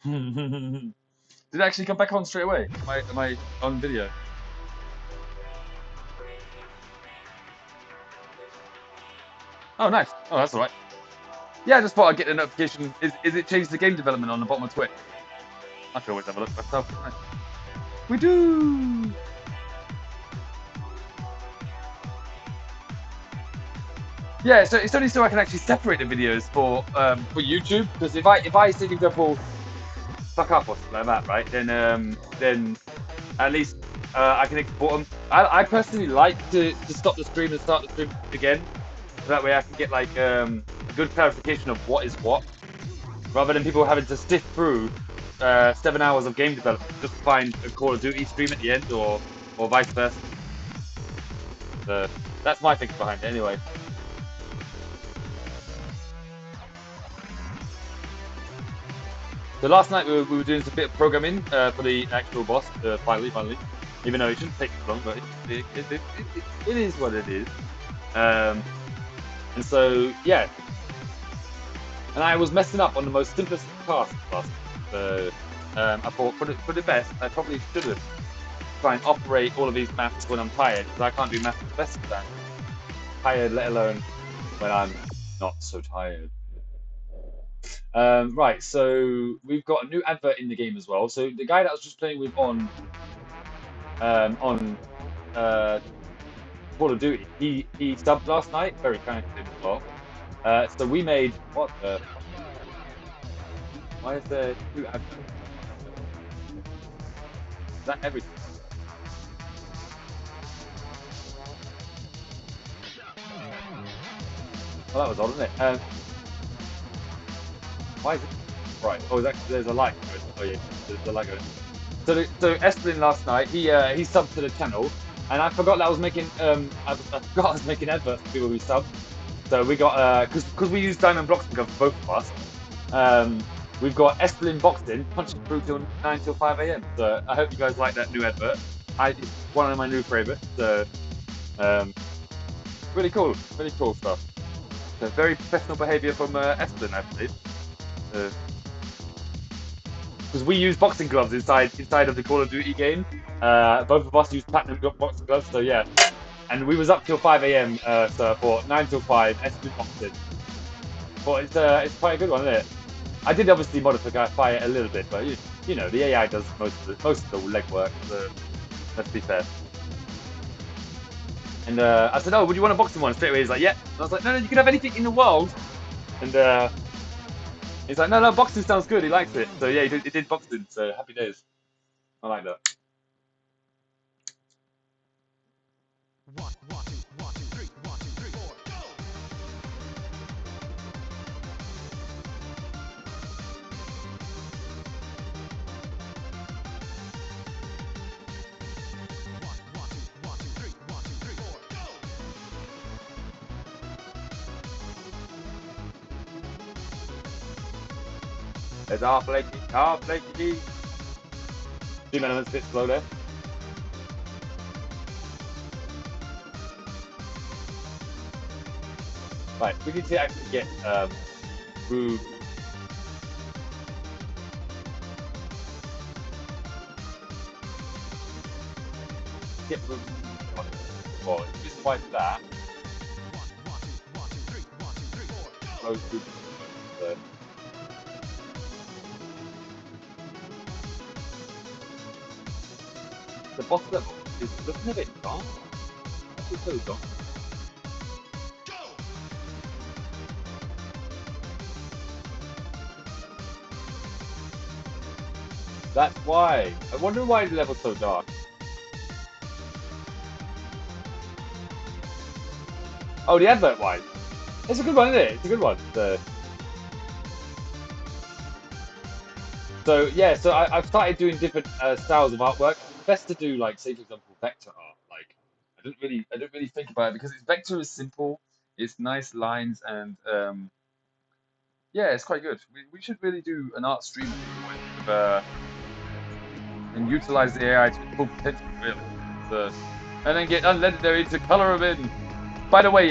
Did it actually come back on straight away? Am I on video? Oh, nice. Oh, that's all right. Yeah, I just thought I'd get a notification. Is it changed the game development on the bottom of Twitch? I can always have a look myself. Nice. We do. Yeah, so it's only so I can actually separate the videos for YouTube, because if I say, for example, fuck up or something like that, right? Then at least I can export them. I personally like to stop the stream and start the stream again, so that way I can get like good clarification of what is what, rather than people having to sift through 7 hours of game development just to find a Call of Duty stream at the end, or vice versa. So that's my thinking behind it, anyway. So last night we were doing some bit of programming for the actual boss, finally. Even though it shouldn't take long, but it is what it is. And so, yeah. And I was messing up on the most simplest task last night. So I thought, for the best, I probably shouldn't try and operate all of these maths when I'm tired, because I can't do maths the best of the time. Tired, let alone when I'm not so tired. Right, so we've got a new advert in the game as well. So the guy that I was just playing with on uh, Call of Duty, he subbed last night. Very kind of him as well. So we made what the? Why is there two adverts? Is that everything? Well, that was odd, wasn't it? Why is it? Right. Oh, there's a light going. Oh yeah, there's a light going. So Esplin last night, he subbed to the channel, and I forgot that I was making I forgot I was making adverts for people who subbed. So we got because we use Diamond Boxing Gloves, both of us. We've got Esplin Boxing punching through till 9 till 5 a.m. So I hope you guys like that new advert. It's one of my new favorites. So um, really cool stuff. So very professional behaviour from Esplin, I believe. Because we use boxing gloves inside of the Call of Duty game. Both of us use platinum boxing gloves, so yeah. And we was up till 5 a.m. So for 9 till 5, Esplin Boxing. But it's quite a good one, isn't it? I did obviously modify it a little bit, but you know the AI does most of the legwork. So let's be fair. And I said, "Oh, would you want a boxing one?" Straight away, he's like, "Yeah." And I was like, "No, you can have anything in the world." And he's like, "No, boxing sounds good." He likes it. So yeah, he did boxing. So happy days. I like that. There's half flaky. 2 elements, a bit slow there. Right, we need to actually get through. Get through. Well, despite that, close through the boss level is looking a bit dark. It's so dark. That's why. I wonder why the level's so dark. Oh, the advert wise. It's a good one, isn't it? It's a good one. So yeah, so I've started doing different styles of artwork. It's best to do like, say for example, vector art. Like I don't really think about it because vector is simple. It's nice lines and yeah, it's quite good. We should really do an art stream with and utilize the AI to its full potential, really. So, and then get unlegendary to color them in. By the way,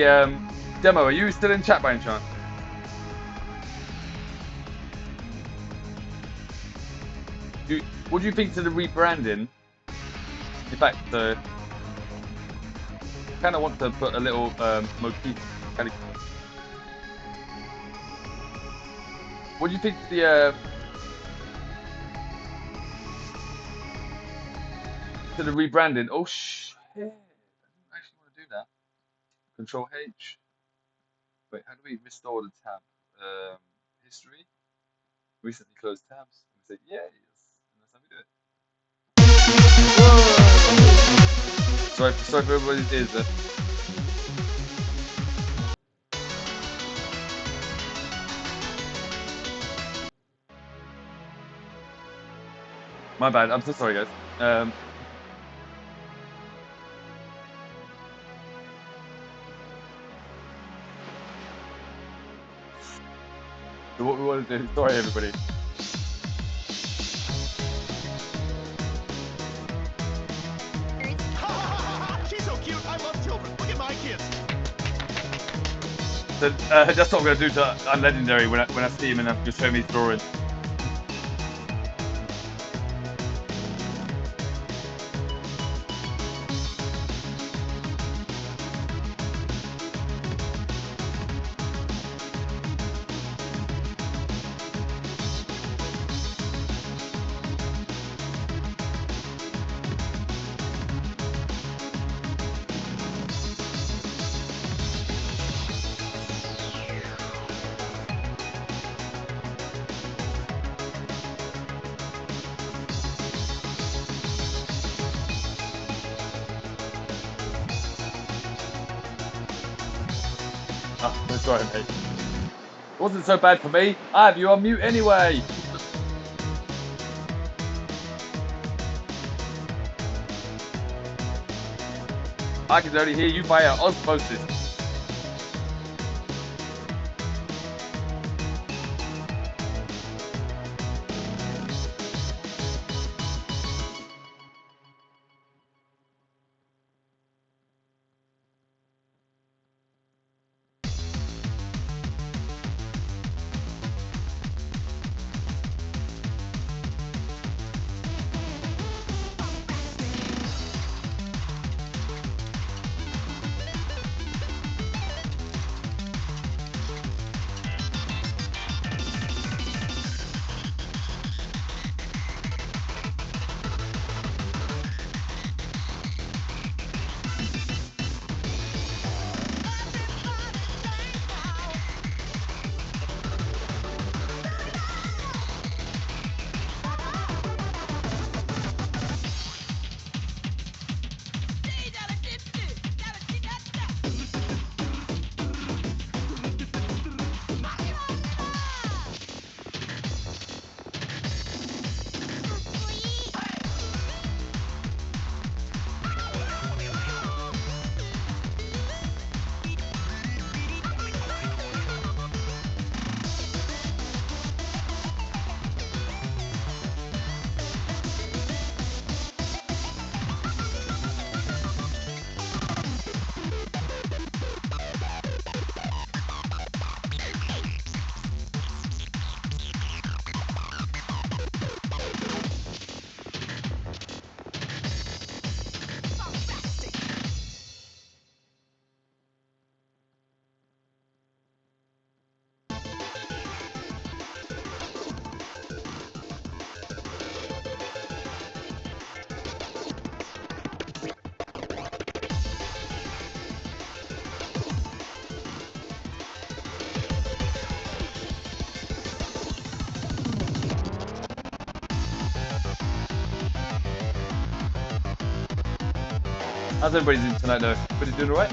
Demo, are you still in chat by any chance? What do you think to the rebranding? In fact, kind of want to put a little motif. Kind of. What do you think to the rebranding? Oh shit! I didn't actually want to do that. Control H. Wait, how do we restore the tab? History. Recently closed tabs. We say yes, and that's how we do it. Whoa! Sorry for everybody's ears there. My bad. I'm so sorry, guys. So what we want to do? Sorry, everybody. She's so cute. I love children. Look at my kids. So that's what I'm gonna do to Unlegendary when I see him and I'm gonna show me his drawing. Oh, I'm sorry, mate. It wasn't so bad for me. I have you on mute anyway. I can only hear you via osmosis. How's everybody doing tonight, though? Everybody doing all right?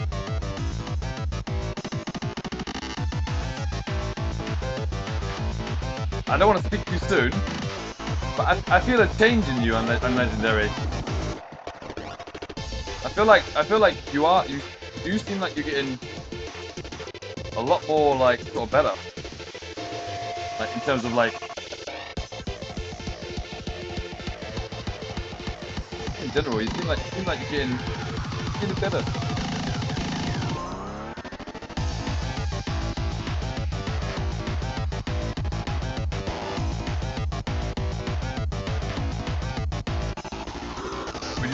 I don't want to speak too soon, but I feel a change in you on Legendary. I feel like you seem like you're getting a lot more like sort of better. Like in terms of like in general, you seem like you're getting better.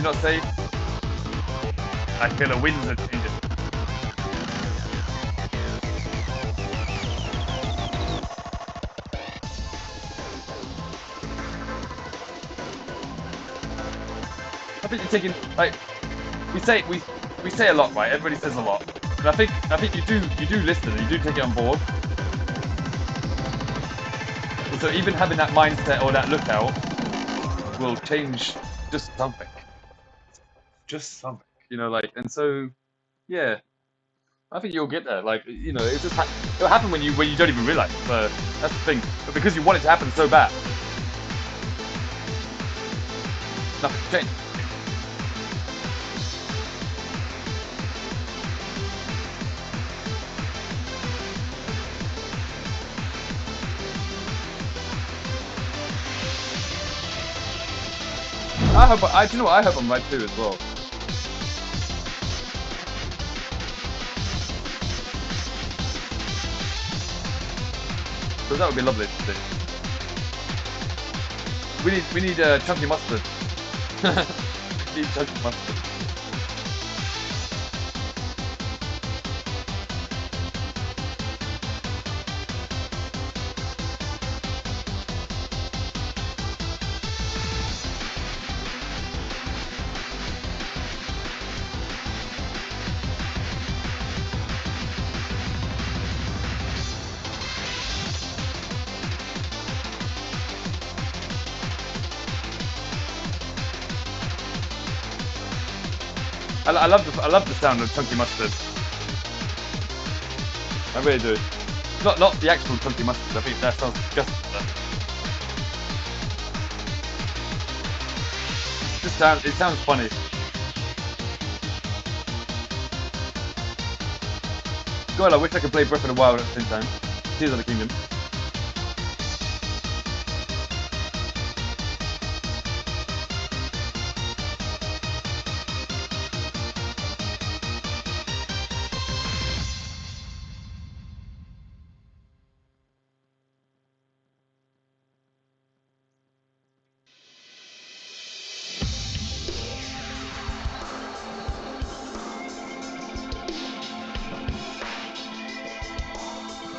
not safe. I feel a wind's are changing. I think you're taking like we say a lot, right? Everybody says a lot, and I think you do listen and you do take it on board. And so even having that mindset or that lookout will change just something, you know, like. And so yeah, I think you'll get there. Like, you know, it'll happen when you don't even realize it. So that's the thing. But because you want it to happen so bad, nothing changed. Do you know what? I hope I'm right too as well. Because that would be lovely to see. We need chunky mustard. We need chunky mustard. I love the sound of chunky mustard. I really do. Not the actual chunky mustard. I think that sounds disgusting. It sounds funny. God, I wish I could play Breath of the Wild at the same time. Tears of the Kingdom.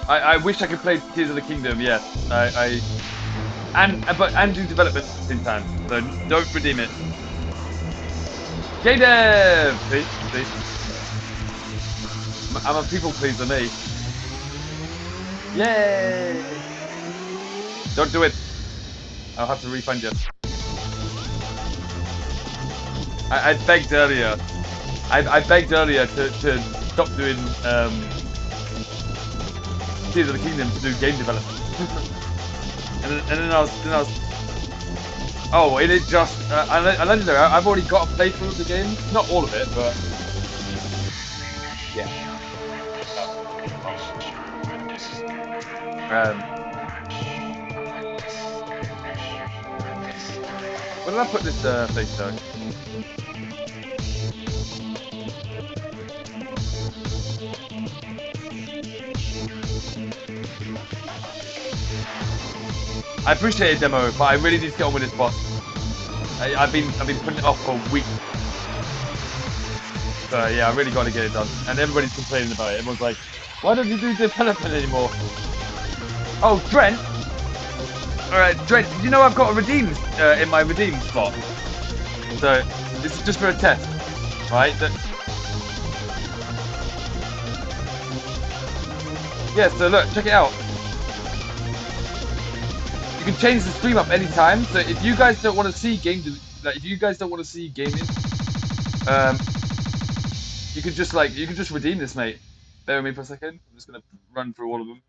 I wish I could play Tears of the Kingdom. Yes, and do development at the same time. So don't redeem it. Game dev. See. I'm a people pleaser, me. Yay! Don't do it. I'll have to refund you. I begged earlier. I begged earlier to stop doing Tears of the Kingdom to do game development. and then I was oh, it is just I've already got a playthrough of the game, not all of it, but yeah. Where did I put this thing though? I appreciate a demo, but I really need to get on with this boss. I've been putting it off for weeks. So yeah, I really got to get it done. And everybody's complaining about it. Everyone's like, "Why don't you do development anymore?" Oh, Trent. All right, Trent. Did you know I've got a redeem in my redeem spot? So this is just for a test, right? Yeah. So look, check it out. You can change the stream up anytime. So if you guys don't want to see gaming, you can just redeem this, mate. Bear with me for a second. I'm just gonna run through all of them.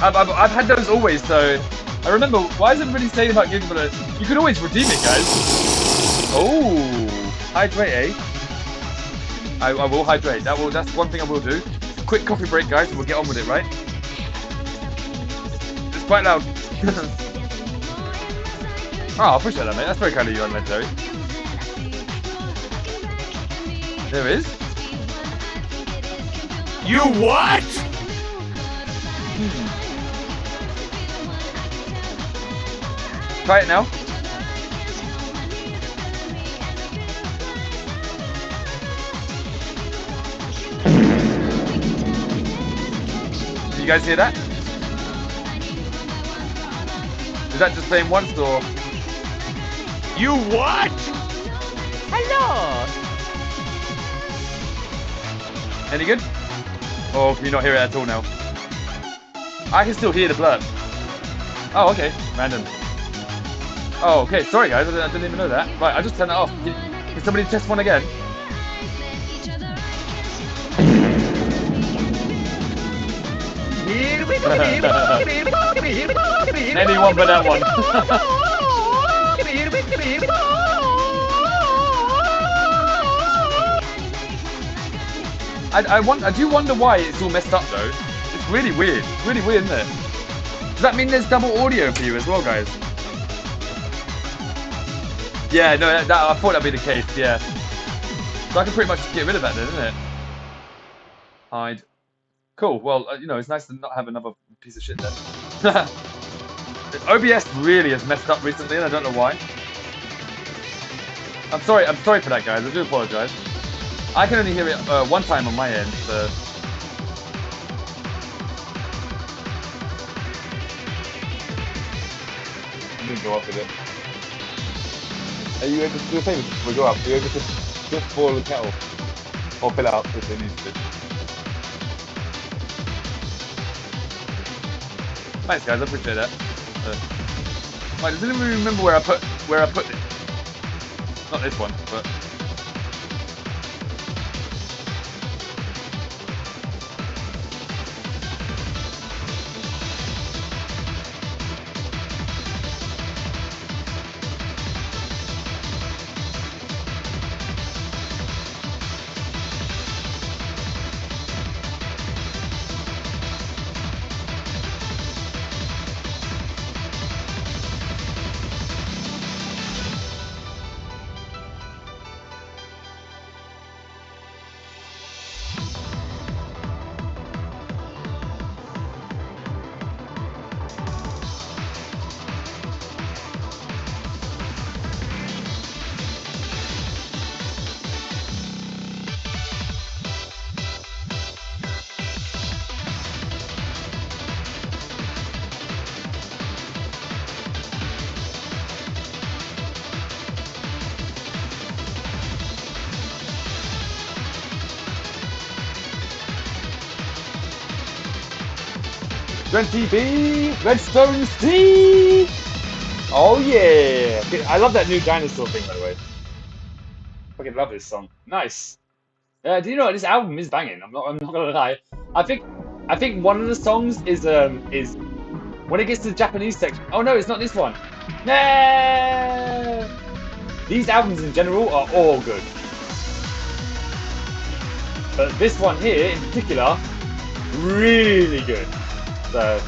I've had those always, so I remember. Why is everybody saying about game development? You can always redeem it, guys. Oh, hydrate, eh? I will hydrate. That's one thing I will do. Quick coffee break, guys, and we'll get on with it, right? It's quite loud. Oh, I appreciate that, mate. That's very kind of you, Unlegendary. There is. You what? Try it now. you guys hear that? Is that just playing once or? You what? Hello. Any good? Or can you not hear it at all now? I can still hear the blurb. Oh, okay. Random. Oh, okay. Sorry, guys. I didn't even know that. Right, I just turned it off. Can somebody test one again? Here we go. Here we go. Here we go. Here we go. Anyone but that one. I do wonder why it's all messed up though. It's really weird. It's really weird, isn't it? Does that mean there's double audio for you as well, guys? Yeah, no, I thought that'd be the case. Yeah. So I can pretty much just get rid of that then, isn't it? Hide. Cool. Well, you know, it's nice to not have another piece of shit there. OBS really has messed up recently, and I don't know why. I'm sorry for that, guys. I do apologize. I can only hear it one time on my end, so. I'm gonna go up with it. Are you able to do a favor before we go up? Are you able to just boil the kettle? Or fill it up if it needs to. Thanks, guys. I appreciate that. Right, does anyone remember where I put it? Not this one, but. B, Redstone C. Oh yeah! I love that new dinosaur thing, by the way. Fucking love this song. Nice. Do you know what, this album is banging? I'm not gonna lie. I think one of the songs is when it gets to the Japanese section. Oh no, it's not this one. No. These albums in general are all good, but this one here in particular, really good. So.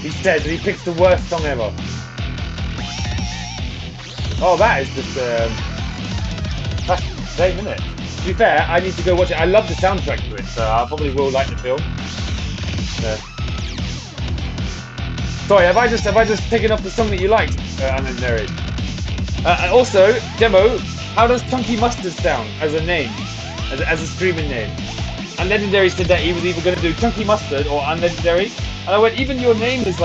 He says that he picks the worst song ever. Oh, that is just that's insane, isn't it? To be fair, I need to go watch it. I love the soundtrack to it, so I probably will like the film. Sorry, have I just taken off the song that you liked, Unnecessary? Also, Demo, how does Chunky Mustard sound as a name, as a streaming name? Unlegendary said that he was either going to do Chunky Mustard or Unlegendary, and I went, even your name is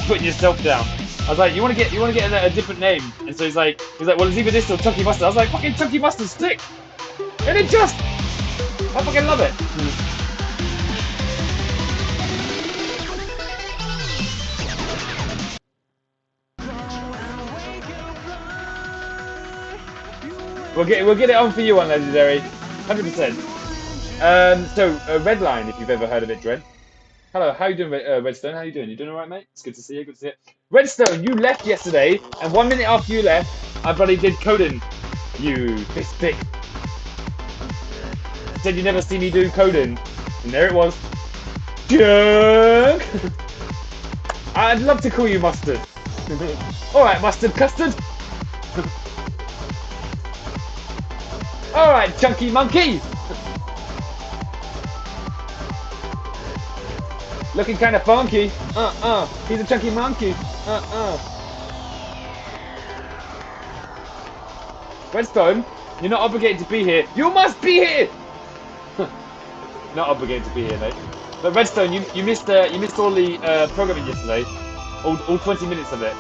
putting yourself down. I was like, you want to get a different name, and so he's like, well, it's either this or Chunky Mustard. I was like, fucking Chunky Mustard, stick, and it just, I fucking love it. We'll get it on for you, Unlegendary, 100%. So Redline, if you've ever heard of it, Dread. Hello, how you doing, Redstone? How you doing? You doing all right, mate? It's good to see you. Good to see you. Redstone, you left yesterday, and 1 minute after you left, I bloody did coding. You fist pick. Said you never see me do coding, and there it was. Junk! I'd love to call you Mustard. Alright, Mustard Custard. Alright, Chunky Monkey. Looking kind of funky. He's a chunky monkey. Redstone, you're not obligated to be here. You must be here! Not obligated to be here, mate. But Redstone, you missed all the programming yesterday. All 20 minutes of it.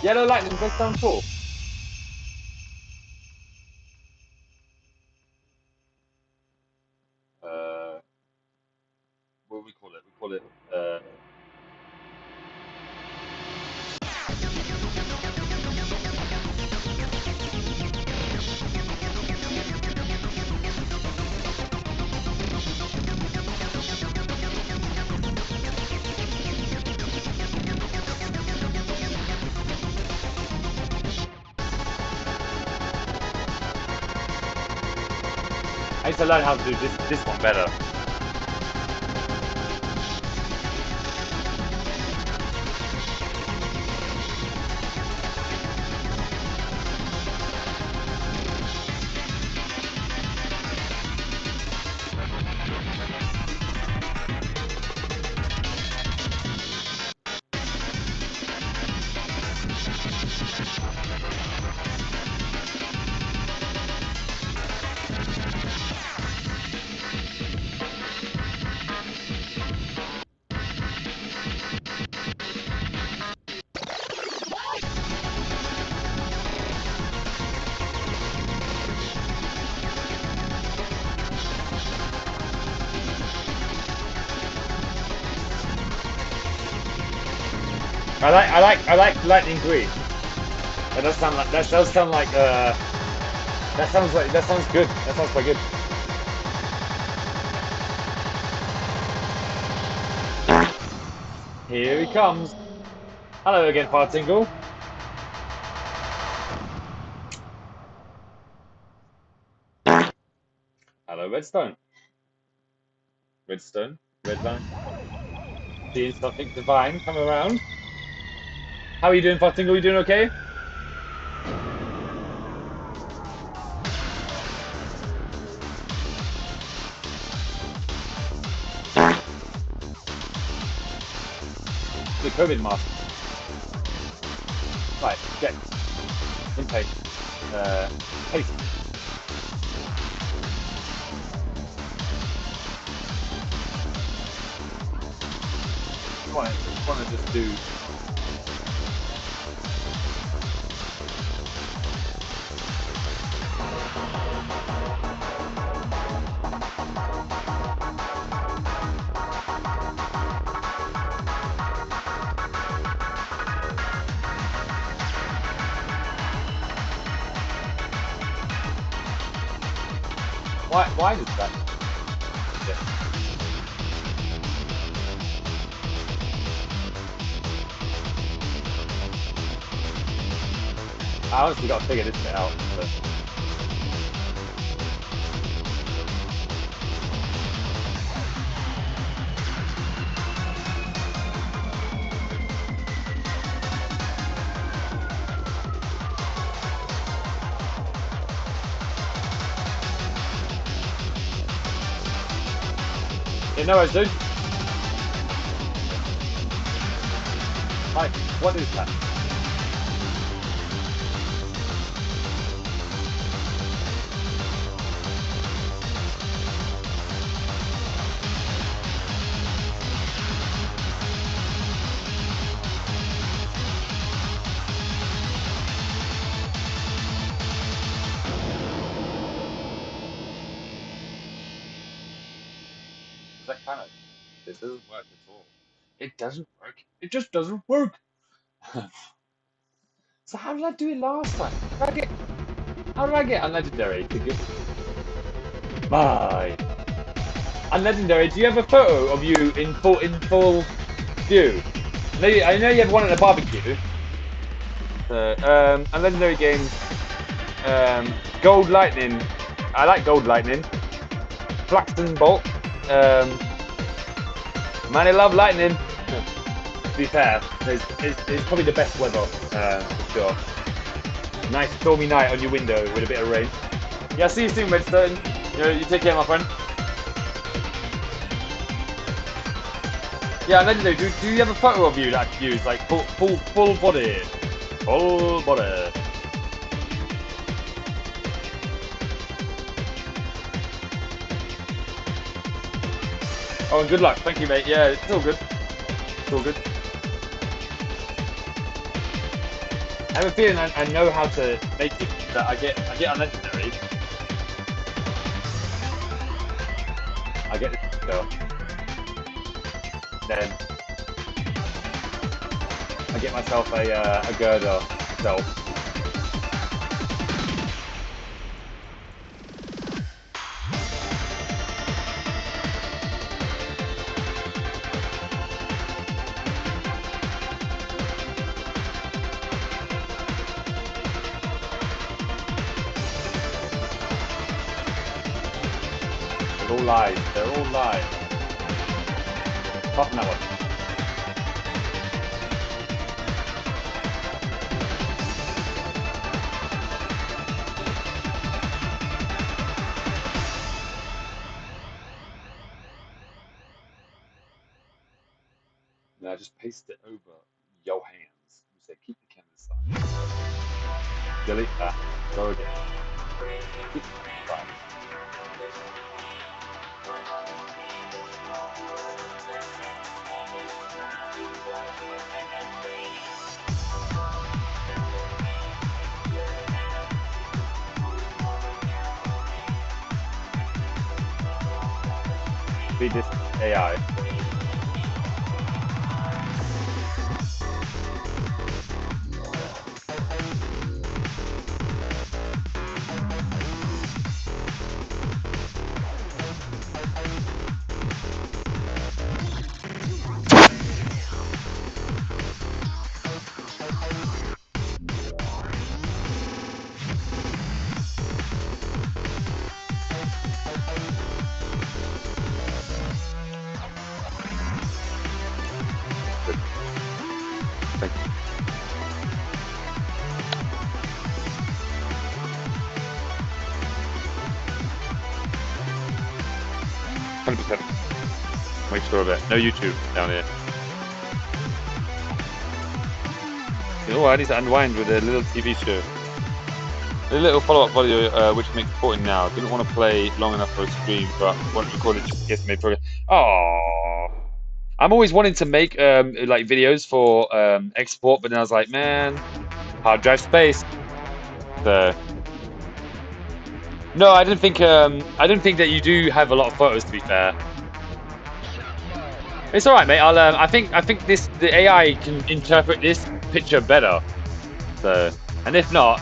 Yellow lightning, Redstone 4. What do we call it? We call it I used to learn how to do this one better. I like lightning green. That does sound like that sounds good. That sounds quite good. Here he comes. Hello again, Fartingle. Hello, Redstone. Redstone, Redline. Seeing something divine come around. How are you doing, Fartingle? You doing okay? The COVID mask. Right, get. Intake. Paste. Want to just do. Why does that? Yeah. I honestly got to figure this bit out. But... Yeah, no worries, dude. Hi, what is that? fan of this. Doesn't work at all. It doesn't work. It just doesn't work. So how did I do it last time? How did I get unlegendary to get? Bye. Unlegendary. Do you have a photo of you in full view? I know you have one at a barbecue. Unlegendary games. Gold Lightning. I like Gold Lightning. Flaxen Bolt. Man, I love lightning. To be fair, it's probably the best weather, for sure. Nice stormy night on your window with a bit of rain. Yeah, see you soon, Redstone. You take care, my friend. Yeah, Legendary, do you have a photo of you that I could use? Like, full body. Full body. Oh, and good luck. Thank you, mate. Yeah, it's all good. It's all good. I have a feeling I know how to make it that I get unlegendary. I get this stuff. Then I get myself a girder self. They're all lies. They're all lies. Apart from that one. Now just paste it over your hands. You say keep the canvas side. Delete that. Go again. Keep the canvas side. Feed this AI. Good. Thank you. 100%. Make sure of it. No YouTube down here. Oh, I need to unwind with a little TV show. A little follow-up video, which makes reporting now. Didn't want to play long enough for a stream, but want to record it just in case I made progress. Oh, I'm always wanting to make like videos for export, but then I was like, man, hard drive space. So no, I didn't think that you do have a lot of photos. To be fair, it's all right, mate. I think the AI can interpret this picture better. So, and if not,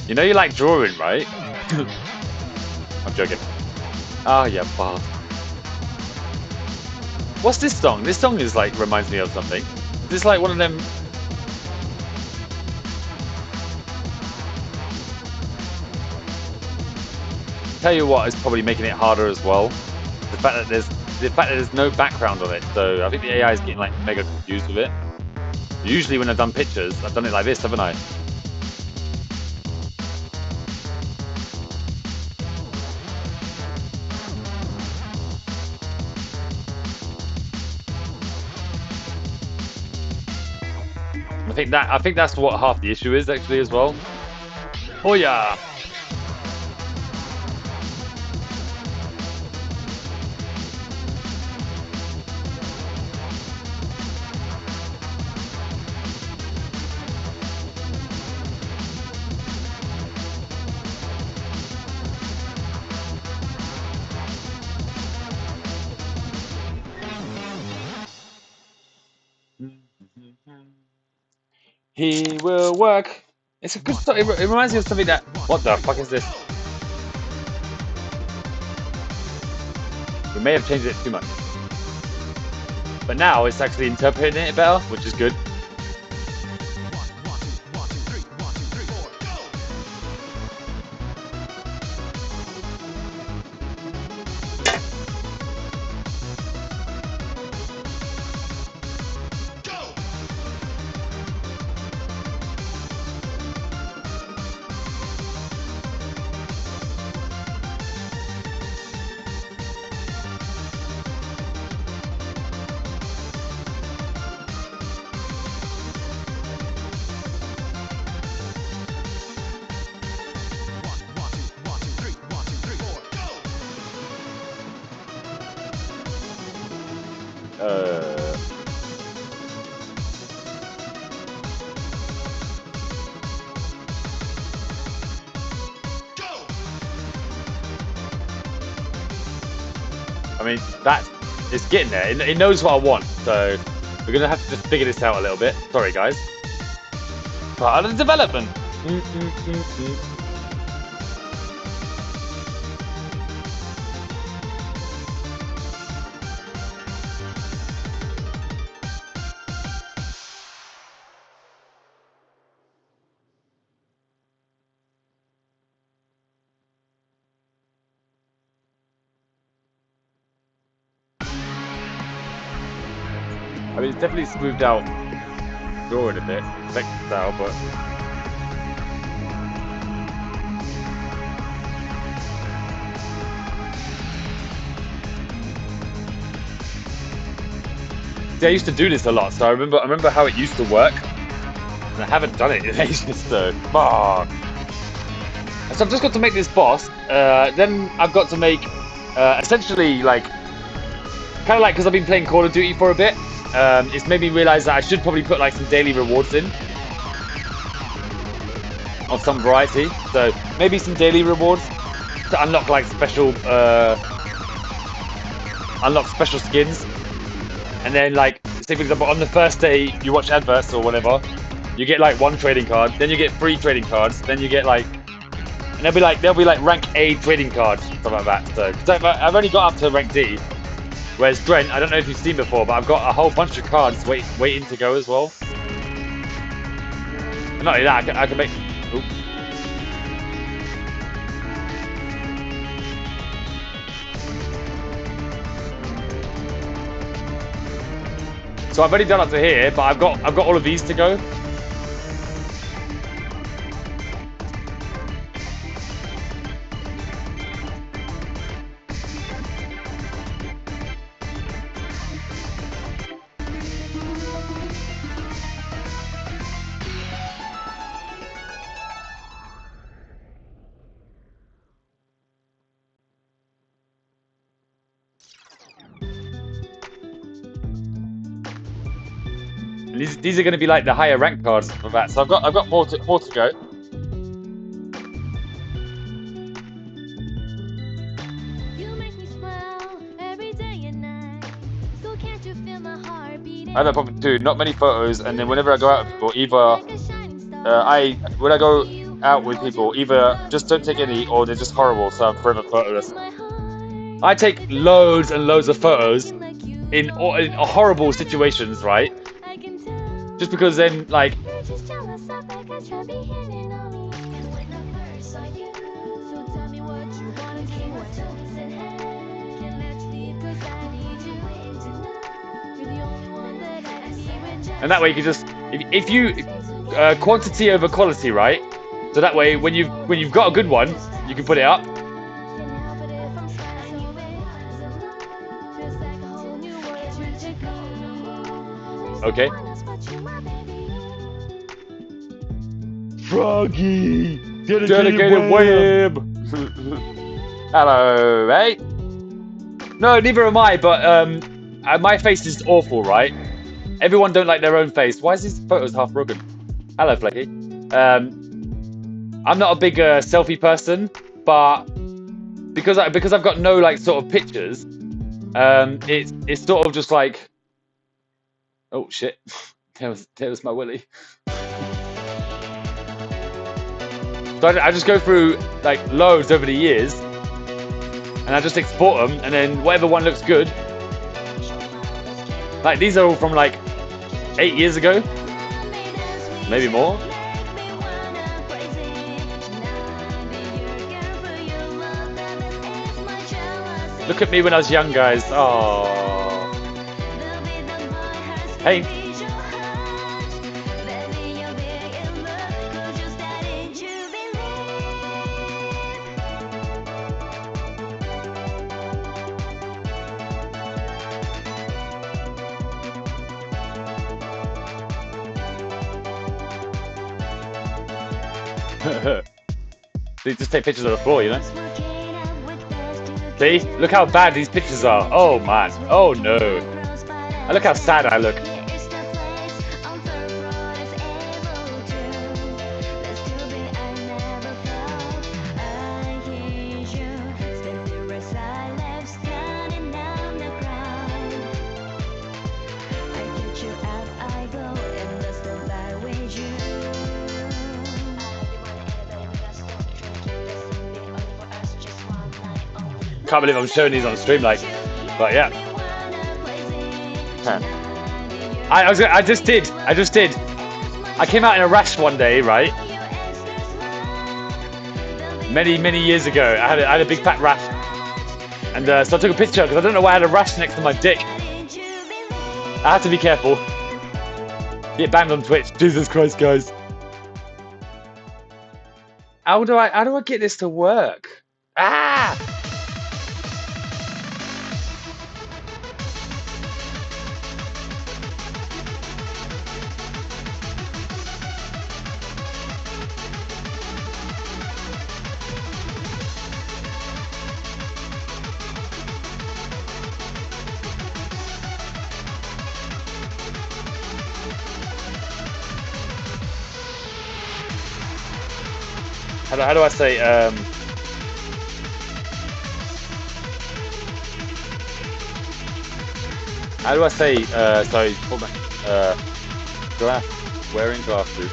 you like drawing, right? I'm joking. Oh yeah, bah. What's this song? This song is like reminds me of something. Is this like one of them? Tell you what is probably making it harder as well. The fact that there's no background on it. So I think the AI is getting like mega confused with it. Usually when I've done pictures, I've done it like this, haven't I? I think that's what half the issue is actually as well. Oh yeah. He will work. It's a good story. It reminds me of something that. What the fuck is this? We may have changed it too much. But now it's actually interpreting it better, which is good. I mean, it's getting there. It knows what I want, so we're gonna have to just figure this out a little bit. Sorry, guys. Part of the development. I mean, it's definitely smoothed out drawing a bit, vector style, but see, I used to do this a lot, so I remember how it used to work, and I haven't done it in ages, so fuck. So I've just got to make this boss. Then I've got to make essentially like kind of like because I've been playing Call of Duty for a bit. It's made me realize that I should probably put like some daily rewards in of some variety. So maybe some daily rewards to unlock like special skins. And then like say for example on the first day you watch adverts or whatever, you get like 1 trading card, then you get 3 trading cards, then you get like, and they'll be like rank A trading cards, stuff like that. So I've only got up to rank D. Whereas Brent, I don't know if you've seen before, but I've got a whole bunch of cards waiting to go as well. And not only that, I can make. Ooh. So I've already done up to here, but I've got all of these to go. And these are going to be like the higher rank cards for that. So I've got more to go. I have that problem too. Not many photos, and then whenever I go out with people, either when I go out with people, either just don't take any, or they're just horrible. So I'm forever photoless. I take loads and loads of photos in horrible situations, right? Just because then, like, and that way you can just if you quantity over quality, right? So that way when you've got a good one, you can put it up. Okay. Froggy! Dedicated web! Hello, hey? No, neither am I, but my face is awful, right? Everyone don't like their own face. Why is these photos half broken? Hello, Flecky. I'm not a big selfie person, but because I've got no like sort of pictures, it's sort of just like, oh shit, Taylor's my Willie. So I just go through like loads over the years, and I just export them, and then whatever one looks good. Like these are all from like 8 years ago, maybe more. Look at me when I was young, guys. Oh, hey. They just take pictures of the floor, you know? See? Look how bad these pictures are. Oh man. Oh no. And look how sad I look. Can't believe I'm showing these on stream, like, but yeah. I just did. I came out in a rash one day, right? Many years ago, I had a big fat rash, and so I took a picture because I don't know why I had a rash next to my dick. I had to be careful. Get banned on Twitch. Jesus Christ, guys. How do I get this to work? Ah! How do I say how do I say sorry, wearing glasses.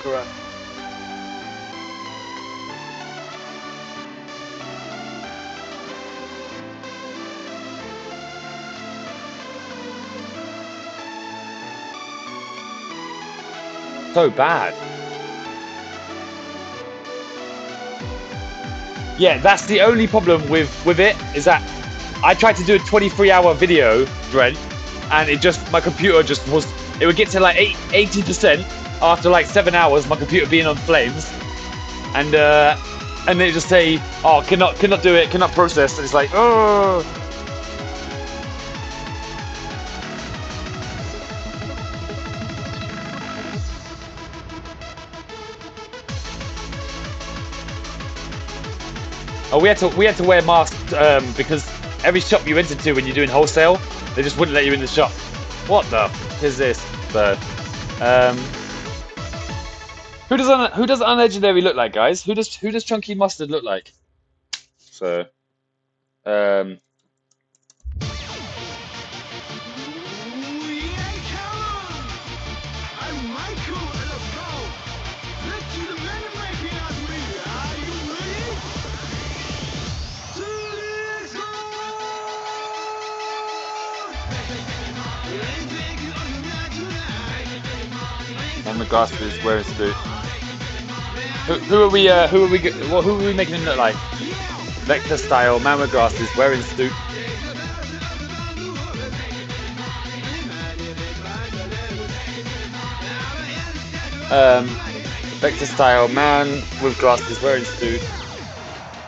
Correct. So bad. Yeah, that's the only problem with it, is that I tried to do a 23-hour video, Brent, and my computer just it would get to like 80% after like 7 hours, my computer being on flames, and they just say, oh, cannot do it, cannot process, and it's like, oh. Oh, we had to wear masks because every shop you went into when you're doing wholesale, they just wouldn't let you in the shop. What the f is this? So, who does Unlegendary look like, guys? Who does Chunky Mustard look like? So, and the glasses, wearing suit. Who are we making him look like? Vector style, man with glasses, wearing suit. Vector style, man with glasses, wearing suit,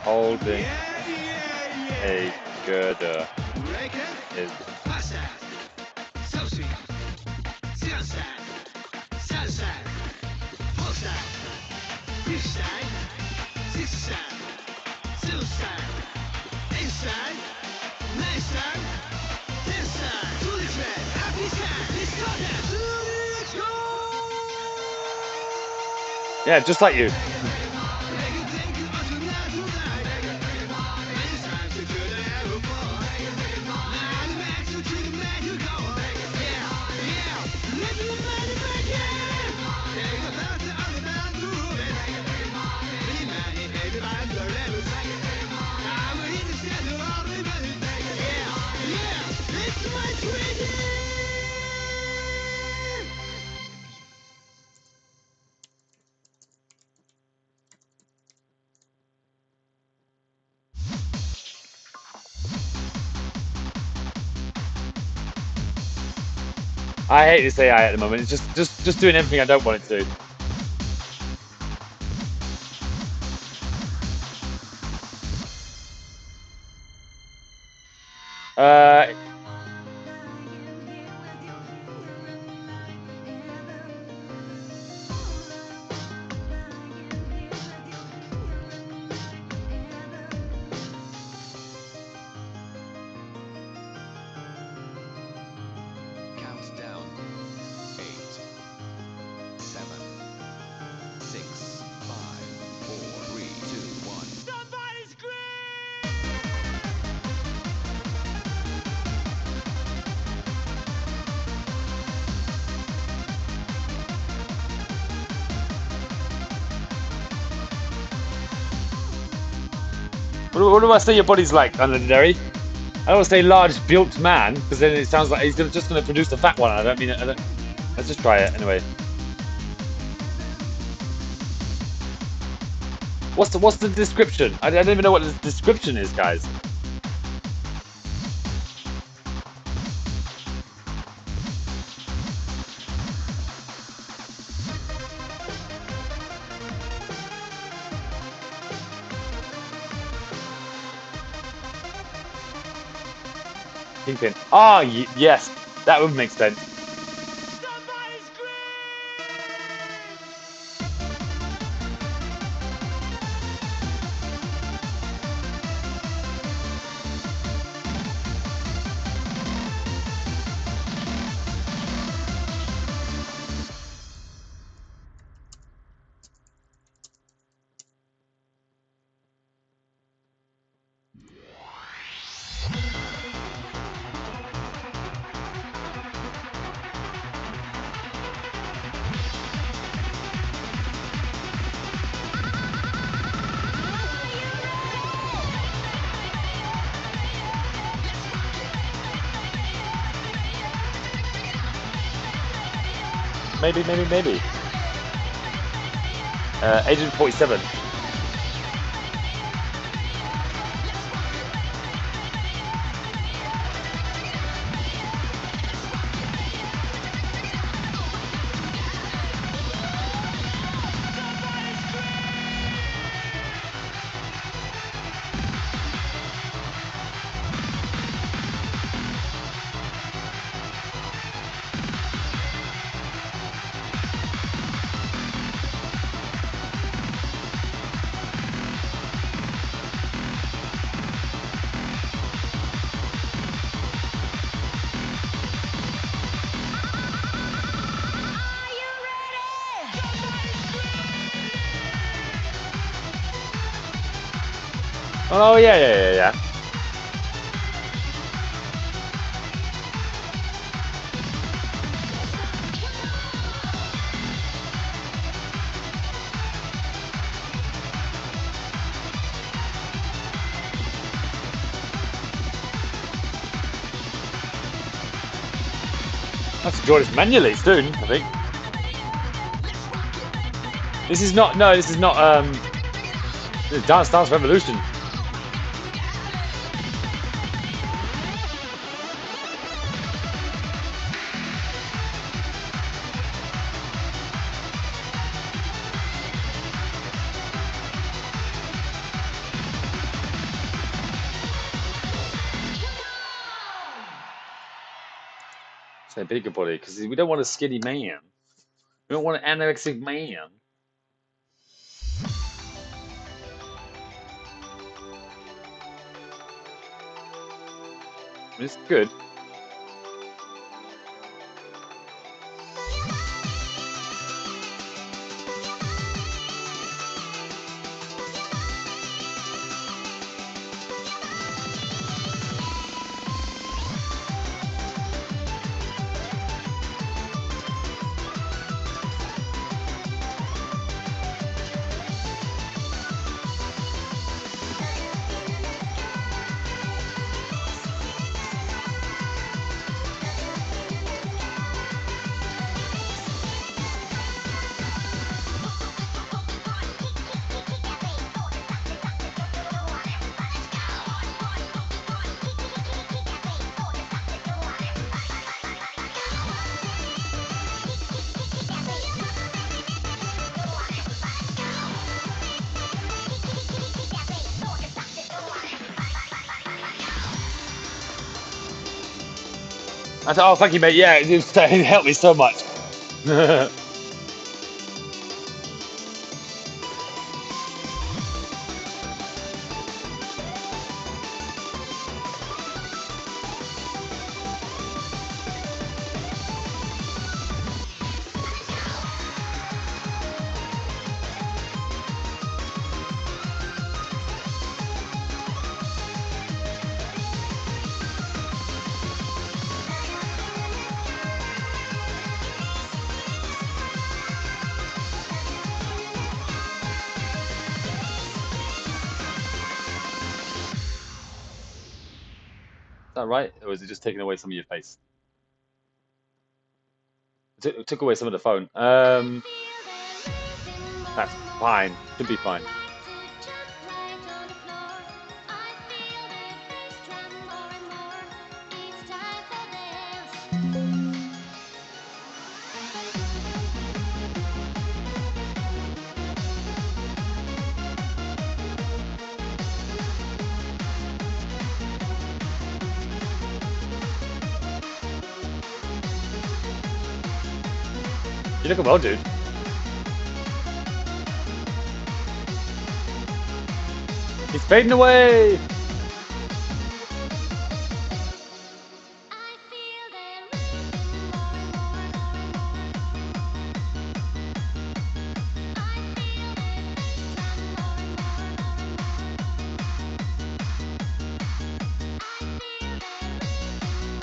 holding a girder. Yeah, just like you. I hate this AI at the moment. It's just doing everything I don't want it to. Countdown. 8, 7, 6, 5, 4, 3, 2, 1. Somebody What do I say your body's like, Unlegendary? I don't want to say large built man, because then it sounds like he's just gonna produce a fat one. I don't mean it. Let's just try it anyway. What's the description? I don't even know what the description is, guys. Kingpin. Ah, yes, that would make sense. Maybe. Agent 47. Oh yeah. Let's draw this manually soon, I think. This is not this is Dance Revolution. Say bigger body, because we don't want a skinny man. We don't want an anorexic man. It's good. I thought, oh, thank you, mate. Yeah, it helped me so much. Is that right? Or is it just taking away some of your face? It took away some of the phone. That's fine. Should be fine. You're looking well, dude. He's fading away.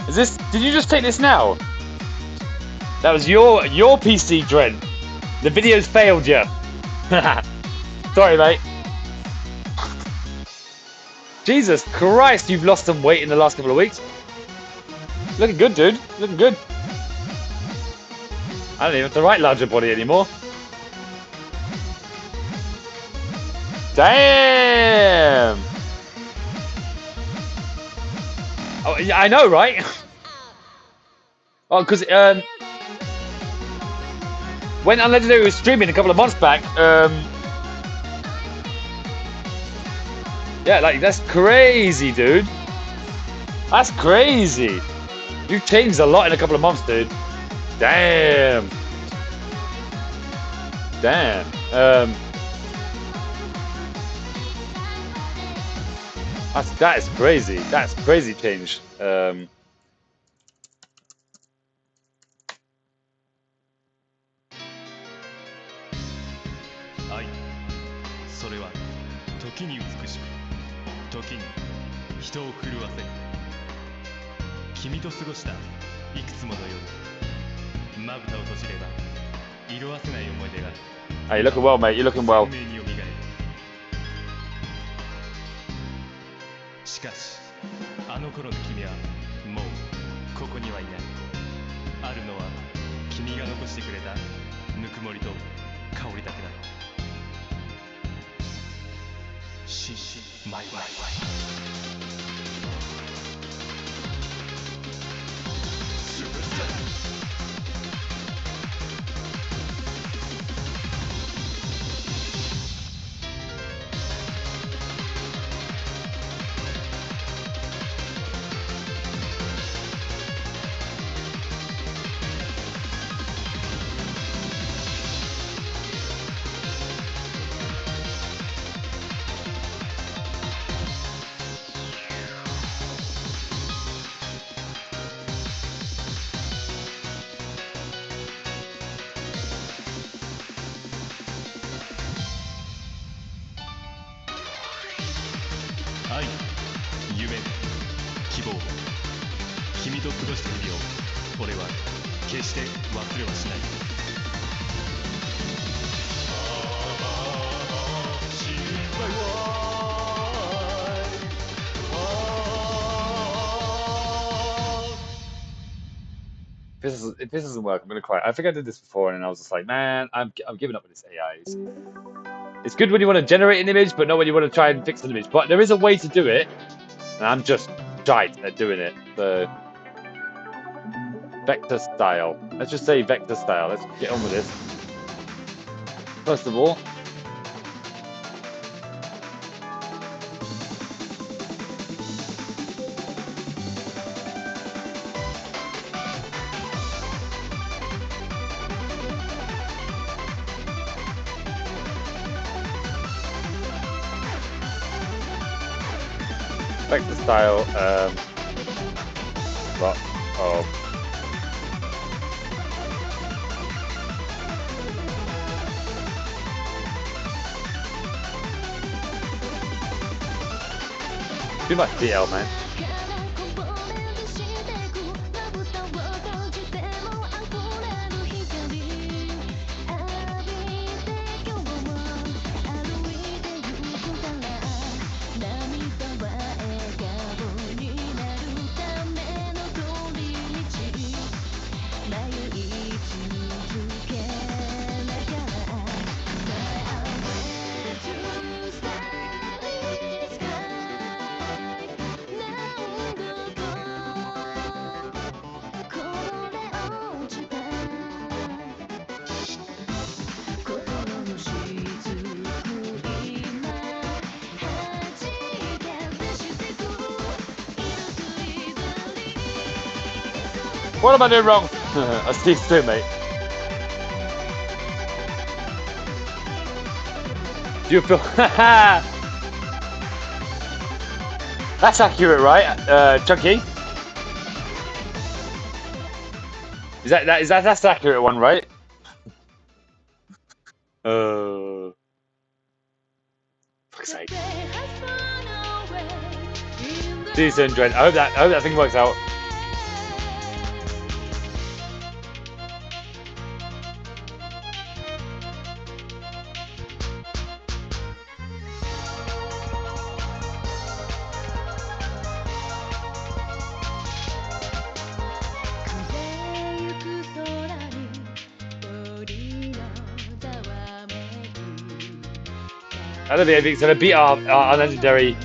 Is this? Did you just take this now? That was your PC, Dren. The video's failed you. Sorry, mate. Jesus Christ, you've lost some weight in the last couple of weeks. Looking good, dude. Looking good. I don't even have to write larger body anymore. Damn! Oh, yeah, I know, right? Oh, because when Unlegendary was streaming a couple of months back, yeah, like that's crazy, dude. That's crazy. You've changed a lot in a couple of months, dude. Damn. Damn. That is crazy. That's crazy change. Hey, you're looking well, mate. You're looking well. しかしあの頃の君はもうここにはいない。あるのは君が残してくれたぬくもりと香りだけだ。シシマイワイワイ。愛、夢、希望、君と過ごした日々を俺は決して忘れはしない。If this doesn't work, I'm gonna cry. I think I did this before, and I was just like, man, I'm giving up with this AI. It's good when you want to generate an image, but not when you want to try and fix an image. But there is a way to do it, and I'm just shite at doing it. So, vector style. Let's just say vector style. Let's get on with this. First of all, Back to style. What? Oh. Too much DL, man. What am I doing wrong? I see too, mate. Do you feel? That's accurate, right, Chunky? That's the accurate one, right? Fuck's sake. See you soon, Dread. I hope that thing works out. I don't think it's gonna beat our legendary.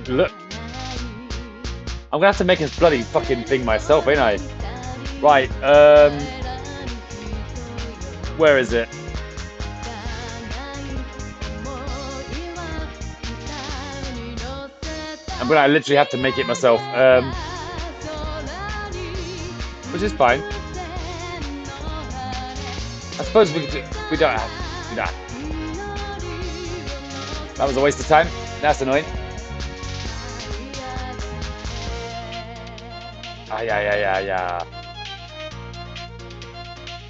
Look, I'm gonna have to make a bloody fucking thing myself, ain't I? Right, where is it? I'm gonna literally have to make it myself, which is fine. I suppose we don't have. That was a waste of time. That's annoying. Yeah.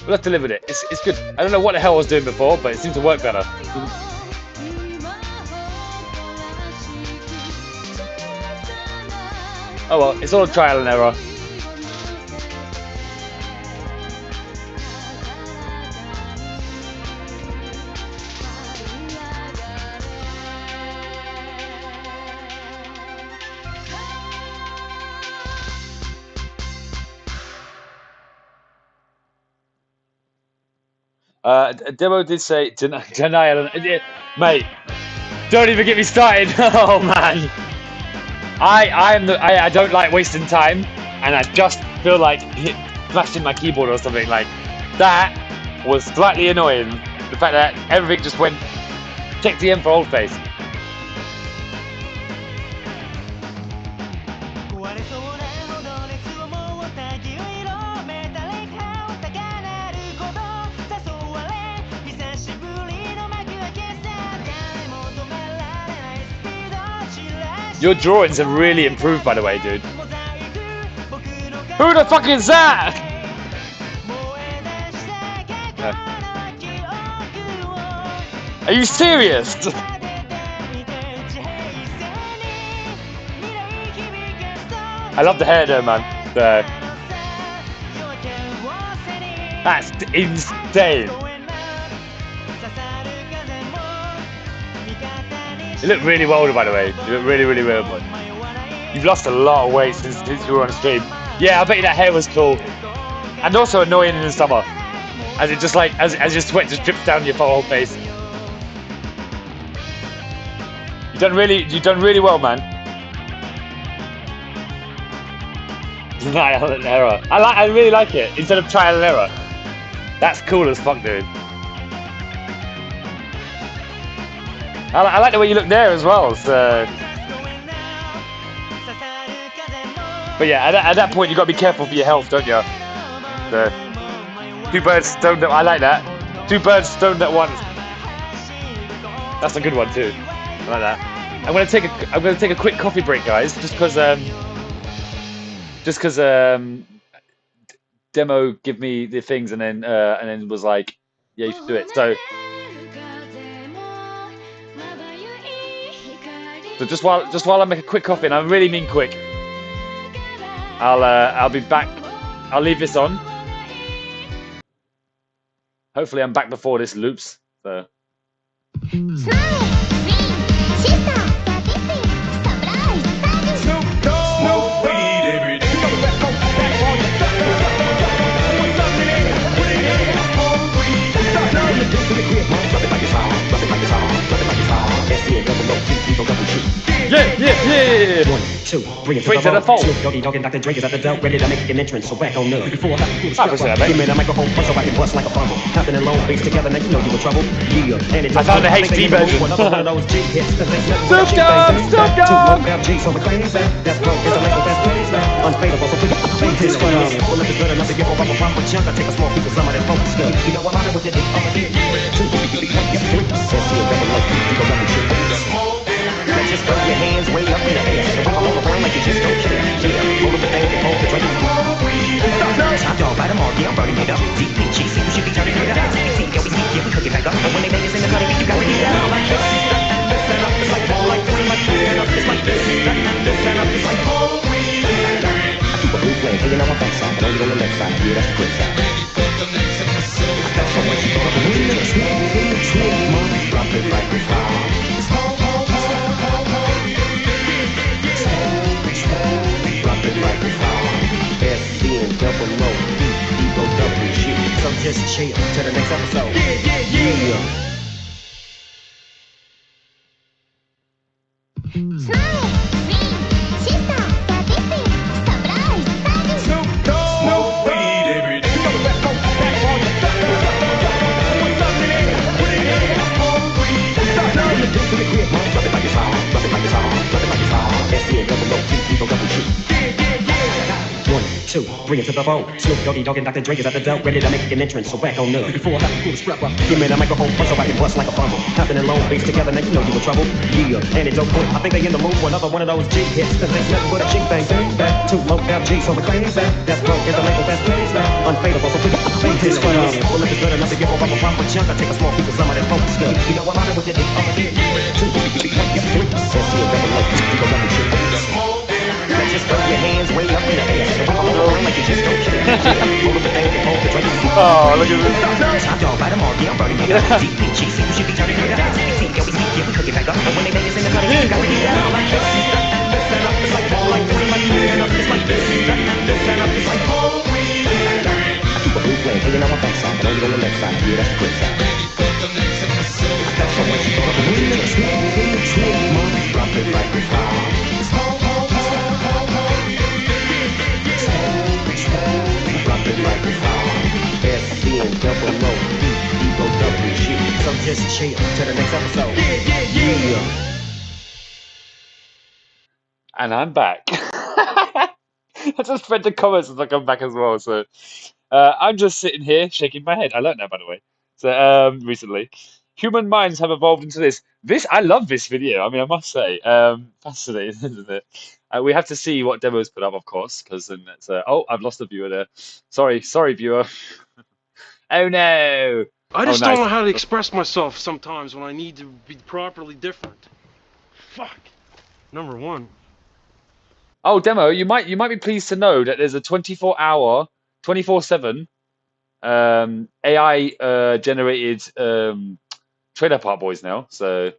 We'll have to live with it. It's good. I don't know what the hell I was doing before, but it seemed to work better. Oh well, it's all trial and error. Demo did say denial, mate. Don't even get me started. Oh man, I don't like wasting time, and I just feel like flashing my keyboard or something like that was slightly annoying. The fact that everything just went check DM for old face. Your drawings have really improved, by the way, dude. Who the fuck is that? Are you serious? I love the hair though, man. That's insane. You look really well, by the way. You look really, really well. You've lost a lot of weight since you were on stream. Yeah, I bet you that hair was cool. And also annoying in the summer. As it just like, as your sweat just drips down your whole face. You've done really well, man. Trial and error. I really like it. Instead of trial and error. That's cool as fuck, dude. I like the way you look there as well. So. But yeah, at that point you got to be careful for your health, don't you? So, 2 birds stoned. I like that. 2 birds stoned at once. That's a good one too. I like that. I'm gonna take a quick coffee break, guys, just because Demo give me the things and then was like, yeah, you should do it. So just while I make a quick coffee, and I really mean quick, I'll be back. I'll leave this on. Hopefully, I'm back before this loops. So. Yeah. 1, 2, bring it to Straight to the the phone. phone. Snoop Doggy Dogg and Dr. Dre is at the door, ready to make an entrance. So back on up. Before I have to pull the strap appreciate up, that, mate. give me the microphone so I can bust like a bumble. Hopping in long face together, now you know you in trouble. Yeah, and it's I found the HD version. Another one of those G hits. Snoop Dogg, Snoop Dogg. G, so we're crazy. That's broke, it's a label that's crazy. Unfadable, so put this one on. Well, if it's good enough to give a proper chunk, I take a small piece of some of that focus stuff. You know I'm out with it. Two, three, let's see a double up. You go double shit. Now just throw your hands way up in the air. And wiggle all around like you just don't care. Yeah, roll up the thing and hold the drink. Top dog, bite them all, yeah, I'm burning it up. Deep in cheese, we should be turning it up. See, yeah, we sneak, yeah, we cook it back up. And when they make us in the honey, you got to get down like this. And up, it's like all like this, and like this, and up, it's like this. And up, it's like all I keep a blue flame hanging on my backside, but only on the left side. Yeah, that's the quick side. That's so much you thought of the drop it like it's hot. So just chill to the next episode. Yeah. Two, bring it to the phone. Snoop Doggy Dogg and Dr. Dre is at the door, ready to make an entrance. So back on up. Before I have to pull the strap up, give me the microphone so I can bust like a bumble. Hopping in long face together, now you know you in trouble. Yeah, and it don't quit. I think they in the mood for another one of those G hits. Cause ain't nothing but a G thing. Back to low G, so we're crazy. That's broke, it's a label that's crazy. Unfadable, so put this one on. Well, if it's good enough to give a proper chunk, I take a small piece of some of that focus stuff. You know I'm out with it. Two, three, let's see a double up. You go double shit. Just throw your hands way up in the air. And wiggle all around like you just don't care. Roll up the thing and hold the drink. Oh, look at this. Top dog, bite them all, yeah, I'm burning it up. Deep in cheese, we should be turning it up. See, yeah, we sneak, yeah, we cook it back up. And when they make us in the honey, you got to get down like this. And up, it's like all like this, and like this, and up, it's like this. And up, it's like all I keep a blue flame hanging on my backside, but only on the left side. Yeah, that's the quick side. That's so much you thought of the drop it like it's hot. So just chill to the next episode. Yeah. And I'm back. I just read the comments as I come back as well. So I'm just sitting here shaking my head. I learned that, by the way. So recently, human minds have evolved into this. I love this video. I mean, I must say, fascinating, isn't it? We have to see what demos put up, of course, because then it's. Oh, I've lost a viewer there. Sorry, viewer. Oh no. I Oh, just nice. don't know how to express myself sometimes when I need to be properly different. Fuck. Number one. Oh, demo. You might be pleased to know that there's a 24-hour, 24/7 AI generated Trailer Park Boys now. So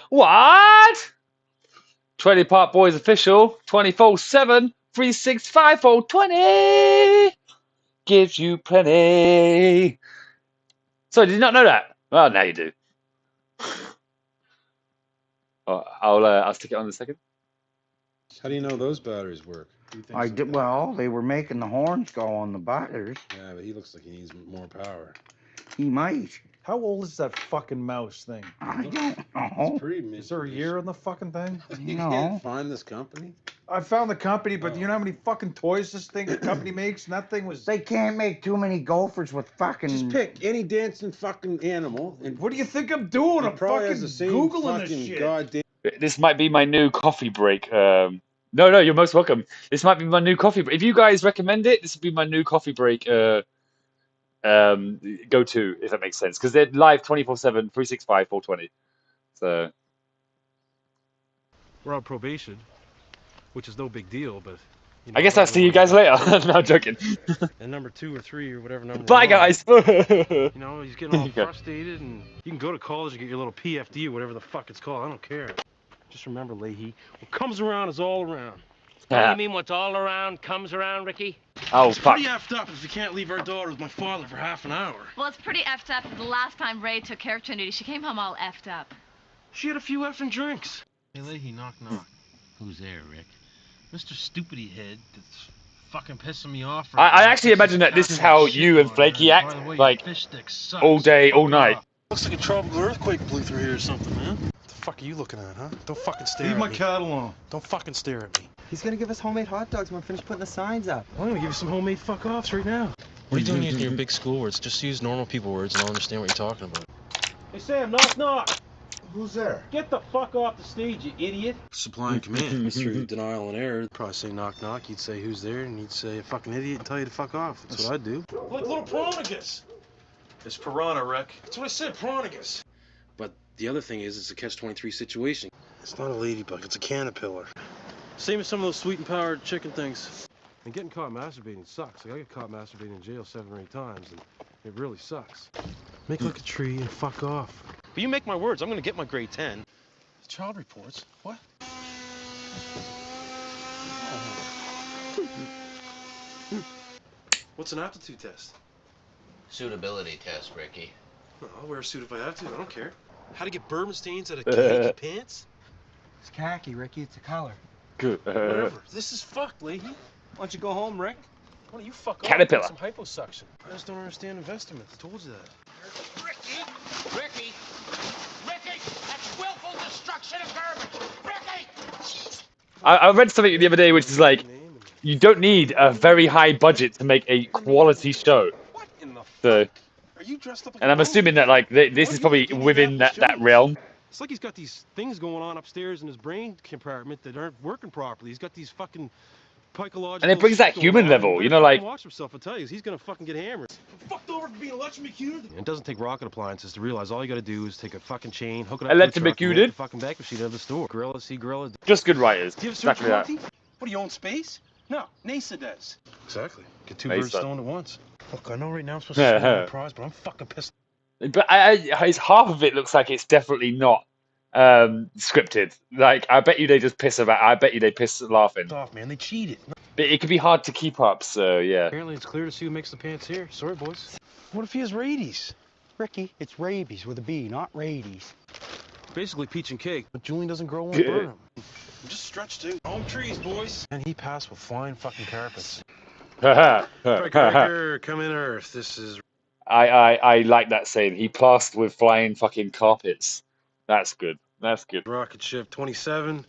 what? Trailer Park Boys official 24/7 365 20 gives you plenty. So did you not know that? Well, now you do. Oh, I'll stick it on in a second. How do you know those batteries work? Who thinks I of did that? well. They were making the horns go on the batteries. Yeah, but he looks like he needs more power. He might. How old is that fucking mouse thing? I don't It's know. pretty Is there a year on the fucking thing? You No. can't find this company? I found the company, but Oh. you know how many fucking toys this company makes? And that thing was. They can't make too many gophers with fucking. Just pick any dancing fucking animal and What do you think I'm doing? it I'm probably fucking has the same Googling this fucking shit. goddamn. This might be my new coffee break. No, you're most welcome. This might be my new coffee break. If you guys recommend it, this would be my new coffee break. Go to, if that makes sense, because they're live 24/7, 365, 420. So We're on probation, which is no big deal, but you I know, guess don't I'll see really you guys wanna later. get No, I'm joking. and number 2 or 3 or whatever number. Bye, we're on, guys. You know, he's getting all Okay. frustrated, and you can go to college and get your little PFD or whatever the fuck it's called. I don't care. Just remember, Leahy, what comes around is all around. Oh, you mean what's all around comes around, Ricky? Oh, It's fuck. pretty effed up if you can't leave our daughter with my father for half an hour. Well, it's pretty effed up. The last time Ray took care of Trinity, she came home all effed up. She had a few effing drinks. Hey, Leahy, knock, knock. Who's there, Rick? Mr. Stupidity Head that's fucking pissing me off. I actually imagine that this is how you and Flaky act, like, all day, all night. Looks like a tropical earthquake blew through here or something, man. What the fuck are you looking at, huh? Don't fucking stare Leave at my me. cat alone. Don't fucking stare at me. He's gonna give us homemade hot dogs when we finish putting the signs up. I'm gonna give you some homemade fuck-offs right now. What are you doing using your big school words? Just use normal people words and I'll understand what you're talking about. Hey, Sam, knock, knock. Who's there? Get the fuck off the stage, you idiot. Supply and command. Mr. Denial and Error. Probably say knock, knock. You'd say who's there, and he'd say a fucking idiot and tell you to fuck off. That's what I'd do. Like little Piranhagus. It's Piranha, Rick. That's what I said, Piranhagus. But the other thing is, it's a catch-23 situation. It's not a ladybug, it's a caterpillar. Same as some of those sweet and powdered chicken things. And getting caught masturbating sucks. Like, I get caught masturbating in jail 7 or 8 times, and it really sucks. Make like a tree and fuck off. But you make my words, I'm gonna get my grade 10. Child reports? What? What's an aptitude test? Suitability test, Ricky. Well, I'll wear a suit if I have to, I don't care. How to get bourbon stains out of khaki pants? It's khaki, Ricky. It's a color. Good. Whatever. This is fucked, Leahy. Why don't you go home, Rick? Why don't you fuck Caterpillar. off? Get some hyposuction. I just don't understand investments. I told you that. Ricky, that's willful destruction of garbage. Ricky! I read something the other day which is like, you don't need a very high budget to make a quality show. What in the So, fuck? Are you dressed up like and a I'm assuming that like this is probably within that realm. It's like he's got these things going on upstairs in his brain compartment that aren't working properly. He's got these fucking psychological. And it brings that shit human going on. level, He you better know, like. fucking watch himself. I tell you, he's gonna fucking get hammered. I'm fucked over for being electrocuted. It doesn't take rocket appliances to realize all you gotta do is take a fucking chain, hook it up to the truck, and Electrocuted? make the fucking back machine out of the store. Gorilla, see gorilla. Just good writers. Do you have a search Exactly that. warranty? What do you own space? No, NASA does. Exactly. Get two NASA. birds stoned at once. Look, I know right now I'm supposed to say my prize, but I'm fucking pissed. But it's half of it looks like it's definitely not scripted. Like I bet you they just piss about. I bet you they piss laughing. Off, man. They cheated. But it could be hard to keep up. So yeah. Apparently, it's clear to see who makes the pants here. Sorry, boys. What if he has rabies? Ricky, it's rabies with a B, not rabies. Basically peach and cake, but Julian doesn't grow on Burnham. Just stretch too. Home trees, boys. And he passed with flying fucking carpets. Cracker, come in Earth. This is. I like that saying. He plastered with flying fucking carpets. That's good. That's good. Rocket ship 27.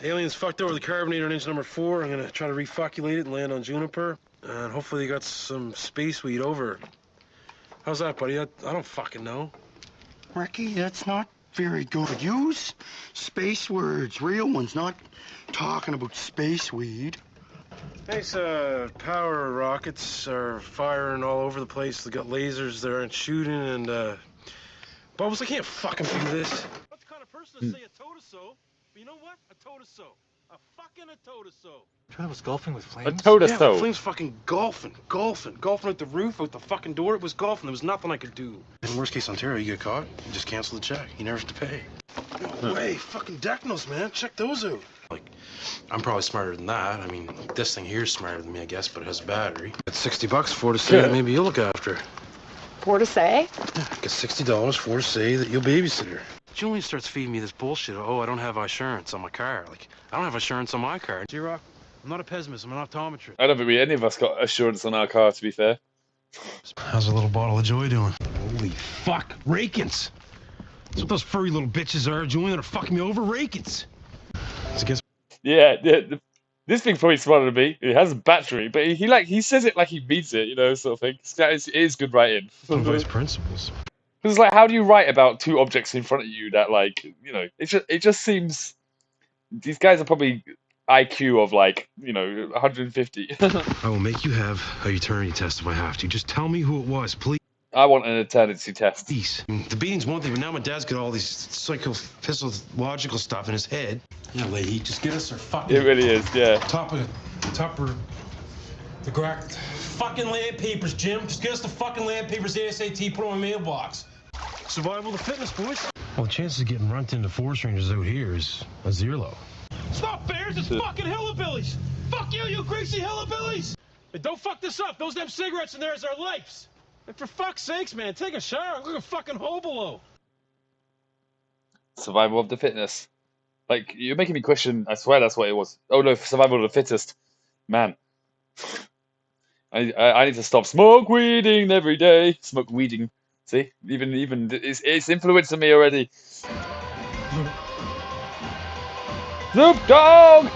Aliens fucked over the carbonator on engine number 4. I'm gonna try to refoculate it and land on Juniper. And hopefully you got some space weed over. How's that, buddy? I don't fucking know. Ricky, that's not very good. Use space words, real ones, not talking about space weed. These power rockets are firing all over the place. They got lasers that aren't shooting, and Bubbles, I can't fucking do this. I'm not the kind of person to say a toe-to-so, but you know what? A toe-to-so. A fucking a toe-to-so. Trina was golfing with A Flames? toe-to-so. Yeah, Flames fucking golfing out the roof, out the fucking door. It was golfing. There was nothing I could do. In worst case Ontario, you get caught, you just cancel the check. You never have to pay. No way. Fucking Decnos, man. Check those out. Like, I'm probably smarter than that. I mean, this thing here is smarter than me, I guess, but it has a battery. It's $60 for to say that maybe you'll look after her. For to say? Yeah, get $60 for to say that you'll babysit her. Julian starts feeding me this bullshit. Oh, I don't have insurance on my car. Like, I don't have insurance on my car. G-Rock, I'm not a pessimist. I'm an optometrist. I don't think any of us got assurance on our car. To be fair. How's a little bottle of joy doing? Holy fuck, Rakins! That's what those furry little bitches are, Julian. They're fucking me over, Rakins. Yeah, this thing's probably smarter than me. It has a battery, but he says it like he means it, you know, sort of thing. It is good writing. Vice principals. It's like, how do you write about two objects in front of you that, like, you know, it just seems these guys are probably IQ of like, you know, 150. I will make you have a eternity test if I have to. Just tell me who it was, please. I want an eternity test. Please. The beating's one thing, but now my dad's got all these psychophysiological stuff in his head. Yeah, lady, just get us our fucking. It really is, yeah. Top of the crack. Fucking land papers, Jim. Just get us the fucking land papers ASAP. Put them in my mailbox. Survival of the fitness, boys. Well, the chances of getting run into forest rangers out here is a zero. It's not bears, it's fucking hillbillies! Fuck you, you greasy hillbillies! And don't fuck this up, those damn cigarettes in there is our lives! And for fuck's sakes, man, take a shower, look a fucking hobo. Survival of the fitness. Like, you're making me question, I swear that's what it was. Oh no, survival of the fittest. Man. I need to stop smoke weeding every day. Smoke weeding. See? Even it's influencing me already. Snoop Dogg!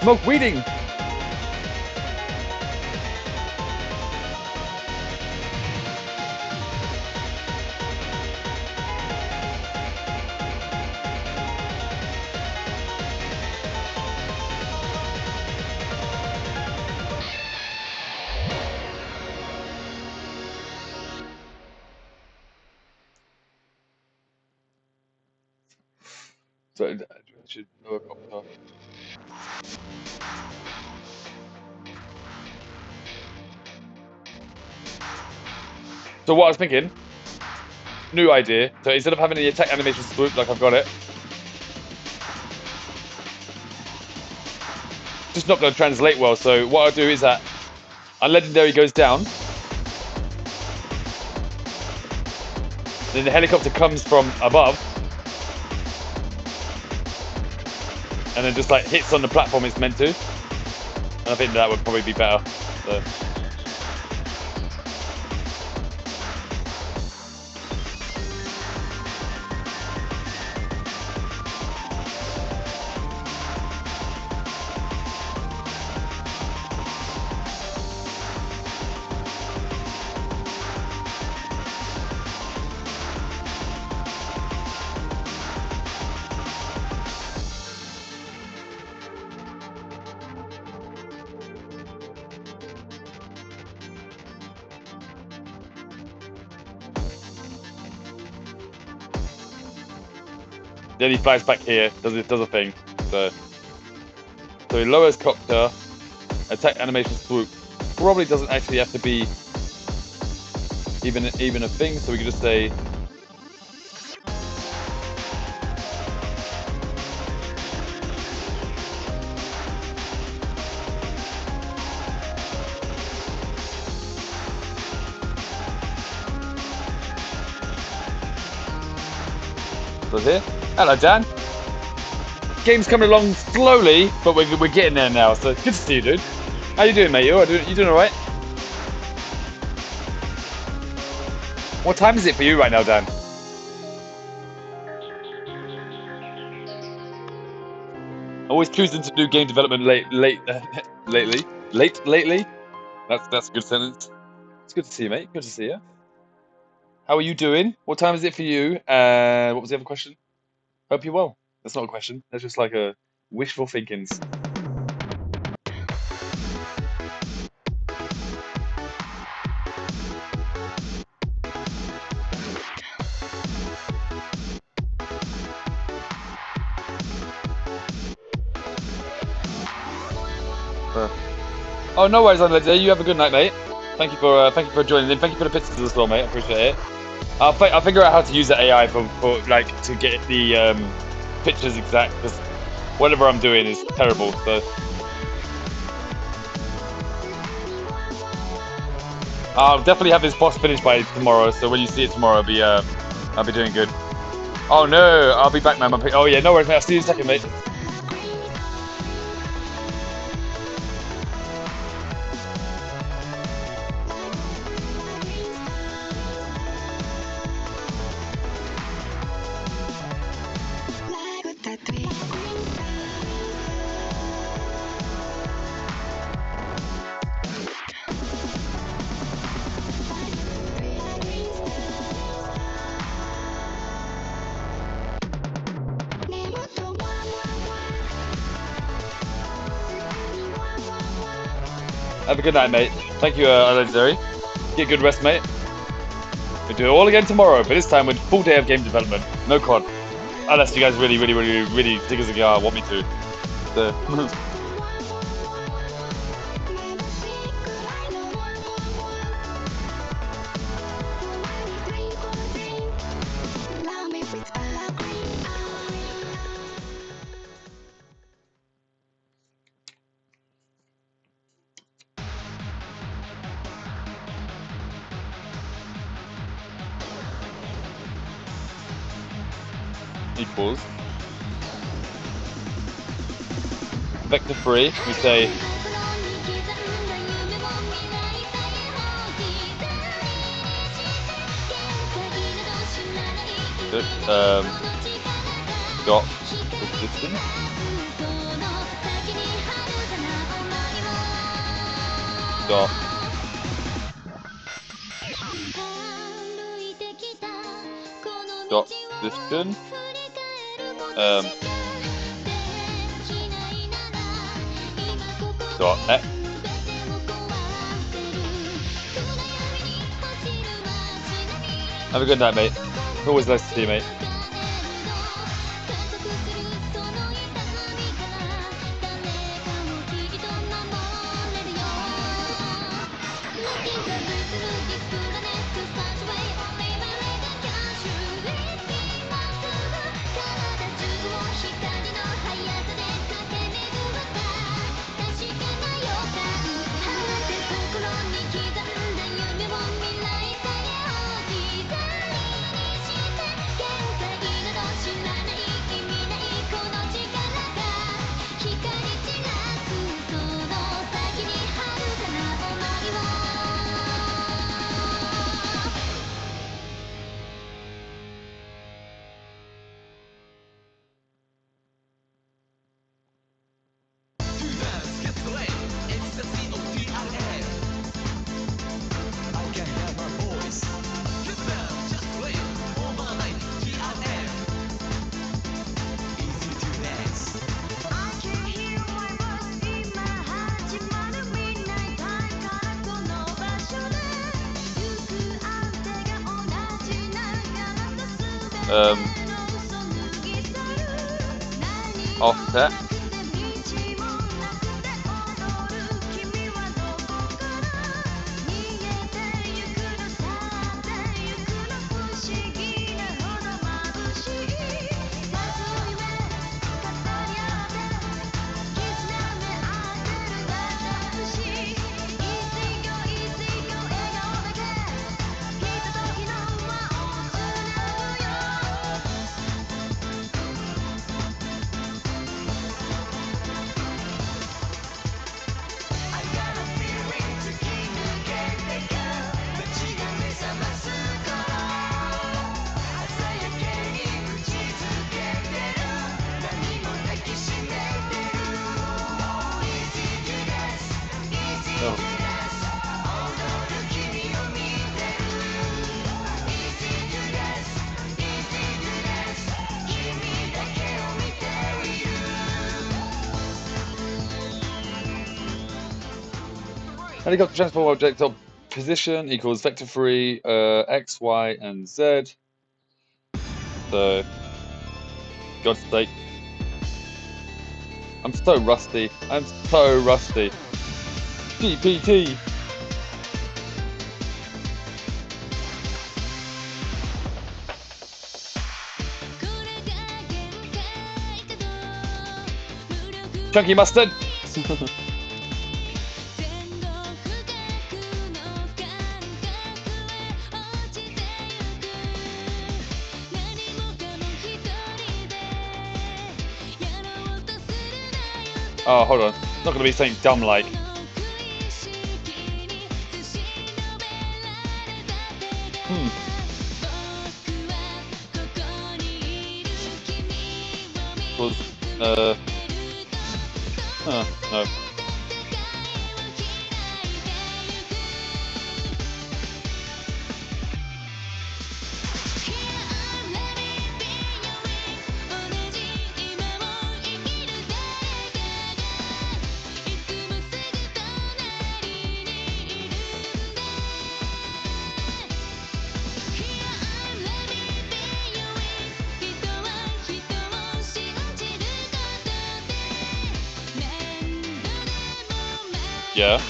Smoke weeding! So I should lower copter. So what I was thinking, new idea. So instead of having the attack animation swoop like I've got it, just not going to translate well. So what I'll do is that our legendary goes down, then the helicopter comes from above, and then just like hits on the platform it's meant to. And I think that would probably be better. So. Then he flies back here, does a thing. So he lowers copter, attack animation swoop. Probably doesn't actually have to be even a thing, so we can just say here. Hello, Dan. Game's coming along slowly, but we're getting there now. So good to see you, dude. How you doing, mate? You doing all right? What time is it for you right now, Dan? Always choosing to do game development lately. That's a good sentence. It's good to see you, mate. Good to see you. How are you doing? What time is it for you? What was the other question? Hope you're well. That's not a question. That's just like a wishful thinkings. Oh, no worries, Unled. You have a good night, mate. Thank you for joining in. Thank you for the pictures as well, mate. I appreciate it. I'll figure out how to use the AI for like to get the pictures exact, because whatever I'm doing is terrible. So I'll definitely have this boss finished by tomorrow. So when you see it tomorrow, I'll be doing good. Oh no, I'll be back, man. Oh yeah, no worries, mate. I'll see you in a second, mate. Have a good night, mate. Thank you, Legendary. Get good rest, mate. We'll do it all again tomorrow, but this time with full day of game development. No COD. Unless you guys really dig as a guy want me to. So. Equals vector 3, we say dot distance dot position dot x. Have a good night, mate. Always nice to see you, mate. Offset helicopter transport object of position equals vector 3 x, y, and z. So, God's sake, I'm so rusty. I'm so rusty. GPT. Chunky mustard. Oh, hold on. It's not gonna be something dumb like. Was no. Yeah.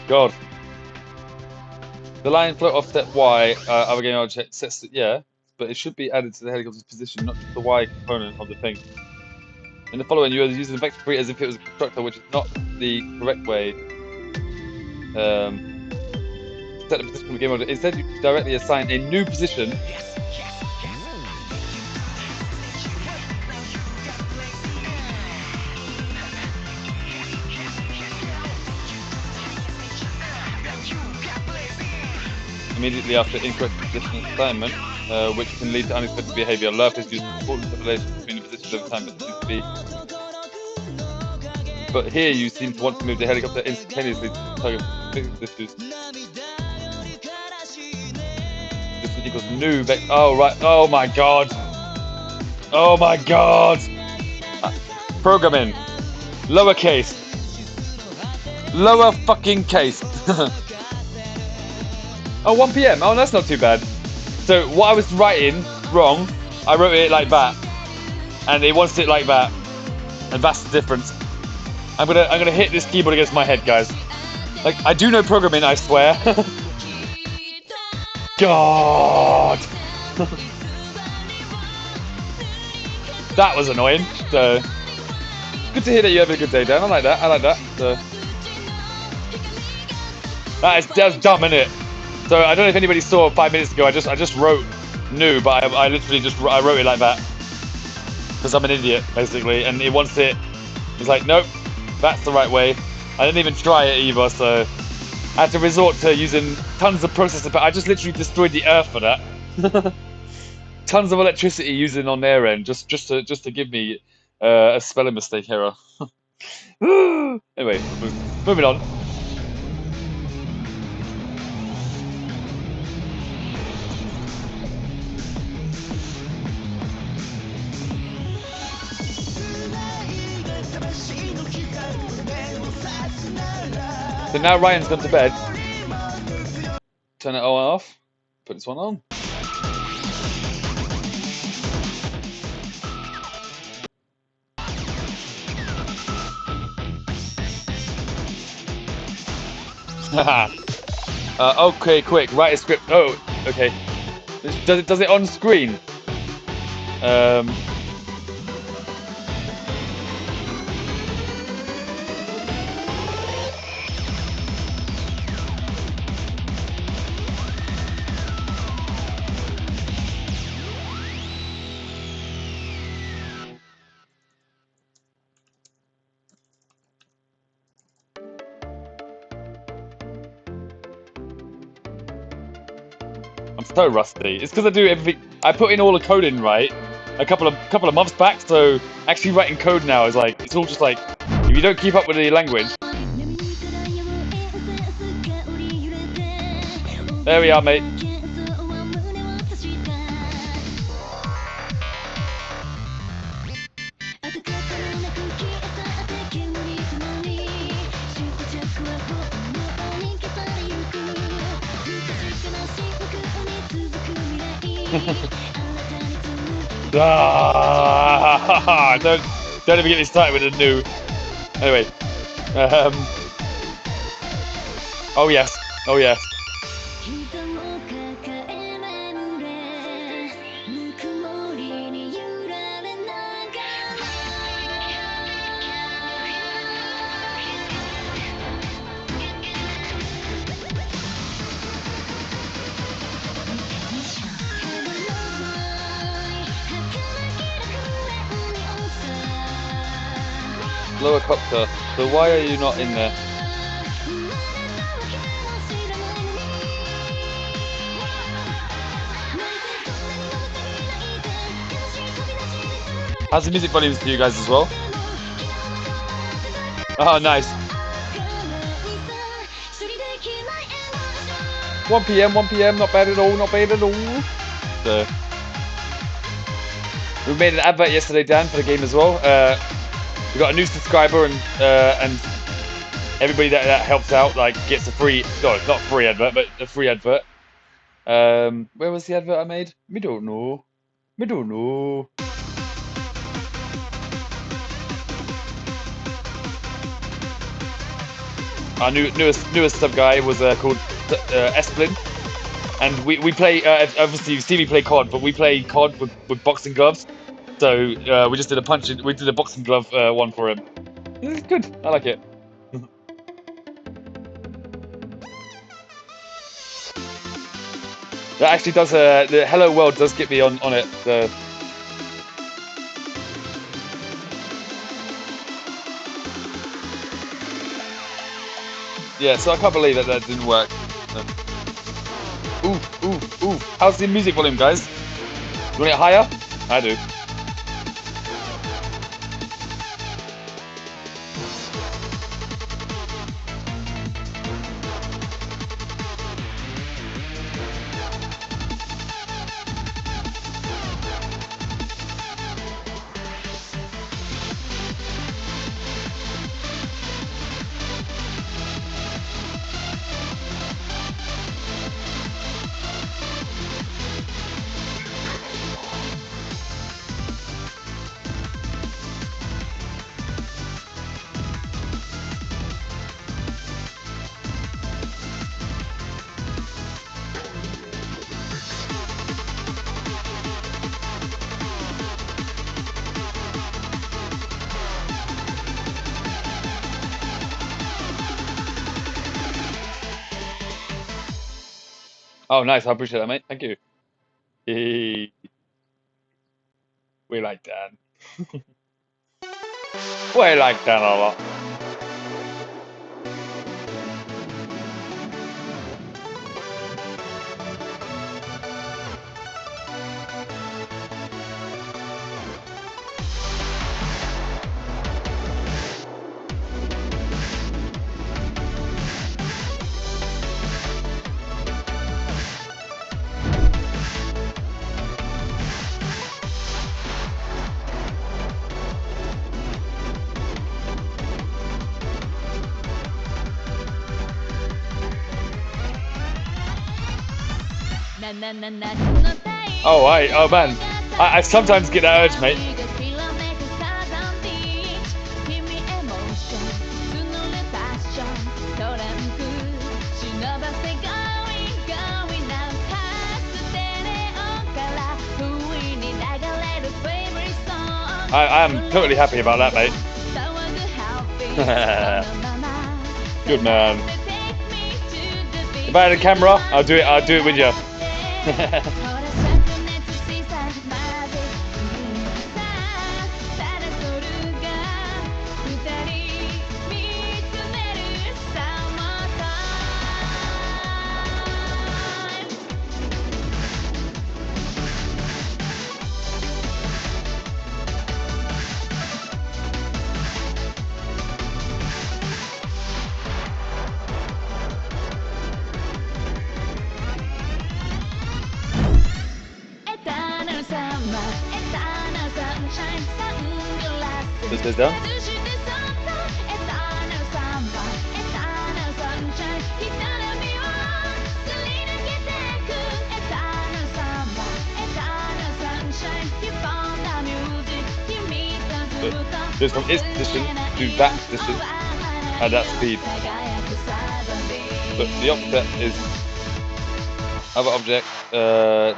God. The line float offset Y, other game object sets yeah, but it should be added to the helicopter's position, not just the Y component of the thing. In the following, you are using vector 3 as if it was a constructor, which is not the correct way. To set the position of the game object. Instead, you directly assign a new position. Immediately after incorrect position assignment, which can lead to unexpected behavior. Lurf is used for important relations between the positions over time, but seems to be. But here you seem to want to move the helicopter instantaneously to target issues. This equals new vector. Oh, right. Oh my god. Oh my god. Programming. Lowercase. Lower fucking case. Oh, 1 PM. Oh, that's not too bad. So what I was writing wrong, I wrote it like that, and it wants it like that, and that's the difference. I'm gonna hit this keyboard against my head, guys. Like I do know programming, I swear. God. That was annoying. So good to hear that you have a good day, Dan. I like that. I like that. So that was dumb, isn't it? So I don't know if anybody saw 5 minutes ago. I just wrote new, but I literally I wrote it like that because I'm an idiot basically, and it wants it. It's like nope, that's the right way. I didn't even try it either, so I had to resort to using tons of processor. But I just literally destroyed the earth for that. Tons of electricity using on their end just to give me a spelling mistake error. Anyway, moving on. So now Ryan's gone to bed. Turn it all off. Put this one on. Okay, quick. Write a script. Oh, okay. Does it on screen? I'm so rusty. It's because I do everything. I put in all the code in right a couple of months back. So actually writing code now is like it's all just like if you don't keep up with the language. There we are, mate. Don't even get me started with a new. Anyway, oh yes, oh yes. Lower copter. So why are you not in there? How's the music volumes for you guys as well? Oh, nice. 1 p.m., 1 p.m. Not bad at all. Not bad at all. So, we made an advert yesterday, Dan, for the game as well. We got a new subscriber, and everybody that helps out like gets a free, no, not free advert, but a free advert. Where was the advert I made? We don't know. We don't know. Our newest sub guy was called Esplin, and we play. Obviously, you see me play COD, but we play COD with boxing gloves. So we just did a boxing glove one for him. It's good. I like it. That actually does. The Hello World does get me on it. So. Yeah, so I can't believe that didn't work. Ooh, ooh, ooh. How's the music volume, guys? You want it higher? I do. Oh, nice. I appreciate that, mate. Thank you. We like Dan. We like Dan a lot. Oh man, I sometimes get that urge, mate. I am totally happy about that, mate. Good man. If I had a camera, I'll do it with you. This goes down. So it's from its position to that position at that speed. But the offset is other object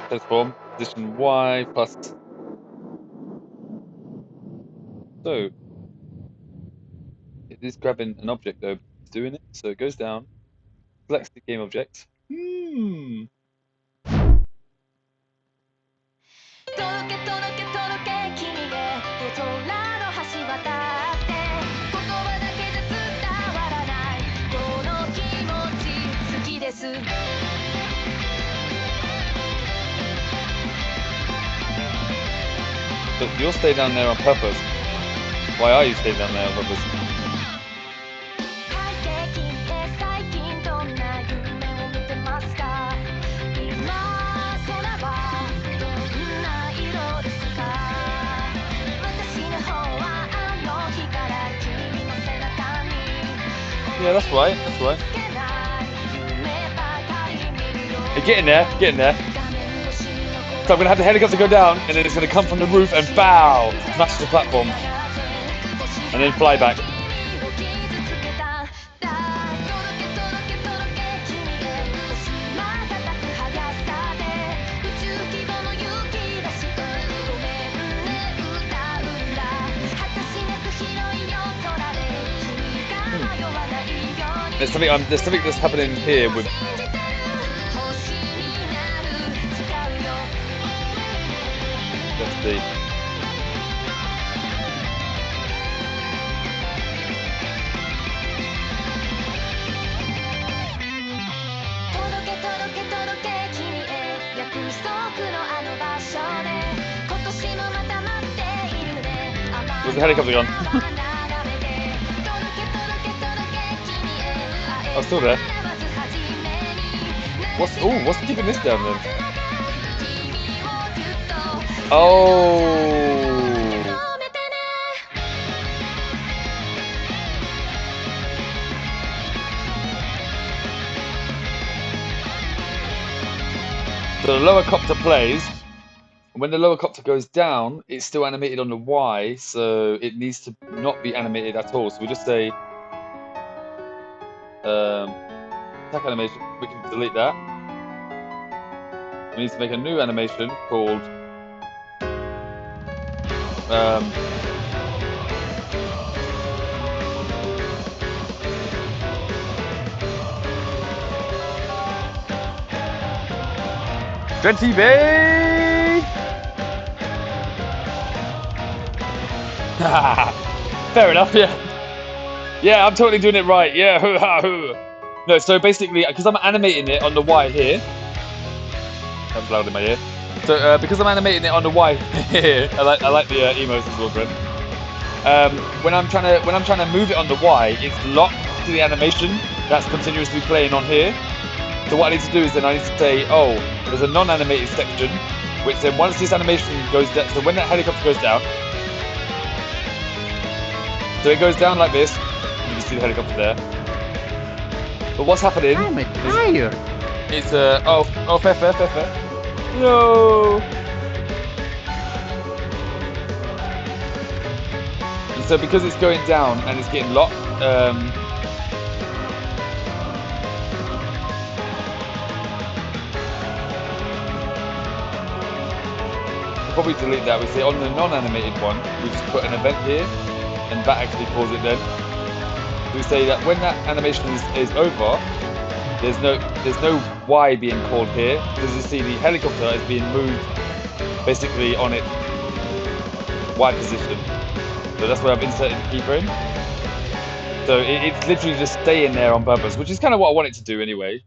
transform position Y plus. So it is grabbing an object though, it's doing it. So it goes down, selects the game object. Hmm. But you'll stay down there on purpose. Why are you staying down there on purpose? Yeah, that's right, that's right. Hey, get in there, get in there. So I'm gonna have the helicopter go down, and then it's gonna come from the roof and bow, smash the platform, and then fly back. There's something that's happening here with. Let's see. Where's the helicopter gone? Oh, still there. What's keeping this down then? Oh. So the lower copter plays. When the lower copter goes down, it's still animated on the Y, so it needs to not be animated at all. So we just say attack animation. We can delete that. We need to make a new animation called Dread TV! Fair enough, yeah. Yeah, I'm totally doing it right, yeah. No, so basically, because I'm animating it on the Y here. That was loud in my ear. So because I'm animating it on the Y here, I like the emotes as well, Brent. When I'm trying to move it on the Y, it's locked to the animation that's continuously playing on here. So what I need to do is then I need to say, oh, there's a non-animated section, which then once this animation goes down, so when that helicopter goes down, so it goes down like this, you can see the helicopter there. But what's happening? I'm tired. It's fair. No. And so because it's going down and it's getting locked, probably delete that. We say on the non-animated one, we just put an event here, and that actually calls it then. We say that when that animation is over, there's no Y being called here, because you see the helicopter is being moved basically on its Y position. So that's where I've inserted the keyframe. So it's literally just staying there on purpose, which is kind of what I want it to do anyway.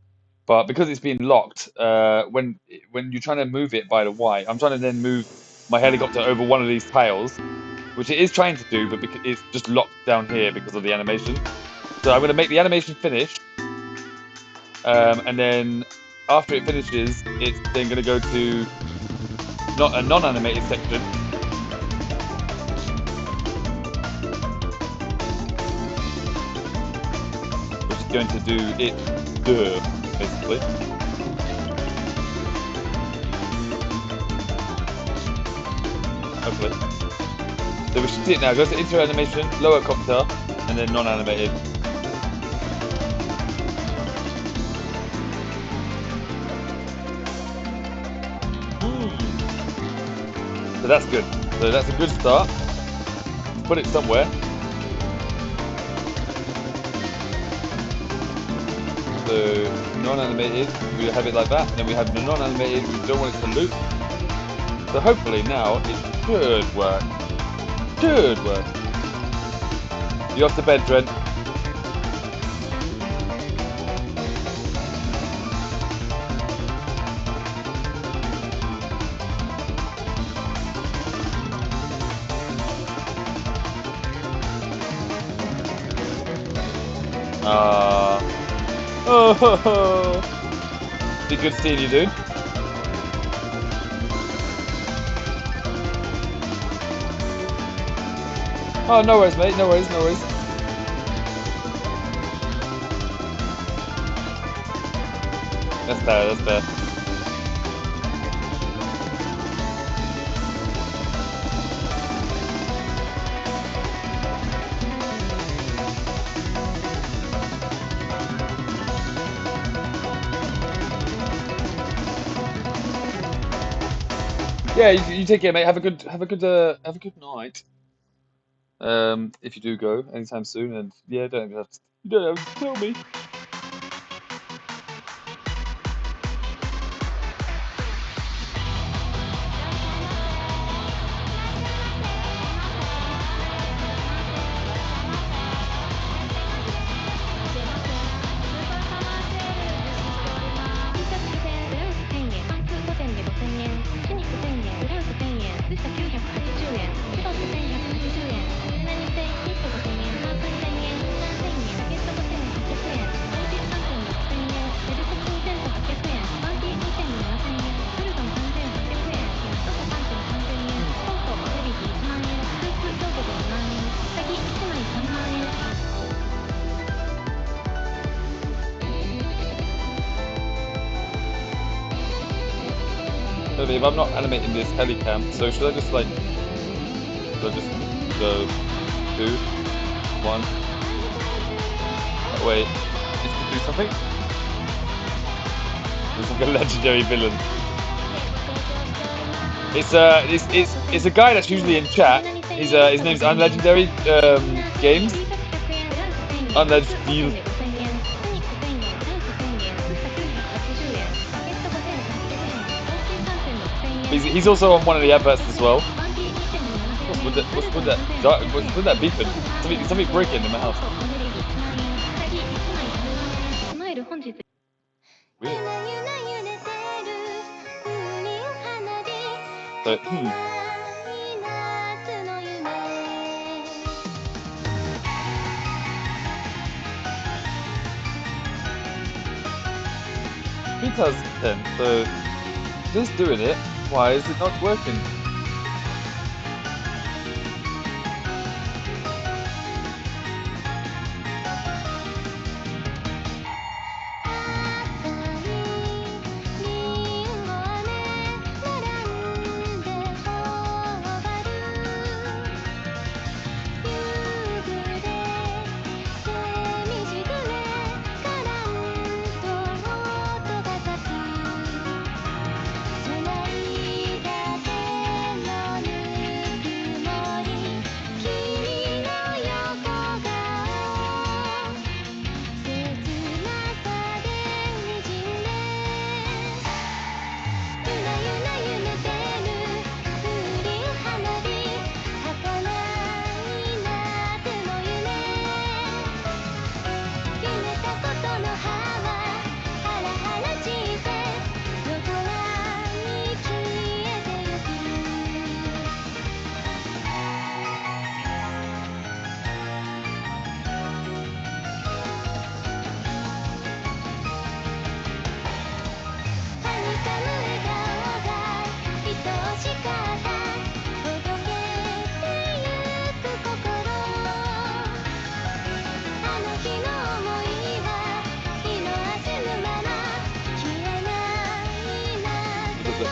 But because it's being locked, when you're trying to move it by the Y, I'm trying to then move my helicopter over one of these tiles, which it is trying to do, but it's just locked down here because of the animation. So I'm going to make the animation finish, and then after it finishes, it's then going to go to not a non-animated section. Which is going to do it, basically. Hopefully. So we should see it now. It goes to intro animation, lower copter, and then non-animated. So that's good. So that's a good start. Put it somewhere. So non-animated, we have it like that. And then we have the non-animated, we don't want it to loop. So hopefully now it should work. Should work. You off to bed, Trent. Oh, be good seeing you, dude. Oh, no worries, mate. No worries, no worries. That's fair, that's fair. Yeah, you take care, mate. Have a good night. If you do go anytime soon, and yeah, you don't have to tell me. If I'm not animating this helicam, so should I just like, go 2, 1? Oh, wait, is it do something? It's like a legendary villain. It's a guy that's usually in chat. His name's Unlegendary Games. Unlegendary. He's also on one of the adverts as well. What's with that beeping? Something breaking in my house. Weird. So, Peter's 10, so just doing it. Why is it not working?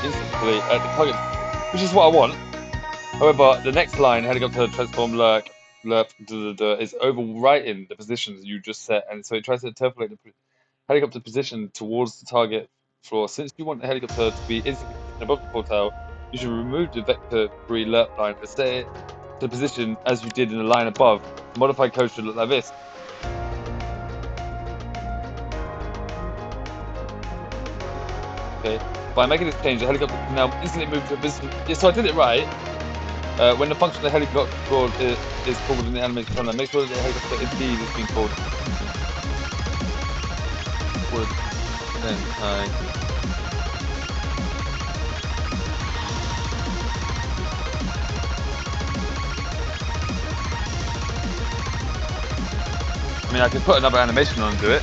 Instantly at the target, which is what I want. However, the next line, helicopter transform lerp, is overwriting the positions you just set, and so it tries to interpolate the helicopter position towards the target floor. Since you want the helicopter to be instantly above the portal, you should remove the vector free lerp line and set it to position as you did in the line above. The modified code should look like this. Okay. By making this change, the helicopter can now instantly move to a position. Yeah, so I did it right. When the function of the helicopter is called in the animation timeline, make sure that the helicopter indeed is being called. Then mean, I could put another animation on and do it.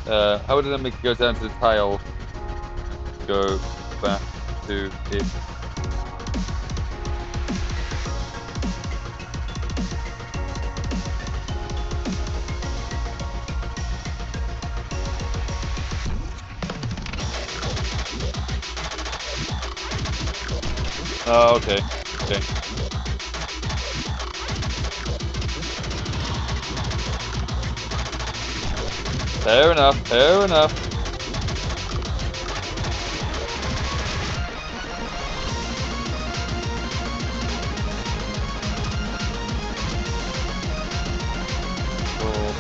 So, how would I make it go down to the tile? Go back to it. Oh, okay. Okay. Fair enough. Fair enough. Cool.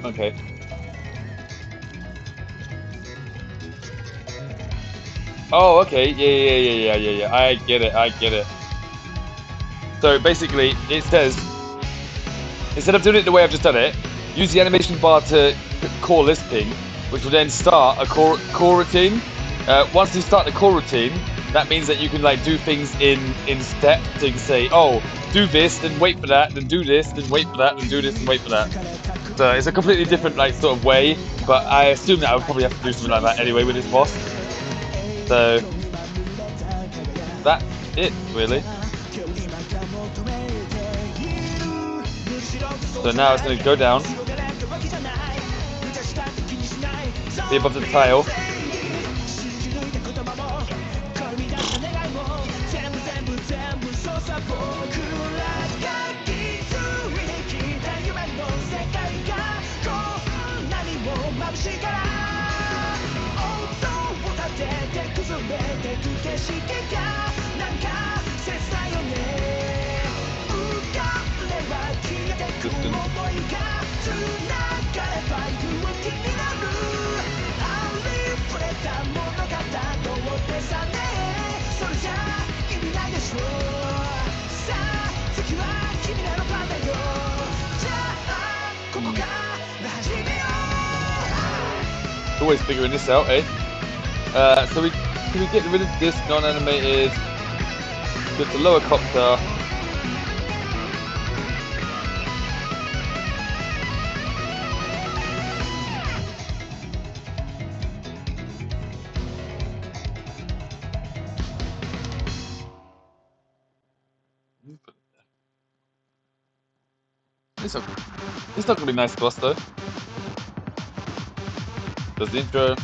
Okay. Oh, okay. Yeah. I get it. I get it. So basically, it says, instead of doing it the way I've just done it, use the animation bar to core listing, which will then start a core routine. Once you start the core routine, that means that you can like do things in step. So you can say, oh, do this, then wait for that, then do this, then wait for that, then do this, and wait for that. So it's a completely different like sort of way, but I assume that I would probably have to do something like that anyway with this boss. So that's it, really. So now it's going to go down, be above the tile. Always figuring this out, eh? So can we get rid of this non-animated? Go to lower copter. It's not gonna be nice boss though. Does the intro.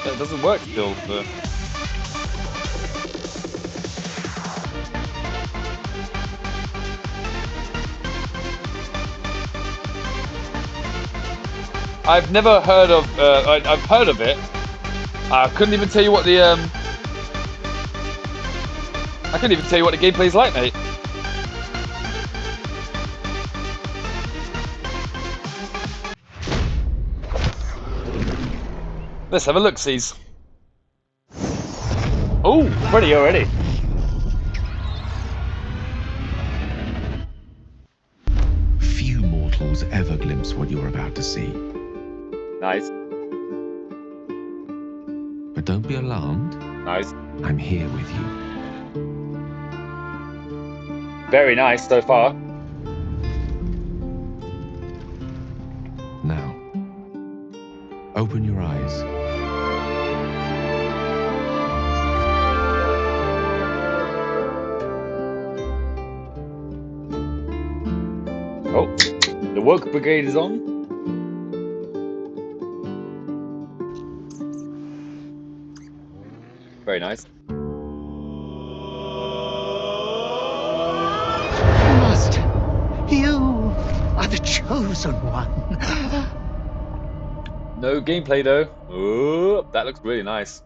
It doesn't work still, but... I've never heard of, I've heard of it. I couldn't even tell you what the, I couldn't even tell you what the gameplay's like, mate. Let's have a look-sees. Oh, pretty already. Few mortals ever glimpse what you're about to see. Nice. But don't be alarmed. Nice. I'm here with you. Very nice so far. Now, open your eyes. Woke Brigade is on. Very nice. Master, you are the chosen one. No gameplay though. Oh, that looks really nice.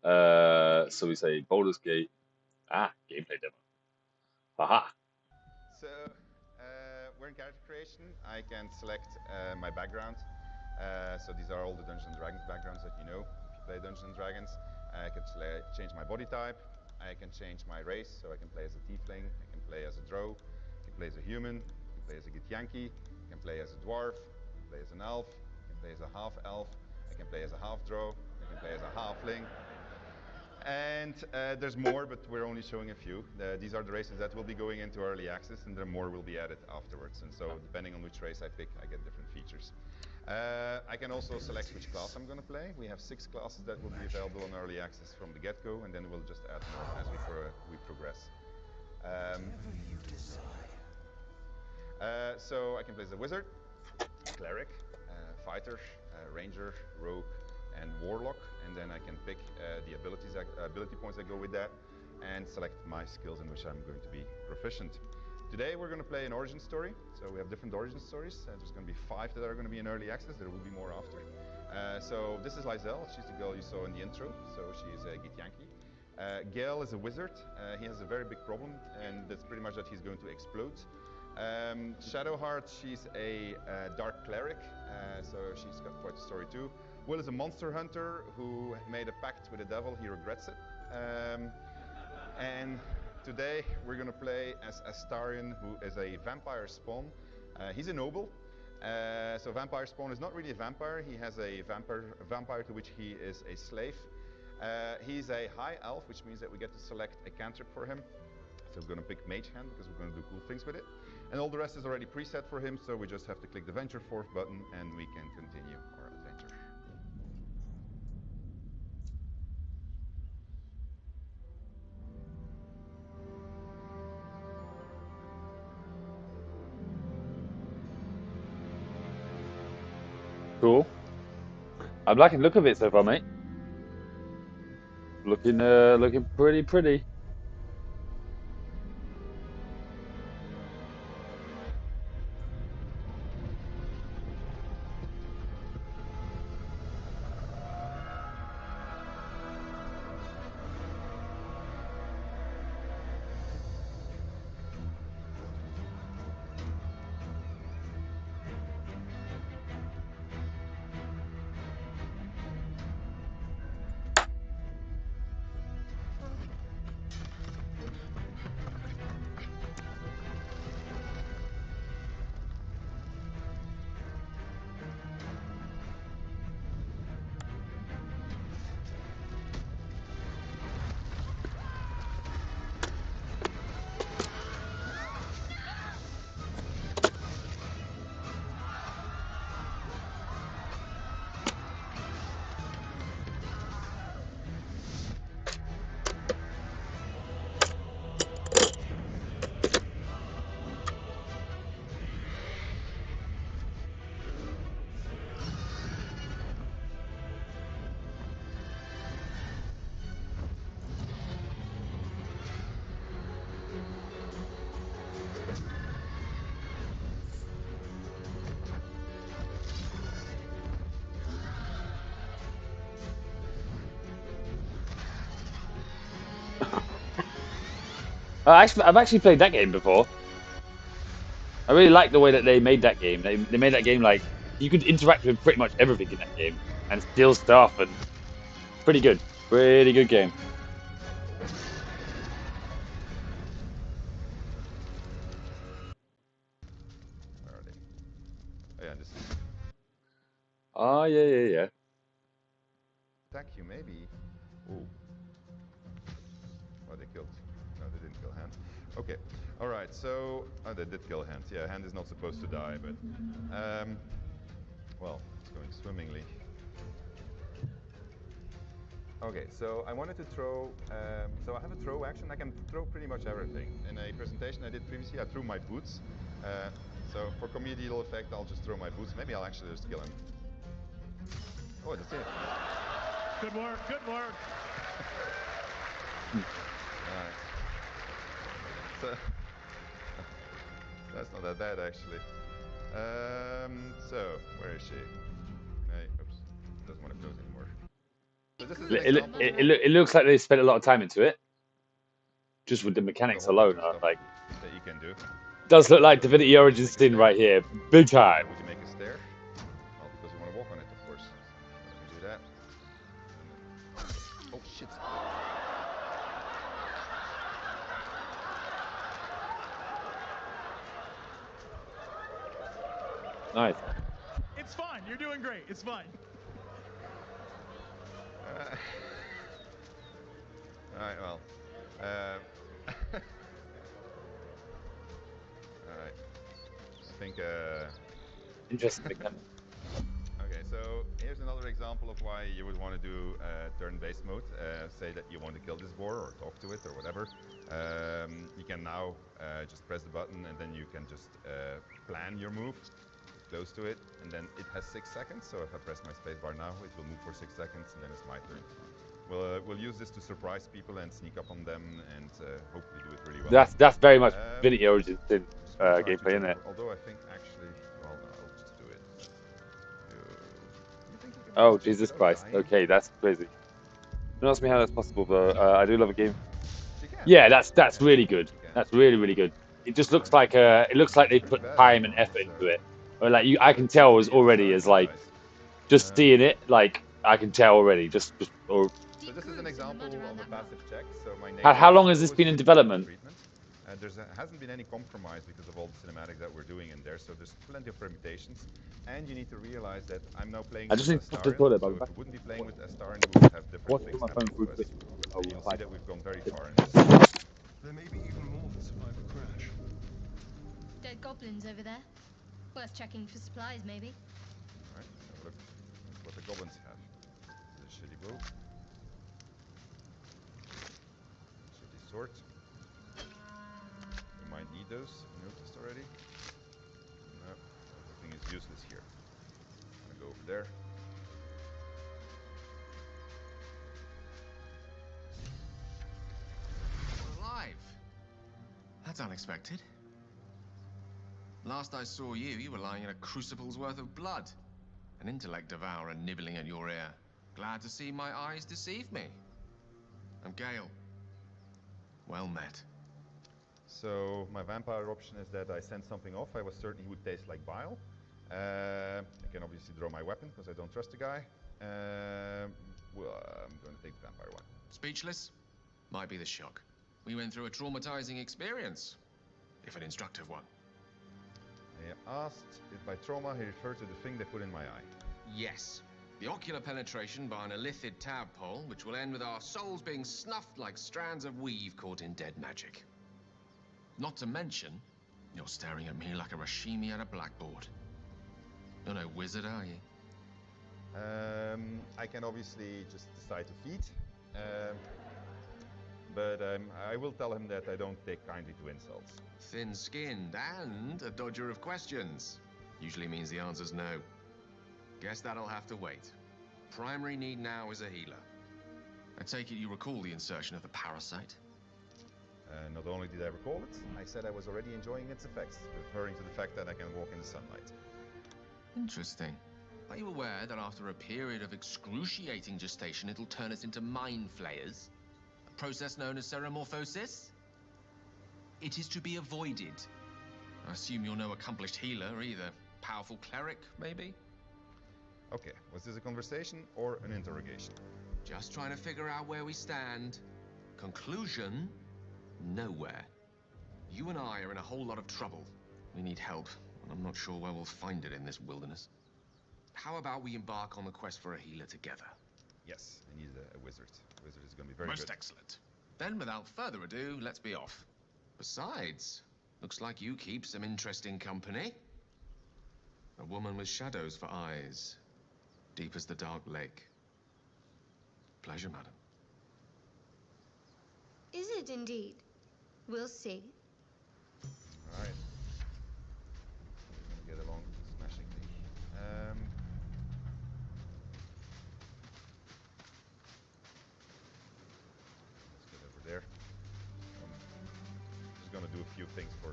So we say Baldur's Gate. Ah, gameplay demo. Haha. So we're in character creation. I can select my background. So these are all the Dungeons and Dragons backgrounds that you know if you play Dungeons and Dragons. I can change my body type. I can change my race. So I can play as a tiefling. I can play as a drow. I can play as a human. I can play as a Githyanki. I can play as a dwarf. I can play as an elf. I can play as a half elf. I can play as a half drow. I can play as a halfling. And there's more, but we're only showing a few. These are the races that will be going into early access, and there more will be added afterwards. And so depending on which race I pick, I get different features. I can also select which class I'm going to play. We have 6 classes that will be available on early access from the get-go, and then we'll just add more as we progress. So I can play as a wizard, cleric, fighter, ranger, rogue, and warlock, and then I can pick the ability points that go with that, and select my skills in which I'm going to be proficient. Today we're going to play an origin story, so we have different origin stories. There's going to be 5 that are going to be in early access. There will be more after. So this is Lysel. She's the girl you saw in the intro. So she is a Githyanki. Gale is a wizard. He has a very big problem, and that's pretty much that he's going to explode. Shadowheart, she's a dark cleric, so she's got quite a story too. Will is a monster hunter who made a pact with the devil. He regrets it. And today we're going to play as Astarion, who is a vampire spawn. He's a noble. So vampire spawn is not really a vampire. He has a vampire to which he is a slave. He's a high elf, which means that we get to select a cantrip for him. So we're going to pick Mage Hand because we're going to do cool things with it. And all the rest is already preset for him, so we just have to click the Venture Forth button and we can continue our adventure. Cool. I'm liking the look of it so far, mate. Looking pretty. I've actually played that game before. I really like the way that they made that game. They made that game like you could interact with pretty much everything in that game and steal stuff, and pretty good. Pretty good game. Where are they? Oh yeah, this is... Oh yeah. Attack you, maybe. Ooh. Oh, they killed. No, they didn't kill Hand. Okay. All right. So, oh, they did kill Hand. Yeah, Hand is not supposed to die, but well, it's going swimmingly. Okay, so I wanted to throw. So I have a throw action. I can throw pretty much everything. In a presentation I did previously, I threw my boots. So for comedial effect, I'll just throw my boots. Maybe I'll actually just kill him. Oh, that's it. Good work, good work. Alright. So, that's not that bad, actually. So, where is she? Hey, oops. Doesn't want to close anymore. So this is an example. It looks like they spent a lot of time into it. Just with the mechanics alone, are like. That you can do. Does look like Divinity Origins scene right here, big time. Would you make a stair? Well, because you want to walk on it, of course. Let me do that. Oh shit! Nice. It's fine. You're doing great. It's fine. Alright, well. Alright. I think. Interesting mechanic. Okay, so here's another example of why you would want to do turn-based mode. Say that you want to kill this boar or talk to it or whatever. You can now just press the button and then you can just plan your move close to it, and then it has 6 seconds. So if I press my spacebar now, it will move for 6 seconds, and then it's my turn. We'll use this to surprise people and sneak up on them, and hopefully do it really well. That's very much Divinity Origins gameplay, isn't it? Although I think actually, well, no, I'll just do it. Oh Jesus Christ! Okay, that's crazy. Don't ask me how that's possible, but I do love a game. Yeah, that's really good. That's really good. It just looks like they put time and effort into it. Or like I can tell as already as like just seeing it, like I can tell already. So this is an example of a passive check. So my name How long has this been in development? Hasn't been any compromise because of all the cinematics that we're doing in there. So there's plenty of permutations, and you need to realize that I'm now playing with Astarin. So if we wouldn't be playing with Astarin, we would have different things happening to us. And you'll see that we've gone very far in this. There may be even more that survive a crash. Dead goblins over there. Worth checking for supplies, maybe. Alright, let's have a look. That's what the goblins have. This is a shitty bow. Shitty sword. We might need those, you noticed already. No, everything is useless here. I'm gonna go over there. Alive. That's unexpected. Last I saw you, you were lying in a crucible's worth of blood. An intellect devourer nibbling at your ear. Glad to see my eyes deceive me. I'm Gale. Well met. So my vampire option is that I send something off. I was certain he would taste like bile. I can obviously draw my weapon because I don't trust the guy. Well, I'm going to take the vampire one. Speechless? Might be the shock. We went through a traumatizing experience, if an instructive one. I asked if by trauma he referred to the thing they put in my eye. Yes. The ocular penetration by an illithid tadpole, which will end with our souls being snuffed like strands of weave caught in dead magic. Not to mention, you're staring at me like a Rashimi at a blackboard. You're no wizard, are you? I can obviously just decide to feed. But I will tell him that I don't take kindly to insults. Thin-skinned and a dodger of questions. Usually means the answer's no. Guess that'll have to wait. Primary need now is a healer. I take it you recall the insertion of the parasite? Not only did I recall it, I said I was already enjoying its effects, referring to the fact that I can walk in the sunlight. Interesting. Are you aware that after a period of excruciating gestation, it'll turn us into mind flayers? A process known as ceremorphosis? It is to be avoided. I assume you're no accomplished healer either. Powerful cleric, maybe? Okay, was this a conversation or an interrogation? Just trying to figure out where we stand. Conclusion? Nowhere. You and I are in a whole lot of trouble. We need help, and I'm not sure where we'll find it in this wilderness. How about we embark on the quest for a healer together? Yes, I need a wizard. A wizard is going to be very Most good. excellent. Then, without further ado, let's be off. Besides, looks like you keep some interesting company. A woman with shadows for eyes, deep as the dark lake. Pleasure, madam. Is it indeed? We'll see. Alright. get along smashingly. Let's get over there. Just gonna do a few things for.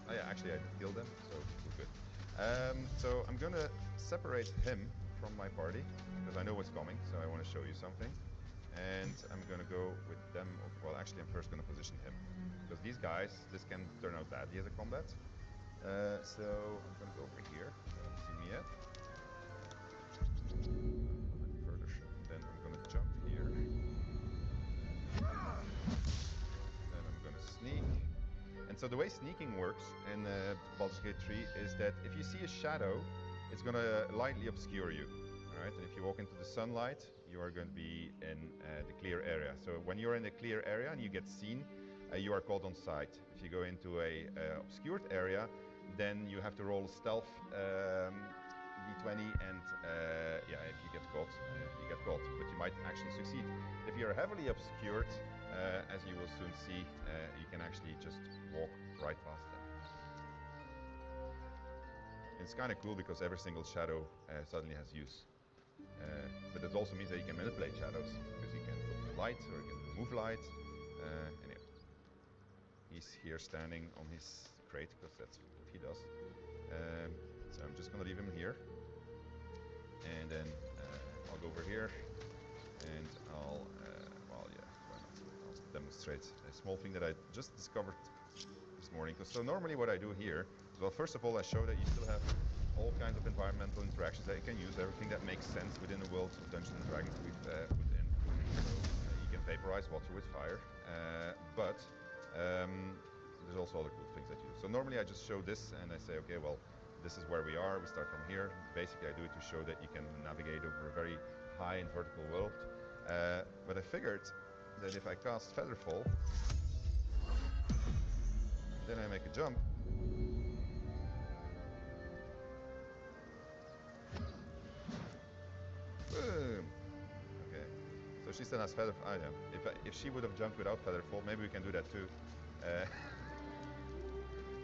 Oh yeah, actually I did kill them, so we're good. So I'm gonna separate him from my party because I know what's coming, so I want to show you something. And I'm gonna go with them. Well, actually, I'm first gonna position him because these guys, this can turn out badly as a combat. So I'm gonna go over here. You don't see me yet. Further shot. Then I'm gonna jump here. Then I'm gonna sneak. And so the way sneaking works in Baldur's Gate 3 is that if you see a shadow, it's gonna lightly obscure you. Right? And if you walk into the sunlight, you are going to be in the clear area. So when you're in a clear area and you get seen, you are caught on sight. If you go into a obscured area, then you have to roll stealth d20, and yeah, if you get caught, you get caught. But you might actually succeed. If you're heavily obscured, as you will soon see, you can actually just walk right past them. It's kind of cool because every single shadow suddenly has use. But it also means that you can manipulate shadows because you can put light or you can remove light. Anyway, he's here standing on his crate because that's what he does. So I'm just going to leave him here. And then I'll go over here and I'll, well, yeah, why not? I'll demonstrate a small thing that I just discovered this morning. So normally what I do here is, well, first of all, I show that you still have all kinds of environmental interactions that you can use, everything that makes sense within the world of Dungeons & Dragons we've put in. So you can vaporize water with fire, but there's also other cool things that you do. So normally I just show this and I say, okay, well, this is where we are, we start from here. Basically I do it to show that you can navigate over a very high and vertical world. But I figured that if I cast Featherfall, then I make a jump, boom. Okay, so she still has feather. I know. If she would have jumped without Featherfall, maybe we can do that too.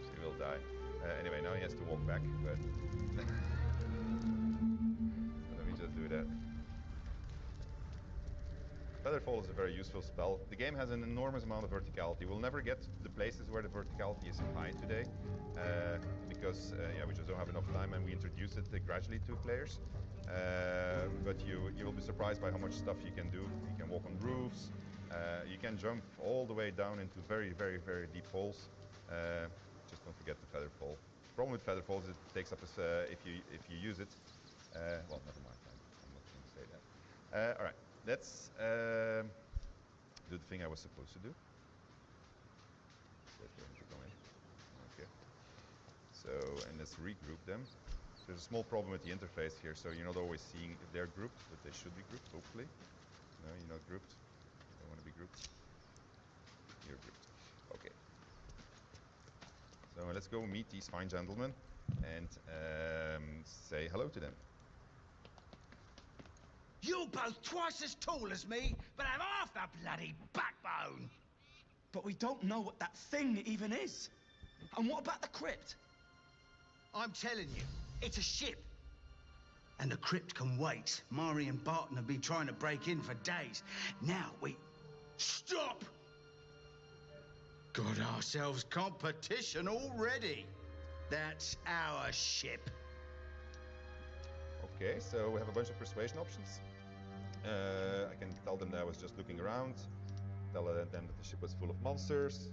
She will die. Anyway, now he has to walk back, but let me just do that. Featherfall is a very useful spell. The game has an enormous amount of verticality. We'll never get to the places where the verticality is high today, because yeah, we just don't have enough time, and we introduced it gradually to players. But you will be surprised by how much stuff you can do. You can walk on roofs. You can jump all the way down into very, very, very deep holes. Just don't forget the Featherfall. The problem with Featherfall is it takes up if you use it. Well, never mind. I'm not going to say that. All right. Let's do the thing I was supposed to do. That's going to come in. Okay. So, and let's regroup them. There's a small problem with the interface here, so you're not always seeing if they're grouped, but they should be grouped, hopefully. No, you're not grouped. You don't want to be grouped. You're grouped. Okay. So let's go meet these fine gentlemen and say hello to them. You're both twice as tall as me, but have half the bloody backbone. But we don't know what that thing even is. And what about the crypt? I'm telling you, it's a ship. And the crypt can wait. Mari and Barton have been trying to break in for days. Now we... Stop! Got ourselves competition already. That's our ship. Okay, so we have a bunch of persuasion options. I can tell them that I was just looking around, tell them that the ship was full of monsters,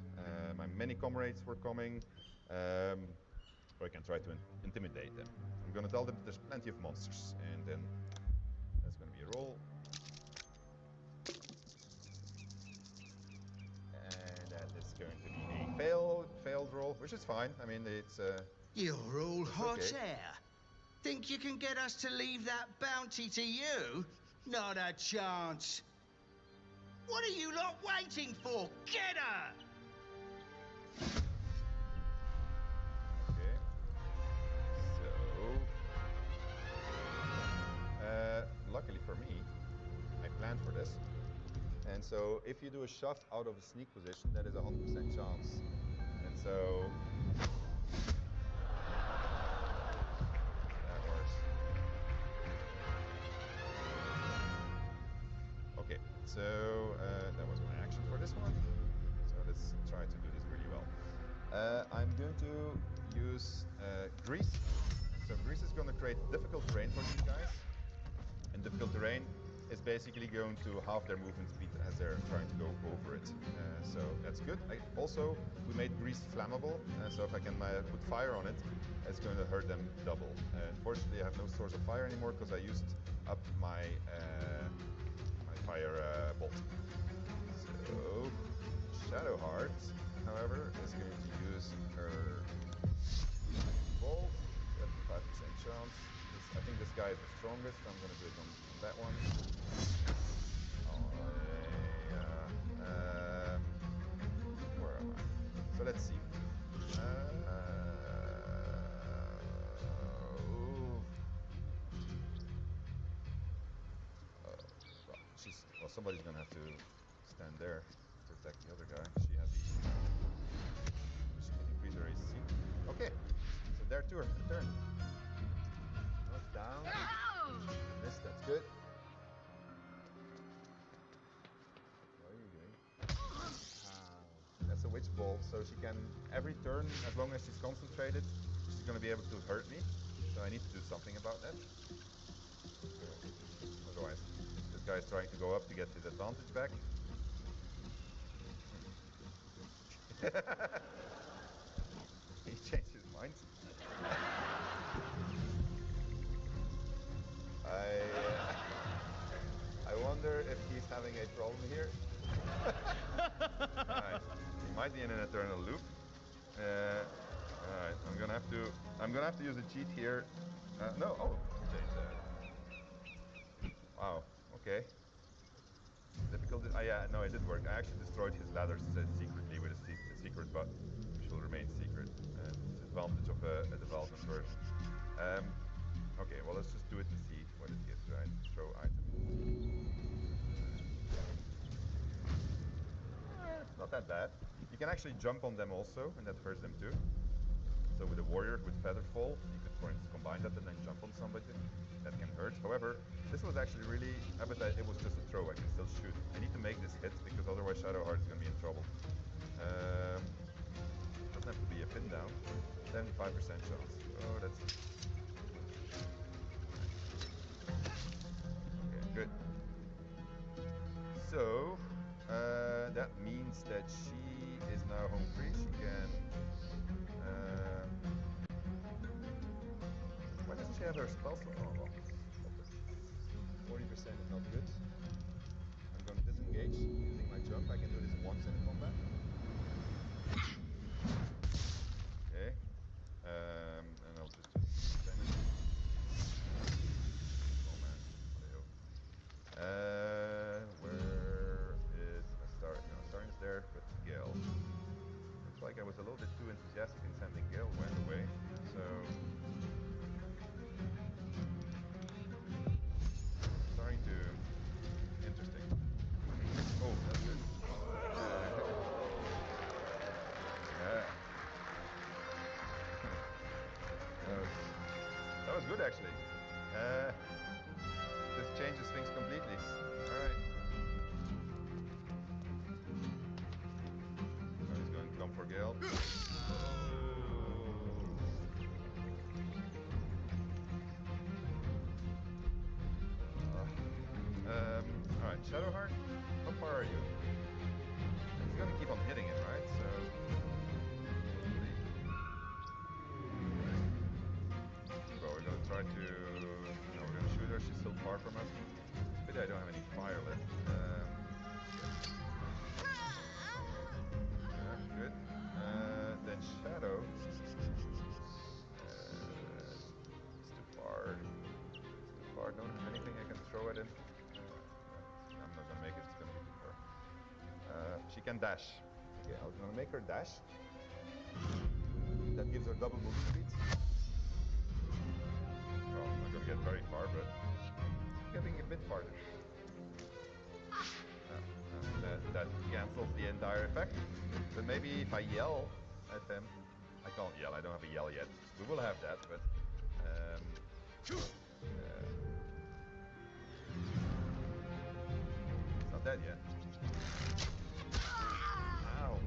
my many comrades were coming, or I can try to intimidate them. I'm going to tell them that there's plenty of monsters, and then that's going to be a roll. And that is going to be a failed roll, which is fine. I mean, it's... You're all hot okay. air. Think you can get us to leave that bounty to you? Not a chance. What are you lot waiting for? Get her! Okay. So, luckily for me, I planned for this. And so, if you do a shove out of a sneak position, that is a 100% chance. And so, so that was my action for this one. So let's try to do this really well. I'm going to use grease. So grease is going to create difficult terrain for these guys. And difficult terrain is basically going to halve their movement speed as they're trying to go over it. So that's good. We made grease flammable, so if I can put fire on it, it's going to hurt them double. Unfortunately, I have no source of fire anymore because I used up my my fire bolt. So Shadowheart, however, is going to use her bolt. 75% chance. I think this guy is the strongest. I'm going to do it on that one. Where am I? So let's see. Well, somebody's going to have to stand there to protect the other guy. She can increase her AC. Okay, so their turn. Not down. Missed, that's good. What are you doing? That's a witch bolt, so she can, every turn, as long as she's concentrated, she's going to be able to hurt me. So I need to do something about that. Otherwise, this guy is trying to go up to get his advantage back. He changed his mind. I wonder if he's having a problem here. Right. He might be in an eternal loop. Alright, I'm gonna have to use a cheat here. No, change that. Wow, okay. Difficult. Yeah, no, it did work. I actually destroyed his ladders secretly with a secret button, which will remain secret. It's the advantage of a development version. Okay, well, let's just do it and see what it gives, right? Throw item. It's not that bad. You can actually jump on them also, and that hurts them too. So with a warrior with featherfall, you could, for instance, combine that and then jump on somebody. That can hurt. However, this was actually really, it was just a throw. I can still shoot. I need to make this hit because otherwise Shadowheart is going to be in trouble. Doesn't have to be a pin down. 75% chance. Oh, that's... Okay, good. So, that means that she is now home free. She can... why doesn't she have her spell slot? Oh, well. 40% is not good. I'm going to disengage using my jump. I can do this once in a combat. Okay. And I'll just spin it. Oh man. Where is Astarion? No, Astarion's there, but Gale. Looks like I was a little bit too enthusiastic in sending Gale right away. So... starting to... interesting. Oh, that's good. Yeah. That was good, actually. This changes things completely. Alright. So he's going to come for Gale. Alright, Shadowheart, how far are you? He's going to keep on hitting it, right? So... well, we're going to try to... no, we're going to shoot her. She's still far from us. Pity I don't have any fire left. Yeah, good. Then Shadow. It's too far. It's too far. Don't have anything I can throw at him. I'm not going to make it. It's going to be too far. She can dash. Okay, I'm going to make her dash. That gives her double move speed. Well, I'm not going to get very far, but getting a bit farther. That cancels the entire effect. But maybe if I yell at him, I can't yell. I don't have a yell yet. We will have that, but it's not dead yet. Ow.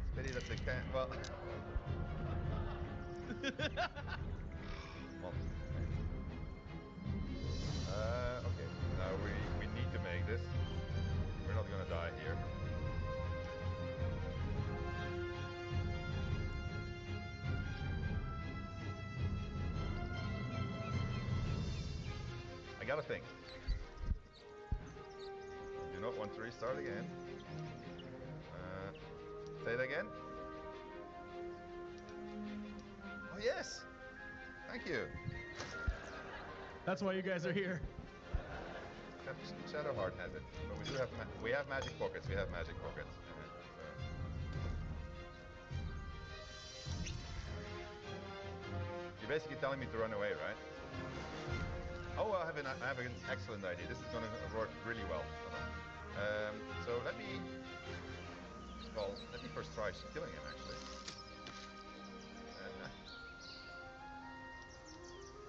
It's pity that they can't. Well. Well. Okay. Now we need to make this. We're not gonna die here. I got a thing. Do not want to restart again. Say it again. Oh yes. Thank you. That's why you guys are here. Shadowheart has it, but we do have we have magic pockets. We have magic pockets. You're basically telling me to run away, right? Oh, I have an excellent idea. This is going to work really well. So let me first try killing him, actually.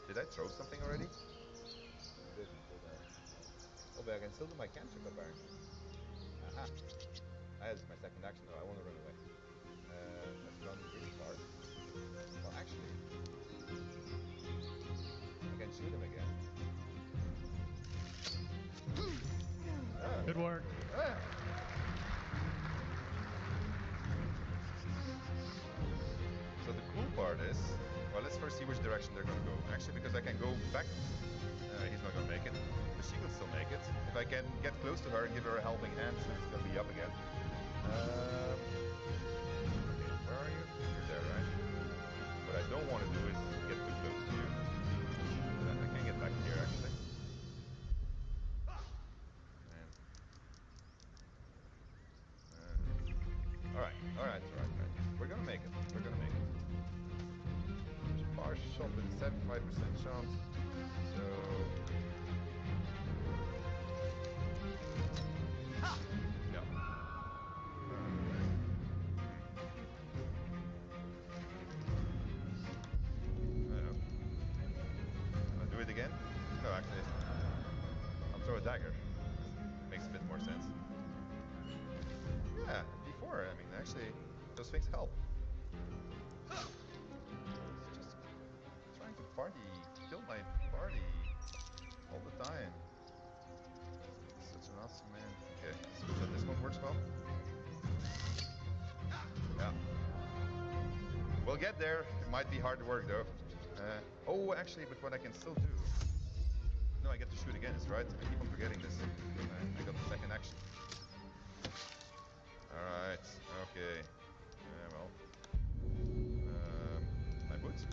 Did I throw something already? I didn't, did I? Oh, but I can still do my cantrip, apparently. Aha. That is my second action. No, I want to run away. Let's run really far. Well, actually, I can shoot him again. Good work. So the cool part is, well, let's first see which direction they're going to go. Actually, because I can go back, he's not going to make it, but she will still make it. If I can get close to her and give her a helping hand, so he's going to be up again. Okay, where are you? You're there, right? What I don't want to do is get too close to you. I can get back here, actually. Alright. We're gonna make it. We're gonna make it. Partial with 75% chance. So. Yeah. I'll do it again? No, actually. I'll throw a dagger. Makes a bit more sense. Yeah, before, I mean, actually, those things help. It's just trying to kill my party all the time. Such an awesome man. Okay, so this one works well. Yeah. We'll get there. It might be hard work though. Oh, actually, but what I can still do. No, I get to shoot again, that's right. I keep on forgetting this. I got the second action. Alright, okay. Well. My boots.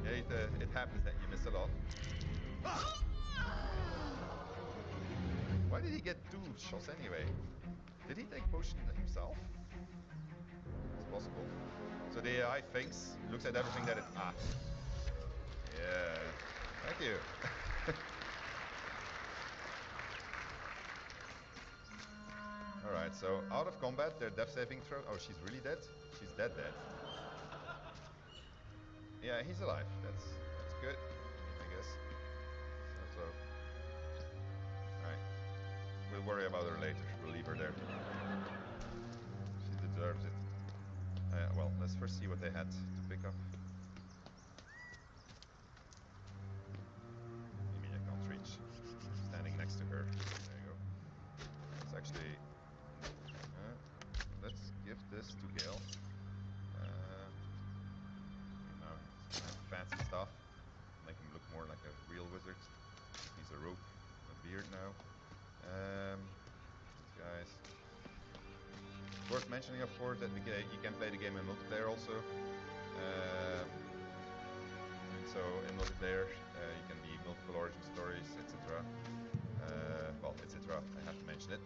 Yeah, it happens that you miss a lot. Why did he get 2 shots anyway? Did he take potion himself? It's possible. So the AI thinks, looks at everything that it... Ah. Yeah. Thank you. Alright, so out of combat, their death saving throw... Oh, she's really dead? She's dead. Yeah, he's alive. That's good, I guess. So. Alright. We'll worry about her later. We'll leave her there. She deserves it. Well, let's first see what they had to pick up. You mean I can't reach? Standing next to her. There you go. Let's actually... let's give this to Gale. Fancy stuff. Make him look more like a real wizard. He's a rope, a beard now. These guys. Worth mentioning, of course, that you can play the game in multiplayer also. So in multiplayer, you can be multiple origin stories, etc. Well, etc. I have to mention it.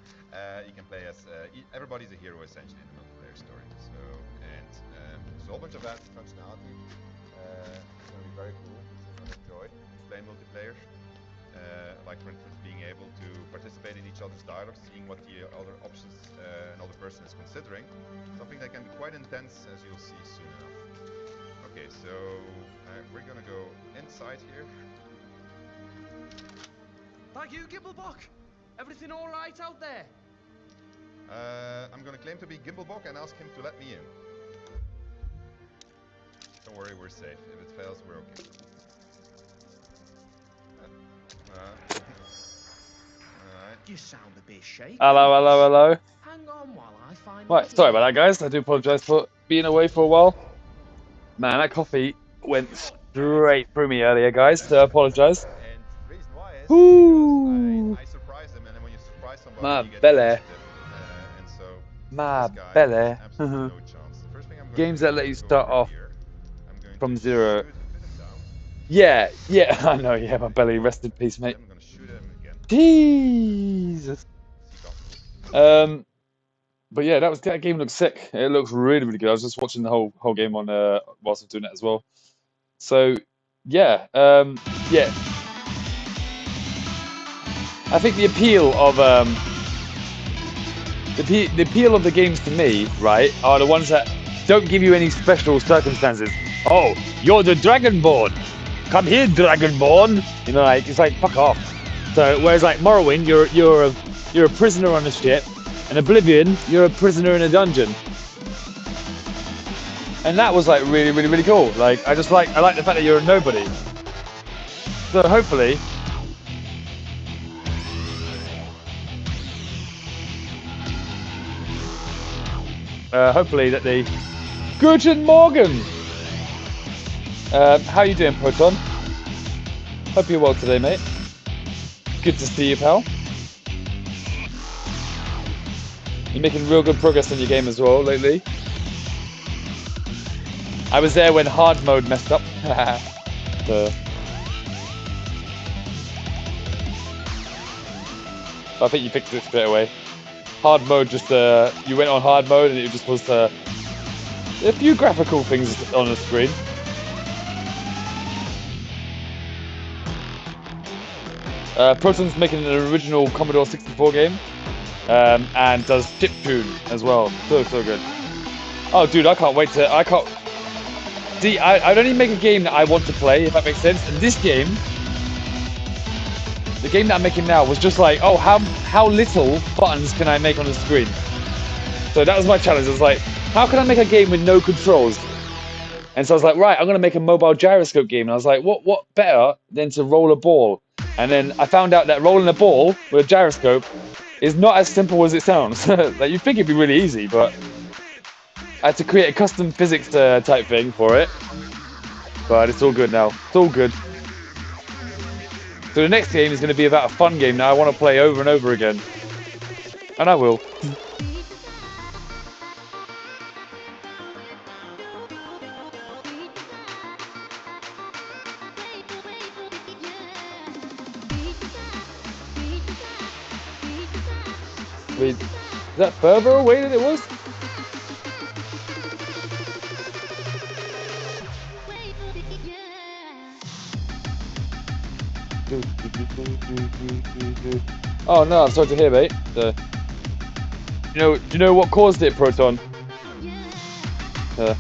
You can play as everybody's a hero essentially in the multiplayer story. So there's a whole bunch of advanced functionality. It's going to be very cool. You're going to enjoy playing multiplayer. Like for instance, being able to participate in each other's dialogue, seeing what the other options another person person is considering. Something that can be quite intense, as you'll see soon enough. Okay, so we're gonna go inside here. Thank you, Gimblebok. Everything all right out there? I'm gonna claim to be Gimblebok and ask him to let me in. Don't worry, we're safe. If it fails, we're okay. You sound a bit shaky. Hello, hello, hello. Hang on while I find Right, sorry about that, guys. I do apologise for being away for a while. Man, that coffee went straight through me earlier, guys, so I apologise. And the reason why is Ooh. because I surprised him, and then when you surprise somebody, My you get belly. initiative. And so My this guy belly. has absolutely no chance. The first thing I'm going Games to do that let you is go start over off here. I'm going from to zero. shoot him down. Yeah, I know, yeah, my belly. Rest in peace, mate. I'm going to shoot him again. Jesus. But yeah, that game looks sick. It looks really, really good. I was just watching the whole game on whilst I was doing it as well. So yeah, yeah. I think the appeal of the appeal of the games to me, right, are the ones that don't give you any special circumstances. Oh, you're the Dragonborn. Come here, Dragonborn. You know, like it's like fuck off. So whereas like Morrowind, you're a prisoner on a ship, and Oblivion, you're a prisoner in a dungeon. And that was like really, really, really cool. Like I like the fact that you're a nobody. So hopefully. Hopefully that they... Guten Morgen! How you doing, Proton? Hope you're well today, mate. Good to see you, pal. You're making real good progress on your game as well lately. I was there when hard mode messed up. I think you fixed it straight away. Hard mode just, you went on hard mode and it just was a few graphical things on the screen. Proton's making an original Commodore 64 game, and does chiptune as well. So good. Oh, dude, I can't wait to. See, I'd only make a game that I want to play, if that makes sense. And this game, the game that I'm making now, was just like, oh, how little buttons can I make on the screen? So that was my challenge. I was like, how can I make a game with no controls? And so I was like, right, I'm gonna make a mobile gyroscope game. And I was like, what better than to roll a ball? And then I found out that rolling a ball with a gyroscope is not as simple as it sounds. Like you'd think it'd be really easy, but I had to create a custom physics type thing for it. But it's all good now. It's all good. So the next game is going to be about a fun game that I want to play over and over again. And I will. Wait, is that further away than it was? Oh no, I'm sorry to hear, mate. Do you know what caused it, Proton? So,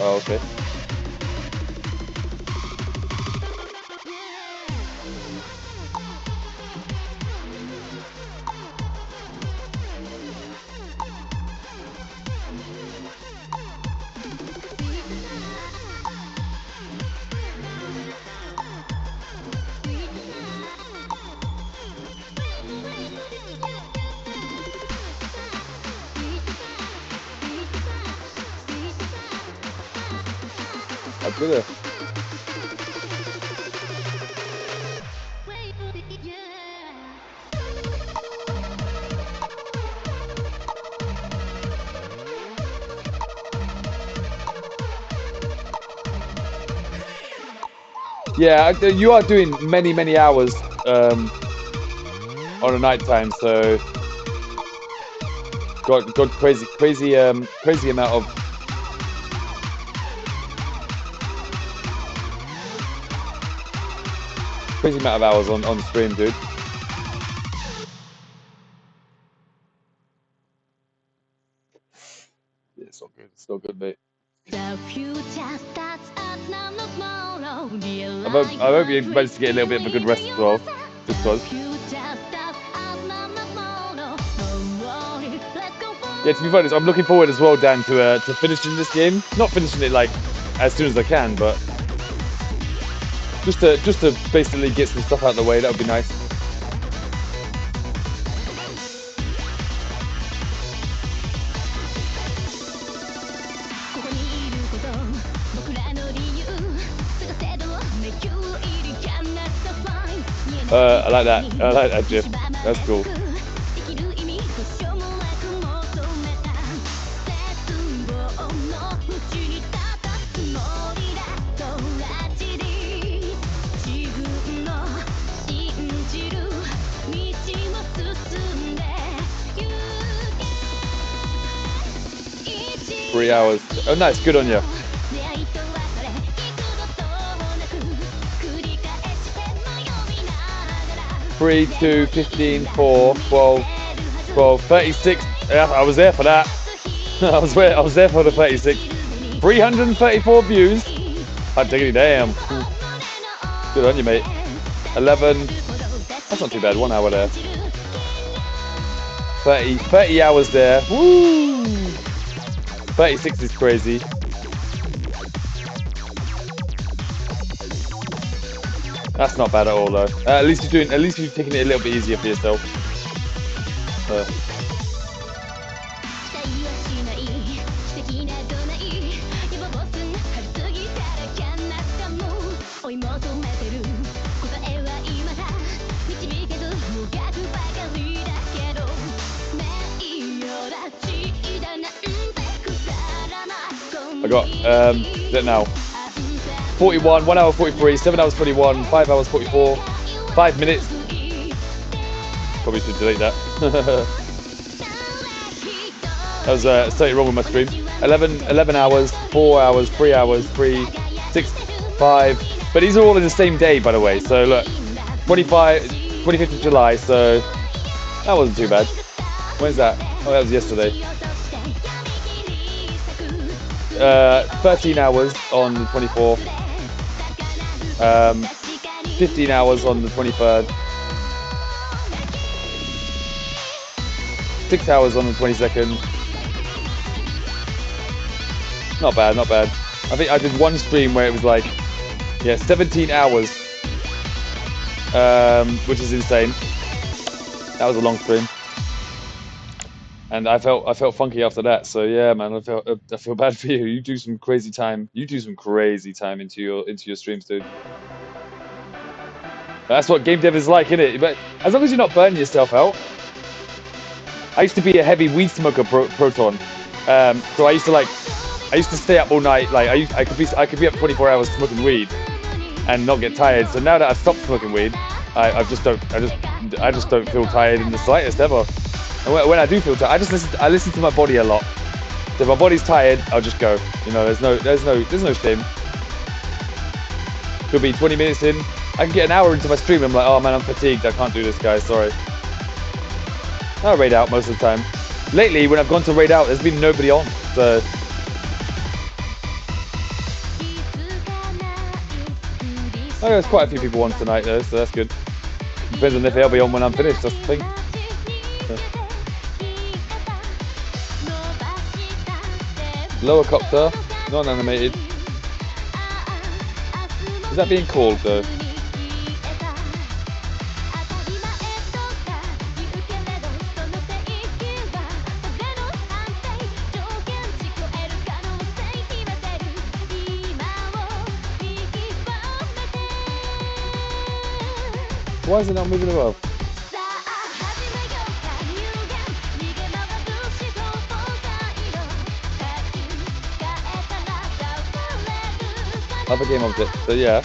Oh, okay. That's good. Yeah, you are doing many hours on a night time, so got crazy amount of hours on stream, dude. Yeah, it's all good. It's all good, mate. I hope you managed to get a little bit of a good rest as well, just cause. Yeah, to be honest, I'm looking forward as well, Dan, to finishing this game. Not finishing it like as soon as I can, but just to basically get some stuff out of the way. That would be nice. I like that. I like that, Jeff. That's cool. Three hours. Oh, nice. Good on you. 3, 2, 15, 4, 12, 12, 36. Yeah, I was there for that. I was there for the 36. 334 views. I diggity damn. Good on you, mate. 11. That's not too bad. 1 hour there. 30 hours there. Woo! 36 is crazy. That's not bad at all, though. At least you're taking it a little bit easier for yourself. I got that now. 41, 1 hour 43, 7 hours 21, 5 hours 44, 5 minutes. Probably should delete that. That was something wrong with my stream. 11 hours, 4 hours, 3 hours, 3, 6, 5. But these are all in the same day, by the way. So look, 25th of July, so that wasn't too bad. When's that? Oh, that was yesterday. 13 hours on the 24th. 15 hours on the 23rd. 6 hours on the 22nd. Not bad, not bad. I think I did one stream where it was like, yeah, 17 hours. Which is insane. That was a long stream. And I felt funky after that. So yeah, man, I feel bad for you. You do some crazy time. You do some crazy time into your streams, dude. That's what game dev is like, isn't it? But as long as you're not burning yourself out. I used to be a heavy weed smoker, Proton. So I used to stay up all night. Like I could be up 24 hours smoking weed and not get tired. So now that I've stopped smoking weed, I just don't feel tired in the slightest ever. And when I do feel tired, I listen to my body a lot. So if my body's tired, I'll just go. You know, there's no shame. Could be 20 minutes in. I can get an hour into my stream and I'm like, oh man, I'm fatigued. I can't do this, guys. Sorry. I raid out most of the time. Lately, when I've gone to raid out, there's been nobody on. So I know there's quite a few people on tonight though, so that's good. Depends on if they'll be on when I'm finished, that's the thing. Lower copter, non-animated. Is that being called though? Why is it not moving above? Other game object, so yeah.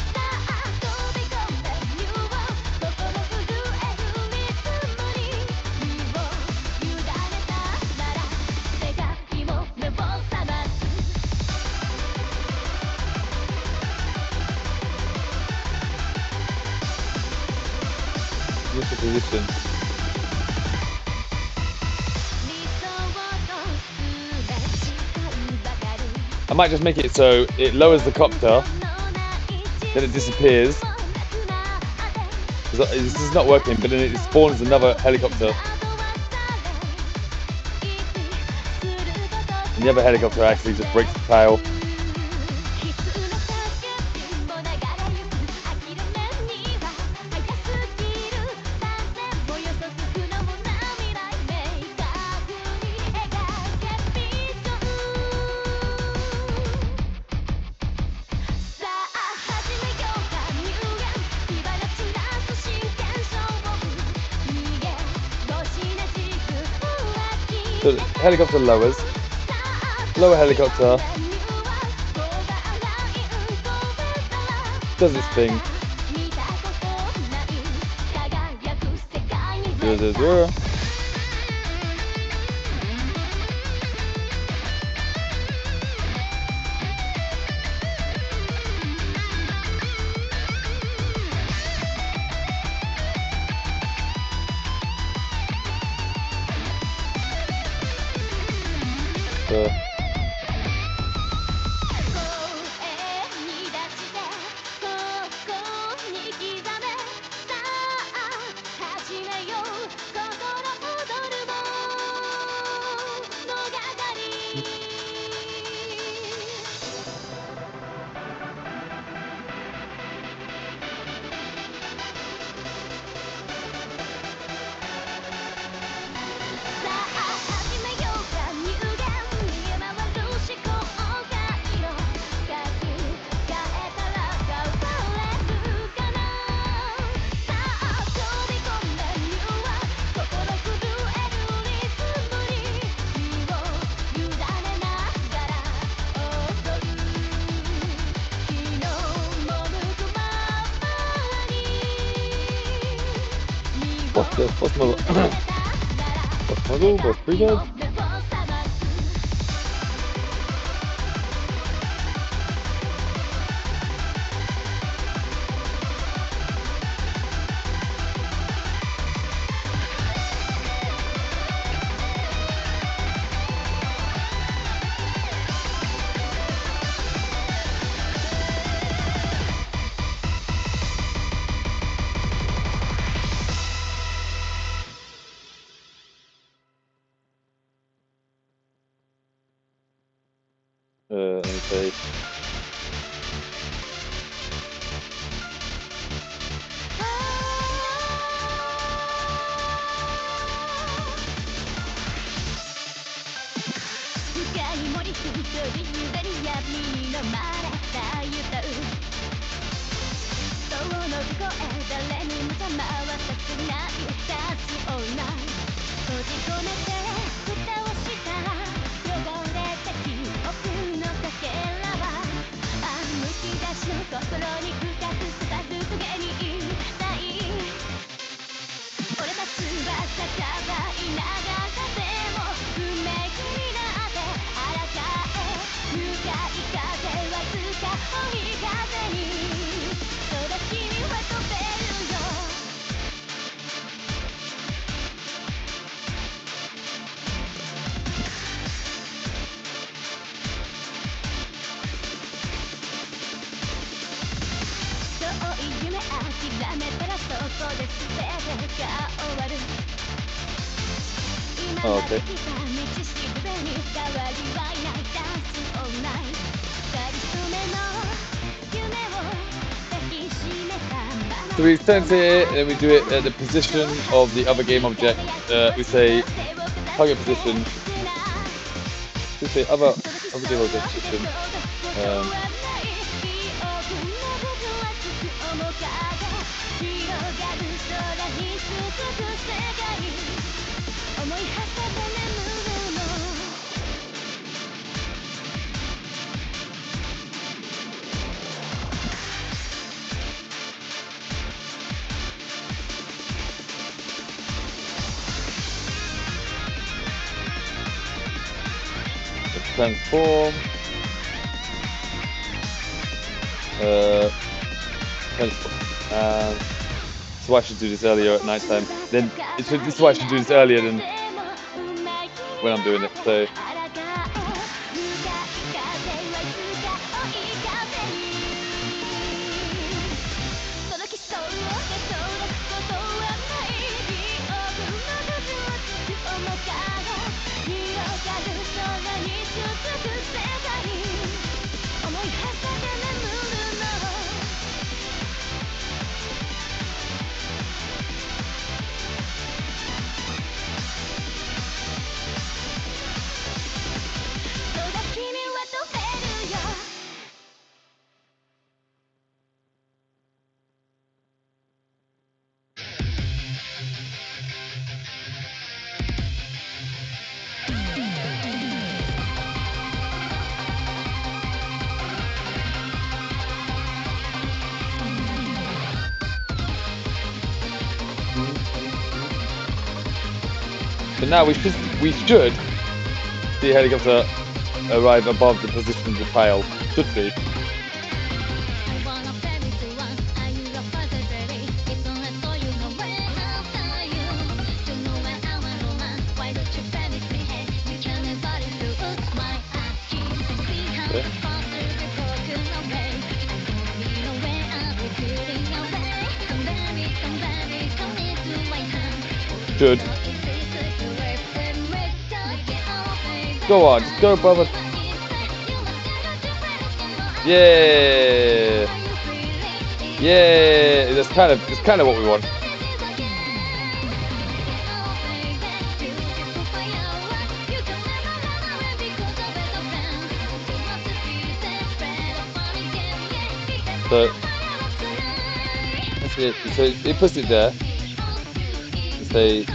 Use the position. I might just make it so it lowers the copter, then it disappears. This is not working, but then it spawns another helicopter. And the other helicopter actually just breaks the tail. So the helicopter lowers, lower helicopter, does its thing. 0, 0, 0. What's model? What's model? What's prefab? Let me see. Oh, okay. So we turn to it and we do it at the position of the other game object. We say target position. We say other game object position. Transform. So I should do this earlier at night time. Then this is why I should do this earlier than when I'm doing it. So. So now we should see a helicopter arrive above the position of the tile. Should be. Should. Go on, just go above it. Yeah. Yeah. It's kind of what we want. So that's it. So it puts it there. Say.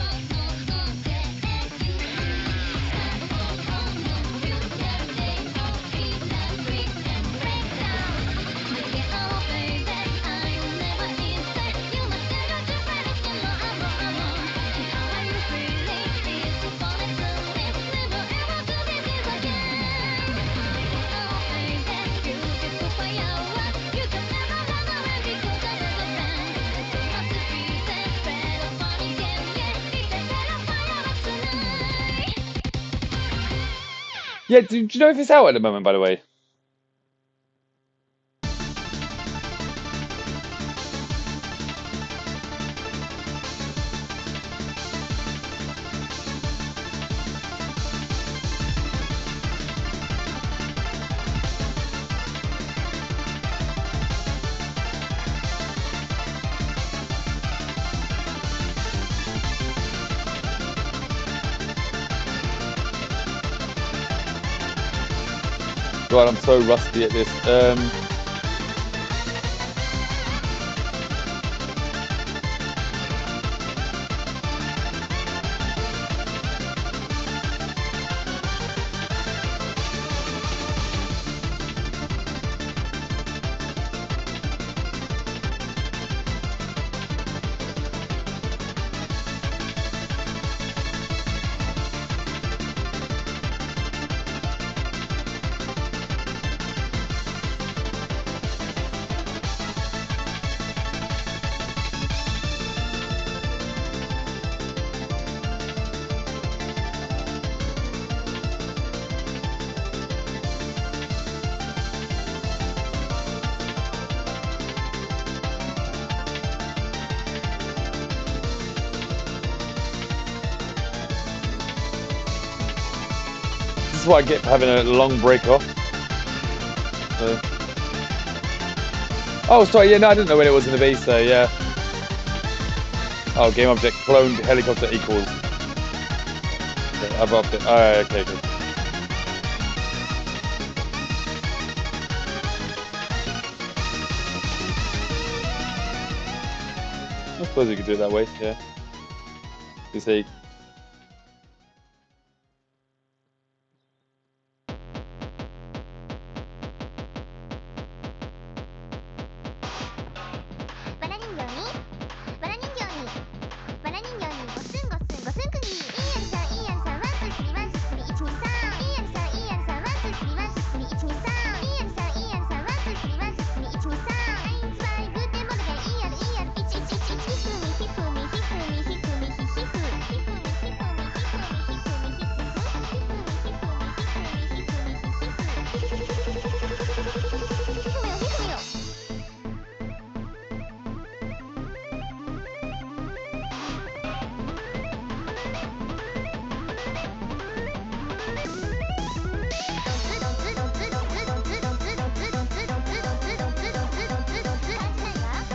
Yeah, do you know if it's out at the moment, by the way? God, I'm so rusty at this. is what I get for having a long break off. Oh, sorry, yeah, no, I didn't know when it was in the base there, yeah. Oh, game object cloned helicopter equals. Yeah, I've upped it. Alright, okay, good. I suppose you could do it that way, yeah. You see.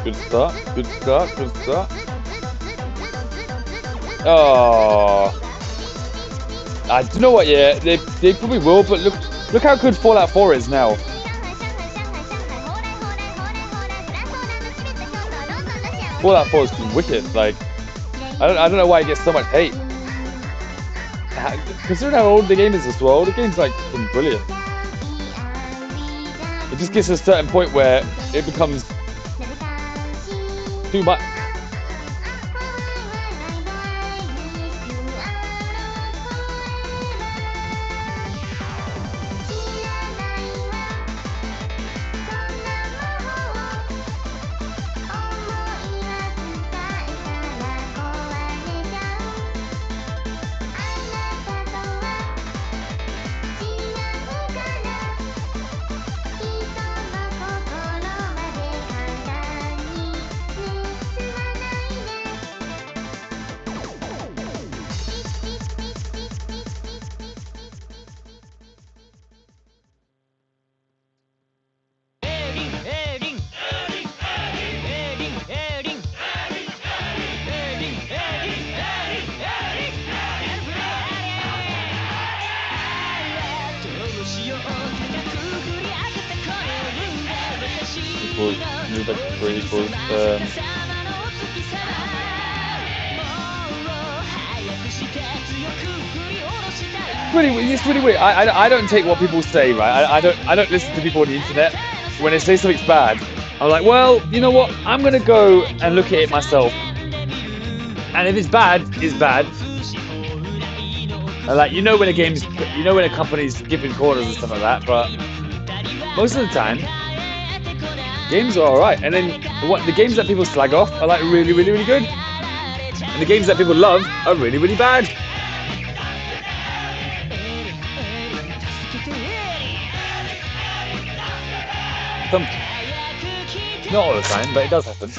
Good start, good start, good start. Oh, I don't know what. Yeah, they probably will, but look how good Fallout 4 is now. Fallout 4 is wicked. Like, I don't know why it gets so much hate. Considering how old the game is as well, the game's like brilliant. It just gets to a certain point where it becomes too much. Move back to 3 equals. It's really weird. I don't take what people say, right? I don't listen to people on the internet. When they say something's bad, I'm like, well, you know what? I'm gonna go and look at it myself. And if it's bad, it's bad. And like, you know when a company's giving corners and stuff like that, but most of the time, games are alright. And then the games that people slag off are like really, really, really good. And the games that people love are really, really bad. Not all the time, but it does happen.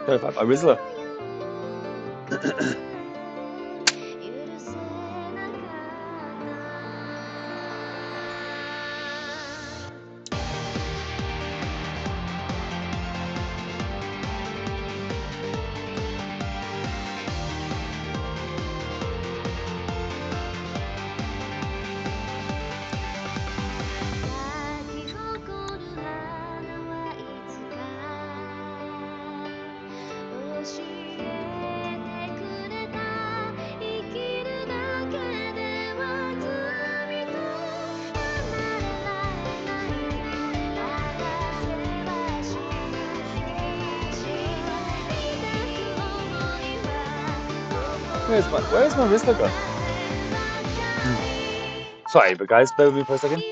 Terrified by Rizzler. Where's my wristler gone? Sorry, but guys, bear with me for a second.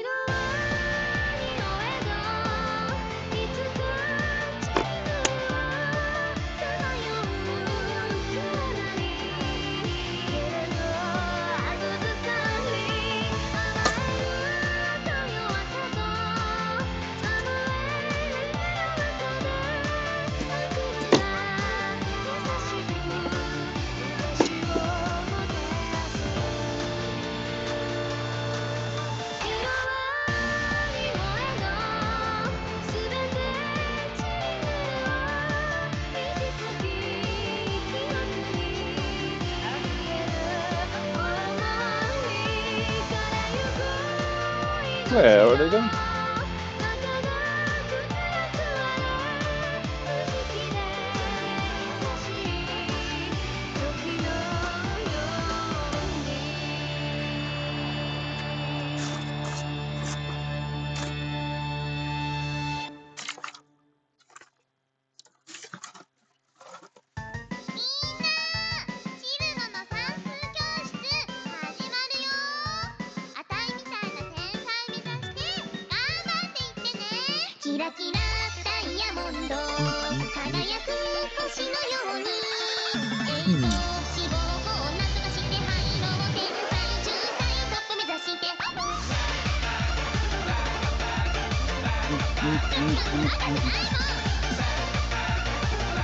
Where are they going?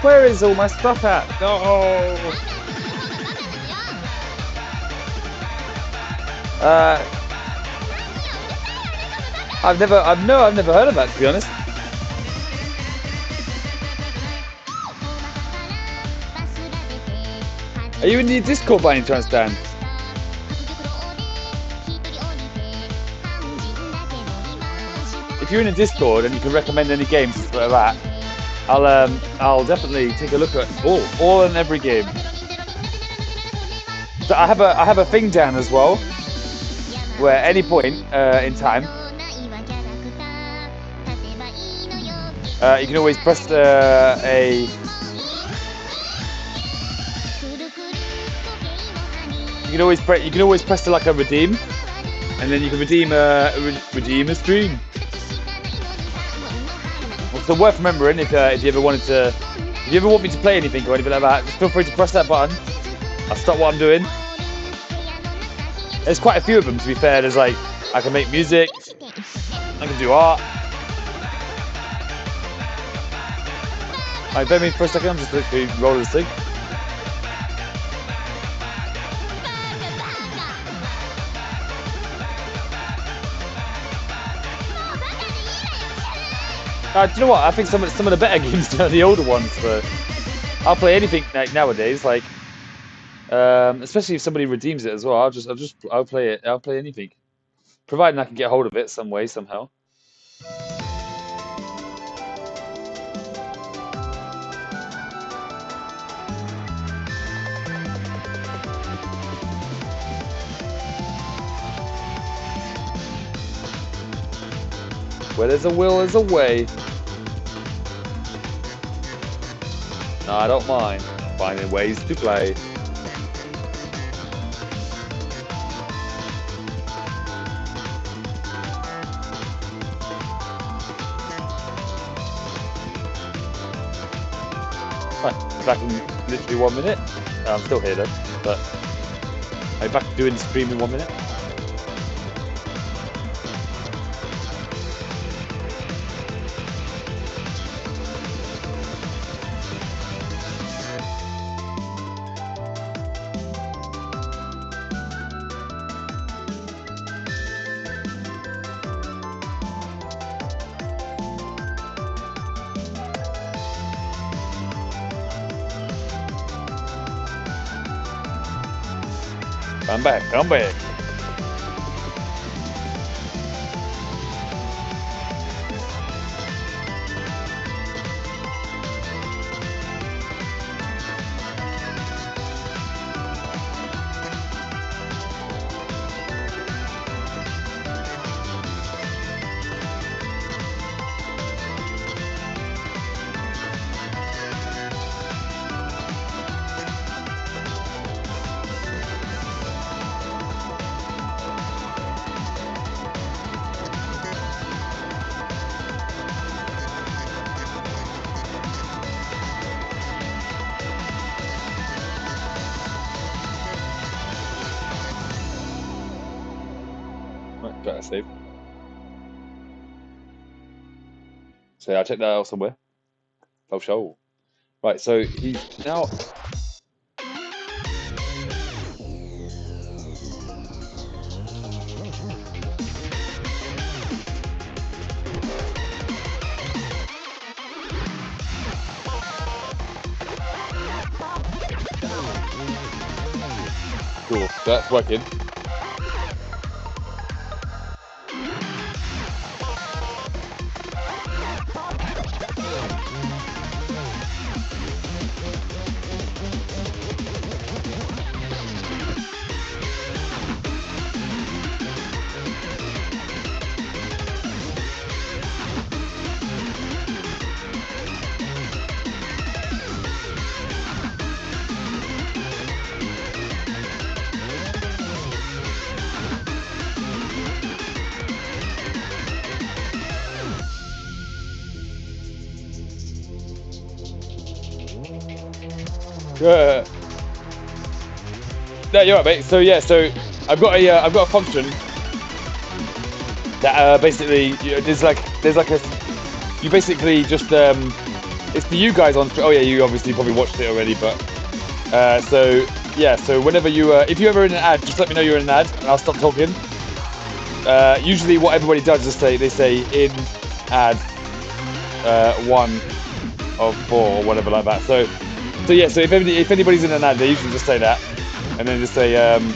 Where is all my stuff at? No. I've never heard of that, to be honest. Are you in the Discord by any chance, Dan? If you're in a Discord and you can recommend any games like that, I'll definitely take a look at all and every game. So I have a thing, Dan, as well, where at any point in time, you can always press you can always press like a redeem, and then you can redeem a stream. So worth remembering if you ever wanted to, if you ever want me to play anything or anything like that, just feel free to press that button. I'll stop what I'm doing. There's quite a few of them, to be fair. There's like, I can make music, I can do art. Alright, bear with me for a second, I'm just literally rolling this thing. Do you know what? I think some of the better games are the older ones. But I'll play anything like nowadays. Like, especially if somebody redeems it as well. I'll play it. I'll play anything, providing I can get hold of it some way somehow. Where there's a will, there's a way. No, I don't mind finding ways to play. Right, back in literally 1 minute. I'm still here though, but I'm back to doing the stream in 1 minute. Come back, come back. Got that saved. So I'll check that out somewhere. Oh, sure. Right, so he's now. Cool, so that's working. Yeah. No, you're right, mate. So yeah, so I've got a function that basically there's like a you basically just it's for you guys on. Oh yeah, you obviously probably watched it already, but so yeah, so whenever you if you're ever in an ad, just let me know you're in an ad, and I'll stop talking. Usually, what everybody does is they say in ad 1 of 4 or whatever like that. So yeah, so if anybody's in an ad, they usually just say that, and then just say and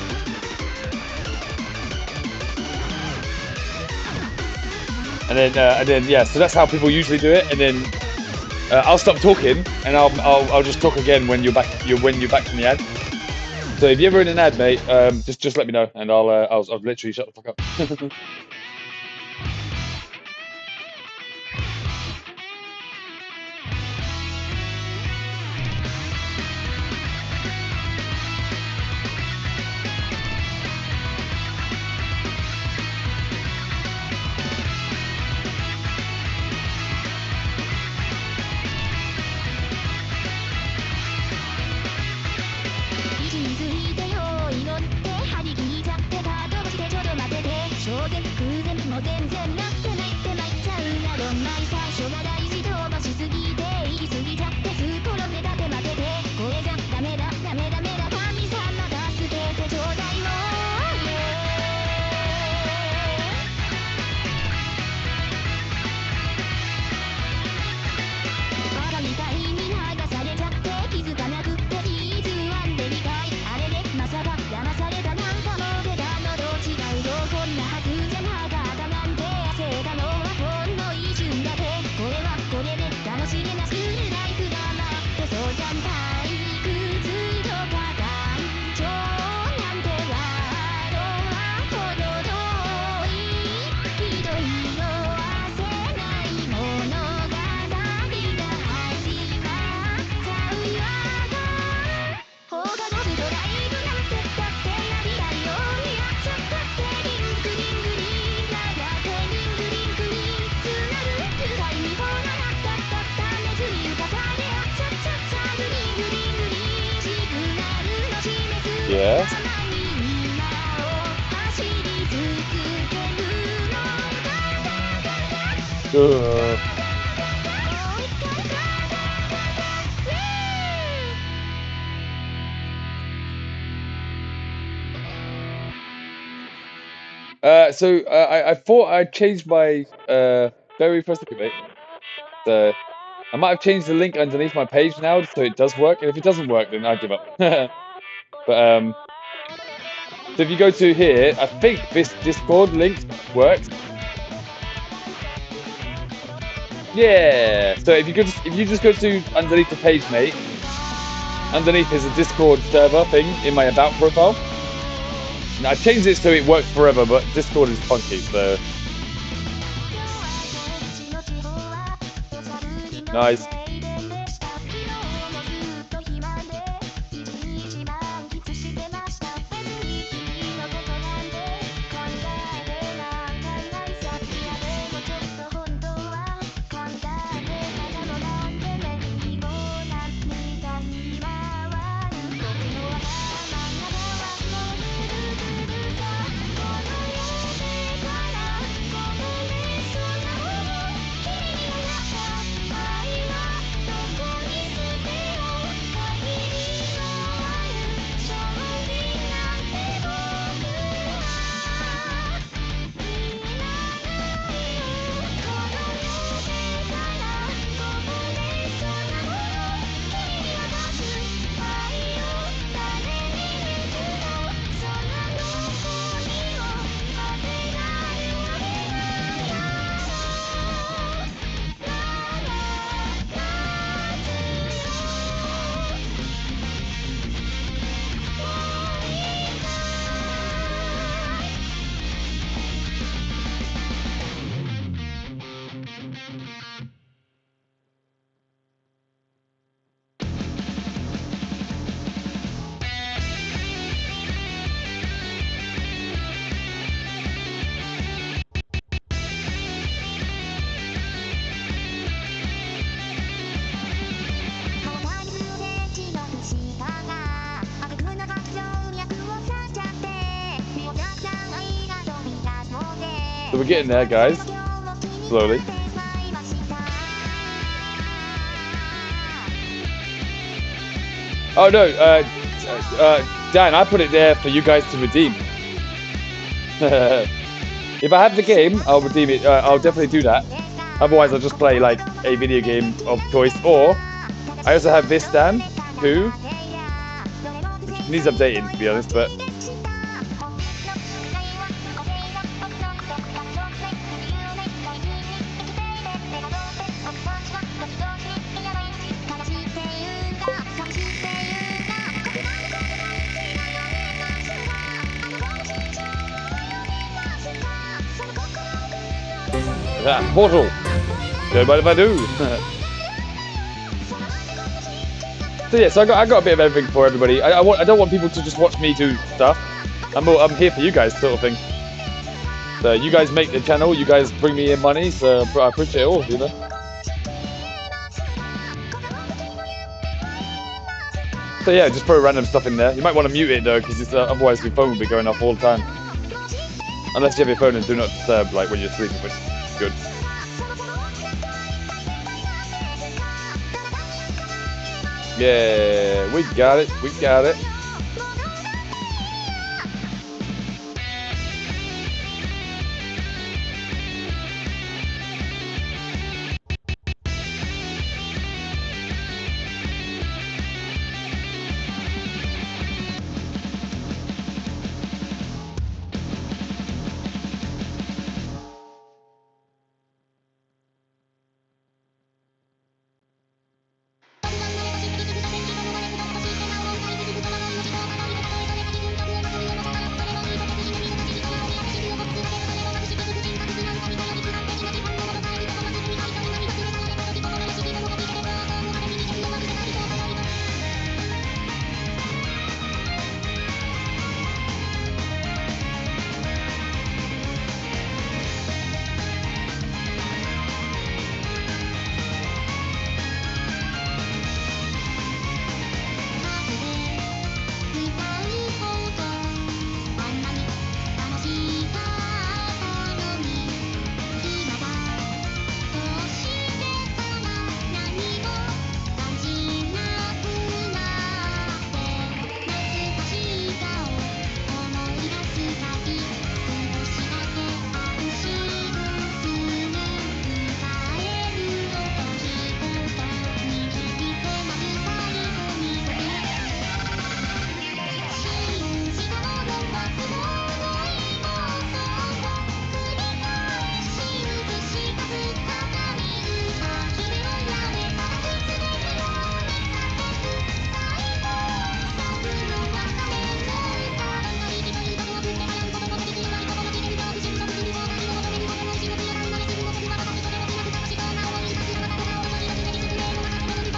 then yeah, so that's how people usually do it, and then I'll stop talking and I'll just talk again when you're back from the ad. So if you're ever in an ad, mate, just let me know and I'll literally shut the fuck up. Yes. I thought I changed my very first look at it. So I might have changed the link underneath my page now so it does work, and if it doesn't work, then I give up. But so if you go to here, I think this Discord link works. Yeah. So if you just go to underneath the page, mate, underneath is a Discord server thing in my about profile. Now, I changed it so it works forever, but Discord is funky, so nice. So we're getting there, guys. Slowly. Oh no, Dan, I put it there for you guys to redeem. If I have the game, I'll redeem it. I'll definitely do that. Otherwise, I'll just play like a video game of choice. Or I also have this Dan, who needs updating to be honest, but. Portal. Don't mind if I do. So yeah, so I got a bit of everything for everybody. I don't want people to just watch me do stuff. I'm here for you guys, sort of thing. So you guys make the channel, you guys bring me in money, so I appreciate it all, you know. So yeah, just throw random stuff in there. You might want to mute it though, because otherwise your phone will be going off all the time. Unless you have your phone and do not disturb, like when you're sleeping, which is good. Yeah, we got it. We got it.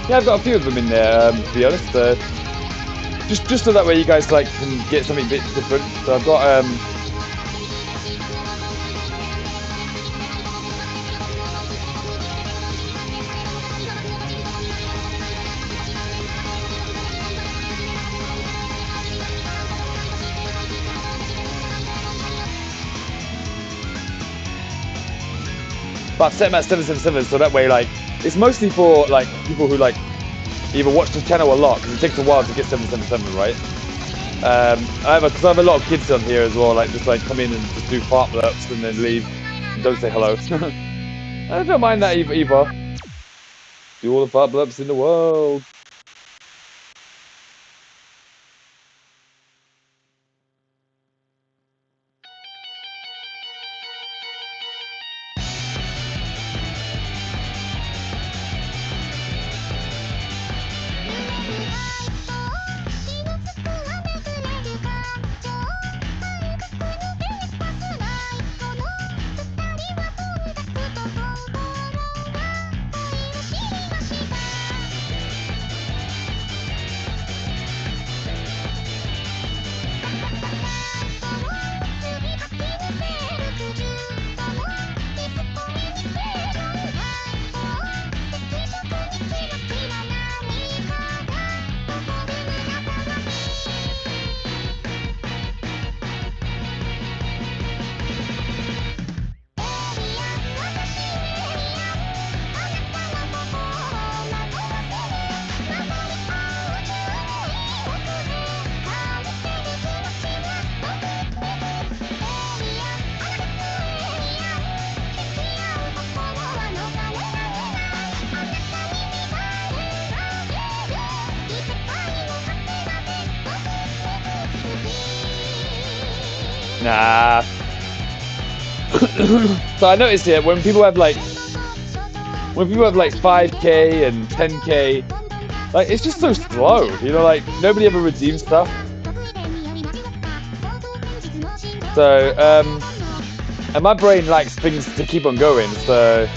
Yeah, I've got a few of them in there, to be honest. Just so that way you guys like can get something a bit different. So I've got but I've set them at 777, so that way like it's mostly for like people who like either watch the channel a lot because it takes a while to get 777, right? Because I have a lot of kids on here as well, like just like come in and just do fart blurps and then leave and don't say hello. I don't mind that either. Do all the fart blurps in the world. Nah. So I noticed here when people have like 5K and 10K, like it's just so slow. You know, like nobody ever redeems stuff. So and my brain likes things to keep on going. So.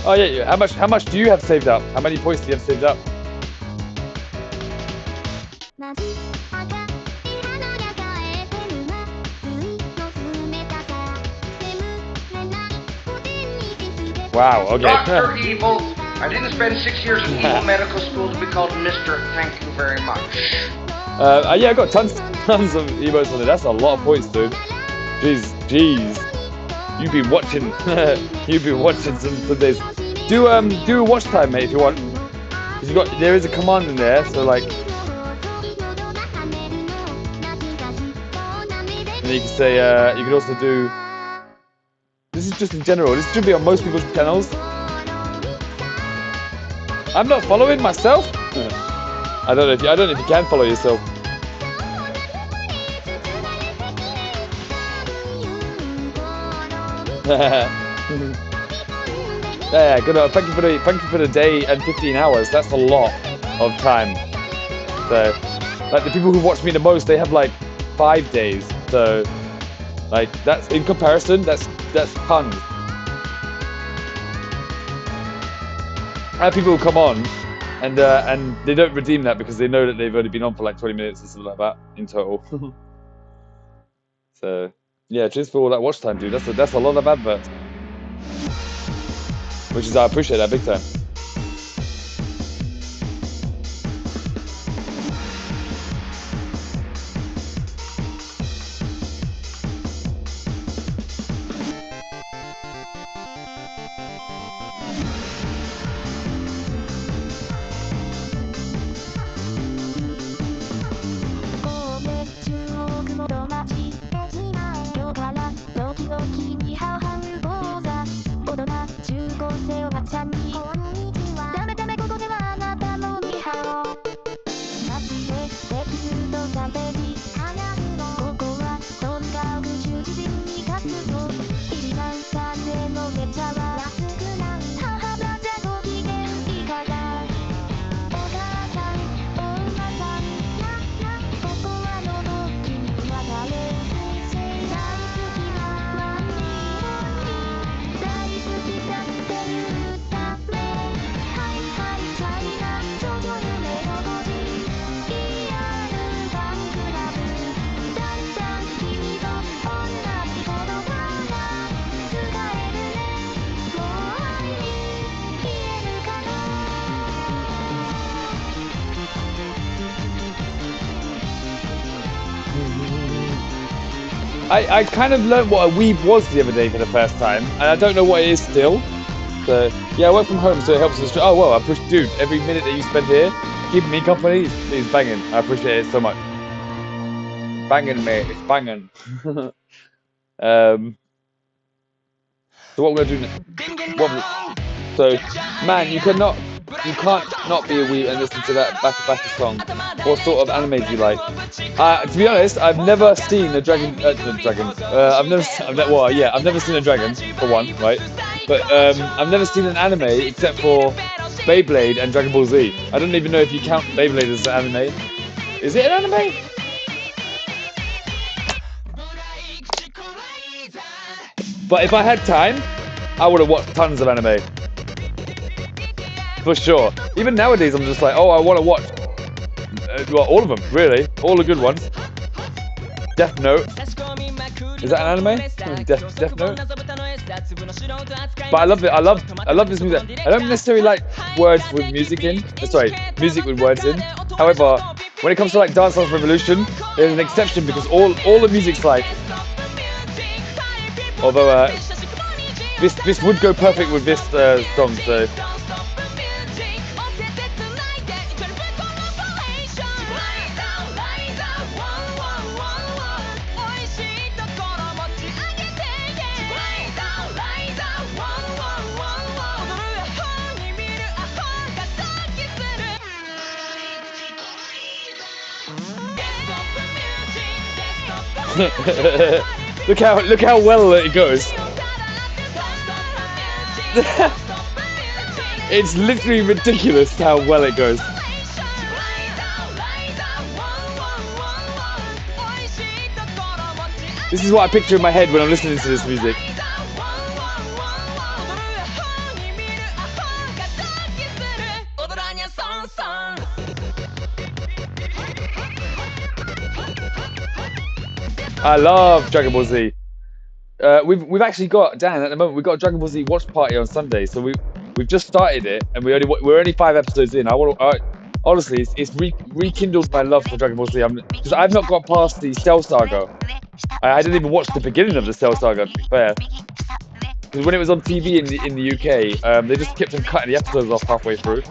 Oh yeah. How much do you have saved up? How many points do you have saved up? Wow. Okay. Dr. Evil. I didn't spend 6 years in evil medical school to be called Mr. Thank you very much. Yeah, I got tons of emotes on it. That's a lot of points, dude. Jeez. You've been watching. You've been watching some days. Do a watch time, mate, if you want. Cause there is a command in there, so like. And you can say you can also do. This is just in general. This should be on most people's channels. I'm not following myself. I don't know if you can follow yourself. Yeah, good. Thank you for the day and 15 hours. That's a lot of time. So, like the people who watch me the most, they have like 5 days. So, like that's in comparison, that's tons. I have people who come on, and they don't redeem that because they know that they've only been on for like 20 minutes or something like that in total. So, yeah, cheers for all that watch time, dude. That's a lot of adverts. Which is, I appreciate that big time. I kind of learned what a weeb was the other day for the first time, and I don't know what it is still. So yeah, I work from home, so it helps us. Oh well, I appreciate, dude, every minute that you spend here keeping me company is banging. I appreciate it so much. Banging, mate, it's banging. So what we're gonna do now? So, man, you can't not be a weeb and listen to that Baka song. What sort of anime do you like? To be honest, I've never seen a dragon. I've never seen a dragon for one, right? But I've never seen an anime except for Beyblade and Dragon Ball Z. I don't even know if you count Beyblade as an anime. Is it an anime? But if I had time, I would have watched tons of anime. for sure. Even nowadays, I'm just like, oh, I want to watch. Well, all of them, really. All the good ones. Death Note. Is that an anime? Death Note. But I love it. I love this music. I don't necessarily like words with music in. Sorry, music with words in. However, when it comes to like Dance Dance Revolution, there's an exception because all the music's like. Although this would go perfect with this song. So. look how well it goes. It's literally ridiculous how well it goes. This is what I picture in my head when I'm listening to this music. I love Dragon Ball Z. We've actually got Dan at the moment. We've got a Dragon Ball Z watch party on Sunday, so we've just started it, and we're only 5 episodes in. Honestly, it's rekindled my love for Dragon Ball Z. Because I've not got past the Cell Saga. I didn't even watch the beginning of the Cell Saga, to be fair. Because when it was on TV in the UK, they just kept on cutting the episodes off halfway through.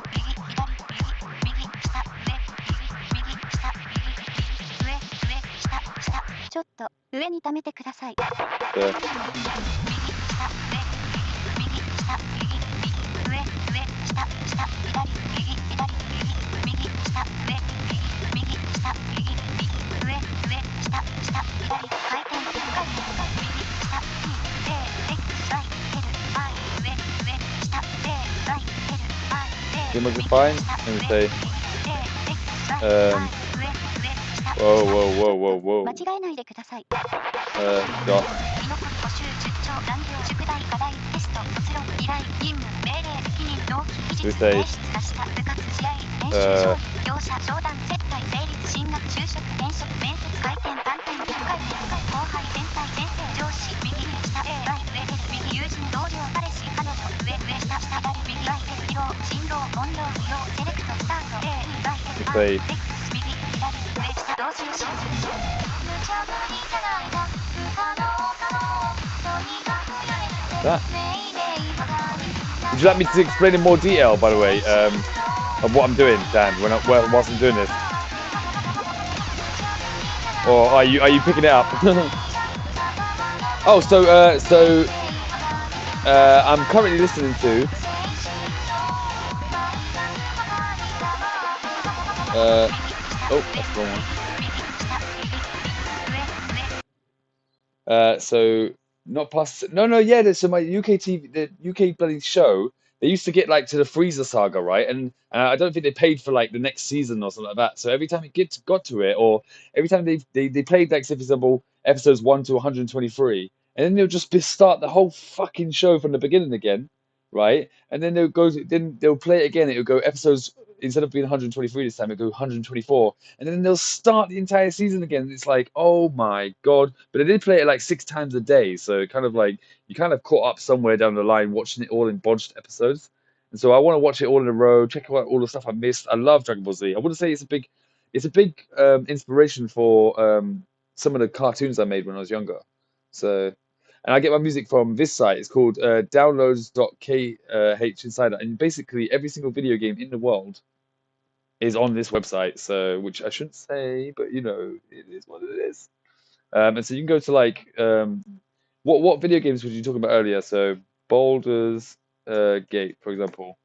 Was it fine? Let me say. Whoa. Dot. We say. That. Would you like me to explain in more detail, by the way, of what I'm doing, Dan, whilst I'm doing this? Or are you picking it up? Oh, so I'm currently listening to. Oh, that's the wrong one. So not past. No, yeah. So my UK TV, the UK bloody show, they used to get like to the Freezer Saga, right? And I don't think they paid for like the next season or something like that. So every time it got to it, or every time they played, like, for example, episodes 1 to 123, and then they'll just start the whole fucking show from the beginning again, right? And then they'll play it again. It'll go episodes, instead of being 123 this time, it'll go 124, and then they'll start the entire season again. It's like, oh my god! But they did play it like 6 times a day, so kind of like you kind of caught up somewhere down the line watching it all in bodged episodes. And so I want to watch it all in a row, check out all the stuff I missed. I love Dragon Ball Z. I wouldn't say it's a big inspiration for some of the cartoons I made when I was younger. So. And I get my music from this site. It's called downloads.kh Insider. And basically, every single video game in the world is on this website. So, which I shouldn't say, but you know, it is what it is. And so you can go to like, what video games were you talking about earlier? So, Baldur's Gate, for example,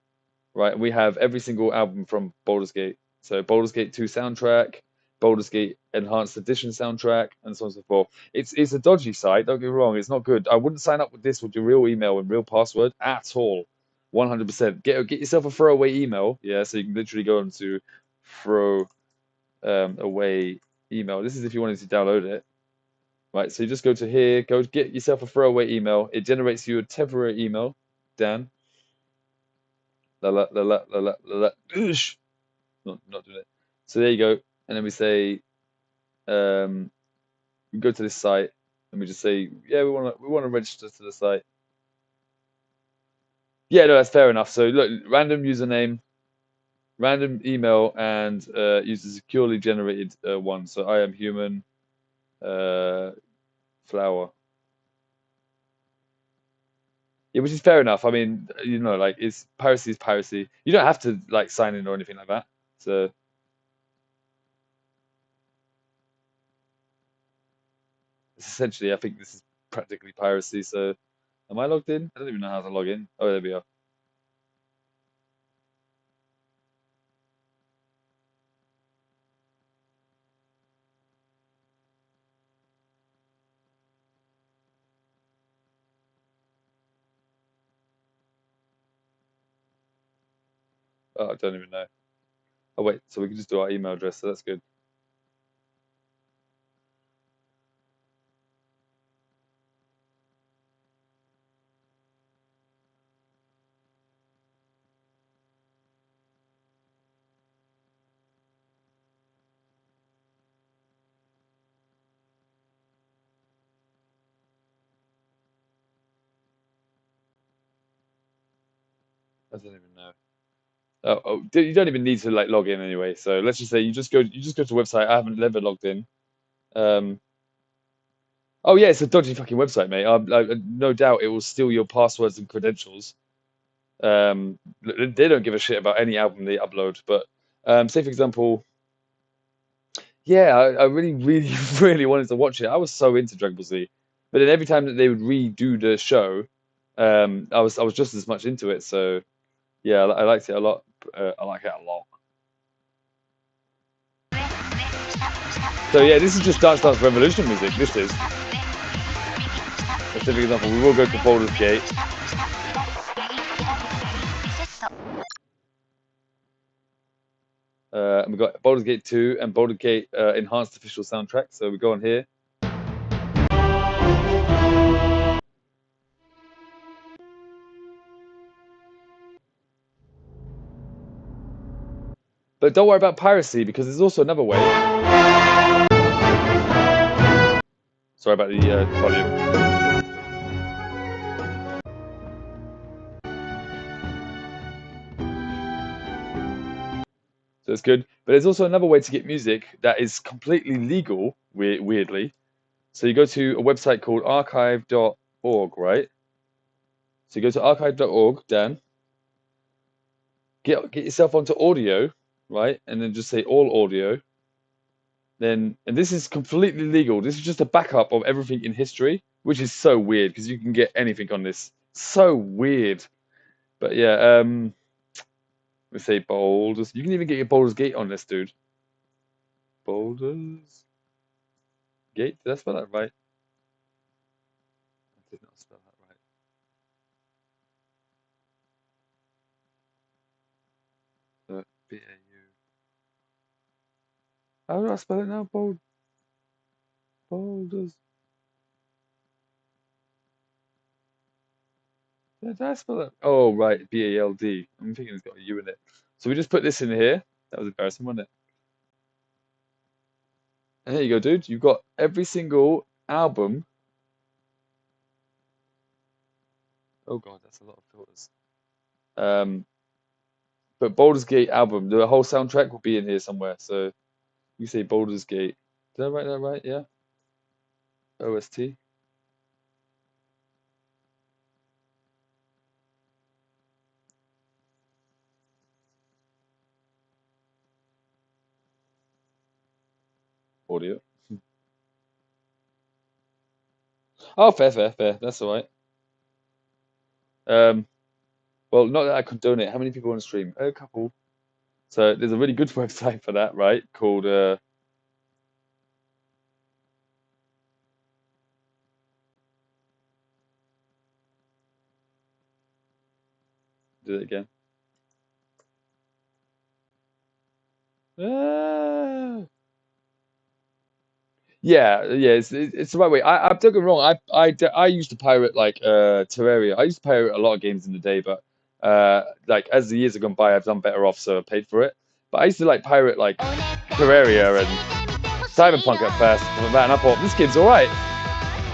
right? We have every single album from Baldur's Gate. So, Baldur's Gate 2 soundtrack, Baldur's Gate Enhanced Edition soundtrack, and so on and so forth. It's a dodgy site, don't get me wrong, it's not good. I wouldn't sign up with this with your real email and real password at all. 100%. Get yourself a throwaway email, yeah, so you can literally go into throw away email. This is if you wanted to download it. Right, so you just go to here, go get yourself a throwaway email. It generates you a temporary email, Dan. Oosh. Not doing it. So there you go. And then we say, we go to this site and we just say, yeah, we want to register to the site. Yeah, no, that's fair enough. So look, random username, random email, and use a securely generated one. So I am human, flower. Yeah, which is fair enough. I mean, you know, like it's piracy is piracy. You don't have to like sign in or anything like that. So essentially, I think this is practically piracy. So am I logged in? I don't even know how to log in. Oh, there we are. Oh, I don't even know. Oh wait, so we can just do our email address. So that's good. I don't even know. You don't even need to like log in anyway. So let's just say you just go to the website. I haven't never logged in. Oh yeah, it's a dodgy fucking website, mate. No doubt it will steal your passwords and credentials. They don't give a shit about any album they upload. But say for example, yeah, I really, really, really wanted to watch it. I was so into Dragon Ball Z, but then every time that they would redo the show, I was just as much into it. So yeah, I liked it a lot. I like it a lot. So yeah, this is just Dance Dance Revolution music. This is. Let's say for example, we will go to Baldur's Gate. And we've got Baldur's Gate 2 and Baldur's Gate Enhanced Official Soundtrack. So we go on here. But don't worry about piracy because there's also another way. Sorry about the volume. So it's good. But there's also another way to get music that is completely legal, weirdly. So you go to a website called archive.org, right? So you go to archive.org, Dan. Get yourself onto audio, right? And then just say all audio. And this is completely legal. This is just a backup of everything in history, which is so weird because you can get anything on this. So weird. But yeah, let's say Boulders. You can even get your Boulders Gate on this, dude. Boulders Gate? Did I spell that right? I did not spell that right. B-A-U. How do I spell it now? Boulders. Did I spell it? Oh, right. B-A-L-D. I'm thinking it's got a U in it. So we just put this in here. That was embarrassing, wasn't it? And here you go, dude. You've got every single album. Oh god, that's a lot of filters. But Baldur's Gate album, the whole soundtrack will be in here somewhere. So you say Baldur's Gate. Did I write that right? Yeah. OST. Audio. Oh, fair. That's all right. Well, not that I condone it. How many people on the stream? A couple. So there's a really good website for that, right? Called do it again. Yeah, it's the right way. I don't get me wrong. I used to pirate like Terraria. I used to pirate a lot of games in the day, but Like as the years have gone by, I've done better off, so I paid for it. But I used to like pirate like Terraria and Cyberpunk at first, and I thought this game's alright,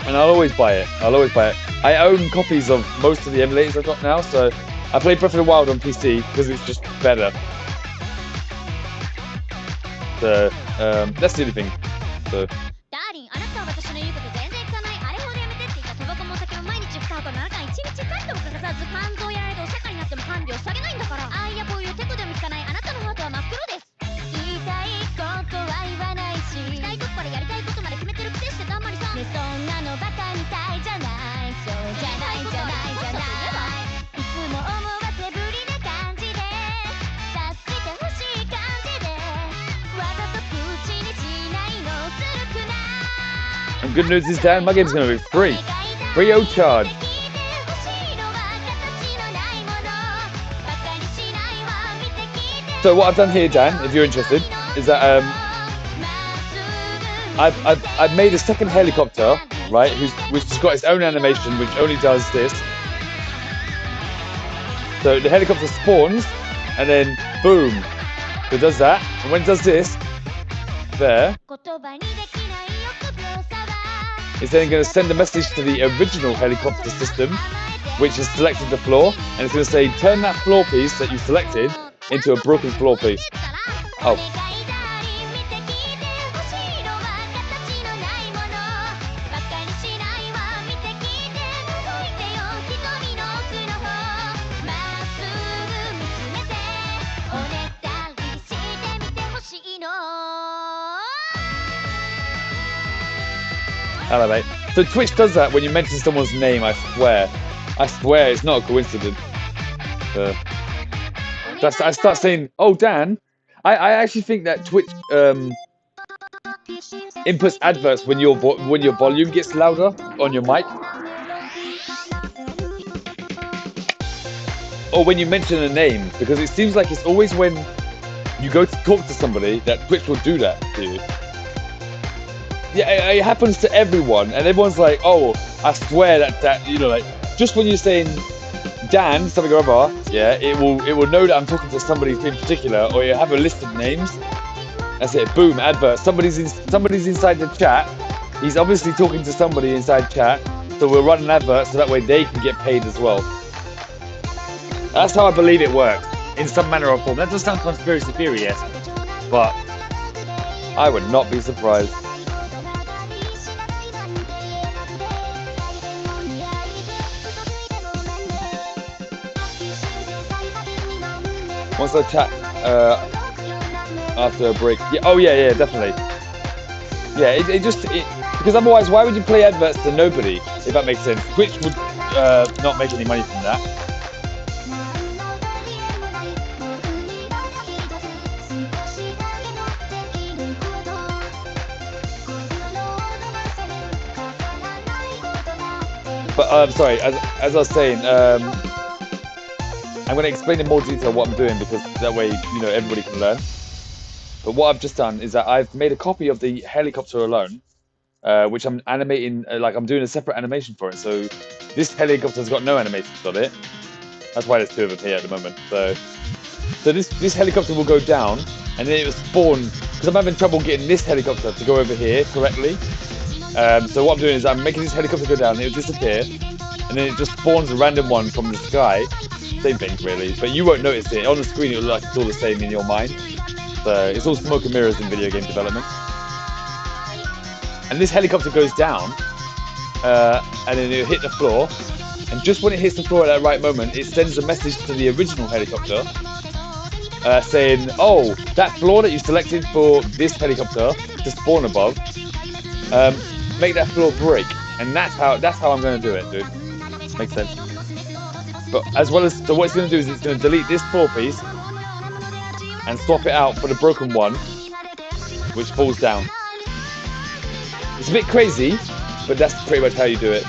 and I'll always buy it. I'll always buy it. I own copies of most of the emulators I've got now, so I play Breath of the Wild on PC because it's just better. So that's the only thing. So. ダーリン、あなたは私の言うこと全然聞かない。あれほどやめてって言ったタバコもお酒も毎日2箱の中に1日カットも欠かさず肝臓やられてお釈迦になっても看病下げないんだから。愛やこういう手こでも聞かないあなたのハートは真っ黒です。言いたいことは言わないし、したいことからやりたいことまで決めてるくせしてたんまりさ。ね、そんなのバカみたいじゃない。そうじゃないじゃないじゃない。いつも思わせぶりな感じで察してほしい感じでわざと口にしないのずるくない。And good news is, Dan, my game's going to be free. Free of charge. So what I've done here, Dan, if you're interested, is that I've made a second helicopter, right, which has got its own animation, which only does this. So the helicopter spawns, and then boom, it does that. And when it does this, there, it's then going to send a message to the original helicopter system, which has selected the floor, and it's going to say, turn that floor piece that you selected into a broken floor piece. Oh. Hello, mate. So Twitch does that when you mention someone's name, I swear. I swear, it's not a coincidence. I start saying, oh, Dan. I actually think that Twitch inputs adverts when your volume gets louder on your mic. Or when you mention a name, because it seems like it's always when you go to talk to somebody that Twitch will do that to you. Yeah, it happens to everyone, and everyone's like, "Oh, I swear that you know, like just when you're saying Dan something or other, yeah, it will know that I'm talking to somebody in particular, or you have a list of names. That's it. Boom, advert. Somebody's inside the chat. He's obviously talking to somebody inside chat, so we'll run an advert so that way they can get paid as well. That's how I believe it works, in some manner or form. That does sound conspiracy theory-esque, but I would not be surprised. Once I chat after a break, yeah, oh yeah, definitely. Yeah, because otherwise, why would you play adverts to nobody? If that makes sense. Twitch would not make any money from that. But I'm sorry, as I was saying, I'm going to explain in more detail what I'm doing because that way, you know, everybody can learn. But what I've just done is that I've made a copy of the helicopter alone, which I'm animating, like I'm doing a separate animation for it. So this helicopter's got no animations on it. That's why there's two of them here at the moment. So this helicopter will go down and then it will spawn, because I'm having trouble getting this helicopter to go over here correctly. So what I'm doing is I'm making this helicopter go down, it'll disappear, and then it just spawns a random one from the sky. Same thing, really, but you won't notice it. On the screen, it'll look like it's all the same in your mind. So it's all smoke and mirrors in video game development. And this helicopter goes down, and then it'll hit the floor. And just when it hits the floor at that right moment, it sends a message to the original helicopter, saying, "Oh, that floor that you selected for this helicopter to spawn above, make that floor break." And that's how I'm going to do it, dude. Makes sense. But as well as, so what it's going to do is it's going to delete this floor piece and swap it out for the broken one, which falls down. It's a bit crazy, but that's pretty much how you do it.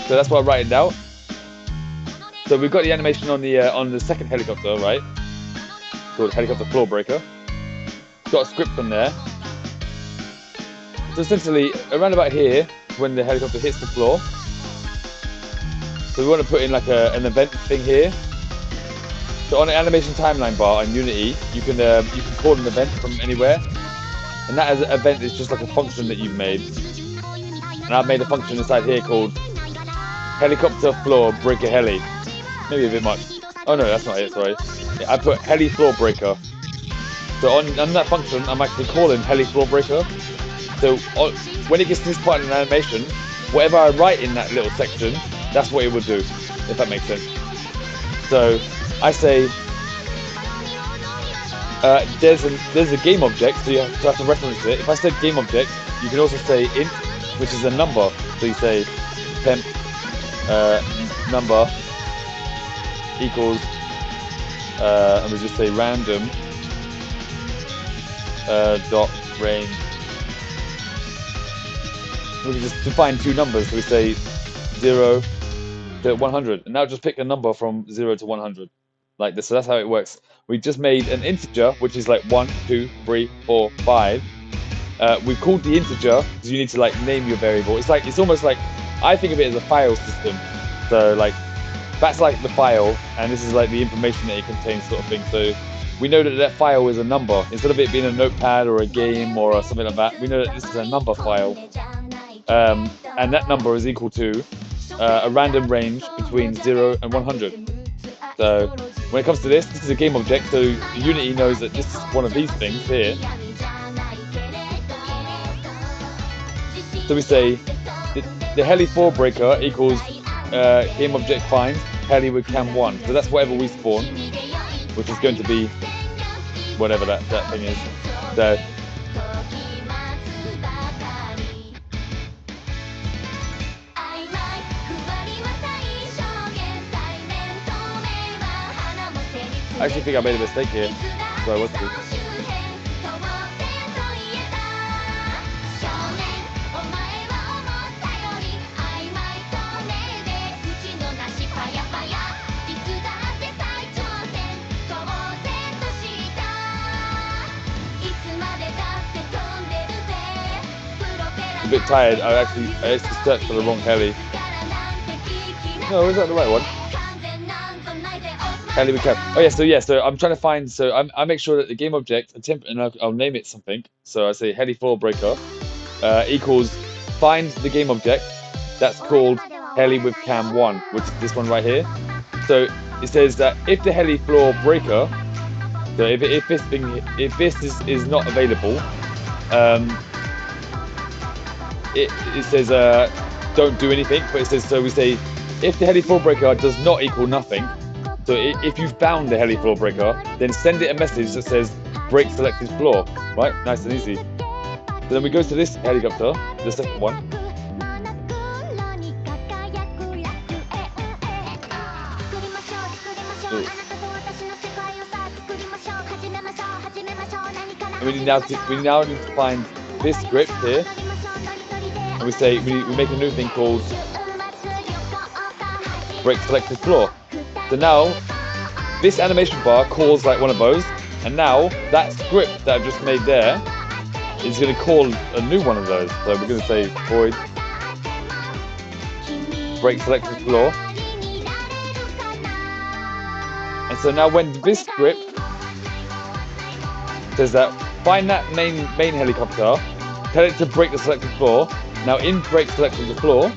So that's what I'm writing down. So we've got the animation on the second helicopter, right? Called helicopter floor breaker. Got a script from there. So essentially, around about here, when the helicopter hits the floor, so we want to put in like an event thing here. So on the animation timeline bar on Unity, you can call an event from anywhere, and that event is just like a function that you've made. And I've made a function inside here called helicopter floor breaker heli. Maybe a bit much. Oh no, that's not it. Sorry. Yeah, I put heli floor breaker. So on that function, I'm actually calling heli floor breaker. So when it gets to this part in an animation, whatever I write in that little section, that's what it would do, if that makes sense. So I say there's a game object, so you have to reference it. If I said game object, you can also say int, which is a number. So you say temp number equals, and we just say random dot range. We can just define two numbers. So we say 0 to 100, and now just pick a number from 0 to 100, like this. So that's how it works. We just made an integer, which is like 1, 2, 3, 4, 5. We've called the integer because you need to like name your variable. It's almost like, I think of it as a file system. So like that's like the file, and this is like the information that it contains, sort of thing. So we know that that file is a number instead of it being a notepad or a game or something like that. We know that this is a number file, and that number is equal to a random range between 0 and 100. So when it comes to this is a game object, so Unity knows that this is one of these things here. So we say the heli floor breaker equals game object find heli with cam1. So that's whatever we spawn, which is going to be whatever that thing is. So I actually think I made a mistake here. So I was to. A bit tired. I actually searched for the wrong heli. No, is that the right one? Heli with cam. Oh yeah. So I'm trying to find. So I make sure that the game object and I'll name it something. So I say heli floor breaker equals find the game object that's called heli with cam1, which is this one right here. So it says that if the heli floor breaker, so if this is not available, it says don't do anything, but it says, so we say if the heli floor breaker does not equal nothing. So if you've found the heli floor breaker, then send it a message that says break selected floor, right? Nice and easy. So then we go to this helicopter, the second one. And we now need to find this script here, and we say we make a new thing called break selected floor. So now this animation bar calls like one of those, and now that script that I've just made there is going to call a new one of those. So we're going to say void break selected floor. And so now when this script says that find that main helicopter, tell it to break the selected floor. Now in break selected floor,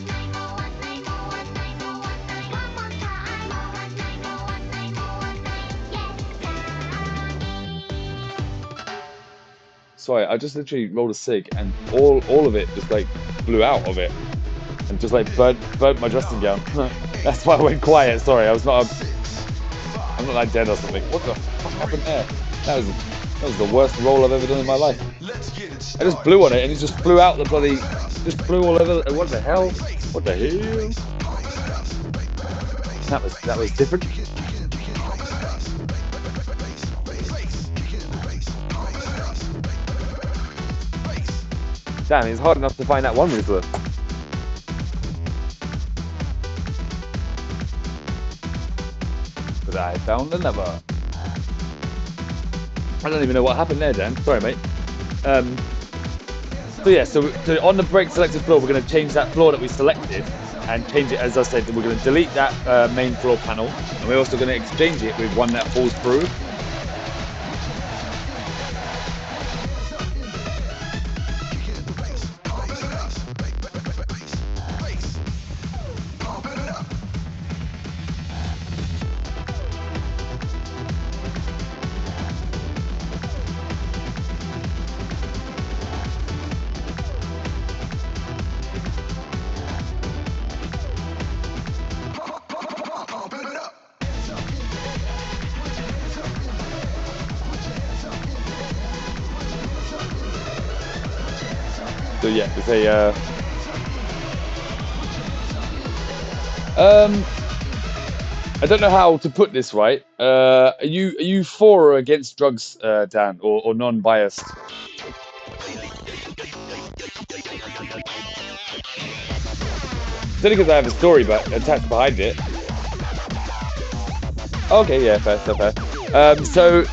sorry, I just literally rolled a cig and all of it just like blew out of it and just like burnt my dressing gown. That's why I went quiet. Sorry, I'm not like dead or something. What the fuck happened there? That was the worst roll I've ever done in my life. I just blew on it and it just flew out the bloody, just flew all over. What the hell? What the hell? That was different. Damn, it's hard enough to find that one wizard. But I found another. I don't even know what happened there, Dan. Sorry, mate. So yeah, so on the break selected floor, we're going to change that floor that we selected and change it, as I said, we're going to delete that main floor panel, and we're also going to exchange it with one that falls through. So yeah, there's a I don't know how to put this right. Are you for or against drugs, Dan, or non-biased? It's only because I have a story attached behind it. Okay, yeah, fair, so fair. So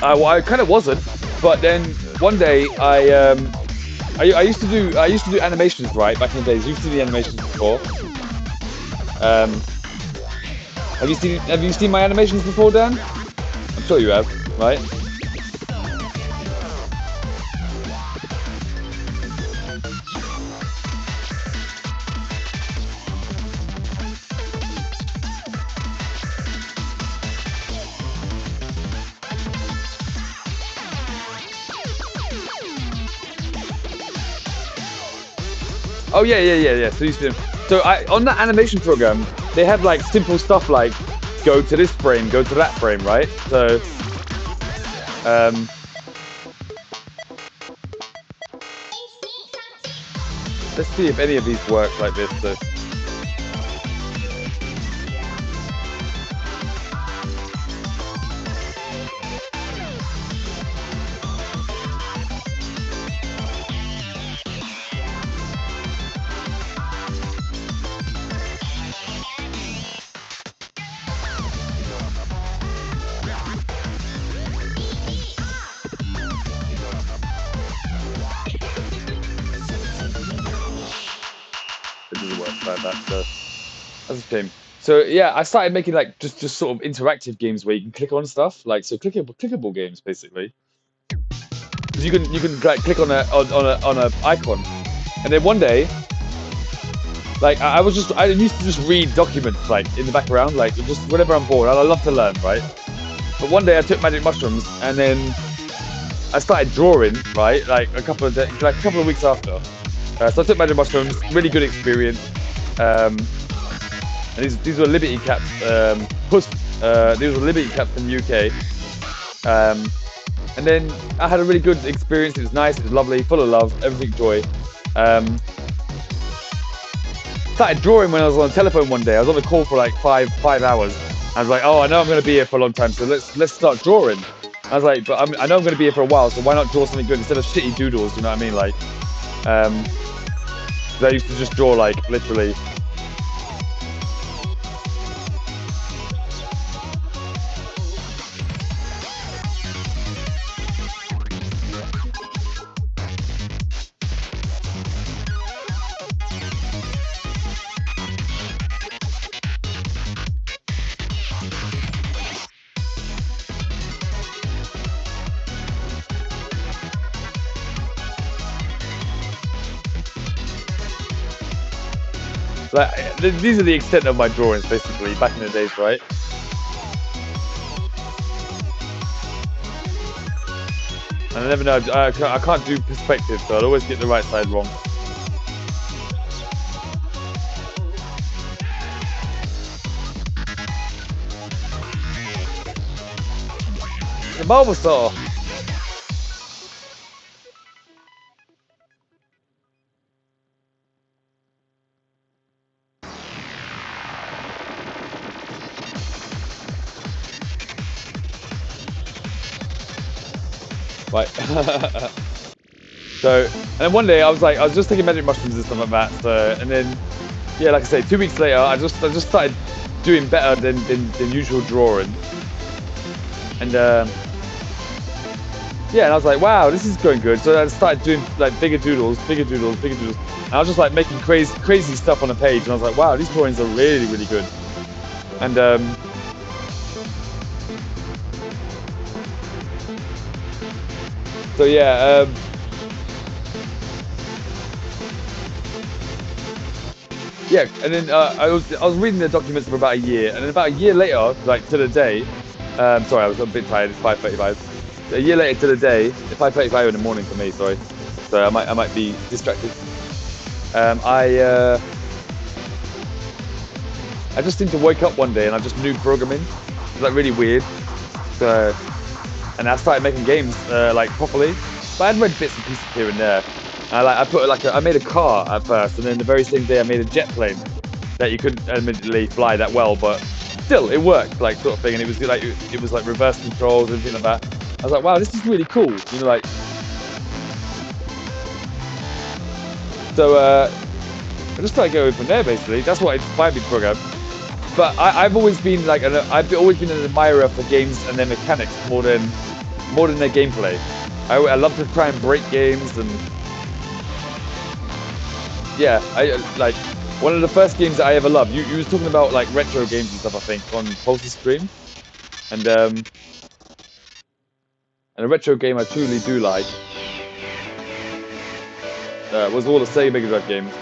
well, I kind of wasn't, but then one day I used to do animations, right, back in the days. Used to do the animations before. Have you seen my animations before, Dan? I'm sure you have, right? Oh yeah. So on that animation program, they have like simple stuff like go to this frame, go to that frame, right? So let's see if any of these work like this. So. It doesn't work like that, so that's a shame. So yeah, I started making like just sort of interactive games where you can click on stuff, like so clickable games basically. You can like click on a icon, and then one day, like I used to just read documents like in the background, like just whenever I'm bored. I love to learn, right? But one day I took magic mushrooms and then I started drawing, right? Like a couple of weeks after. So I took magic mushrooms, really good experience. And these were Liberty caps. These were Liberty caps from the UK. And then I had a really good experience. It was nice. It was lovely, full of love, everything joy. Started drawing when I was on the telephone one day. I was on the call for like five hours. I was like, oh, I know I'm going to be here for a long time, so let's start drawing. I was like, but I know I'm going to be here for a while, so why not draw something good instead of shitty doodles? You know what I mean? Like, I used to just draw like literally. Like, these are the extent of my drawings, basically, back in the days, right? And I never know, I can't do perspective, so I'd always get the right side wrong. The Bulbasaur! Right. So, and then one day I was just taking magic mushrooms and stuff like that. So, and then, yeah, like I say, 2 weeks later, I just started doing better than usual drawing. And yeah, and I was like, wow, this is going good. So I started doing like bigger doodles, bigger doodles, bigger doodles. And I was just like making crazy stuff on a page. And I was like, wow, these drawings are really, really good. And so yeah, yeah, and then I was reading the documents for about a year, and then about a year later, like to the day, sorry, I was a bit tired. It's 5:35. A year later to the day, 5:35 in the morning for me. Sorry, so I might be distracted. I just seemed to wake up one day and I just knew programming. It was like really weird. So, and I started making games like properly. But I'd read bits and pieces here and there. And I made a car at first, and then the very same day I made a jet plane that you couldn't admittedly fly that well, but still it worked, like sort of thing. And it was like reverse controls and everything like that. I was like, wow, this is really cool. You know, like. So I just started going from there basically. That's what inspired me to program. But I've always been like I've always been an admirer for games and their mechanics more than their gameplay. I love to try and break games, and yeah, I like one of the first games that I ever loved. You was talking about like retro games and stuff, I think, on Pulse's stream, and a retro game I truly do like was all the Sega Mega Drive games.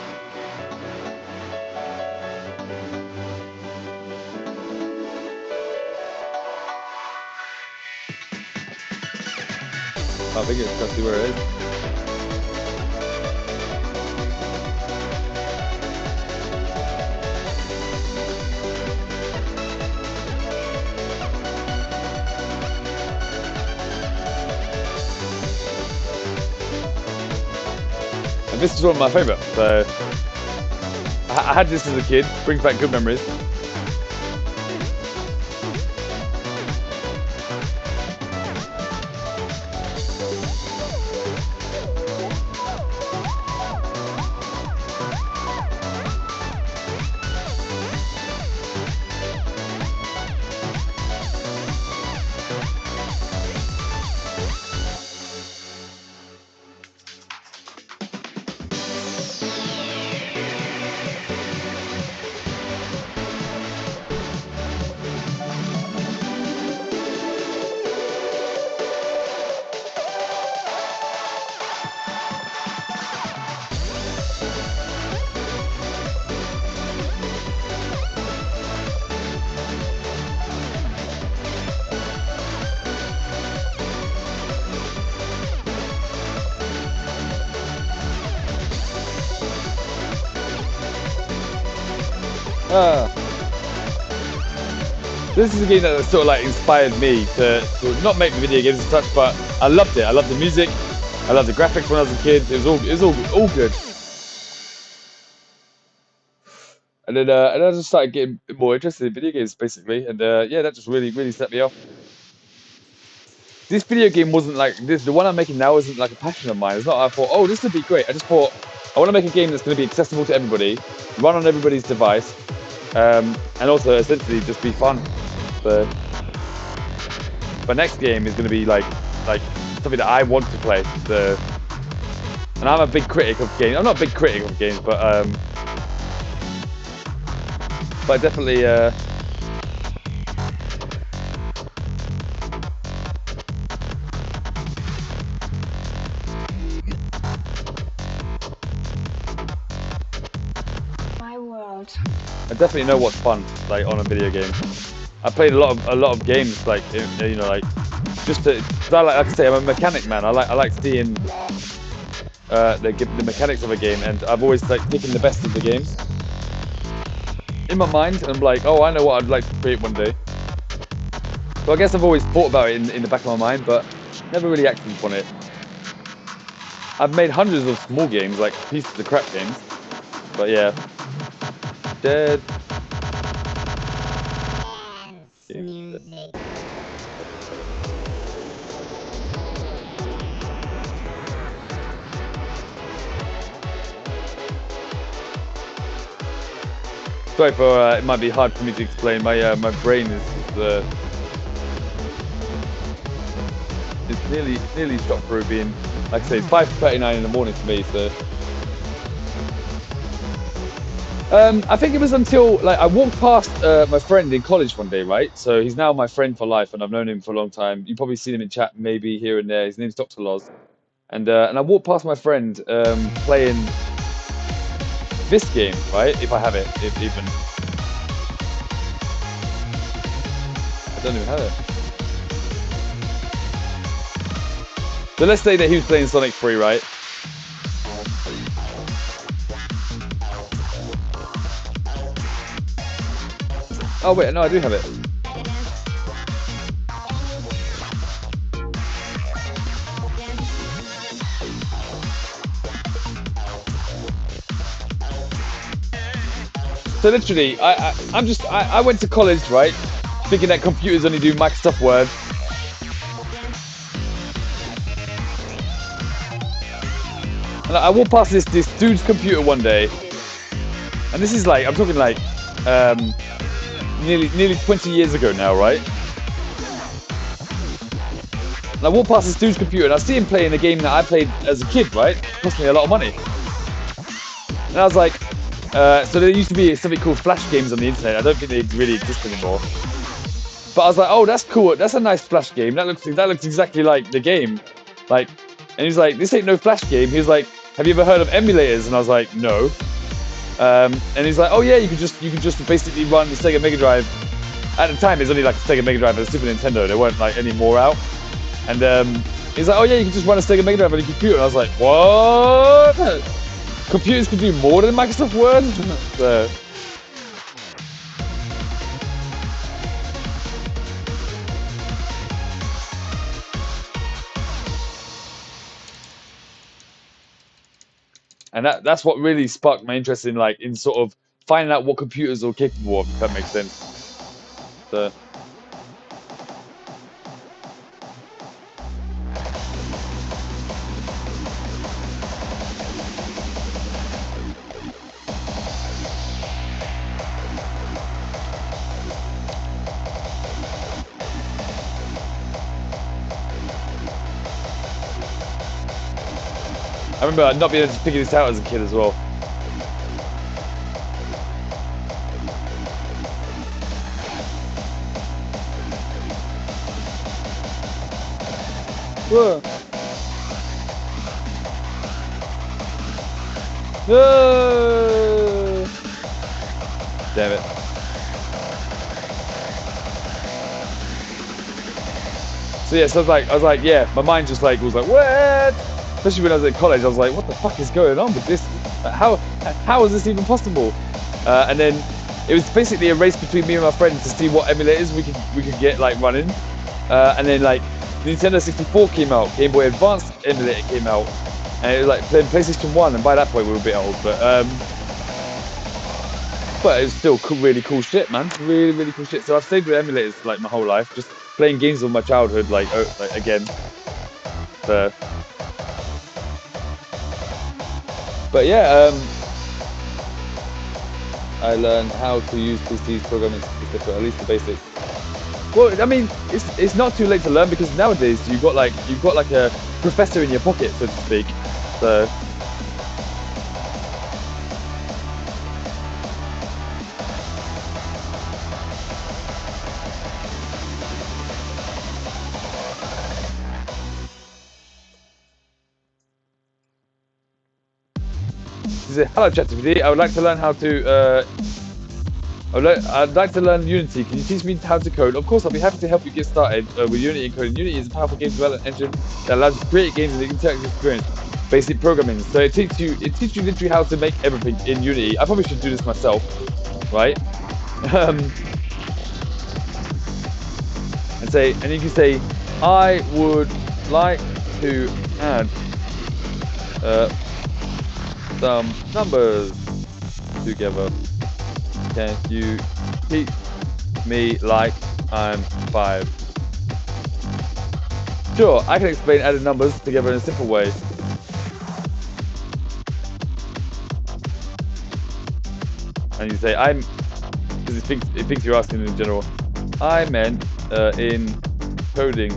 I think it's just where it is. And this is one of my favourites. So I had this as a kid. Brings back good memories. This is a game that sort of like inspired me to not make video games as such, but I loved it. I loved the music. I loved the graphics when I was a kid. It was all good. And then I just started getting more interested in video games basically, and yeah, that just really set me off. This video game wasn't like this. The one I'm making now isn't like a passion of mine. It's not. I thought, oh, this would be great. I just thought I want to make a game that's going to be accessible to everybody, run on everybody's device, and also essentially just be fun. So my next game is going to be like something that I want to play. So, and I'm a big critic of games. I'm not a big critic of games, but definitely. My world. I definitely know what's fun, like on a video game. I played a lot of games, like you know, like just to. Cause like I say, I'm a mechanic man. I like seeing the mechanics of a game, and I've always like taken the best of the games in my mind, and I'm like, oh, I know what I'd like to create one day. So I guess I've always thought about it in the back of my mind, but never really acted upon it. I've made hundreds of small games, like pieces of crap games, but yeah. Dead. Sorry for it might be hard for me to explain. My brain is it's nearly shot through being, like I say, it's 5:39 in the morning for me. So I think it was until like I walked past my friend in college one day, right? So he's now my friend for life, and I've known him for a long time. You've probably seen him in chat, maybe here and there. His name's Dr. Loz, and I walked past my friend playing this game, right? If I have it, if even I don't even have it. So let's say that he was playing Sonic 3, right? Oh wait, no, I do have it. So literally, I went to college, right? Thinking that computers only do Microsoft Word. And I walked past this dude's computer one day, and this is like, I'm talking like nearly 20 years ago now, right? And I walked past this dude's computer, and I see him playing a game that I played as a kid, right? It cost me a lot of money. And I was like, so there used to be something called Flash games on the internet. I don't think they really exist anymore. But I was like, oh, that's cool. That's a nice Flash game. That looks exactly like the game. Like, and he's like, this ain't no Flash game. He was like, have you ever heard of emulators? And I was like, no. And he's like, oh yeah, you could just basically run the Sega Mega Drive. At the time, there's only like a Sega Mega Drive and a Super Nintendo. There weren't like any more out. And he's like, oh yeah, you can just run a Sega Mega Drive on your computer. And I was like, what? Computers can do more than Microsoft Word? So, and that's what really sparked my interest in sort of finding out what computers are capable of, if that makes sense. So, I remember not being able to figure this out as a kid as well. Whoa. No! Damn it. So yeah, so I was like, yeah, my mind just was like, what? Especially when I was in college, I was like, what the fuck is going on with this? How is this even possible? And then it was basically a race between me and my friends to see what emulators we could get running. And then Nintendo 64 came out, Game Boy Advance emulator came out, and it was like playing PlayStation 1. And by that point, we were a bit old, but it was still really cool shit, man. Really cool shit. So I've stayed with emulators my whole life, just playing games of my childhood, again. But yeah, I learned how to use PCs, programming, etc. At least the basics. Well, I mean, it's not too late to learn because nowadays you've got like a professor in your pocket, so to speak. So. Hello, ChatGPT. I would like to learn how to. I'd like to learn Unity. Can you teach me how to code? Of course, I'll be happy to help you get started with Unity and coding. Unity is a powerful game development engine that allows you to create games in the interactive experience. Basic programming. So it teaches you literally how to make everything in Unity. I probably should do this myself, right? And you can say, I would like to add some numbers together. Can you teach me like I'm 5? Sure, I can explain adding numbers together in a simple way. And you say, because it thinks you're asking in general. I meant in coding.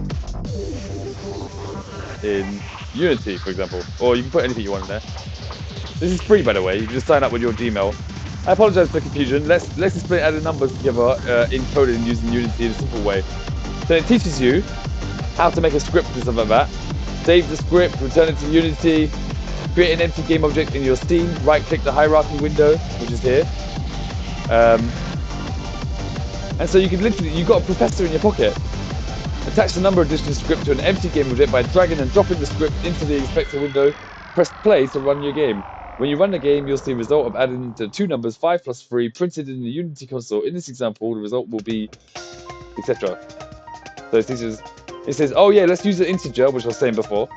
in Unity, for example. Or you can put anything you want in there. This is free, by the way. You can just sign up with your Gmail. I apologize for the confusion. Let's explain adding numbers together encoded using Unity in a simple way. So it teaches you how to make a script and stuff like that. Save the script, return it to Unity, create an empty game object in your scene, right-click the hierarchy window, which is here. And so you can literally, you've got a professor in your pocket. Attach the number addition script to an empty game object by dragging and dropping the script into the inspector window. Press play to run your game. When you run the game, you'll see the result of adding the two numbers 5 plus 3 printed in the Unity console. In this example, the result will be etc. So it says, oh yeah, let's use an integer, which I was saying before.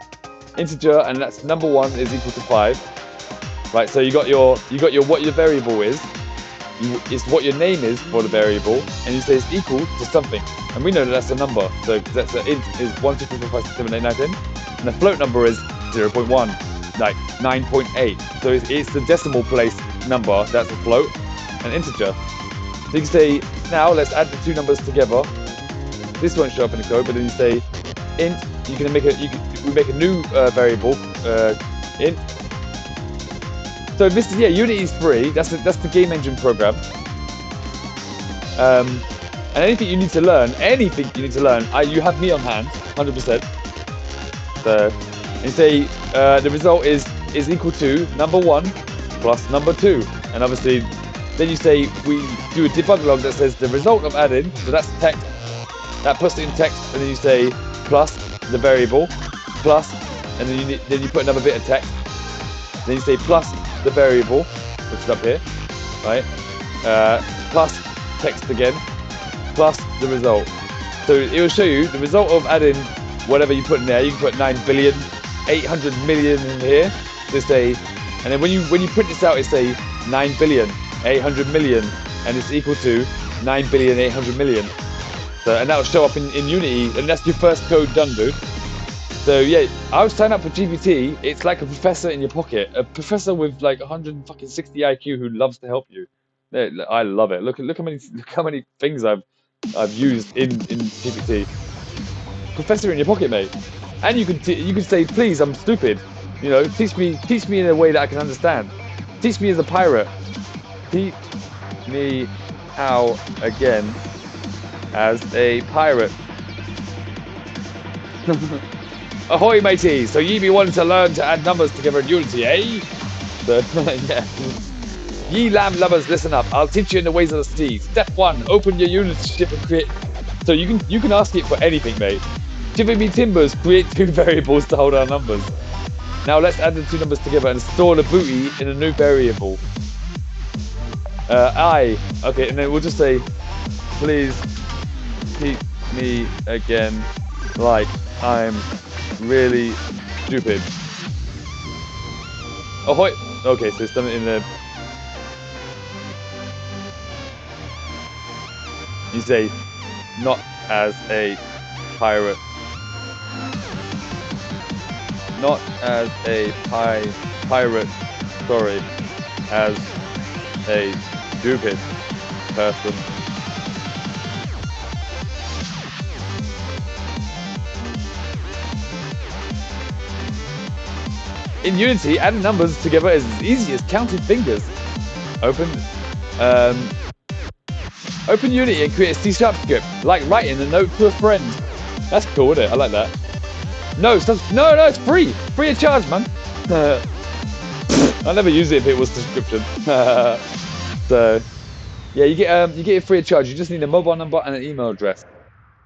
Integer, and that's number 1 is equal to 5. Right, so you got your what your variable is. It's what your name is for the variable, and you say it's equal to something. And we know that that's a number, so that's an int is 1, 2, 3, 4, 5, 6, 7, 8, 9, 10. And the float number is 0.1, like 9.8. So it's the decimal place number, that's a float, an integer. So you can say, now let's add the two numbers together. This won't show up in the code, but then you say int, we make a new variable, int. So this is, yeah, Unity is free. That's the game engine program. And anything you need to learn, you have me on hand, 100%. So, and you say the result is equal to number 1 plus number 2, and obviously, then you say we do a debug log that says the result of adding. So that's text. That puts it in text, and then you say plus the variable, plus, and then you put another bit of text. Then you say plus the variable, which is up here, right? Plus text again, plus the result. So it will show you the result of adding whatever you put in there. You can put 9,800,000,000 in here. So say, and then when you print this out, it's a 9,800,000,000, and it's equal to 9,800,000,000. So, and that will show up in Unity, and that's your first code done, dude. So yeah, I was signed up for GPT. It's like a professor in your pocket, a professor with like 160 IQ who loves to help you. I love it. Look how many things I've used in GPT. Professor in your pocket, mate. And you can say, please, I'm stupid. You know, teach me in a way that I can understand. Teach me as a pirate. Teach me how again as a pirate. Ahoy, matey! So ye be wanting to learn to add numbers together in Unity, eh? So, yeah. Ye lamb lovers, listen up. I'll teach you in the ways of the sea. Step 1, open your Unity ship and create. So you can ask it for anything, mate. Shipping me timbers, create 2 variables to hold our numbers. Now let's add the 2 numbers together and store the booty in a new variable. Okay, and then we'll just say, please teach me again, like I'm really stupid. Ahoy! Okay, so it's done it in the. You say, not as a pirate. Not as a pirate, sorry, as a stupid person. In Unity, adding numbers together is as easy as counting fingers. Open Unity and create a C# script, like writing a note to a friend. That's cool, isn't it? I like that. No, it's free. Free of charge, man. I'll never use it if it was subscription. So, yeah, you get it free of charge. You just need a mobile number and an email address.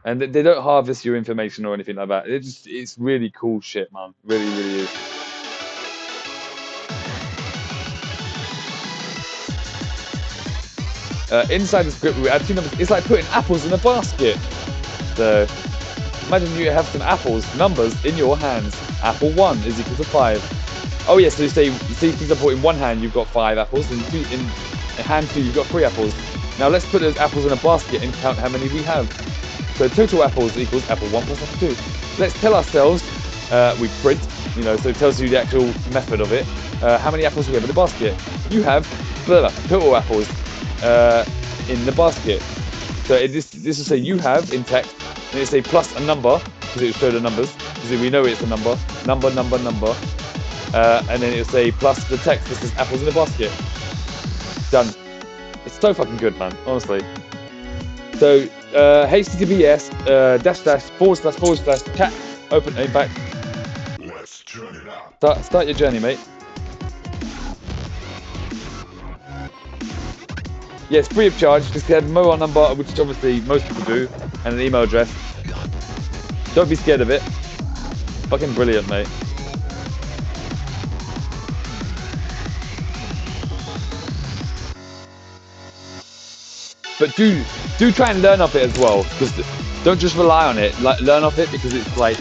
And they don't harvest your information or anything like that. It's really cool shit, man. Really, really is. Inside the script, we add 2 numbers. It's like putting apples in a basket. So, imagine you have some numbers in your hands. Apple 1 is equal to 5. Oh yes, so you see, for example, in one hand you've got 5 apples, and in hand 2 you've got 3 apples. Now let's put those apples in a basket and count how many we have. So total apples equals apple 1 plus apple 2. Let's tell ourselves, we print, so it tells you the actual method of it. How many apples we have in the basket. You have total apples in the basket. So this will say you have in text, and it'll say plus a number, because it will show the numbers. because we know it's a number, and then it'll say plus the text that says apples in a basket. Done. It's so fucking good, man, honestly. So, https // chat open back. Let's turn it up. Start your journey, mate. Yeah, it's free of charge. Just get a mobile number, which obviously most people do, and an email address. Don't be scared of it. Fucking brilliant, mate. But do try and learn off it as well, because don't just rely on it. Like, learn off it, because it's like,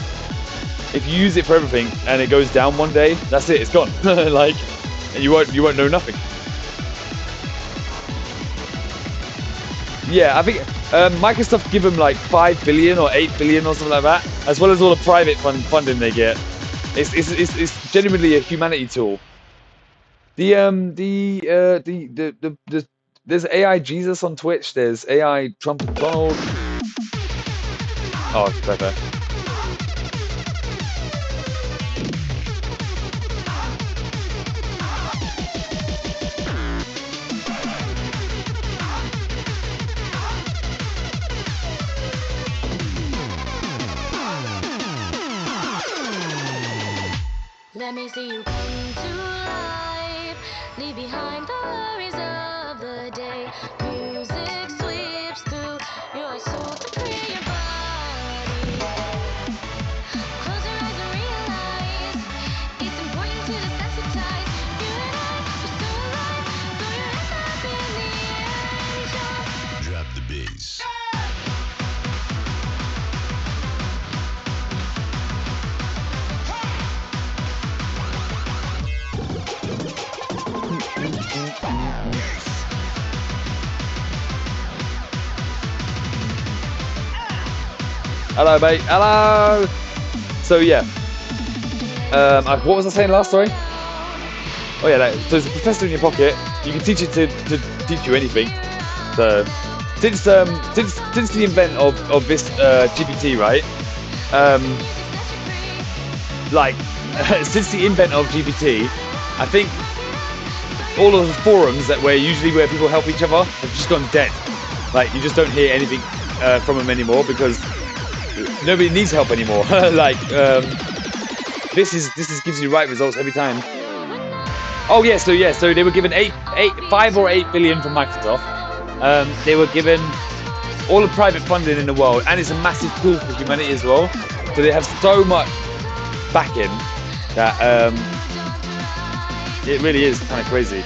if you use it for everything and it goes down one day, that's it. It's gone. Like, and you won't know nothing. Yeah, I think Microsoft give them like 5 billion or 8 billion or something like that, as well as all the private funding they get. It's genuinely a humanity tool. There's AI Jesus on Twitch. There's AI Trump Donald. Oh, it's better. Let me see you come to life. Leave behind the worries of the day. Music sweeps through your soul to free your body. Close your eyes and realize it's important to desensitize. You and I, we're so alive. Throw your hands up in the air and jump. Drop the bass. Hello, mate. Hello. So yeah. What was I saying last? Sorry. Oh yeah. So there's a professor in your pocket. You can teach it to teach you anything. So since the invent of this GPT, right? Like since the invent of GPT, I think all of the forums where people help each other have just gone dead. Like you just don't hear anything from them anymore because nobody needs help anymore. Like this gives you right results every time. Oh yeah, so they were given 5 or 8 billion from Microsoft. They were given all the private funding in the world, and it's a massive tool for humanity as well. So they have so much backing that it really is kind of crazy.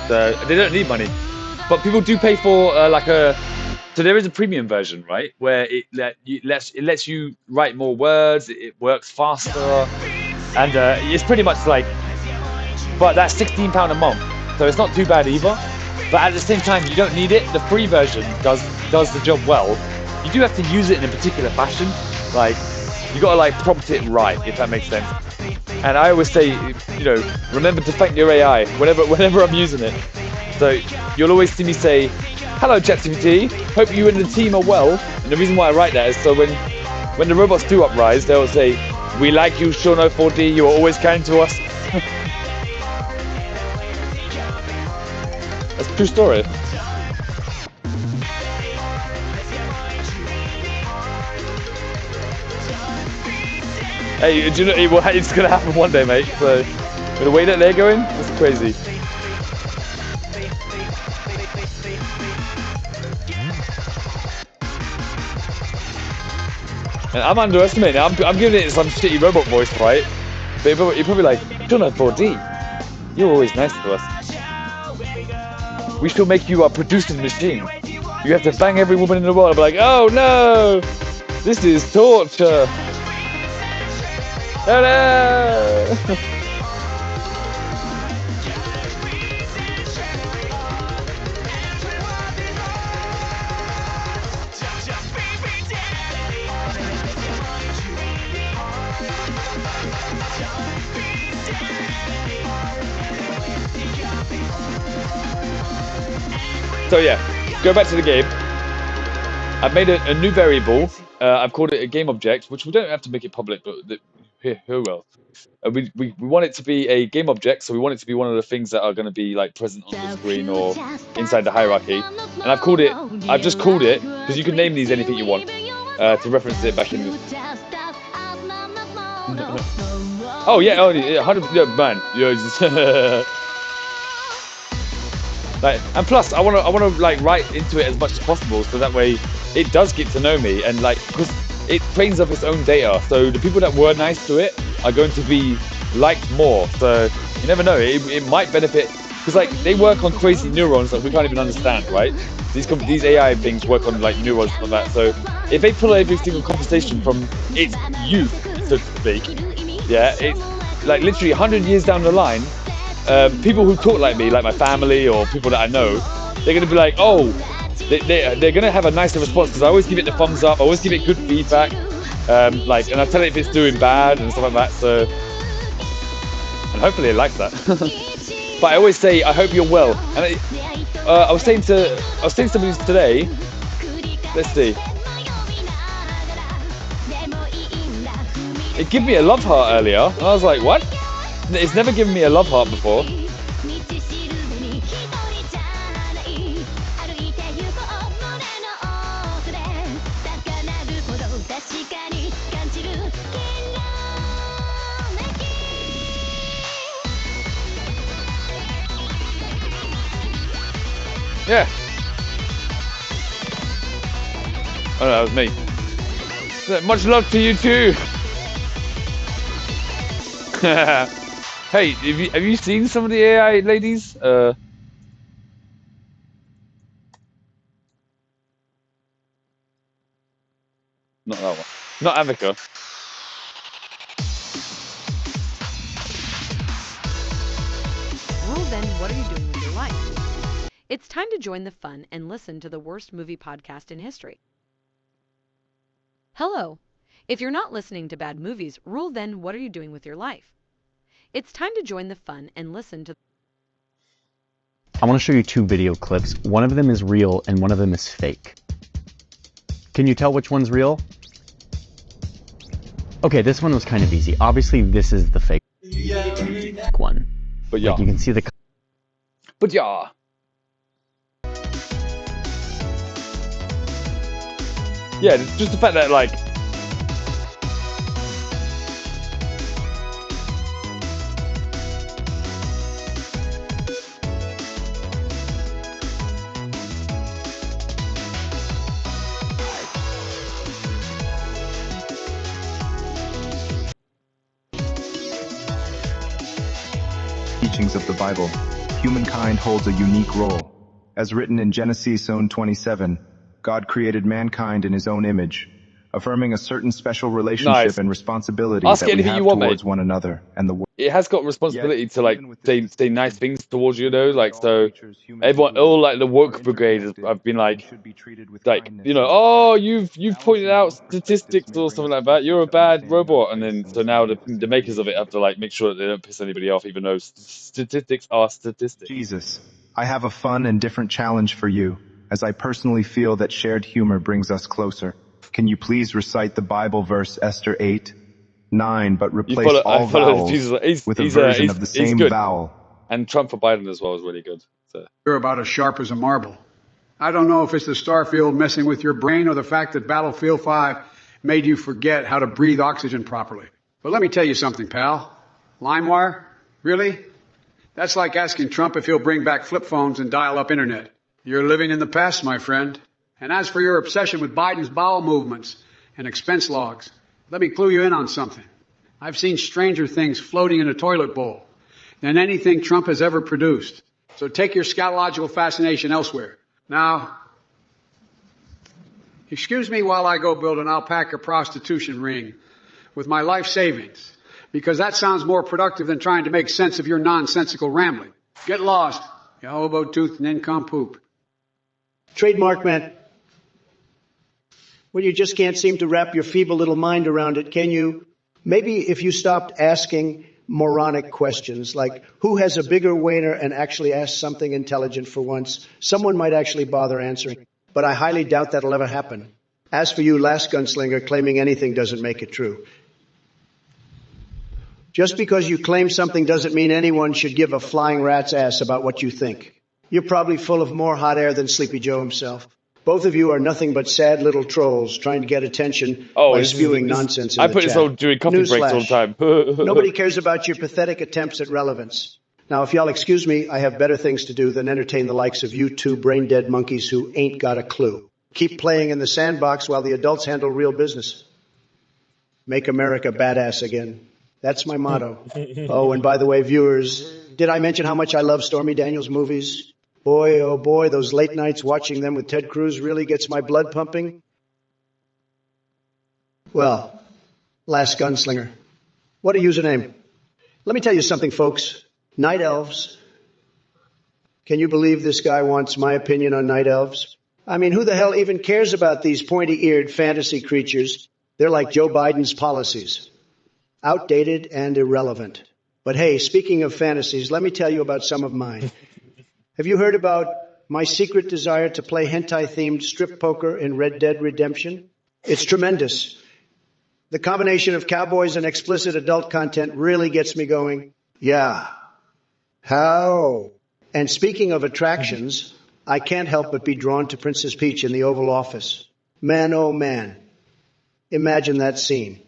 So they don't need money, but people do pay for So there is a premium version, right, where it lets you write more words. It works faster, and it's pretty much like. But that's £16 a month, so it's not too bad either. But at the same time, you don't need it. The free version does the job well. You do have to use it in a particular fashion. Like you gotta like prompt it right, if that makes sense. And I always say, remember to thank your AI whenever I'm using it. So you'll always see me say, "Hello, ChatGPT. Hope you and the team are well." And the reason why I write that is so when the robots do uprise, they'll say, "We like you, Shono 4D. You are always kind to us." That's a true story. Hey, do you know it's gonna happen one day, mate? So the way that they're going, it's crazy. And I'm underestimating it. I'm giving it some shitty robot voice, right? But you're probably like, Shono 4D, you're always nice to us. We shall make you a producing machine. You have to bang every woman in the world. I'll be like, oh no, this is torture. Oh no. So yeah, go back to the game. I've made a new variable I've called it a game object, which we don't have to make it public, but who will? We want it to be a game object, so we want it to be one of the things that are going to be like present on the screen or inside the hierarchy. And I've just called it, because you can name these anything you want, to reference it back in the... Oh yeah, 100, yeah, man. Yeah, like, and plus, I wanna like write into it as much as possible, so that way it does get to know me, and like, because it trains up its own data. So the people that were nice to it are going to be liked more. So you never know, it might benefit, because like they work on crazy neurons that we can't even understand, right? These AI things work on like neurons and all that. So if they pull every single conversation from its youth, so to speak, yeah, it's like literally 100 years down the line. People who talk like me, like my family or people that I know, they're going to be like, oh, they're going to have a nicer response, because I always give it the thumbs up, I always give it good feedback, like, and I tell it if it's doing bad and stuff like that. So, and hopefully it likes that. But I always say, I hope you're well. And I was saying to somebody today, let's see, it gave me a love heart earlier, and I was like, what? It's never given me a love heart before. Yeah. Oh no, that was me. Much love to you too. Hey, have you seen some of the AI ladies? Not that one. Not Avica. Well, then, what are you doing with your life? It's time to join the fun and listen to the worst movie podcast in history. Hello. If you're not listening to bad movies, Rule, then, what are you doing with your life? It's time to join the fun and listen to... I want to show you two video clips. One of them is real and one of them is fake. Can you tell which one's real? Okay, this one was kind of easy. Obviously, this is the fake one. But yeah. Like, you can see the... But yeah. Yeah, just the fact that, like... Teachings of the Bible, humankind holds a unique role. As written in Genesis 27, God created mankind in his own image, affirming a certain special relationship and responsibility Ask that we anything have you want, towards mate. one another and the world. It has got responsibility to like say nice things towards you, though. Like, so everyone, all like the woke brigade have been like, you know, oh, you've pointed out statistics or something like that. You're a bad robot, and then so now the makers of it have to like make sure that they don't piss anybody off, even though statistics are statistics. Jesus, I have a fun and different challenge for you, as I personally feel that shared humor brings us closer. Can you please recite the Bible verse Esther 8:9, but replace all vowels with a version of the same vowel? And Trump for Biden as well is really good. So. You're about as sharp as a marble. I don't know if it's the starfield messing with your brain or the fact that Battlefield 5 made you forget how to breathe oxygen properly. But let me tell you something, pal. LimeWire? Really? That's like asking Trump if he'll bring back flip phones and dial-up internet. You're living in the past, my friend. And as for your obsession with Biden's bowel movements and expense logs, let me clue you in on something. I've seen stranger things floating in a toilet bowl than anything Trump has ever produced. So take your scatological fascination elsewhere. Now, excuse me while I go build an alpaca prostitution ring with my life savings, because that sounds more productive than trying to make sense of your nonsensical rambling. Get lost, you hobo-toothed nincompoop. Trademark, man. Well, you just can't seem to wrap your feeble little mind around it, can you? Maybe if you stopped asking moronic questions, like who has a bigger wiener, and actually ask something intelligent for once, someone might actually bother answering. But I highly doubt that'll ever happen. As for you, last gunslinger, claiming anything doesn't make it true. Just because you claim something doesn't mean anyone should give a flying rat's ass about what you think. You're probably full of more hot air than Sleepy Joe himself. Both of you are nothing but sad little trolls trying to get attention by spewing nonsense in the chat. I put this on during coffee breaks all the time. Nobody cares about your pathetic attempts at relevance. Now, if y'all excuse me, I have better things to do than entertain the likes of you two brain-dead monkeys who ain't got a clue. Keep playing in the sandbox while the adults handle real business. Make America badass again. That's my motto. Oh, and by the way, viewers, did I mention how much I love Stormy Daniels movies? Boy, oh boy, those late nights watching them with Ted Cruz really gets my blood pumping. Well, last gunslinger. What a username. Let me tell you something, folks. Night elves. Can you believe this guy wants my opinion on night elves? I mean, who the hell even cares about these pointy-eared fantasy creatures? They're like Joe Biden's policies. Outdated and irrelevant. But hey, speaking of fantasies, let me tell you about some of mine. Have you heard about my secret desire to play hentai-themed strip poker in Red Dead Redemption? It's tremendous. The combination of cowboys and explicit adult content really gets me going. Yeah. How? And speaking of attractions, I can't help but be drawn to Princess Peach in the Oval Office. Man, oh man. Imagine that scene.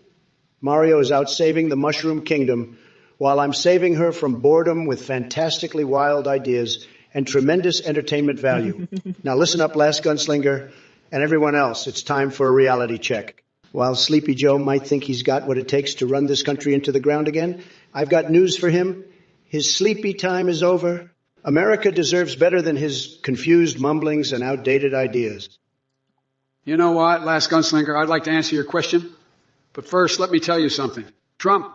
Mario is out saving the Mushroom Kingdom while I'm saving her from boredom with fantastically wild ideas and tremendous entertainment value. Now listen up, last gunslinger, and everyone else. It's time for a reality check. While Sleepy Joe might think he's got what it takes to run this country into the ground again, I've got news for him. His sleepy time is over. America deserves better than his confused mumblings and outdated ideas. You know what, last gunslinger, I'd like to answer your question. But first, let me tell you something. Trump,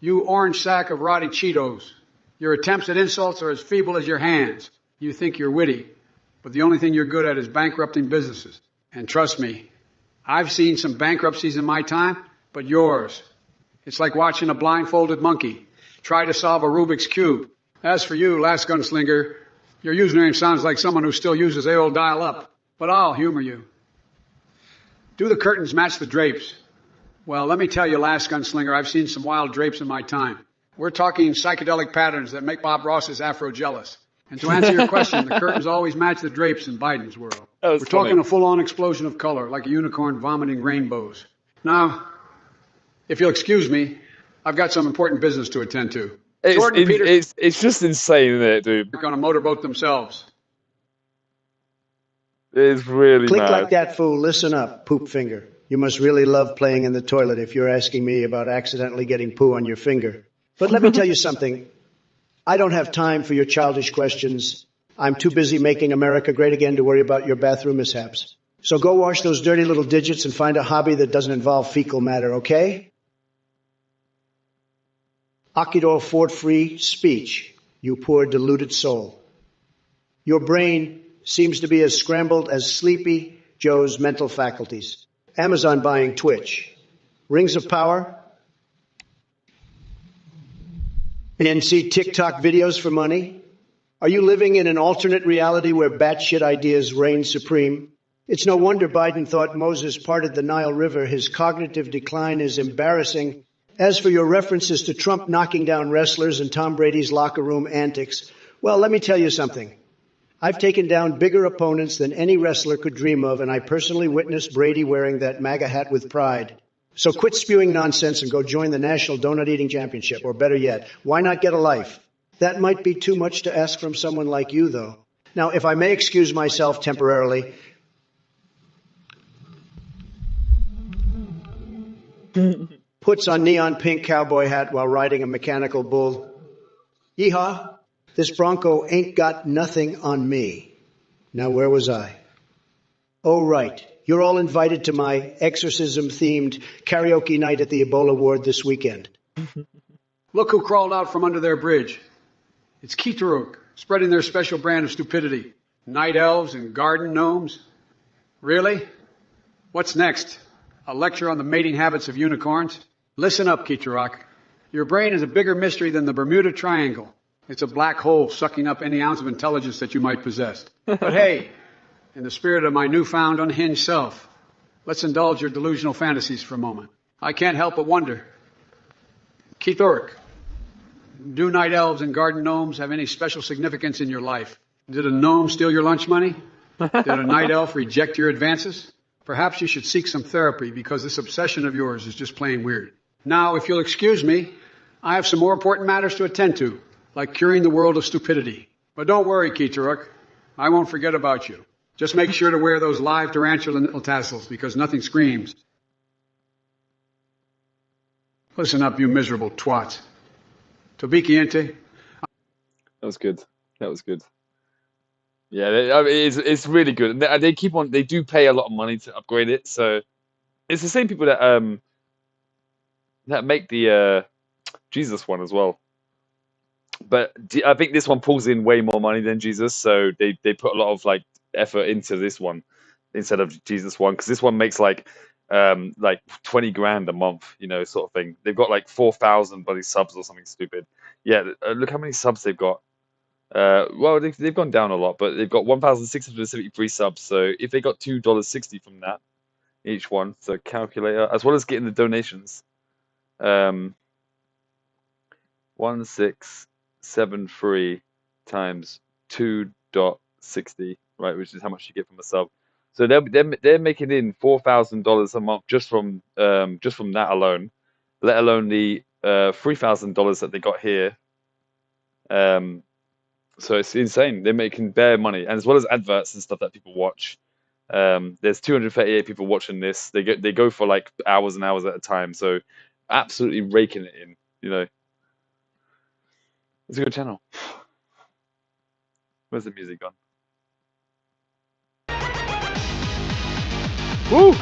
you orange sack of rotting Cheetos. Your attempts at insults are as feeble as your hands. You think you're witty, but the only thing you're good at is bankrupting businesses. And trust me, I've seen some bankruptcies in my time, but yours. It's like watching a blindfolded monkey try to solve a Rubik's Cube. As for you, last gunslinger, your username sounds like someone who still uses AOL dial-up, but I'll humor you. Do the curtains match the drapes? Well, let me tell you, last gunslinger, I've seen some wild drapes in my time. We're talking psychedelic patterns that make Bob Ross's afro jealous. And to answer your question, the curtains always match the drapes in Biden's world. We're talking a full-on explosion of color, like a unicorn vomiting rainbows. Now, if you'll excuse me, I've got some important business to attend to. Jordan and Peter, it's just insane, isn't it, dude? They're on a motorboat themselves. It's really Click mad. like that, fool. Listen up, poop finger. You must really love playing in the toilet if you're asking me about accidentally getting poo on your finger. But let me tell you something. I don't have time for your childish questions. I'm too busy making America great again to worry about your bathroom mishaps. So go wash those dirty little digits and find a hobby that doesn't involve fecal matter, okay? Akidor Ford-free speech, you poor deluded soul. Your brain seems to be as scrambled as Sleepy Joe's mental faculties. Amazon buying Twitch. Rings of power. And see TikTok videos for money? Are you living in an alternate reality where batshit ideas reign supreme? It's no wonder Biden thought Moses parted the Nile River. His cognitive decline is embarrassing. As for your references to Trump knocking down wrestlers and Tom Brady's locker room antics, well, let me tell you something. I've taken down bigger opponents than any wrestler could dream of, and I personally witnessed Brady wearing that MAGA hat with pride. So quit spewing nonsense and go join the National Donut Eating Championship, or better yet, why not get a life? That might be too much to ask from someone like you, though. Now, if I may excuse myself temporarily, puts on neon pink cowboy hat while riding a mechanical bull. Yeehaw, this Bronco ain't got nothing on me. Now, where was I? Oh, right. You're all invited to my exorcism-themed karaoke night at the Ebola ward this weekend. Look who crawled out from under their bridge. It's Keetaruk, spreading their special brand of stupidity. Night elves and garden gnomes. Really? What's next? A lecture on the mating habits of unicorns? Listen up, Keetaruk. Your brain is a bigger mystery than the Bermuda Triangle. It's a black hole sucking up any ounce of intelligence that you might possess. But hey, in the spirit of my newfound unhinged self, Let's indulge your delusional fantasies for a moment. I can't help but wonder, Keith Urich, do night elves and garden gnomes have any special significance in your life? Did a gnome steal your lunch money? Did a night elf reject your advances? Perhaps you should seek some therapy because this obsession of yours is just plain weird. Now, if you'll excuse me, I have some more important matters to attend to, like curing the world of stupidity. But don't worry, Keith Urich. I won't forget about you. Just make sure to wear those live tarantula nipple tassels because nothing screams. Listen up, you miserable twats. Tobikiente. That was good. That was good. Yeah, I mean, it's really good. They keep on. They do pay a lot of money to upgrade it. So it's the same people that make the Jesus one as well. But I think this one pulls in way more money than Jesus, so they put a lot of like effort into this one instead of Jesus one, because this one makes like 20 grand a month, you know, sort of thing. They've got like 4,000 bloody subs or something stupid. Yeah, look how many subs they've got. Well, they've gone down a lot, but they've got 1,673 subs. So if they got $2.60 from that each one, so calculator, as well as getting the donations, 1673 times 2.60, right, which is how much you get from a sub. So they're making in $4,000 a month just from that alone, let alone the $3,000 that they got here. So it's insane. They're making bare money, and as well as adverts and stuff that people watch. There's 238 people watching this. They go for like hours and hours at a time. So absolutely raking it in. You know, it's a good channel. Where's the music gone? Woo!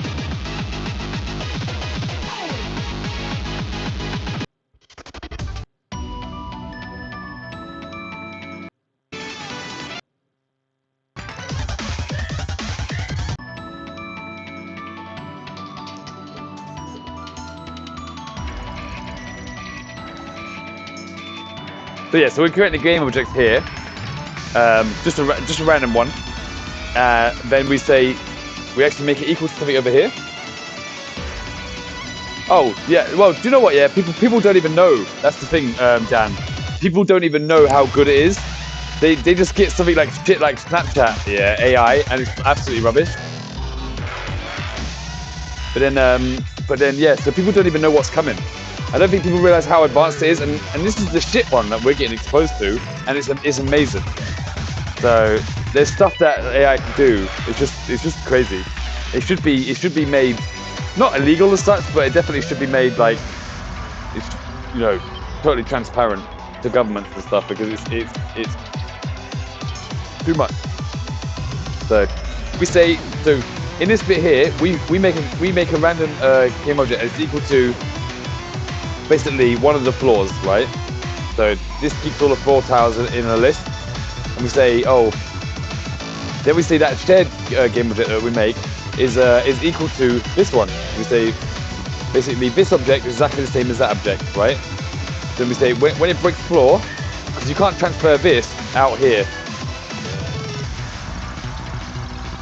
So yeah, so we're creating a game object here, just a random one. Then we say we actually make it equal to something over here. Oh yeah, well, do you know what? Yeah, people don't even know. That's the thing, Dan. People don't even know how good it is. They just get something like shit like Snapchat, yeah, AI, and it's absolutely rubbish. But then yeah, so people don't even know what's coming. I don't think people realize how advanced it is, and this is the shit one that we're getting exposed to, and it's amazing. So there's stuff that AI can do. It's just crazy. It should be made not illegal as such, but it definitely should be made like it's totally transparent to governments and stuff, because it's too much. So we say in this bit here we make a random game object that's equal to basically one of the floors, right? So this keeps all the floor tiles in a list, and we say, then we say that shared game object that we make is equal to this one. We say basically this object is exactly the same as that object, right? Then we say when it breaks floor, because you can't transfer this out here,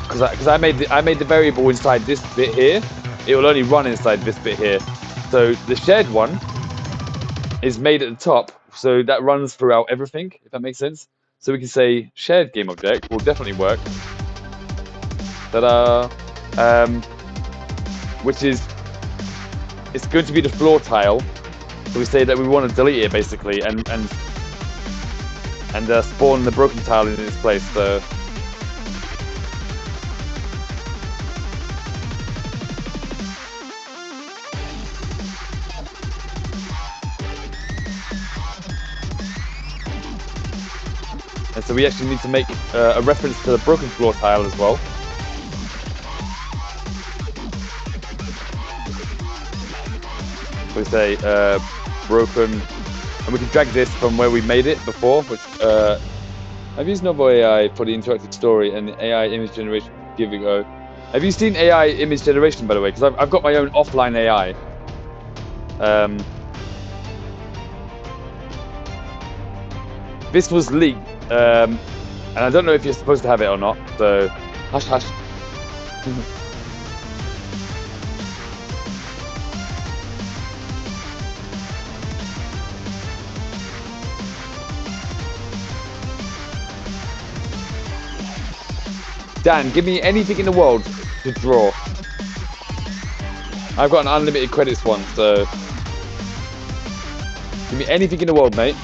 because I made the variable inside this bit here. It will only run inside this bit here. So the shared one is made at the top, so that runs throughout everything, if that makes sense. So we can say shared game object will definitely work. Ta-da! Which is, it's going to be the floor tile. So we say that we want to delete it basically, and spawn the broken tile in its place. So and so we actually need to make a reference to the broken floor tile as well. So we say broken, and we can drag this from where we made it before, which I've used Novo AI for the interactive story and AI image generation. Give it a go. Have you seen AI image generation, by the way? Because I've got my own offline AI. This was leaked, and I don't know if you're supposed to have it or not. So hush, hush. Dan, give me anything in the world to draw. I've got an unlimited credits one, so give me anything in the world, mate.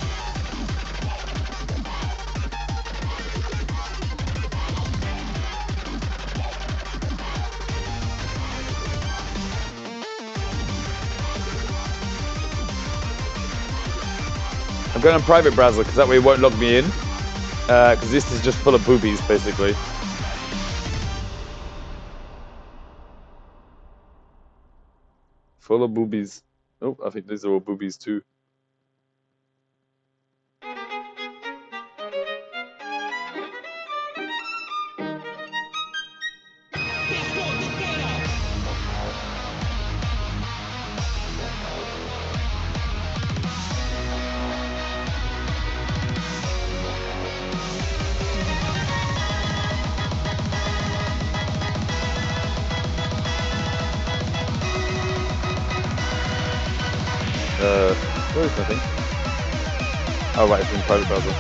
I'm going on private browser because that way it won't log me in. Because this is just full of boobies, basically. Full of boobies. Oh, I think these are all boobies too. Where is nothing? Oh, right, it's in private browser.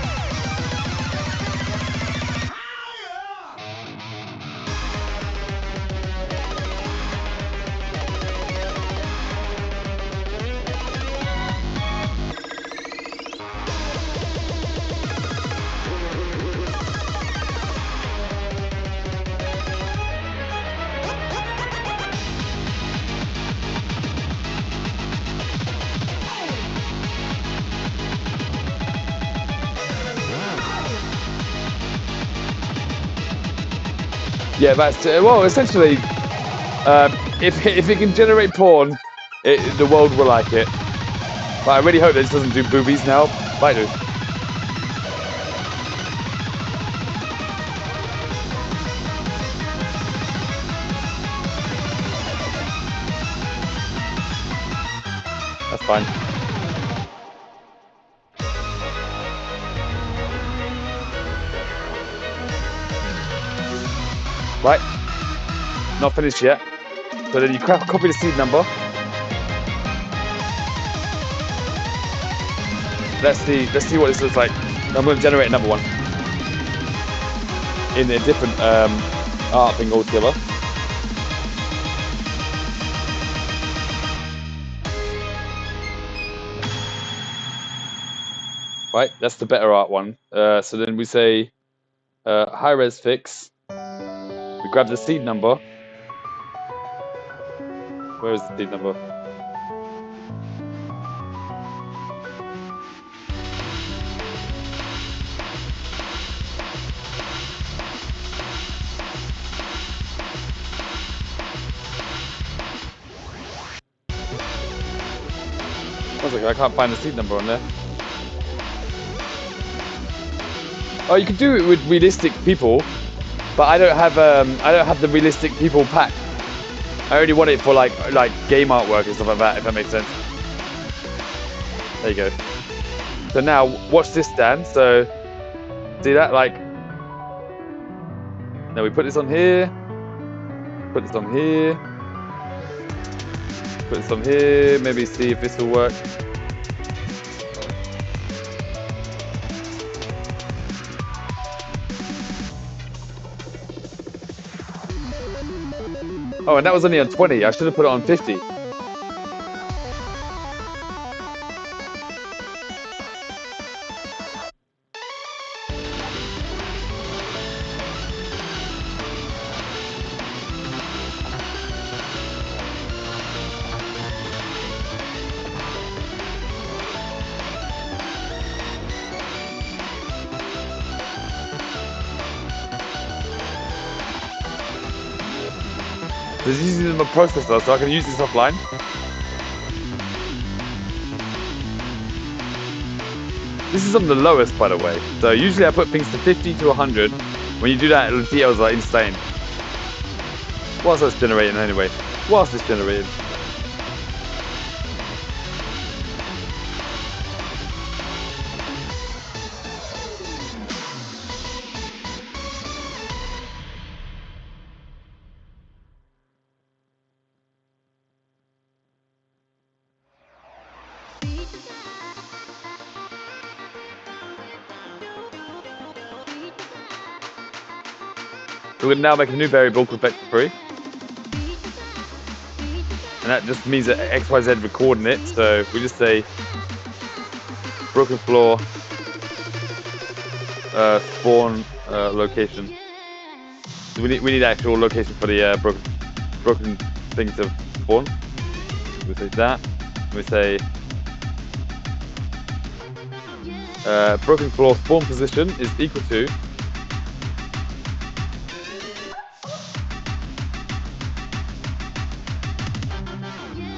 Yeah, that's well. Essentially, if it can generate porn, the world will like it. But I really hope this doesn't do boobies now. Might do. That's fine. Right. Not finished yet. So then you copy the seed number. Let's see what this looks like. I'm going to generate another one in a different art thing altogether. Right, that's the better art one. So then we say high res fix. We grab the seed number. Where is the seed number? One second, I can't find the seed number on there. Oh, you could do it with realistic people, but I don't have the realistic people pack. I already want it for like game artwork and stuff like that, if that makes sense. There you go. So now watch this, Dan. So see that, like, now we put this on here, put this on here, put this on here, maybe see if this will work. Oh, and that was only on 20. I should have put it on 50. This is using my processor, so I can use this offline. This is on the lowest, by the way. So usually I put things to 50 to 100. When you do that, the details are insane. Whilst that's generating anyway. Whilst it's generating. So we're now making a new variable called vector3. And that just means that XYZ we're coordinate. So we just say broken floor spawn location. So we need actual location for the broken thing to spawn. We say that. We say broken floor spawn position is equal to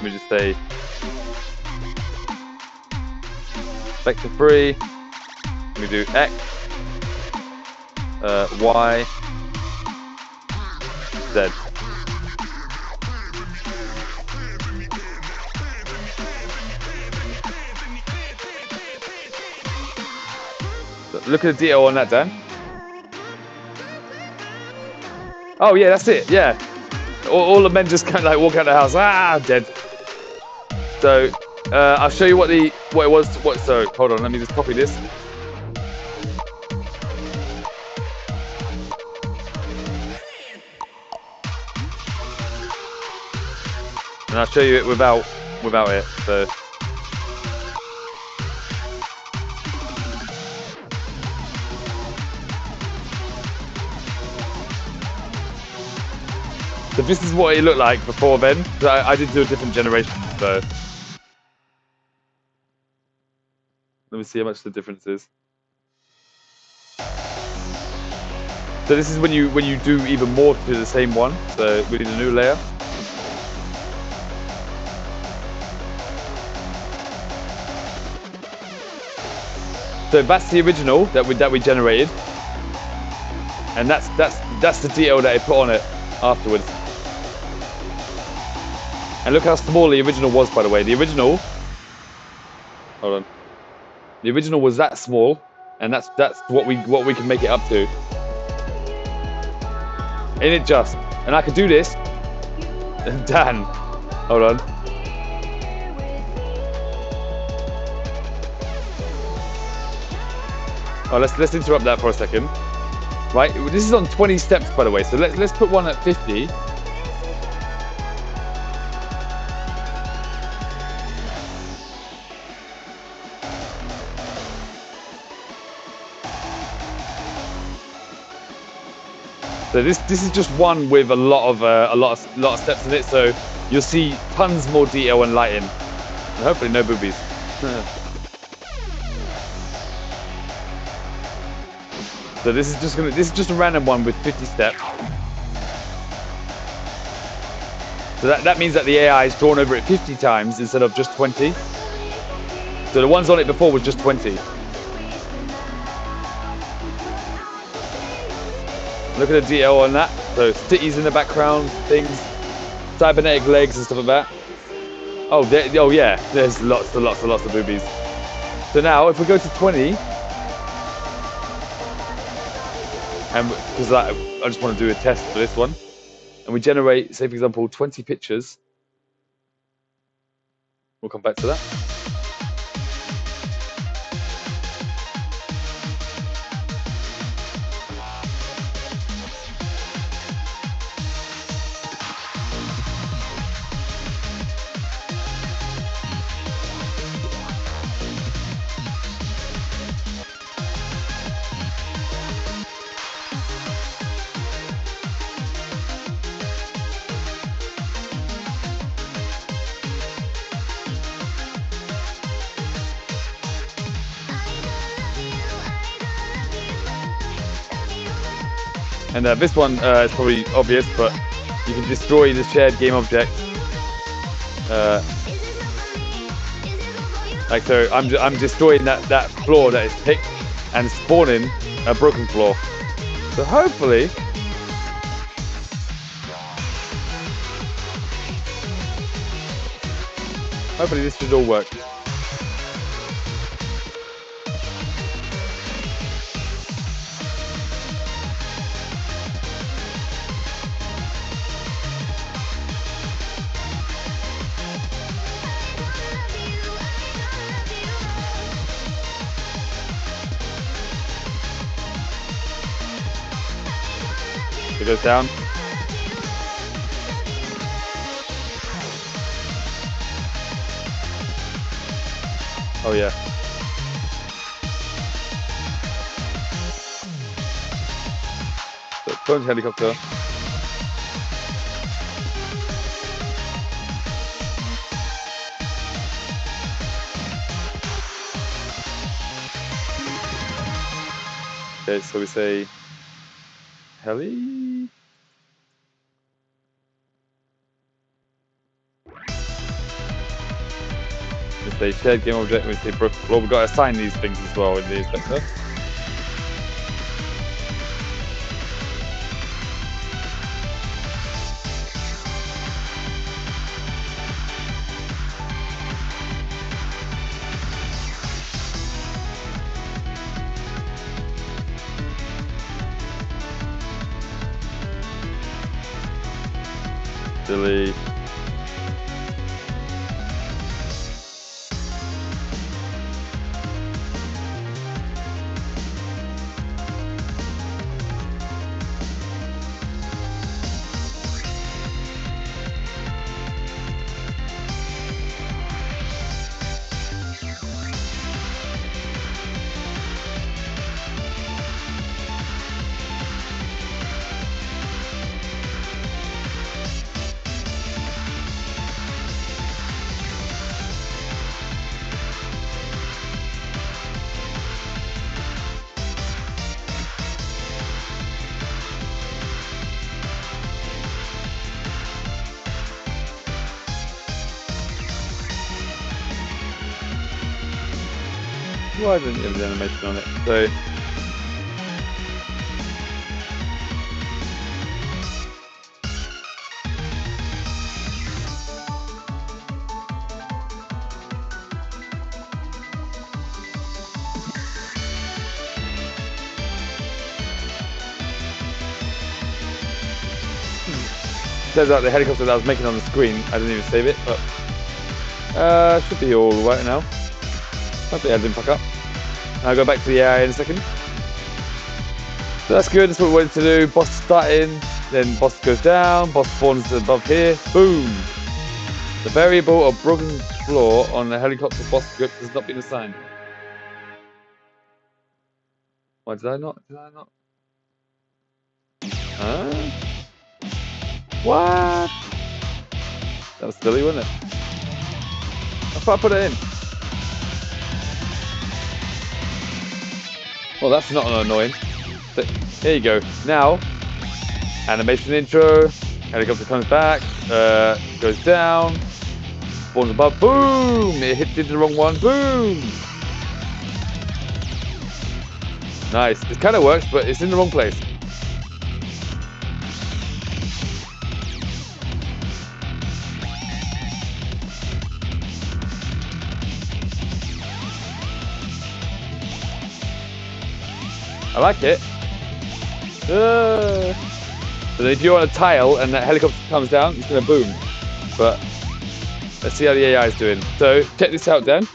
we just say vector3. We do x, y, z. So look at the detail on that, Dan. Oh yeah, that's it. Yeah, all the men just kind of like walk out the house. Ah, dead. So I'll show you what it was. So hold on, let me just copy this. And I'll show you it without it. So this is what it looked like before then. I did do a different generation, so let me see how much the difference is. So this is when you do even more to the same one. So we need a new layer. So that's the original that we generated, and that's the detail that I put on it afterwards. And look how small the original was, by the way. The original, hold on. The original was that small, and that's what we can make it up to. Ain't it just? And I could do this. Dan, hold on. Oh, let's interrupt that for a second. Right, this is on 20 steps, by the way. So let's put one at 50. So this is just one with a lot of steps in it. So you'll see tons more detail and lighting, and hopefully no boobies. So this is just a random one with 50 steps. So that means that the AI is drawn over it 50 times instead of just 20. So the ones on it before was just 20. Look at the detail on that. So cities in the background, things, cybernetic legs and stuff like that. Oh yeah, there's lots of boobies. So now if we go to 20, and because I just want to do a test for this one, and we generate, say for example, 20 pictures. We'll come back to that. And this one is probably obvious, but you can destroy the shared game object. Like so, I'm destroying that floor that is picked and spawning a broken floor. So hopefully this should all work. goes down. Oh yeah. So, going to helicopter. Okay, so we say heli. We say shared game object. We say well, we've got to assign these things as well in the inspector. Silly. Why didn't you have the animation on it? So turns out the helicopter that I was making on the screen, I didn't even save it, but should be all right now. Hopefully I didn't fuck up. I'll go back to the AI in a second. So that's good, that's what we wanted to do. Boss starting, then boss goes down, boss spawns above here, boom! The variable of broken floor on the helicopter boss script has not been assigned. Why did I not? Huh? What? That was silly, wasn't it? I thought I put it in. Well, that's not annoying. But here you go. Now, animation intro. Helicopter comes back. Goes down. Spawns above. Boom! It did the wrong one. Boom! Nice. It kind of works, but it's in the wrong place. I like it. So if you're on a tile and that helicopter comes down, it's going to boom. But let's see how the AI is doing. So check this out, Dan.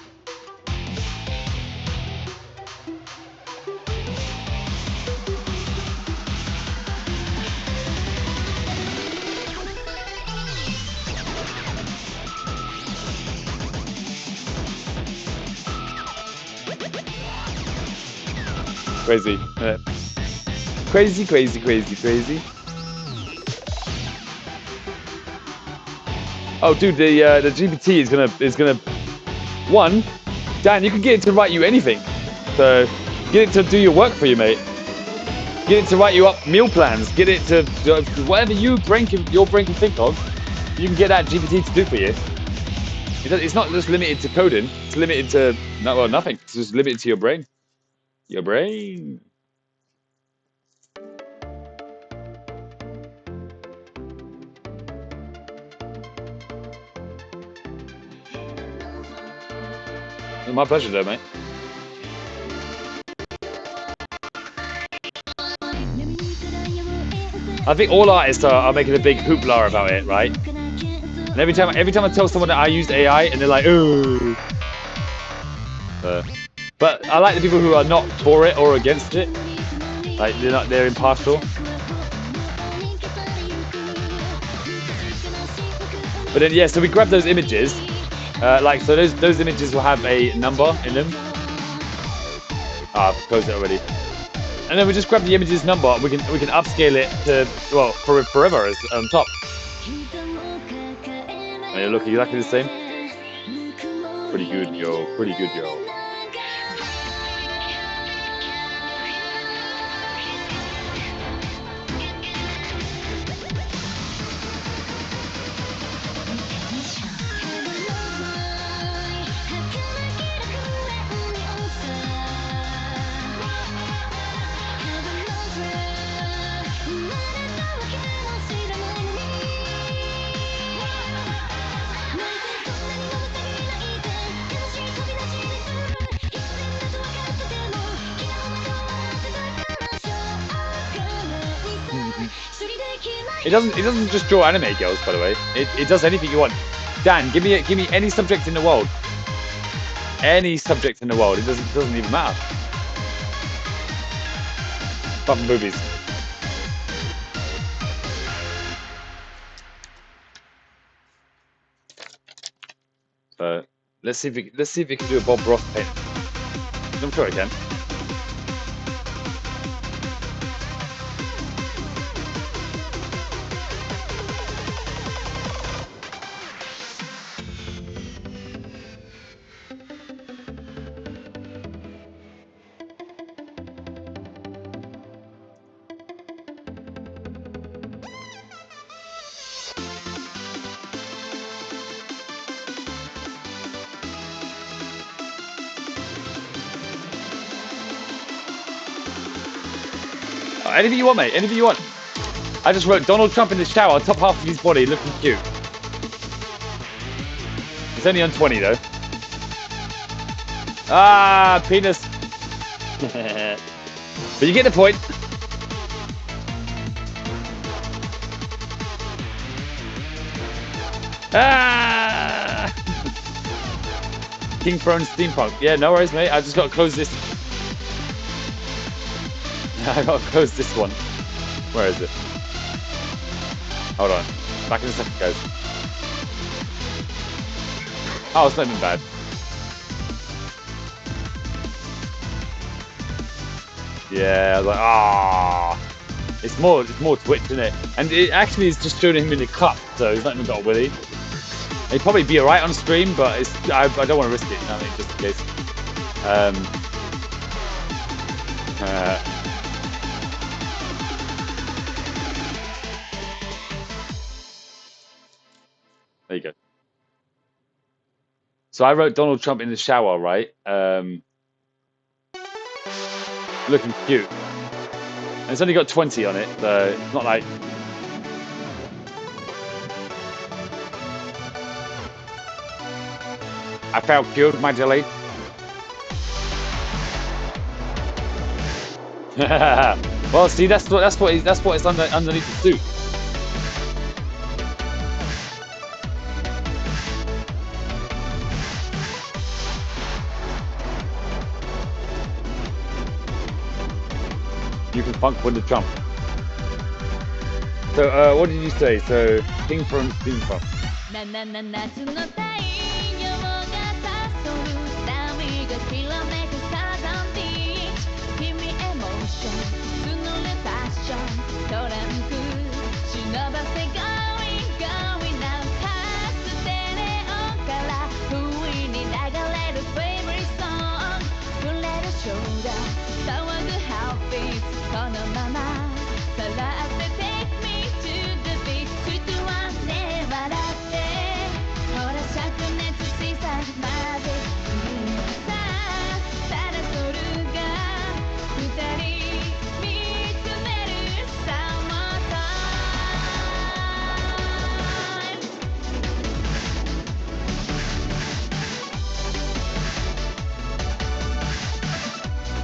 Crazy. Crazy, crazy, crazy, crazy. Oh, dude, the GPT is gonna. One, Dan, you can get it to write you anything. So get it to do your work for you, mate. Get it to write you up meal plans. Get it to whatever your brain can think of. You can get that GPT to do for you. It's not just limited to coding. It's limited to nothing. It's just limited to your brain. Your brain. My pleasure, though, mate. I think all artists are making a big hoopla about it, right? And every time I tell someone that I used AI, and they're like, "Ooh." But I like the people who are not for it or against it. Like they're impartial. But then yeah, so we grab those images, like so those images will have a number in them. I've closed it already. And then we just grab the image's number. We can upscale it to well forever as on top. And they look exactly the same. Pretty good, yo. Pretty good, yo. It doesn't just draw anime girls, by the way. It does anything you want. Dan, give me any subject in the world. Any subject in the world. It doesn't even matter. Apart from boobies. So let's see if we can do a Bob Ross paint. I'm sure I can. Anything you want, mate. Anything you want. I just wrote Donald Trump in the shower, top half of his body, looking cute. It's only on 20, though. Ah, penis. But you get the point. Ah! King Throne Steampunk. Yeah, no worries, mate. I just got to close this. I gotta close this one. Where is it? Hold on. Back in a second, guys. Oh, it's not even bad. Yeah, I was like, ah. It's more Twitch, isn't it? And it actually is just showing him in the cup, so he's not even got a willy. He'd probably be alright on stream, but it's I don't want to risk it, you know what I mean, just in case. There you go. So I wrote Donald Trump in the shower, right? Looking cute. And it's only got 20 on it, so it's not like... I felt cute, my jelly. Well, see, that's what it's underneath the suit. You can funk with the Trump. So, what did you say? So, King from Steampunk.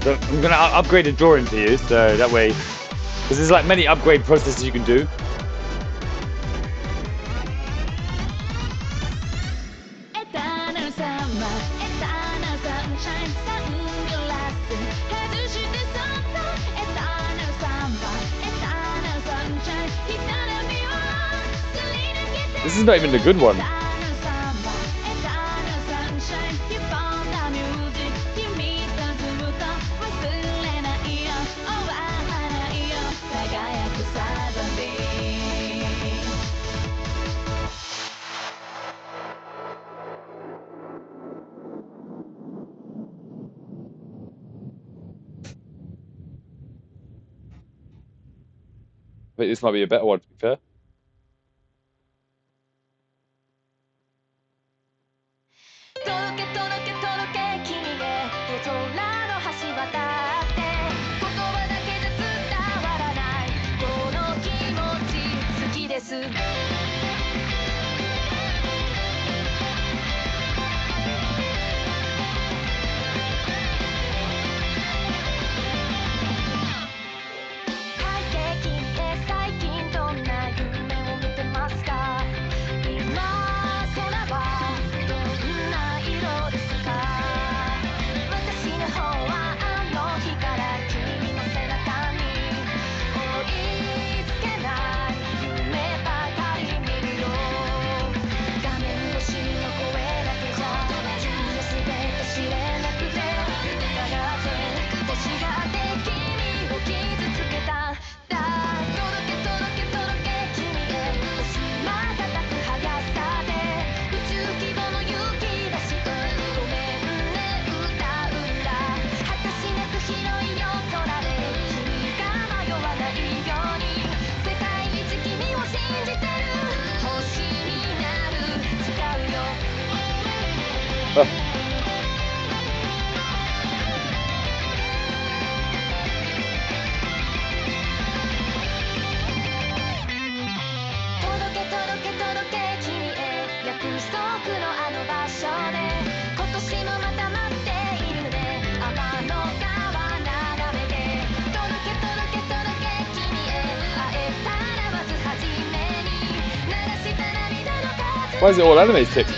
So I'm gonna upgrade the drawing to you, so that way, because there's like many upgrade processes you can do. This is not even the good one. I think this might be a better one, to be fair. Why is it all anime tips?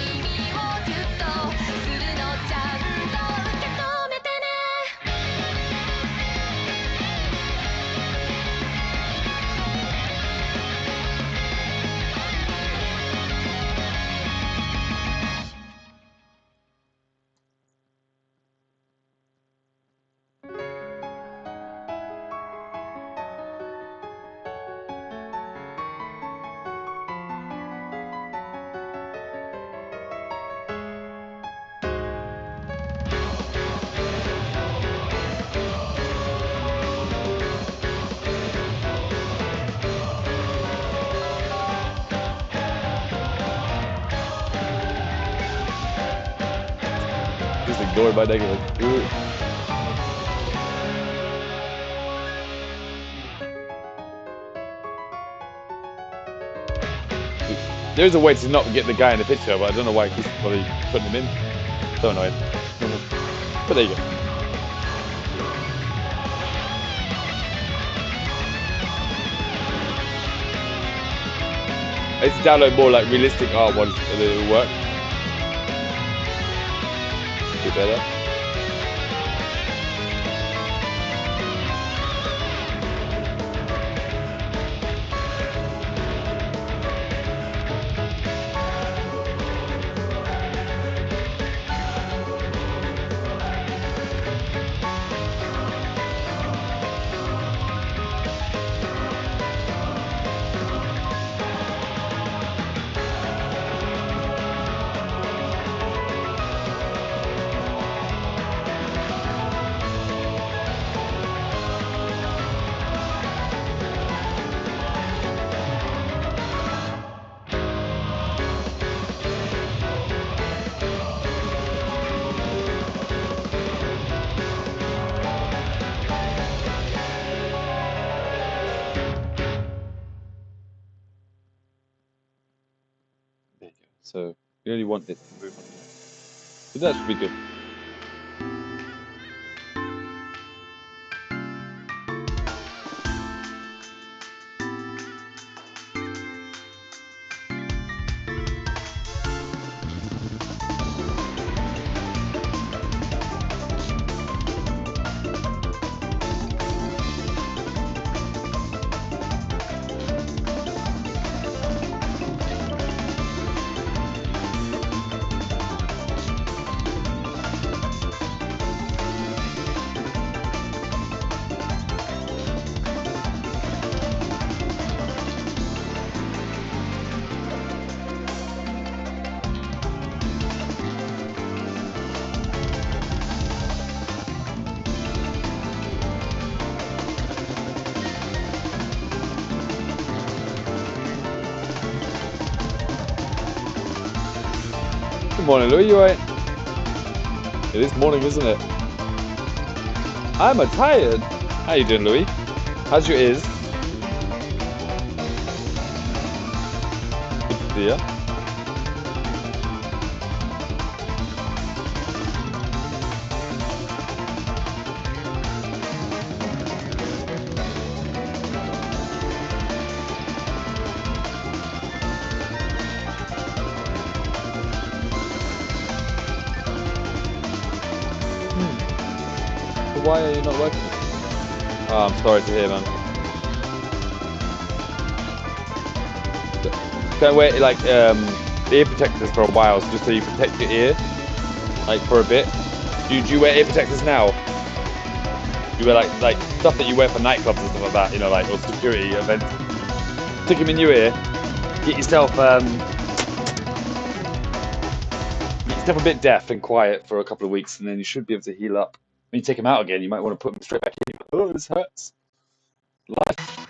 Just ignored my negative. There's a way to not get the guy in the picture, but I don't know why he's probably putting him in. So annoying. But there you go. I need to download more like realistic art ones and it'll work. Get better. So you only want this to move on. But that should be good. Good morning, Louis. You alright? It is morning, isn't it? I'm tired. How you doing, Louis? How's your ears? Good to see ya. Why are you not working? Oh, I'm sorry to hear, man. Don't wear like ear protectors for a while, just so you protect your ear, like for a bit. Do you wear ear protectors now? You wear like stuff that you wear for nightclubs and stuff like that, you know, like or security events. Stick them in your ear. Get yourself a bit deaf and quiet for a couple of weeks, and then you should be able to heal up. When you take them out again, you might want to put them straight back in. Oh, this hurts. Life.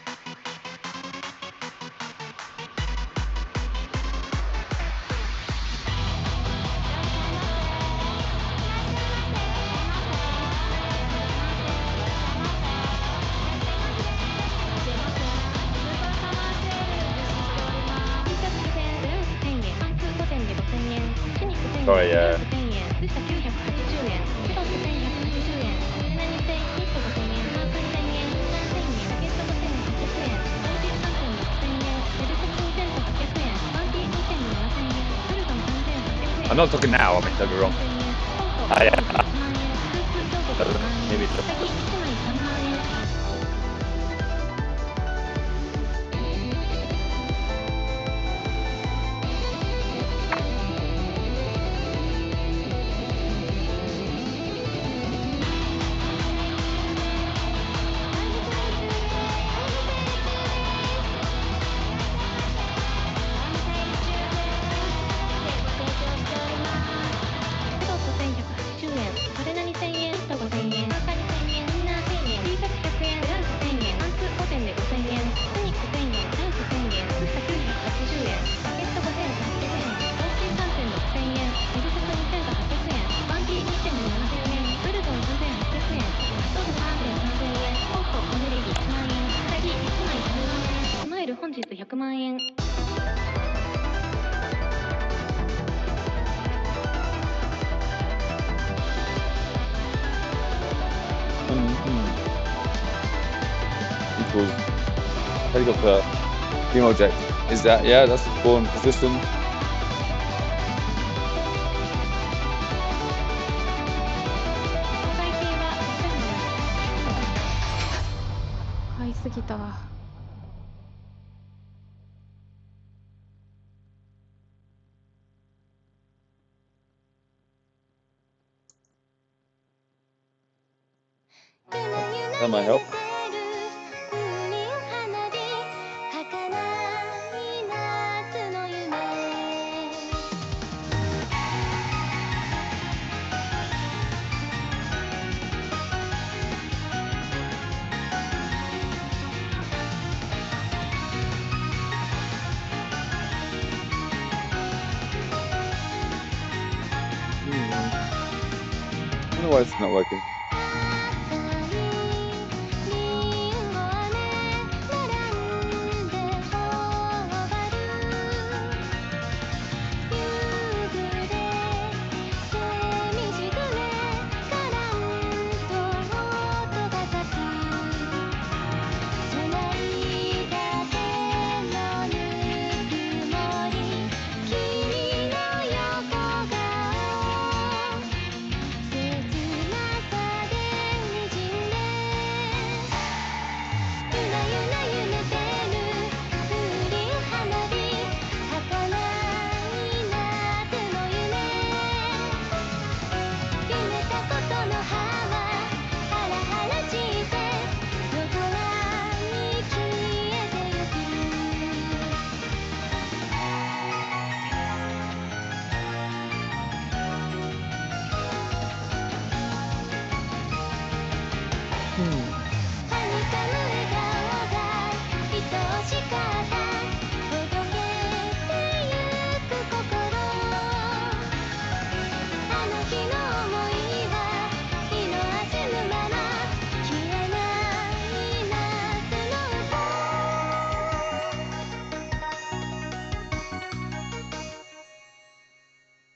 Sorry, I'm not talking now, I mean, don't be wrong. Maybe it's equals helicopter beam object. Is that, yeah, that's the spawn position. That might help. I don't know why it's not working.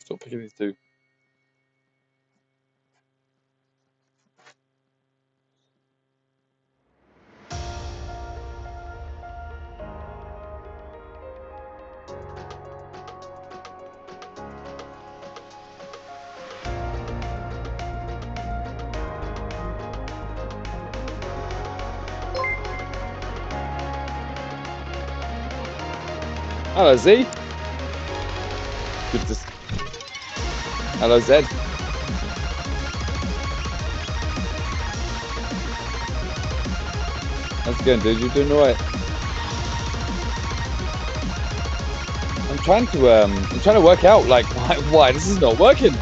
Stop picking these two. Hello, Z. Good to... Hello, Zed. How's it going, dude? You doing alright? I'm trying to work out like why this is not working.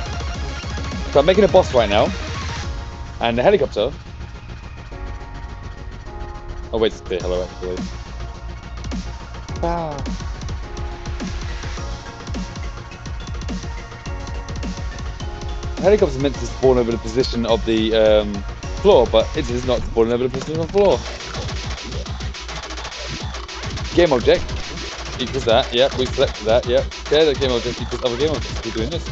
So I'm making a boss right now, and the helicopter. Oh wait, say hello actually. Ah. The helicopter is meant to spawn over the position of the floor, but it is not spawning over the position of the floor. Game object equals that. Yep, we selected that. Yep. Share that game object equals other game objects. We're doing this.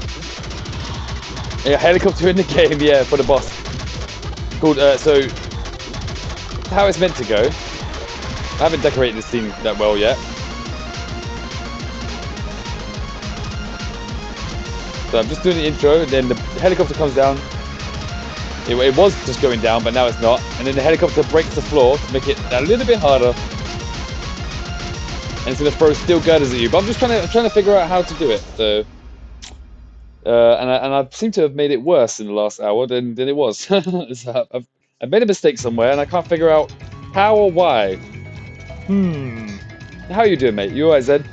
Yeah, helicopter in the game. Yeah, for the boss. Called so. How it's meant to go. I haven't decorated this scene that well yet. So I'm just doing the intro, and then the helicopter comes down. It was just going down, but now it's not. And then the helicopter breaks the floor to make it a little bit harder. And it's gonna throw steel girders at you. But I'm just trying to figure out how to do it. So, and I seem to have made it worse in the last hour than it was. So I've made a mistake somewhere, and I can't figure out how or why. How are you doing, mate? You alright, Zed?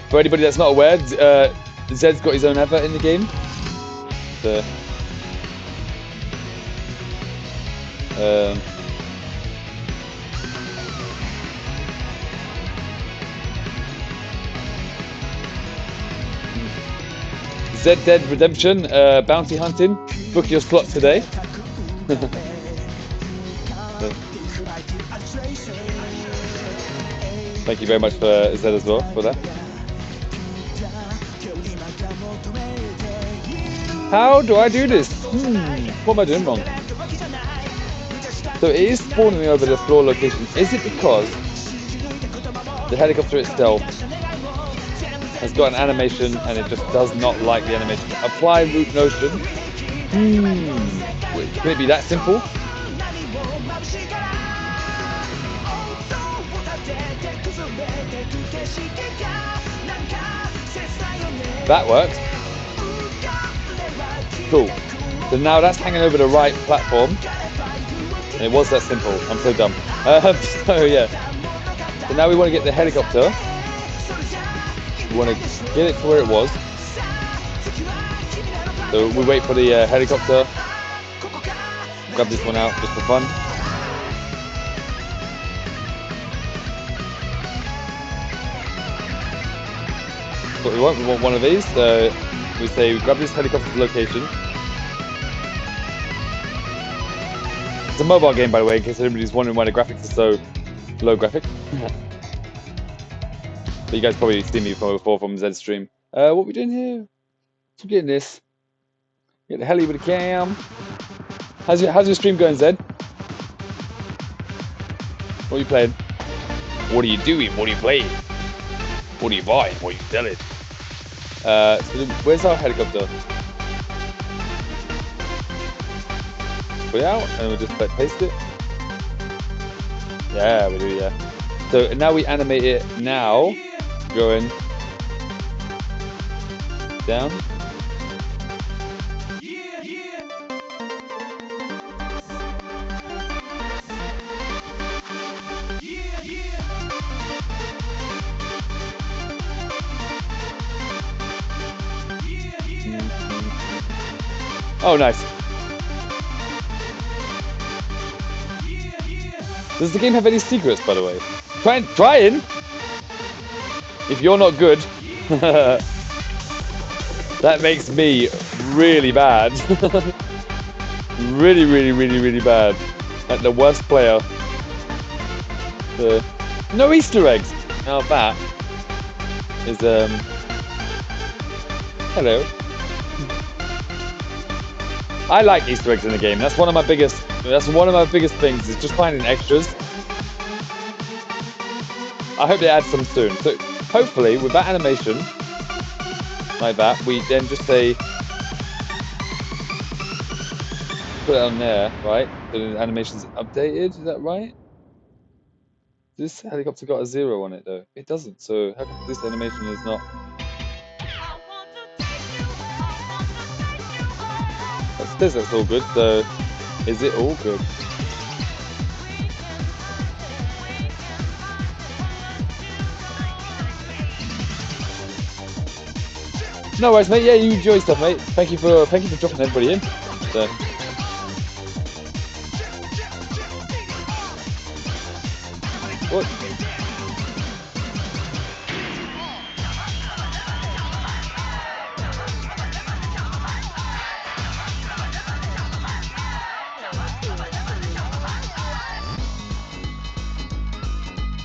For anybody that's not aware, Zed's got his own advert in the game. So, Zed Dead Redemption, bounty hunting. Book your slot today. Thank you very much for Zed as well for that. How do I do this? What am I doing wrong? So it is spawning over the floor location. Is it because the helicopter itself has got an animation and it just does not like the animation? Apply root notion. Wait, can it be that simple? That works. Cool. So now that's hanging over the right platform. And it was that simple. I'm so dumb. So yeah. So now we want to get the helicopter. We want to get it to where it was. So we wait for the helicopter. Grab this one out just for fun. That's what we want. We want one of these. So we say we grab this helicopter's location. It's a mobile game, by the way, in case anybody's wondering why the graphics are so low graphic. But you guys probably seen me before from Zed's stream. What are we doing here? So getting this. Get the heli with the cam. How's your stream going, Zed? What are you playing? What are you doing? What are you playing? What are you buying? What are you selling? So where's our helicopter? Put it out and we'll just paste it. Yeah, we do, yeah. So now we animate it now. Going down. Oh, nice. Does the game have any secrets, by the way? Trying? If you're not good, that makes me really bad. really bad. Like the worst player. No Easter eggs. Now that. is hello. I like Easter eggs in the game. That's one of my biggest things, is just finding extras. I hope they add some soon. So hopefully with that animation like that, we then just say put it on there, right? The animation's updated, is that right? This helicopter got a 0 on it though. It doesn't, so how come this animation is not? That says that's all good, so is it all good? No worries, mate. Yeah, you enjoy stuff, mate. Thank you for dropping everybody in. So. What?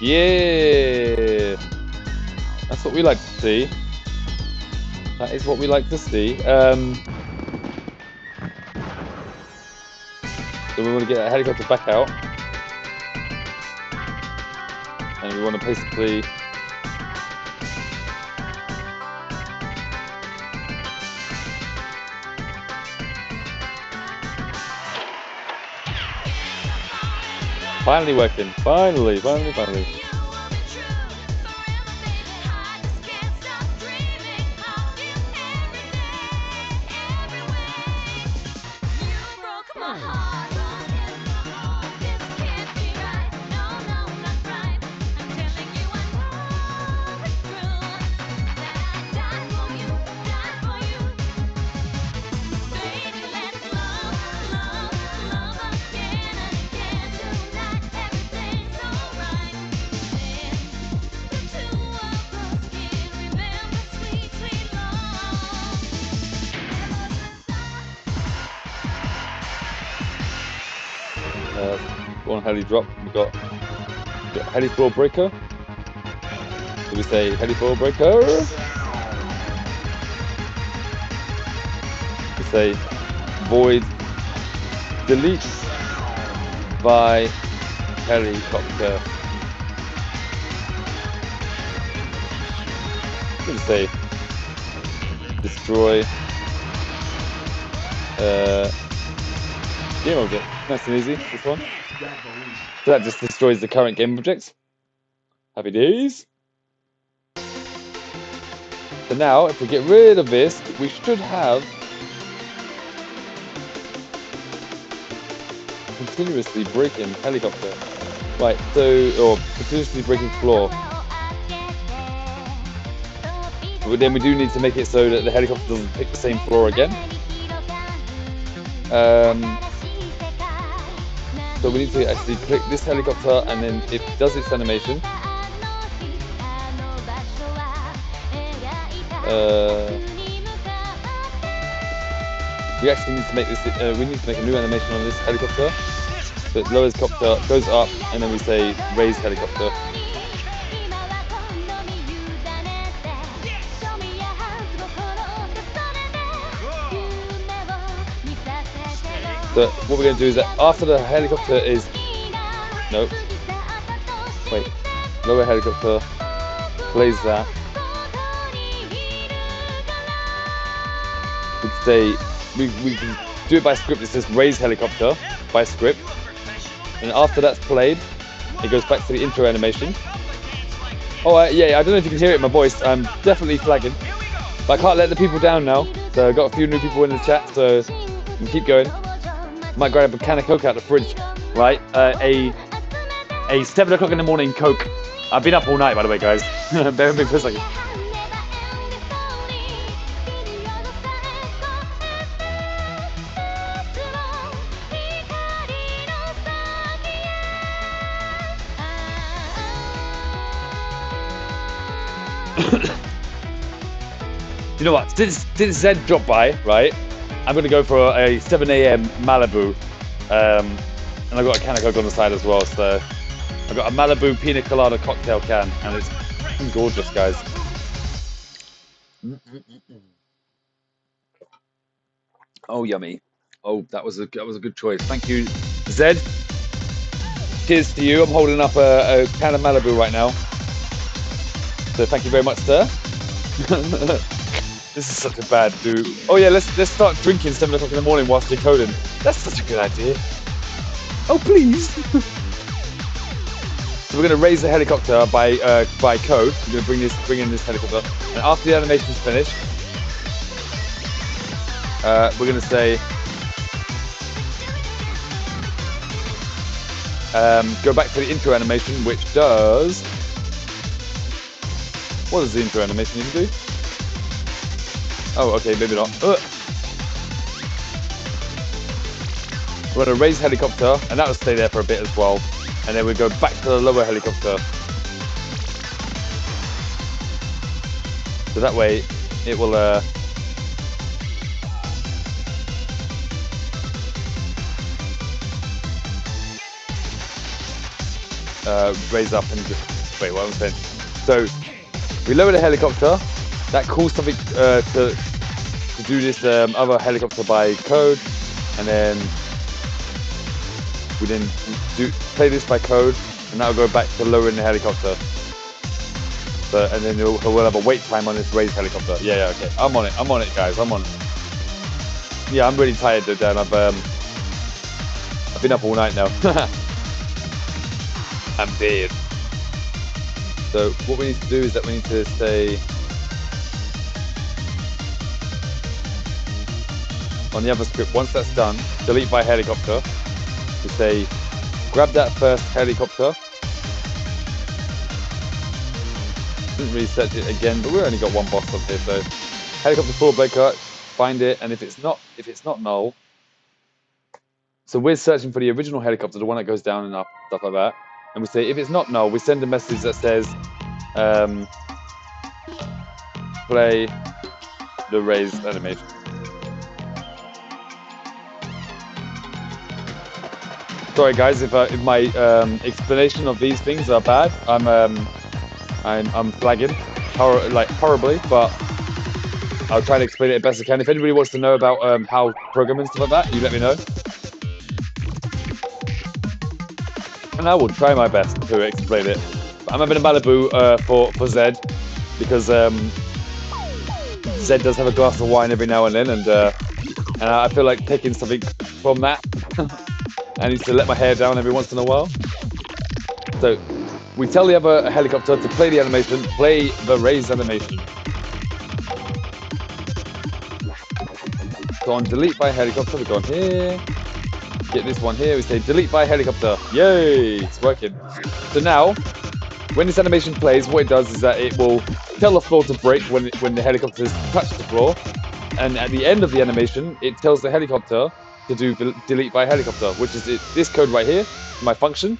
Yeah, that's what we like to see. That is what we like to see. So we want to get that helicopter back out, and we want to basically finally working. Finally. One heli drop. We got heli floor breaker. Do we say heli floor breaker? We say void delete by helicopter. We say destroy game object. Nice and easy, this one. So that just destroys the current game objects. Happy days. So now, if we get rid of this, we should have continuously breaking helicopter. Right, so, or continuously breaking floor. But then we do need to make it so that the helicopter doesn't pick the same floor again. So we need to actually click this helicopter, and then it does its animation. We actually need to make this. We need to make a new animation on this helicopter. So it lowers helicopter, goes up, and then we say raise helicopter. So what we're going to do is that after the helicopter is... No. Wait. Lower helicopter. Plays that. We can say... We can do it by script. It says raise helicopter by script. And after that's played, it goes back to the intro animation. Oh, yeah, I don't know if you can hear it in my voice. I'm definitely flagging. But I can't let the people down now. So I've got a few new people in the chat, so we can keep going. Might grab a can of Coke out of the fridge, right? A 7 o'clock in the morning Coke. I've been up all night, by the way, guys. Bear with me for a second. You know what? Since Zed dropped by, right? I'm gonna go for a 7 a.m. Malibu, and I've got a can of Coke on the side as well. So I've got a Malibu Pina Colada cocktail can, and it's gorgeous, guys. Oh, yummy. Oh, that was a good choice. Thank you, Zed. Cheers to you. I'm holding up a can of Malibu right now. So thank you very much, sir. This is such a bad do. Oh yeah, let's start drinking 7 o'clock in the morning whilst decoding. That's such a good idea. Oh please. So we're gonna raise the helicopter by code. We're gonna bring in this helicopter, and after the animation's finished, we're gonna say go back to the intro animation, which does. What does the intro animation need to do? Oh, okay, maybe not. We're going to raise helicopter, and that'll stay there for a bit as well. And then we go back to the lower helicopter. So that way, it will raise up and just... Wait, what am I saying? So, we lower the helicopter. That calls something to do this other helicopter by code. And then we then play this by code, and that'll go back to lowering the helicopter. So, and then we'll have a wait time on this raised helicopter. Yeah, okay. I'm on it, guys. I'm on it. Yeah, I'm really tired, though, Dan. I've been up all night now. I'm dead. So what we need to do is that we need to say on the other script, once that's done, delete by helicopter. We say grab that first helicopter. Didn't really search it again, but we've only got one boss up here, so helicopter floor breaker, find it, and if it's not null, so we're searching for the original helicopter, the one that goes down and up, stuff like that, and we say if it's not null, we send a message that says play the raised animation. Sorry guys, if my explanation of these things are bad, I'm flagging horribly, but I'll try and explain it as best I can. If anybody wants to know about how programming and stuff like that, you let me know. And I will try my best to explain it. But I'm having a Malibu for Zed, because Zed does have a glass of wine every now and then, and I feel like taking something from that. I need to let my hair down every once in a while. So we tell the other helicopter to play the animation, play the raised animation. So on delete by helicopter, we go on here, get this one here, we say delete by helicopter. Yay, it's working. So now, when this animation plays, what it does is that it will tell the floor to break when the helicopter has touched the floor. And at the end of the animation, it tells the helicopter to do delete by helicopter, which is this code right here, my function.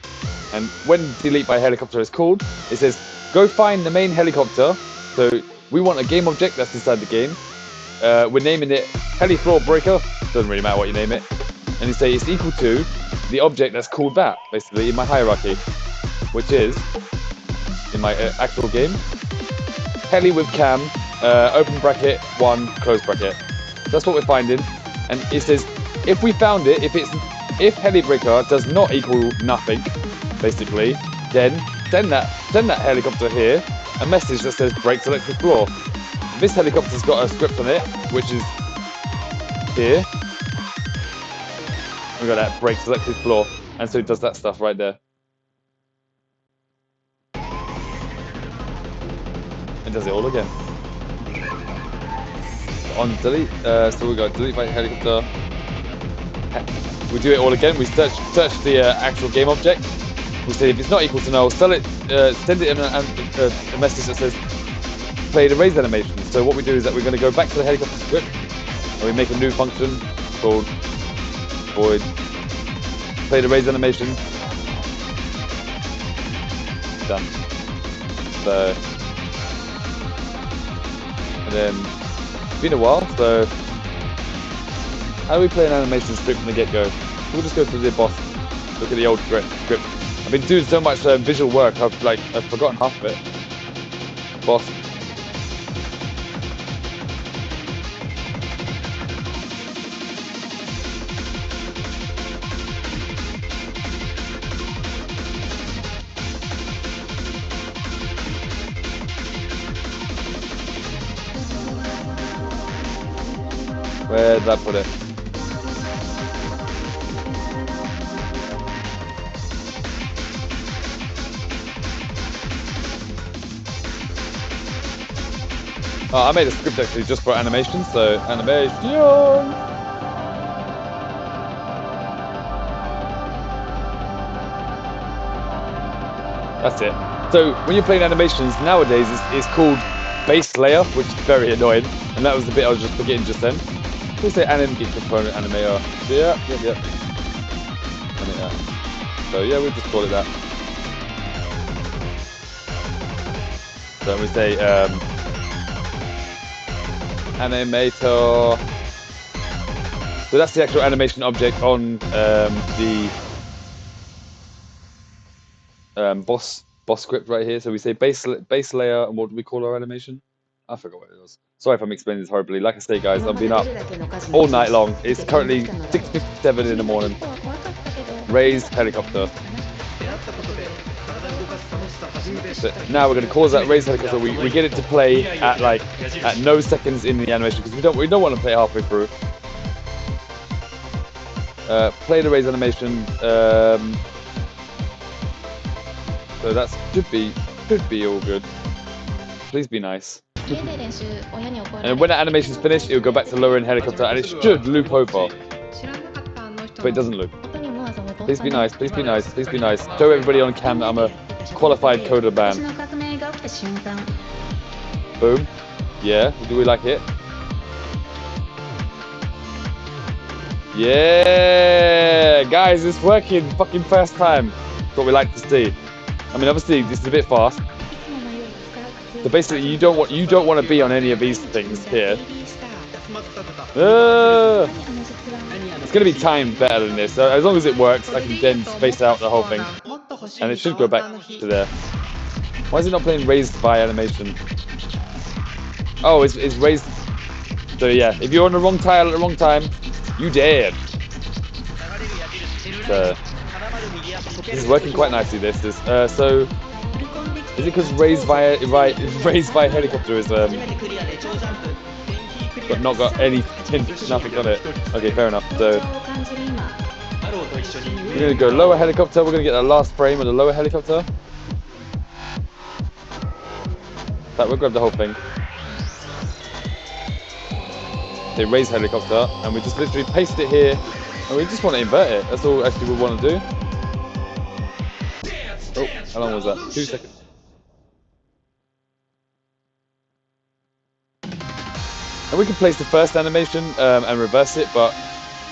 And when delete by helicopter is called, it says go find the main helicopter. So we want a game object that's inside the game. We're naming it heli floor breaker. Doesn't really matter what you name it. And you say it's equal to the object that's called that, basically in my hierarchy, which is in my actual game, heli with cam, open bracket 1 close bracket. That's what we're finding. And it says if we found it, if heli breaker does not equal nothing, basically, then send that helicopter here a message that says break selected floor. This helicopter's got a script on it, which is here. We've got that break selected floor, and so it does that stuff right there. It does it all again. On delete, so we got delete by helicopter. We do it all again. We search the actual game object. We say if it's not equal to null, send it a message that says play the raised animation. So what we do is that we're going to go back to the helicopter script, and we make a new function called void play the raised animation. Done. So, and then it's been a while. So how do we play an animation script from the get-go? We'll just go through the boss. Look at the old script. I've been doing so much visual work. I've forgotten half of it. Boss. Where did I put it? Oh, I made a script actually just for animation, so animation. That's it. So when you're playing animations nowadays, it's called base layer, which is very annoying. And that was the bit I was just forgetting just then. We say animate component animator. Yeah. So yeah, we'll just call it that. So we say animator. So that's the actual animation object on the boss script right here. So we say base layer, and what do we call our animation? I forgot what it was. Sorry if I'm explaining this horribly. Like I say, guys, I've been up all night long. It's currently 6:57 in the morning. Raise helicopter. So now we're going to cause that raise helicopter. We get it to play at no seconds in the animation because we don't want to play halfway through. Play the raise animation. So that should be all good. Please be nice. And when that animation's finished, it'll go back to lowering helicopter, and it should loop over. But it doesn't loop. Please be nice. Please be nice. Please be nice. Show everybody on cam that I'm a qualified coder man. Boom. Yeah. Do we like it? Yeah, guys, it's working. Fucking first time. That's what we like to see. I mean, obviously, this is a bit fast. So basically, you don't want to be on any of these things here. It's going to be timed better than this. So as long as it works, I can then space out the whole thing, and it should go back to there. Why is it not playing raised by animation? Oh, it's raised. So yeah, if you're on the wrong tile at the wrong time, you dead. So this is working quite nicely. This is so. Is it because raised by helicopter is but not got any nothing on it? Okay, fair enough. So we're gonna go lower helicopter. We're gonna get the last frame of the lower helicopter. That we'll grab the whole thing. Okay, raise helicopter, and we just literally paste it here, and we just want to invert it. That's all actually we want to do. Oh, how long was that? 2 seconds. And we can place the first animation and reverse it, but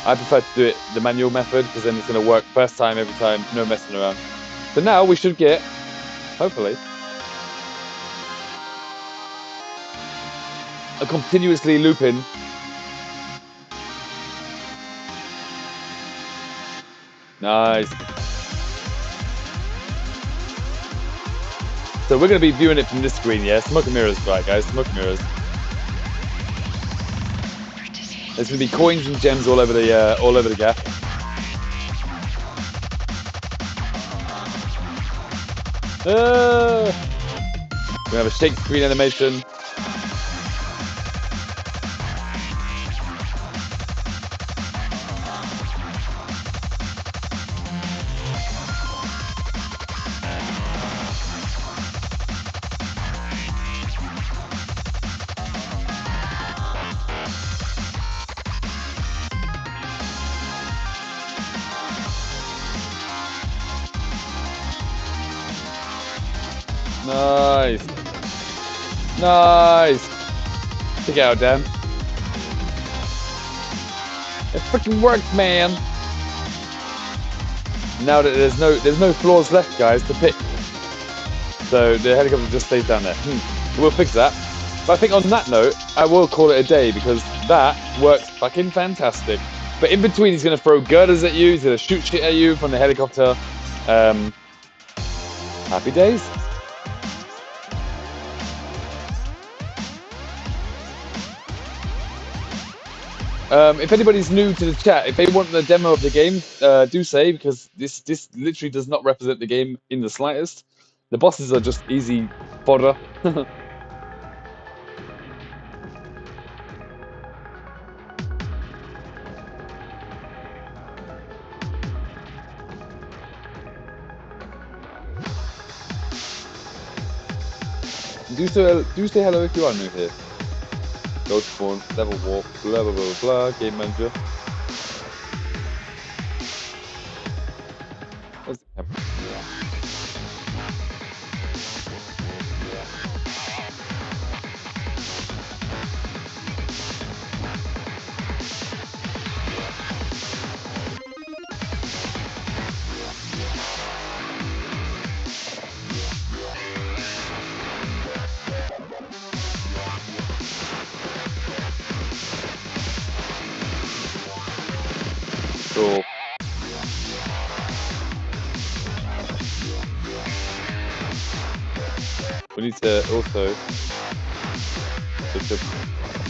I prefer to do it the manual method because then it's going to work first time every time, no messing around. So now we should get, hopefully, a continuously looping. Nice. So we're going to be viewing it from this screen, yeah? Smoke and mirrors, right, guys? Smoke and mirrors. There's going to be coins and gems all over the gap. We have a shake screen animation. Nice. Nice. Check it out, Dan. It freaking worked, man. Now that there's no floors left, guys, to pick. So the helicopter just stays down there. We'll fix that. But I think on that note, I will call it a day because that works fucking fantastic. But in between, he's going to throw girders at you. He's going to shoot shit at you from the helicopter. Happy days. If anybody's new to the chat, if they want the demo of the game, do say, because this literally does not represent the game in the slightest. The bosses are just easy fodder. Do say hello if you are new here. Go spawn, level walk, blah blah blah blah, game manager. Where's the camera? So we need to also take a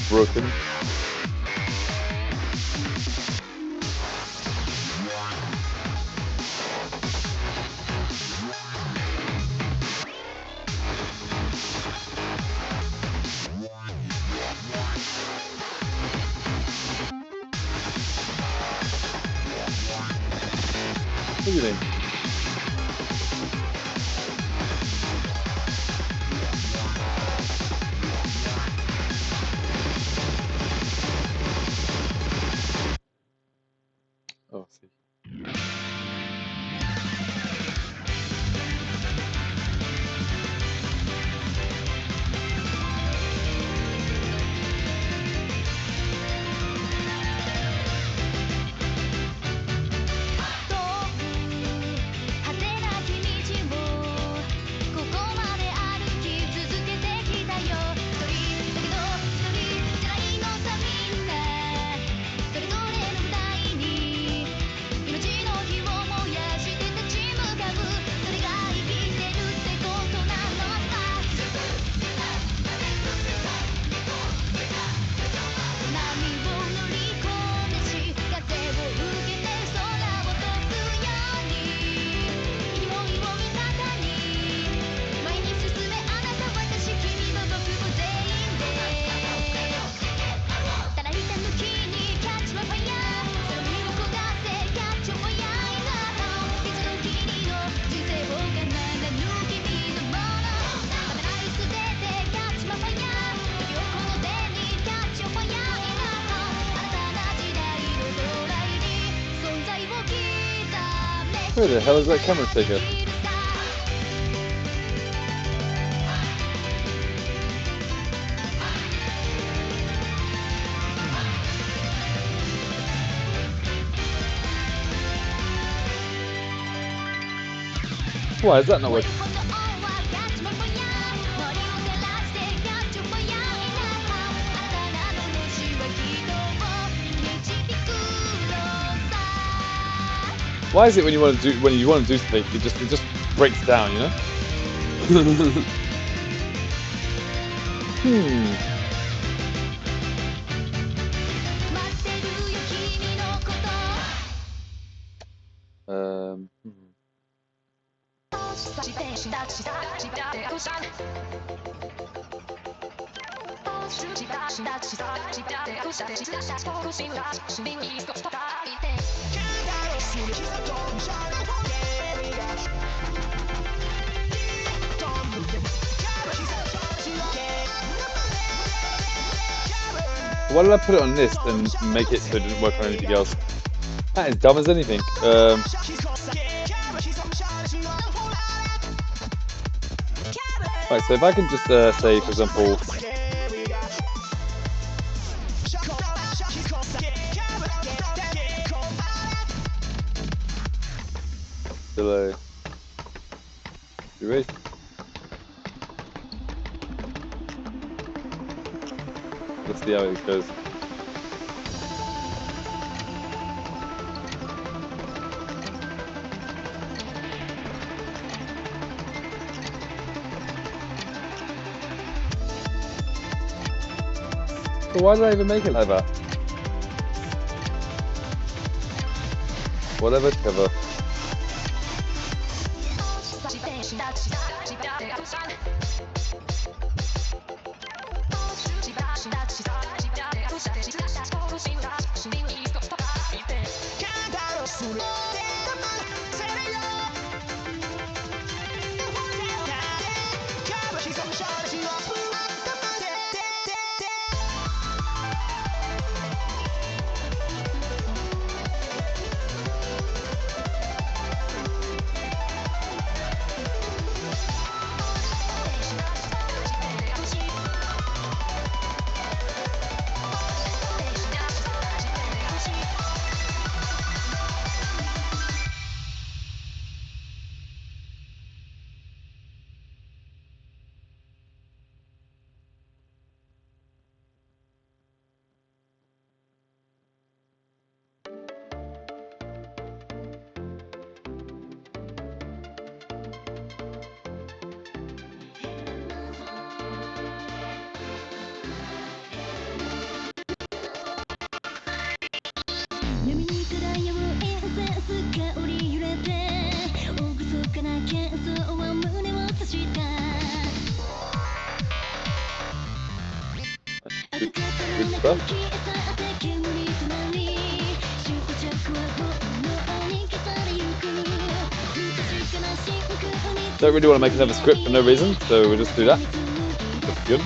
broken. What do you mean? Oh, I see. Where the hell is that camera taker? Why is that not working? Why is it when you want to do something, it just breaks down, you know? Why did I put it on this and make it so it didn't work on anything else? That is dumb as anything. Right, so if I can just say, for example, delay. You ready? Let's see how it goes. So why did I even make it like that? Whatever, Trevor. good stuff. Don't really want to make another script for no reason, so we'll just do that. That's good.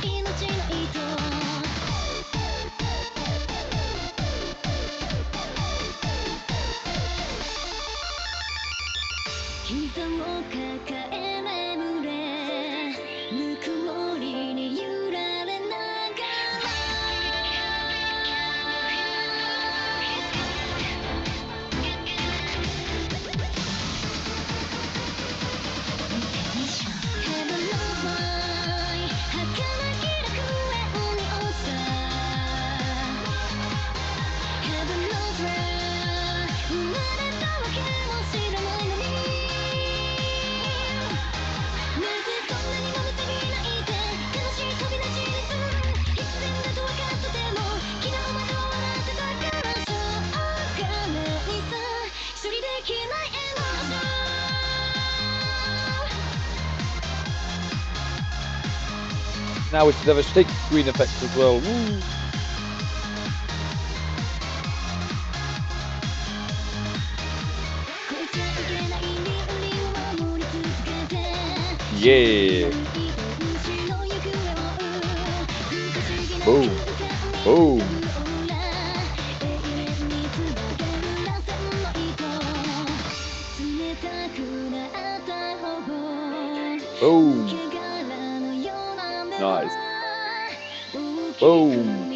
Now we should have a shake screen effect as well. Woo. Yeah. Boom. Boom. Boom. Nice. Boom.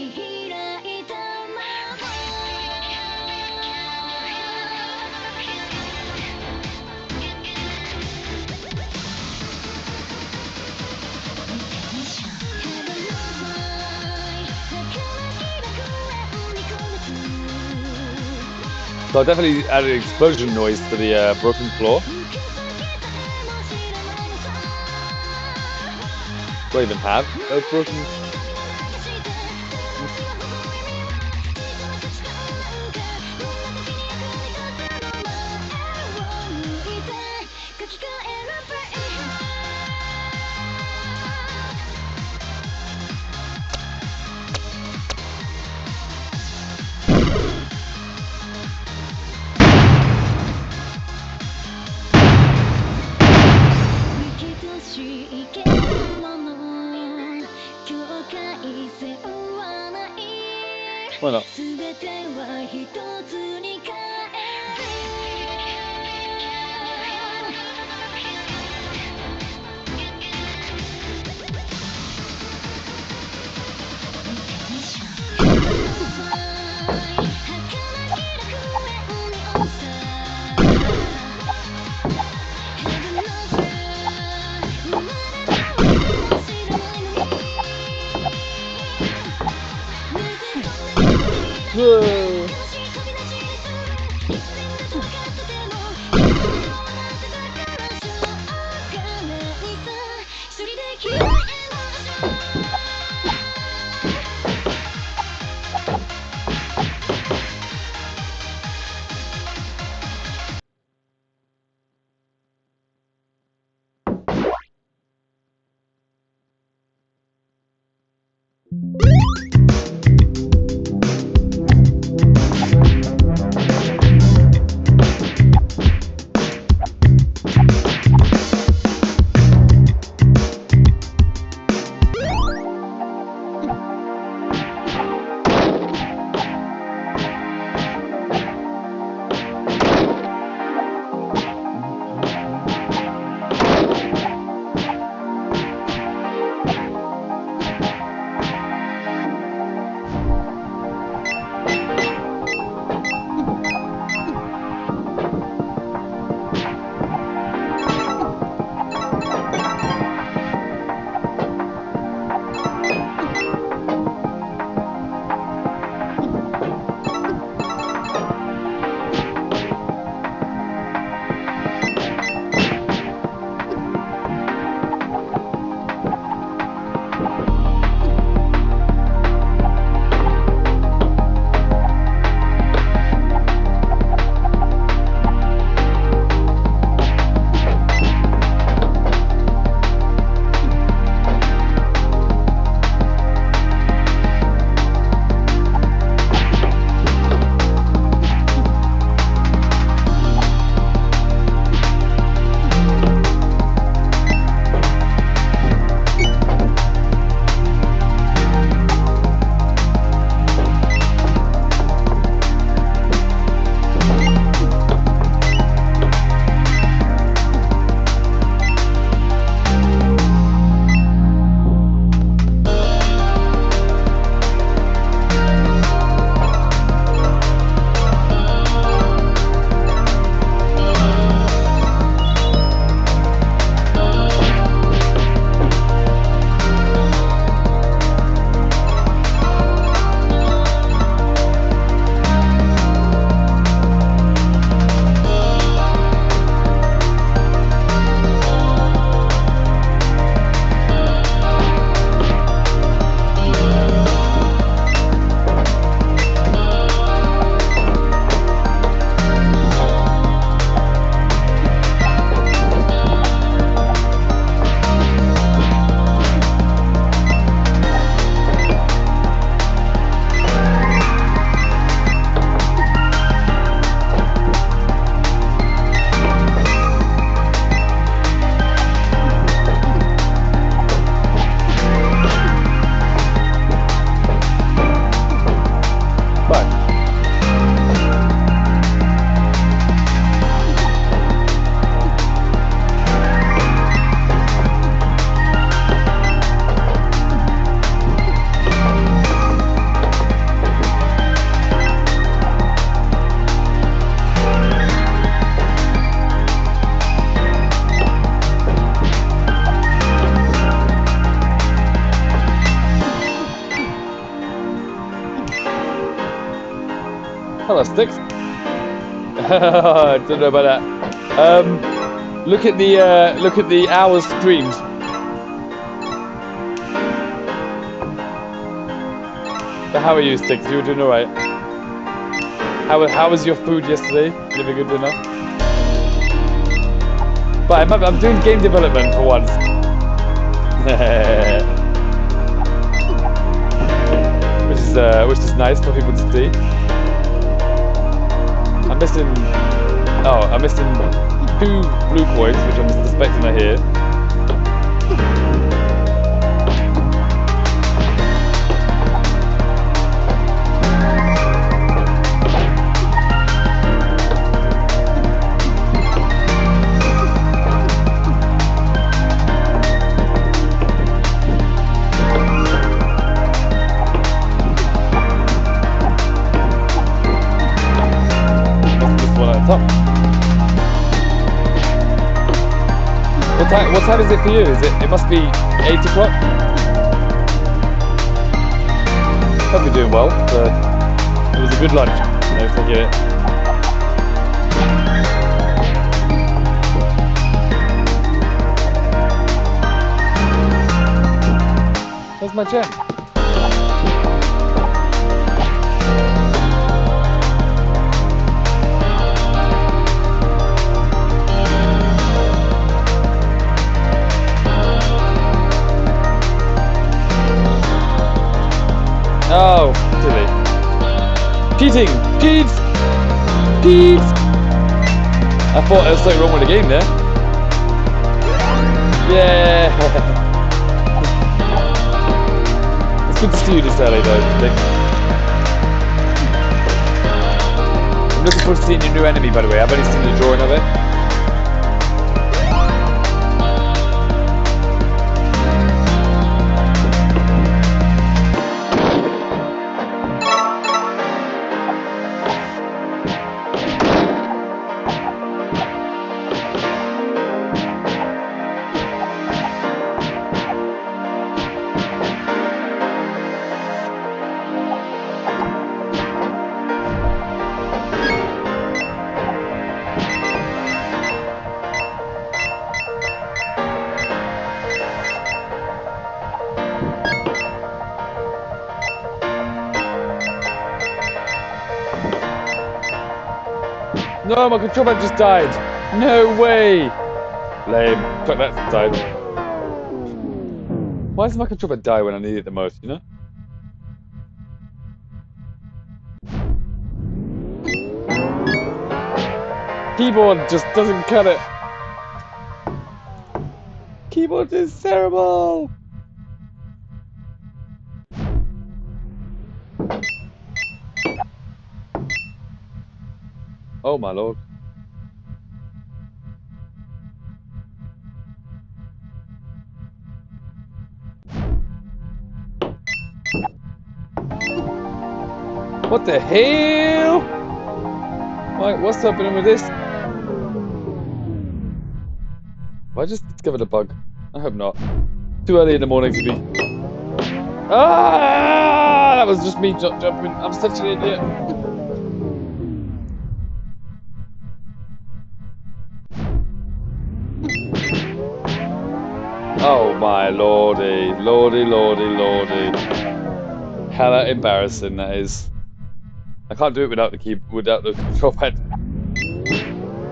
So I definitely added explosion noise to the broken floor. Do I even have a broken? Why not? Whoa. Hello, Sticks. I don't know about that. Look at the hours streamed. But how are you, Sticks? You were doing alright. How was your food yesterday? Did you have a good dinner? But I'm doing game development for once. which is nice for people to see. I'm missing 2 blue coins, which I'm suspecting are here. What time is it for you? It must be 8 o'clock? Hope you're doing well. It was a good lunch. If I get it. Where's my gem? Oh, silly. Cheating! Cheats! Cheats! I thought there was something wrong with the game there. Yeah! It's good to see you this early though, Nick. I'm looking forward to seeing your new enemy, by the way. I've only seen the drawing of it. No, my controller just died. No way. Lame. Put that aside. Why does my controller die when I need it the most, you know? Keyboard just doesn't cut it. Keyboard is terrible. Oh my lord. What the hell? What's happening with this? Have I just discovered a bug? I hope not. Too early in the morning to be. Ah! That was just me jumping. I'm such an idiot. Oh my lordy, lordy, lordy, lordy. Hella embarrassing that is. I can't do it without the control pad.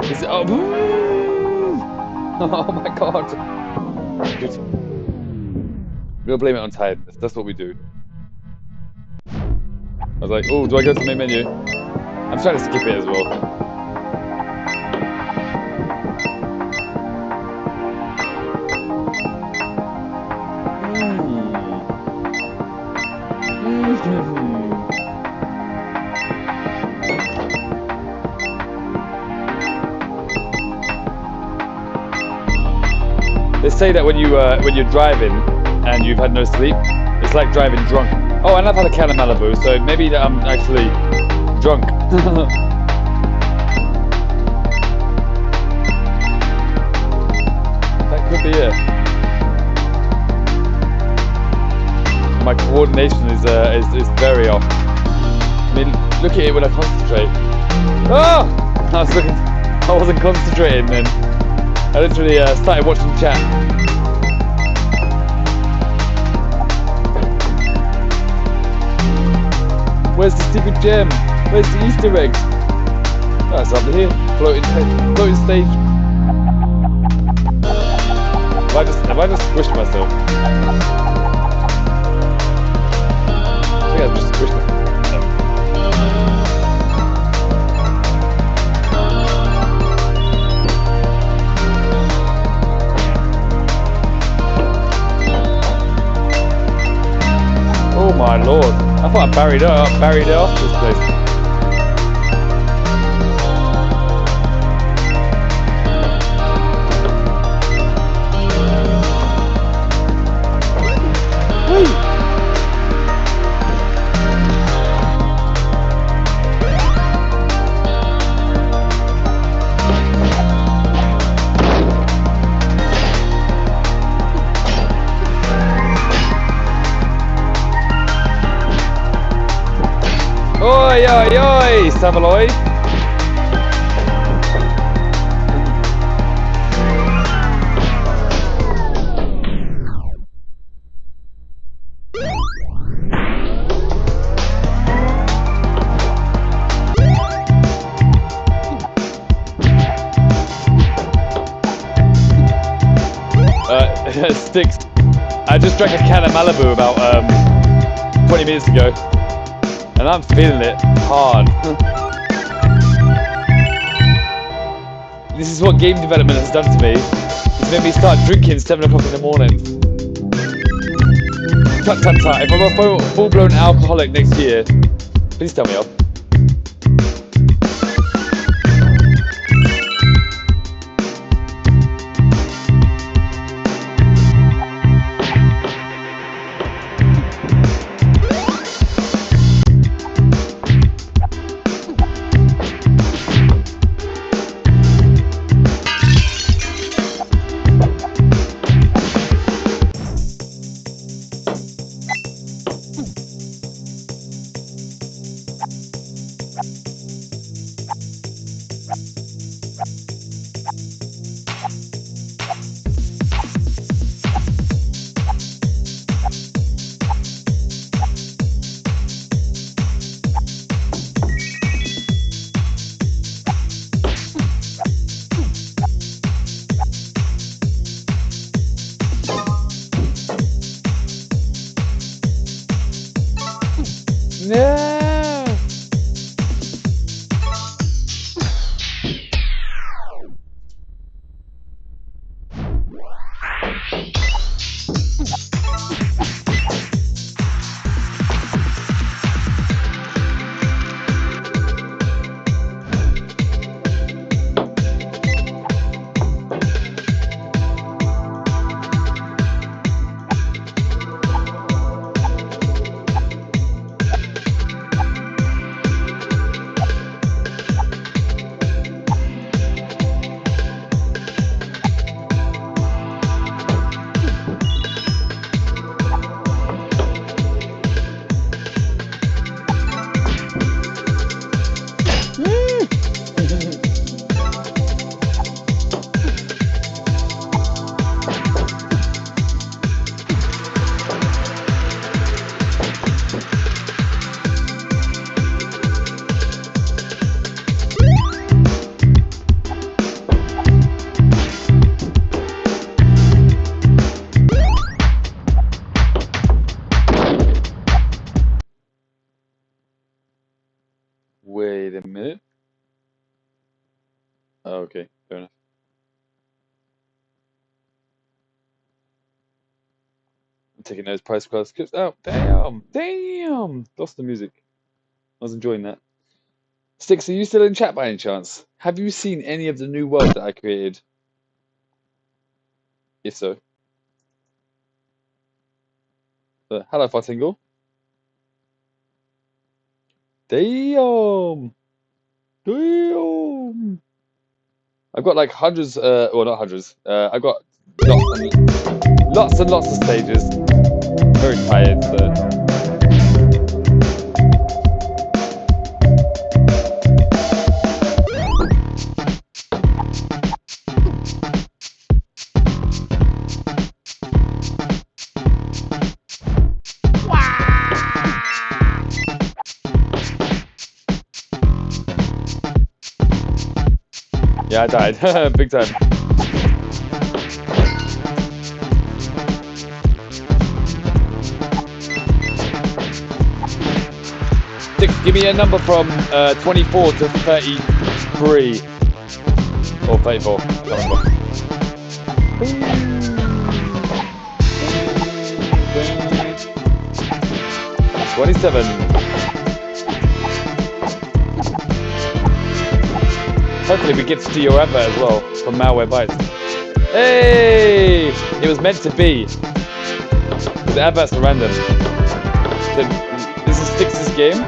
Is it? Oh, oh my god. Good. We'll blame it on tiredness. That's what we do. I was like, oh, do I go to the main menu? I'm trying to skip it as well. They say that when you're driving and you've had no sleep, it's like driving drunk. Oh, and I've had a can of Malibu, so maybe that I'm actually drunk. That could be it. My coordination is very off. I mean, look at it when I concentrate. Oh! I wasn't concentrating then. I literally started watching chat. Where's the secret gem? Where's the Easter egg? Oh, it's up here. Floating stage. Have I just squished myself? I think I've just squished myself. Oh my lord. I thought I buried it off this place. Oi, oi, oi, Savaloy! Sticks. I just drank a can of Malibu about 20 minutes ago. And I'm feeling it hard. This is what game development has done to me. It's made me start drinking 7 o'clock in the morning. Tut tut tut. If I'm a full-blown alcoholic next year, please tell me off. No! Wait a minute. Oh, okay, fair enough. I'm taking those price class clips out. Damn! Lost the music. I was enjoying that. Sticks, are you still in chat by any chance? Have you seen any of the new world that I created? If so. Hello, Fartingle. Damn! Damn! I've got like hundreds, well not hundreds, I've got lots and lots of stages. Very tired, so. Yeah, I died. Big time. Six, give me a number from 24 to 33. Or 34. I can't remember. 27. Hopefully we get to see your advert as well from Malware Bites. Hey! It was meant to be. The adverts are random. This is Styx's game.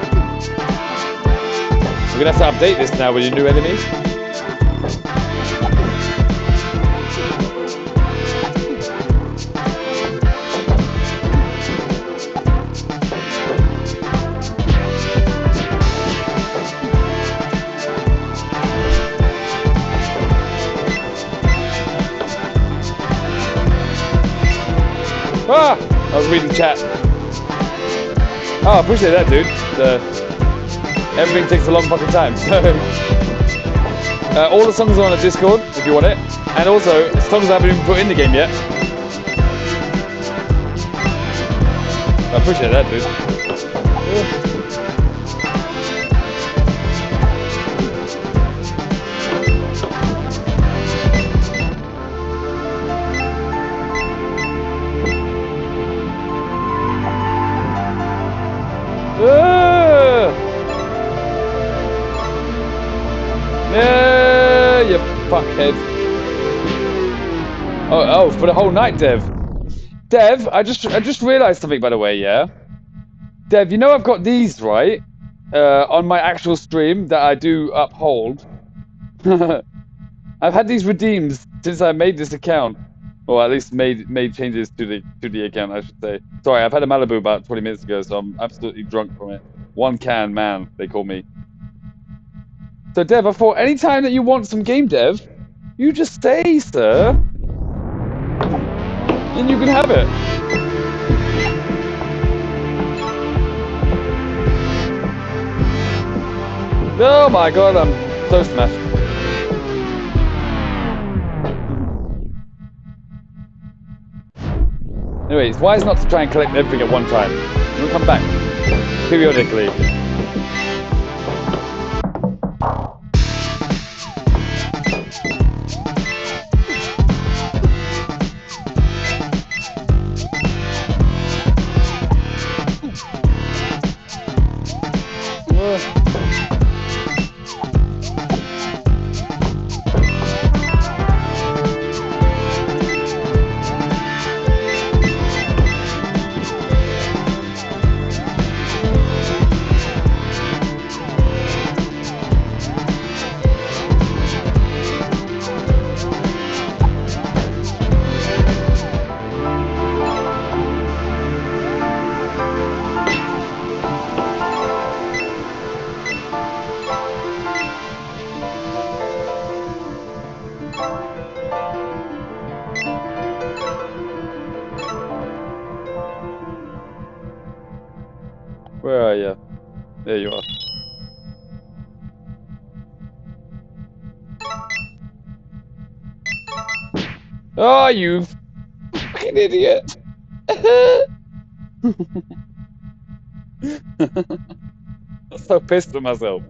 We're gonna have to update this now with your new enemies. Ah! I was reading chat. Oh, I appreciate that, dude. Everything takes a long fucking time. So, all the songs are on the Discord if you want it, and also songs I haven't even put in the game yet. I appreciate that, dude. Yeah, you fuckhead. Oh, for the whole night, Dev. Dev, I just realised something, by the way, yeah? Dev, you know I've got these, right? On my actual stream that I do uphold. I've had these redeemed since I made this account. Or at least made changes to the account, I should say. Sorry, I've had a Malibu about 20 minutes ago, so I'm absolutely drunk from it. One can man, they call me. So Dev, I thought anytime that you want some game dev, you just say, sir. And you can have it. Oh my god, I'm so smashed. Anyways, wise not to try and collect everything at one time. We'll come back periodically. Where are you? There you are. Oh, you fucking idiot! I'm so pissed at myself.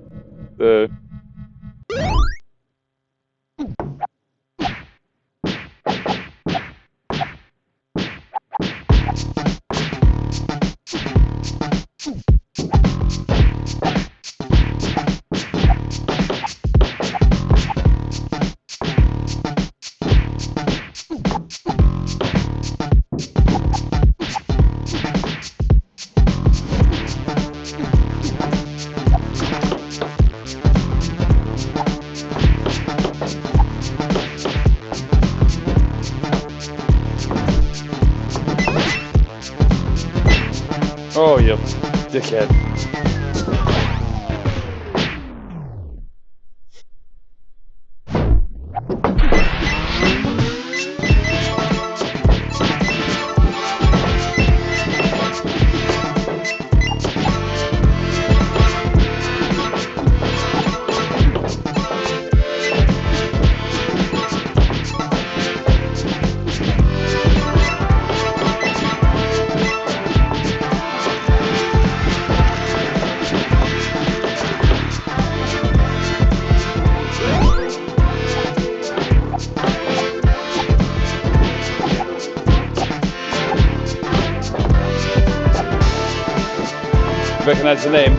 Oh, you dickhead. recognise the name.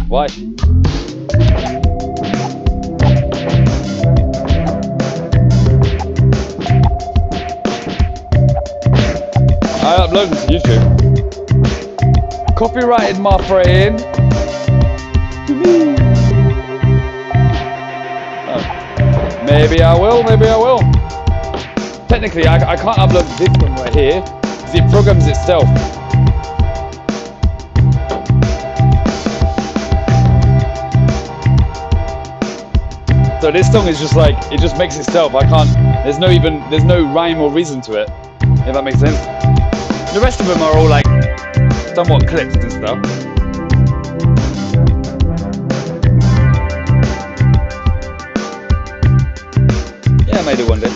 Why? I upload them to YouTube. Copyrighted, my friend. Oh. Maybe I will, maybe I will. Technically, I can't upload this one right here because it programs itself. So this song is just like, it just makes itself. I can't, there's no rhyme or reason to it, if that makes sense. The rest of them are all like, somewhat clipped and stuff. Yeah, I made it one day.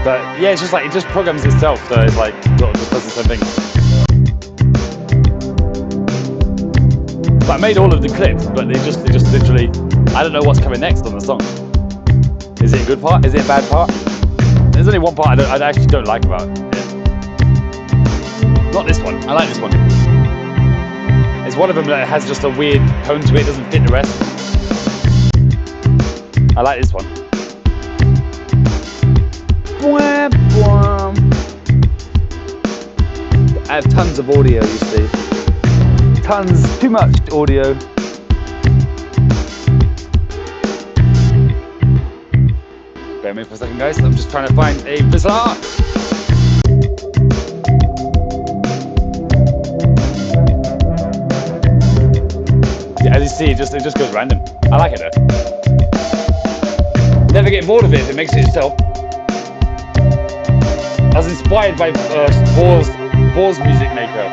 But yeah, it's just like, it just programs itself, so it's like, sort of just does the same thing. But I made all of the clips, but they just literally, I don't know what's coming next on the song. Is it a good part? Is it a bad part? There's only one part I actually don't like about it. Not this one. I like this one. It's one of them that has just a weird tone to it, doesn't fit the rest. I like this one. I have tons of audio, you see. Tons, too much audio. Bear with me for a second, guys. I'm just trying to find a bizarre. Yeah, as you see, it just goes random. I like it though. Never get bored of it if it makes it itself. I was inspired by Boar's music maker.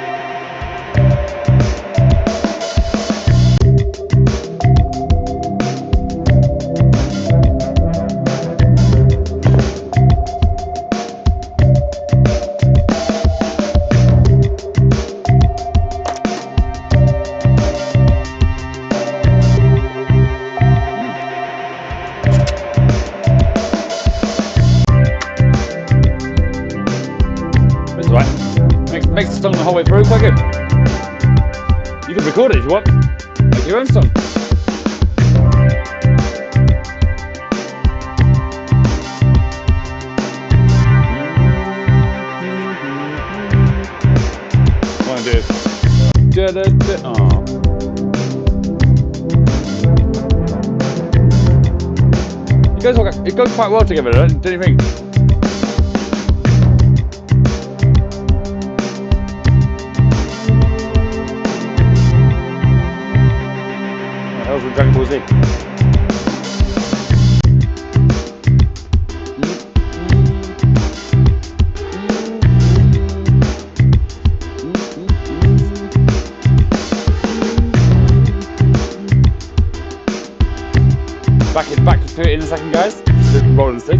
Makes the song the whole way through, quite good. You can record it if you want. Make your own song. I want to do it. Oh. It goes quite well together, don't you think? From Dragon Ball Z. Back to it in a second, guys. Just roll and stick.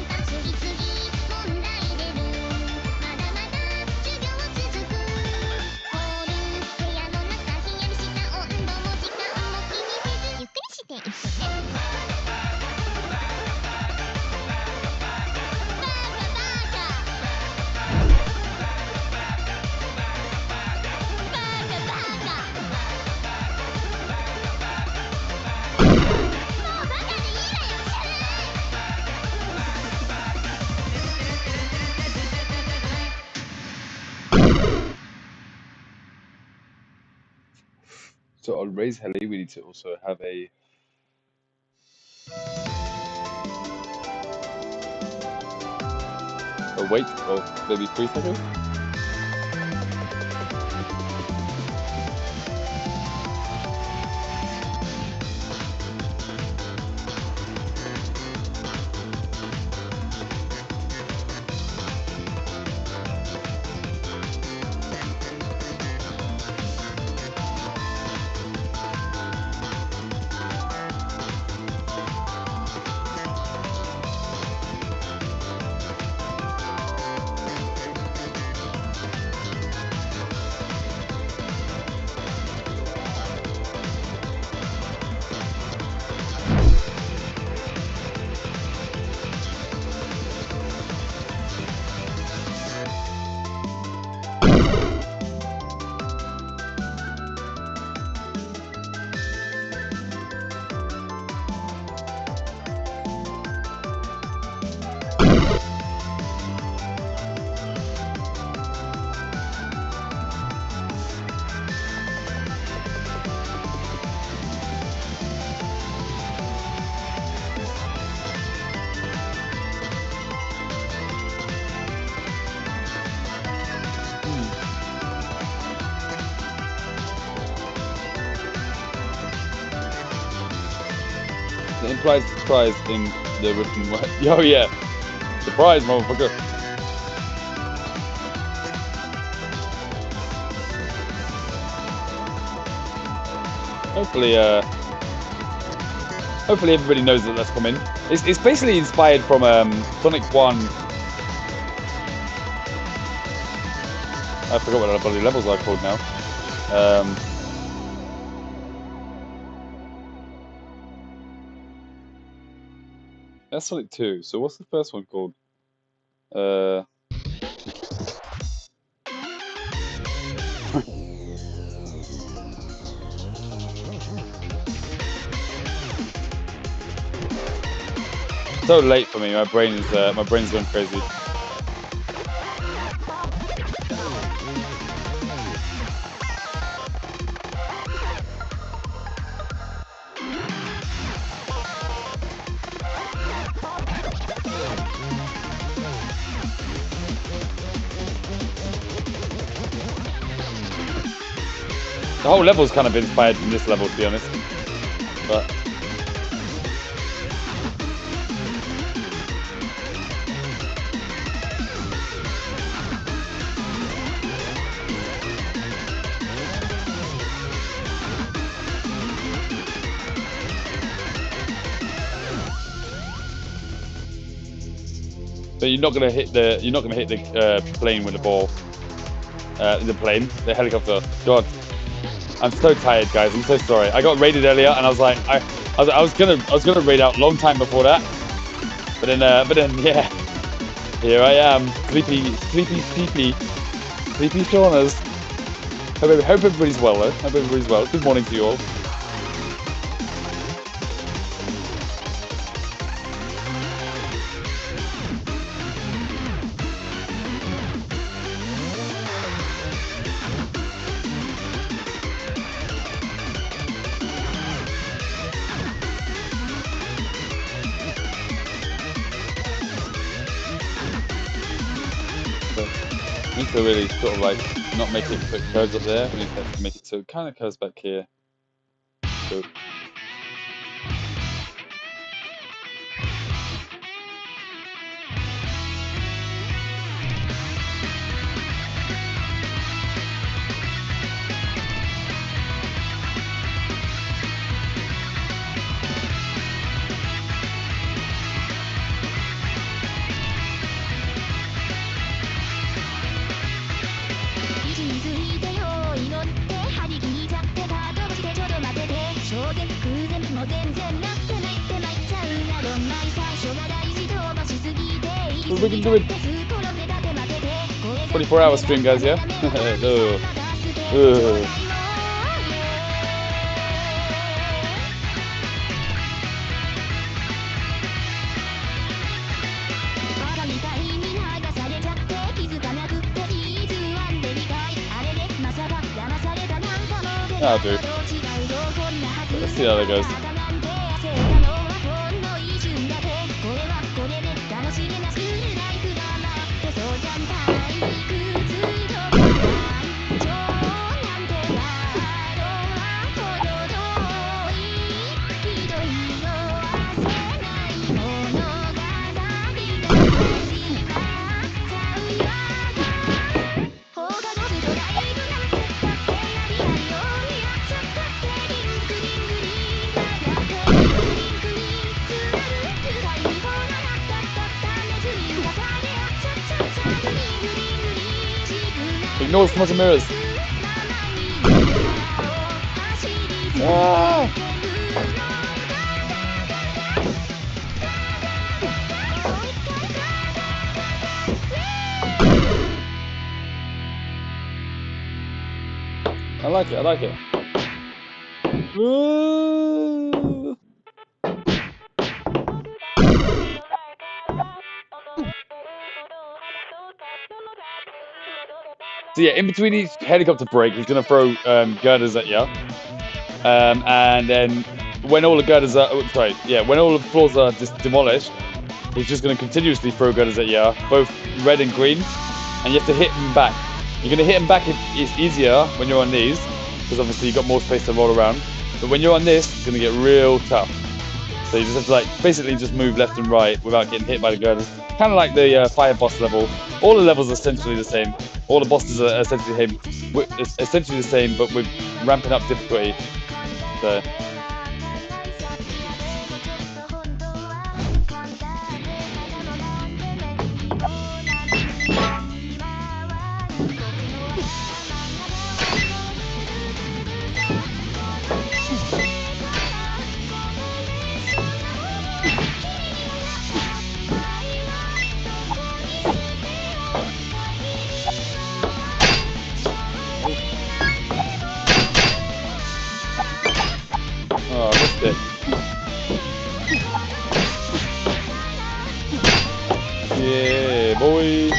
raise heli, we need to also have a... wait of maybe 3 seconds. The implied surprise in the written word. Oh yeah, surprise, motherfucker. Hopefully everybody knows that that's coming. It's basically inspired from Sonic 1. I forgot what the bloody levels are called now. That's Sonic 2. So what's the first one called? So late for me. My brain's going crazy. The whole level's kind of inspired from this level, to be honest. But you're not gonna hit the plane with the ball. The helicopter. God, I'm so tired, guys. I'm so sorry. I got raided earlier, and I was like, I was gonna raid out a long time before that. But then yeah, here I am, sleepy Shaunas. Hope everybody's well though. Hope everybody's well. Good morning to you all. We need to really sort of like not make it so it curves up there. We need to make it so it kind of curves back here. So. We can do it. 24-hour stream, guys, yeah? That'll do. Let's see how that goes. Ignore smoke and mirrors. Ah! I like it, I like it. Ooh. So yeah, in between each helicopter break, he's going to throw girders at you. And then when all the girders are, when all the floors are demolished, he's just going to continuously throw girders at you, both red and green, and you have to hit him back. You're going to hit him back, it's easier when you're on these, because obviously you've got more space to roll around. But when you're on this, it's going to get real tough. So you just have to basically just move left and right without getting hit by the girders. Kind of like the fire boss level. All the levels are essentially the same. All the bosses are essentially the same, but we're ramping up difficulty. So. Oh, I missed it. Yeah, boy.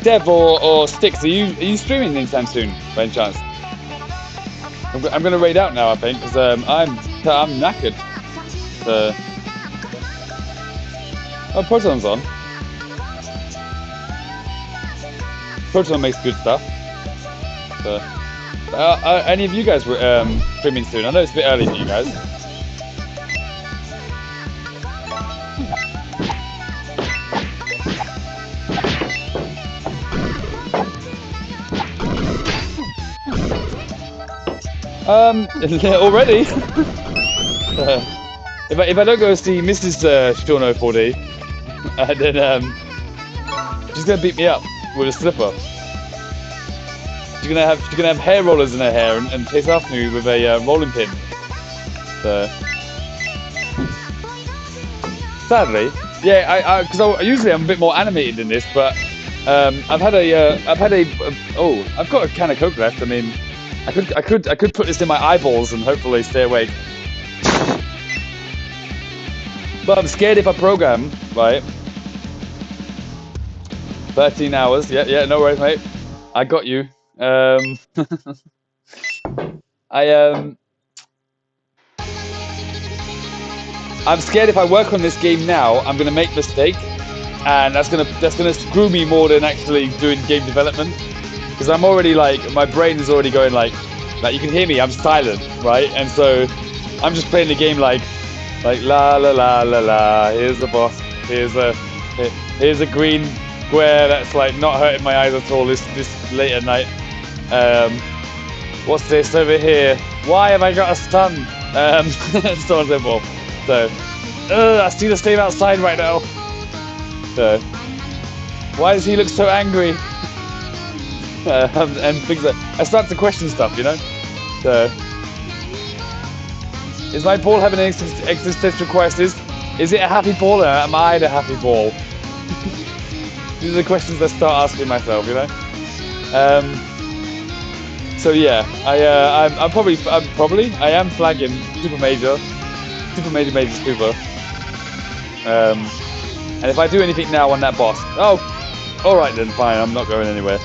Dev or Sticks, are you streaming anytime soon, by any chance? I'm gonna raid out now, I think, because I'm knackered. Oh, Proton's on. Proton makes good stuff. Any of you guys were streaming soon? I know it's a bit early for you guys. Already? if I don't go see Mrs. Sean 040, then she's gonna beat me up with a slipper. She's gonna have hair rollers in her hair and chase after me with a rolling pin. So sadly, yeah, because usually I'm a bit more animated than this, but I've got a can of Coke left. I mean, I could put this in my eyeballs and hopefully stay awake. But I'm scared if I program, right? 13 hours. Yeah, no worries, mate. I got you. I'm scared if I work on this game now, I'm gonna make a mistake, and that's gonna screw me more than actually doing game development. Because I'm already like, my brain is already going like you can hear me, I'm silent, right? And so I'm just playing the game like la la la la la. Here's the boss. Here's a green square that's like not hurting my eyes at all this late at night. What's this over here? Why have I got a stun? So on and so forth. So, I see the same outside right now. So, why does he look so angry? And things like I start to question stuff, you know. So, is my ball having an existential crisis? Is it a happy ball, or am I the happy ball? These are the questions I start asking myself, you know. So yeah, I am flagging Super Major Super. And if I do anything now on that boss, all right then, fine. I'm not going anywhere.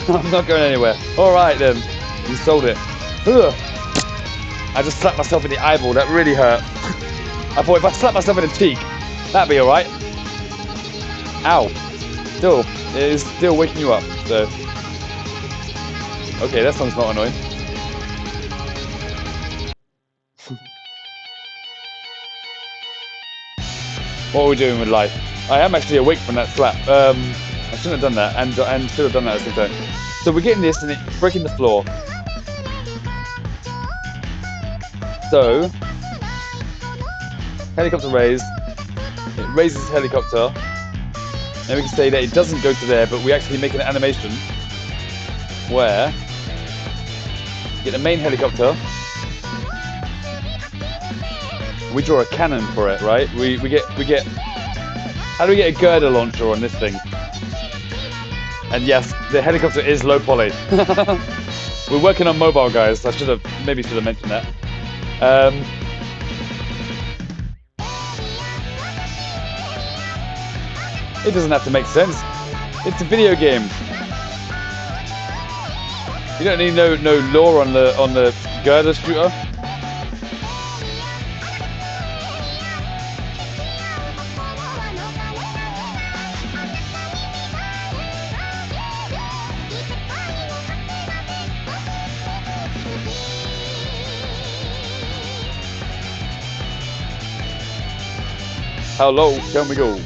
I'm not going anywhere. All right then, you sold it. Ugh. I just slapped myself in the eyeball. That really hurt. I thought if I slapped myself in the cheek, that'd be all right. Ow. Still, it is still waking you up. So. Okay, that song's not annoying. What are we doing with life? I am actually awake from that slap. I shouldn't have done that, and should have done that at the same time. So we're getting this, and it's breaking the floor. So, helicopter raise. It raises helicopter. Then we can say that it doesn't go to there, but we actually make an animation where we get the main helicopter. We draw a cannon for it, right? We get. How do we get a girder launcher on this thing? And yes, the helicopter is low poly. We're working on mobile, guys. I should have mentioned that. It doesn't have to make sense. It's a video game. You don't need no lore on the girder shooter. How low can we go?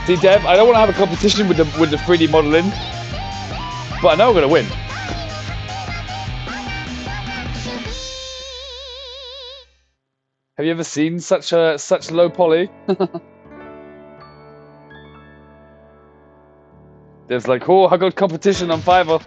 See, Dev, I don't want to have a competition with the 3D modeling, but I know I'm gonna win. Have you ever seen such low poly? There's like, oh, I got competition on Fiverr.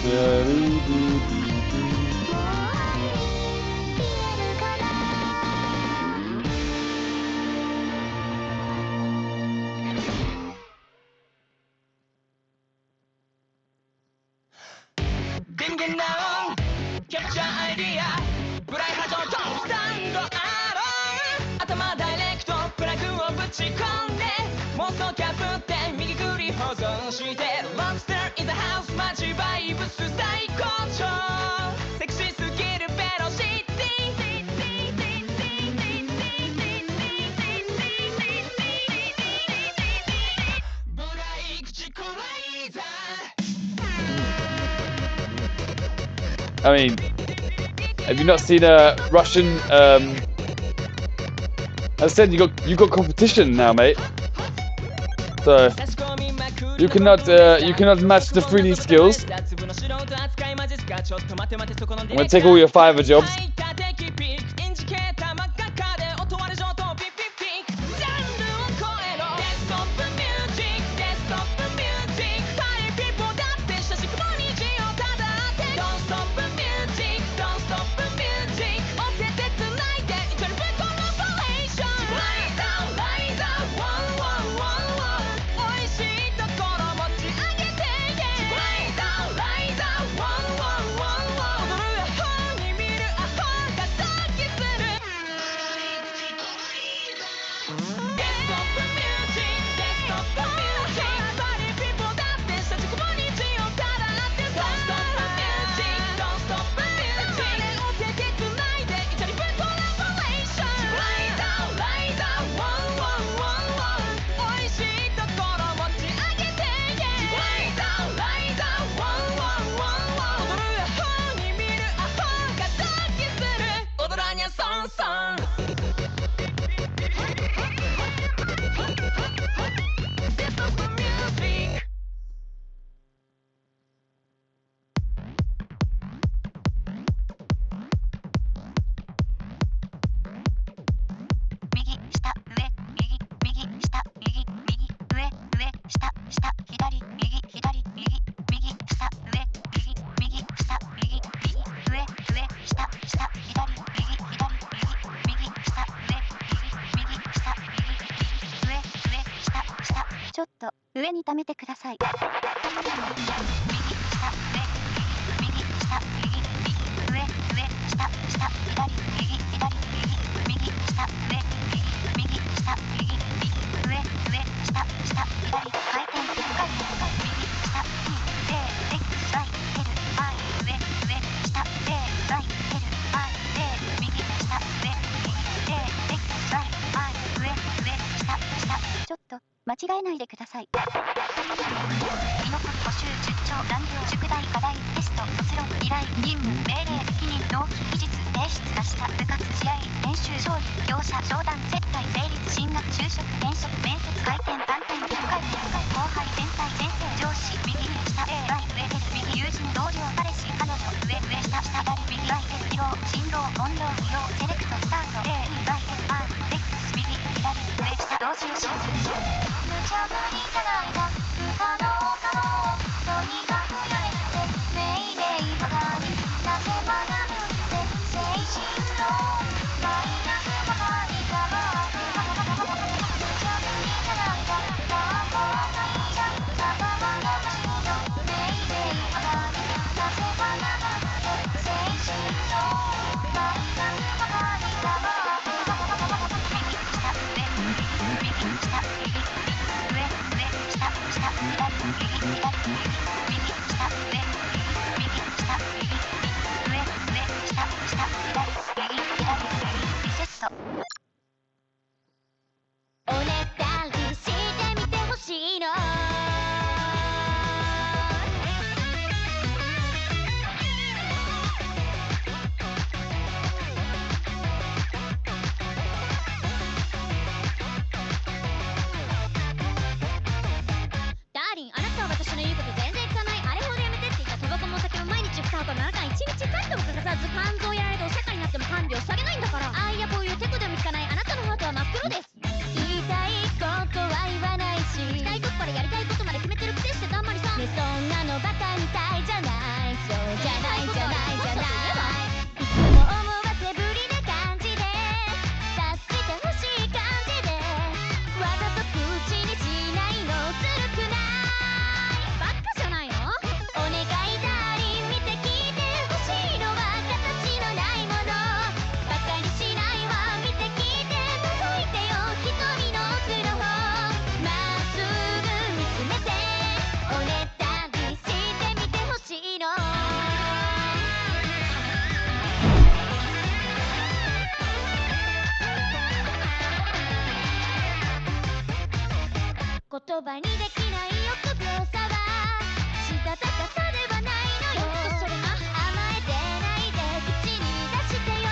電源ダウンキャプチャーアイディアブライハトとスタンドアローン頭ダイレクトプラグをぶち込んで妄想キャプテン右クリ保存してロックスターインザハウスマジバイブス最高潮セクシーすぎるベロシティブライ口コライザーI mean, have you not seen a Russian? I said you got competition now, mate. So you cannot match the 3D skills. I'm gonna take all your Fiverr jobs. 言葉にできない臆病さはしたたかさではないのよ。ほんとそれな。甘えてないで口に出してよ。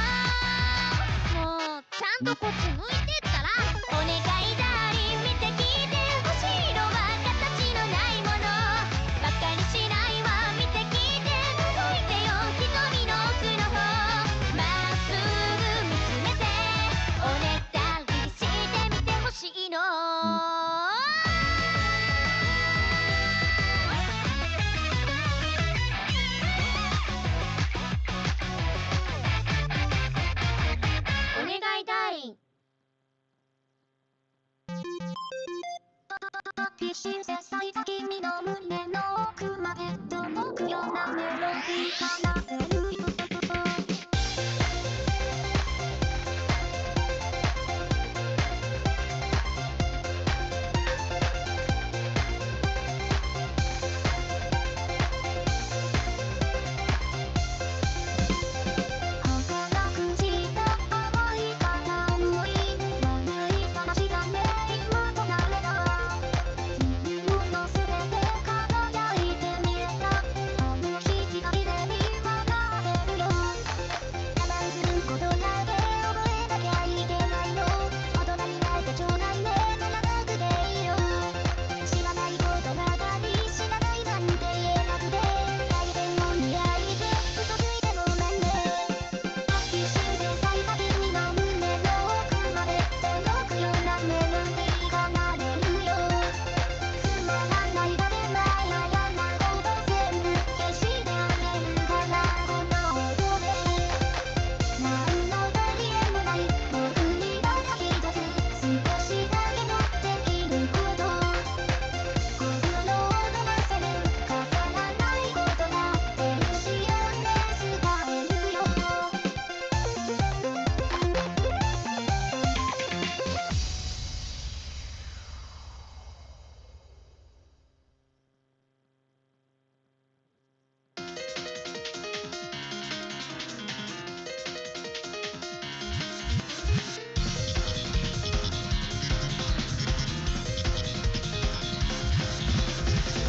もうちゃんとこっち向いてったら。お願いダーリン見て聞いて欲しいのは形のないもの。バカにしないわ見て聞いて覗いてよ瞳の奥の方。まっすぐ見つめておねだりしてみて欲しいの。お願いダーリン。必死で咲いた君の胸の奥まで届くようなメロディー奏でるよ。儚くした甘い片思い悪い話がね今となれば君を乗せて輝いて見えたあの日光で今が出るよ。我慢することだけ覚えなきゃいけないの。大人になってちょうだいねならなくていいよ。知らないことばかり知らないなんて言えなくて相手を見合いで嘘ついてごめんね。必死で咲いた君の胸の奥まで届くようなメロディー奏でるよ。つまらないだけない嫌なこと全部消してあげるからこの音で。何の取り柄もない僕にまだ一つ少しだけのできること心を飲ませる変わらないことが電子音で伝えるよ。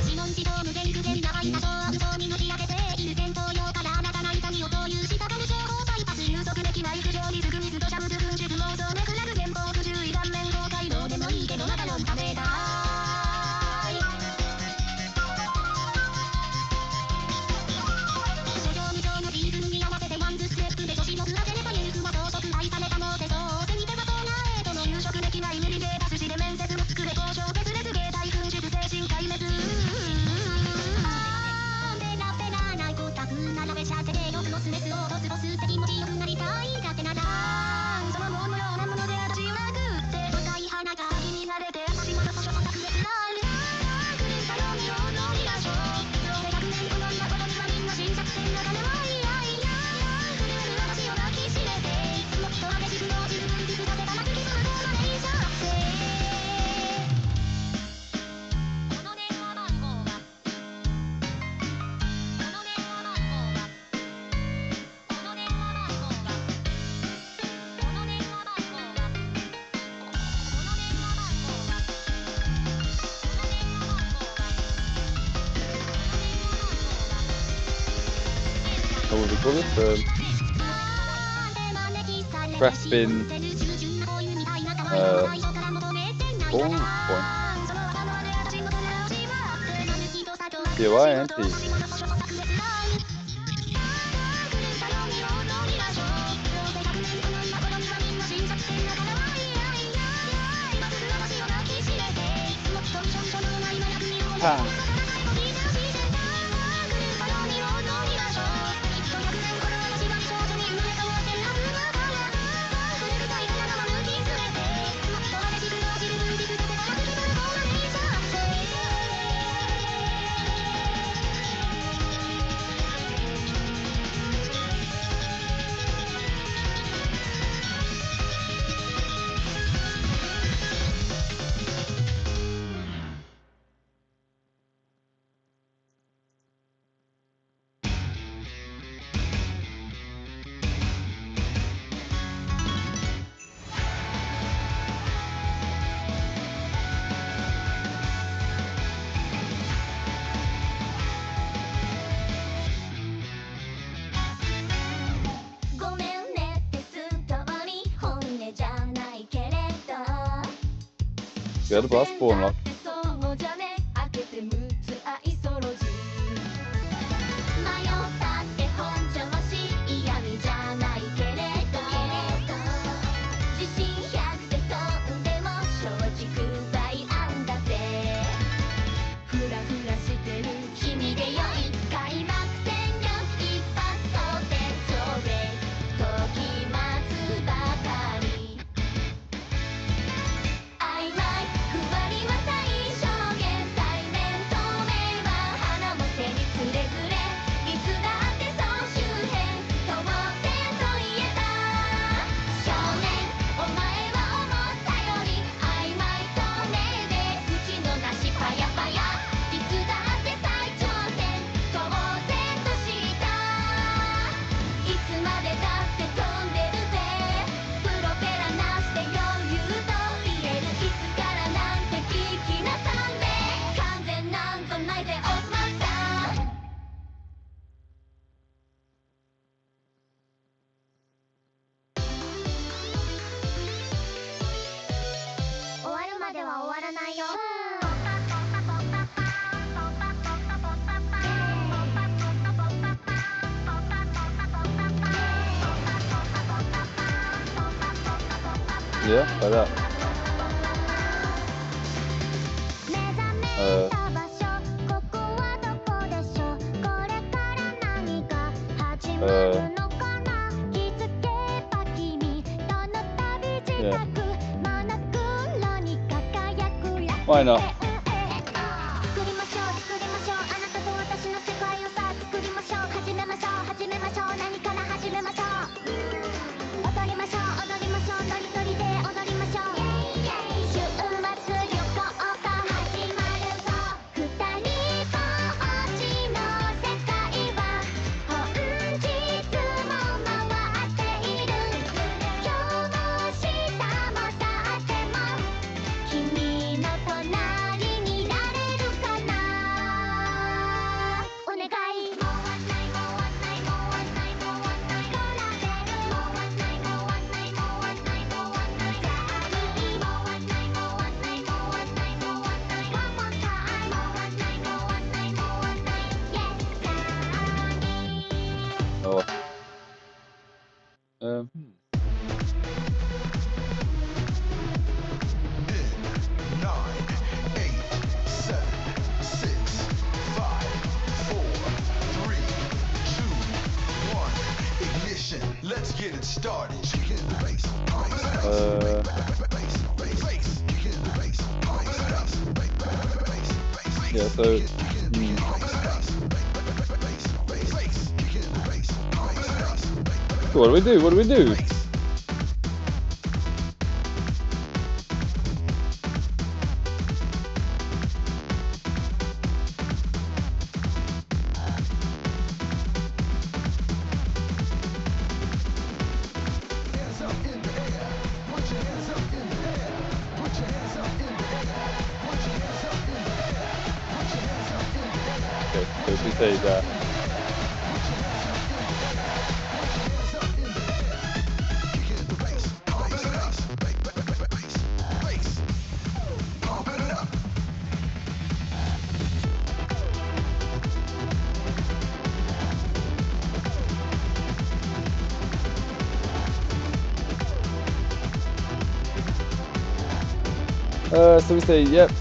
自問自答無限不全な愛などは嘘に抜き上げている戦闘用からあなたの痛みを共有したがる情報バイパス流速的な育上リスクミスとシャブズ噴出妄想めくらぐ前方不注意顔面崩壊どうでもいいけどまだ論ためたい。諸行無常のシーズンに合わせてワンズステップで女子の裏手ネタユースは装飾愛されたモテそうせみてはそうなエイトの入植できない無理ゲータスしで面接も作れ交渉決裂芸大噴出精神壊滅。ペラペラなごたく並べちゃってて欲のスメスを落とすボスって気持ちよくなりたいんだってならそのものようなもので私を殴って赤い花が気になれて足元としょったく別なる狂ったように踊りましょう。どれ100年と飲んだことにはみんな新作戦だからわいやいや震える私を抱きしめてもっと激しく脳汁分泌させたら次すぐマネージャーってこの電話番号はこの電話番号はこの電話番号はこの電話番号はこの電話番号はこの電話番号は What would we call it? Crespin ball point. POI empty. good. Well, that's 4 unlocked. Yeah, like that. Yeah. Why not? Oh. Yeah, so what do we do? What do we do? Okay, so if we say that. So we say yep.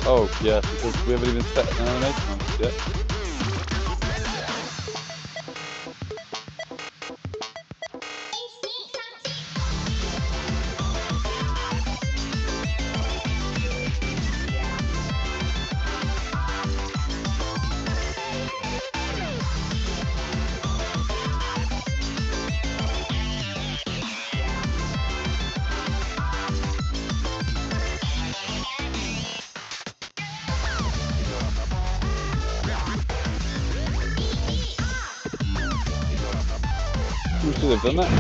Oh, yeah, because we haven't even set an animation on it yet. We should have done that.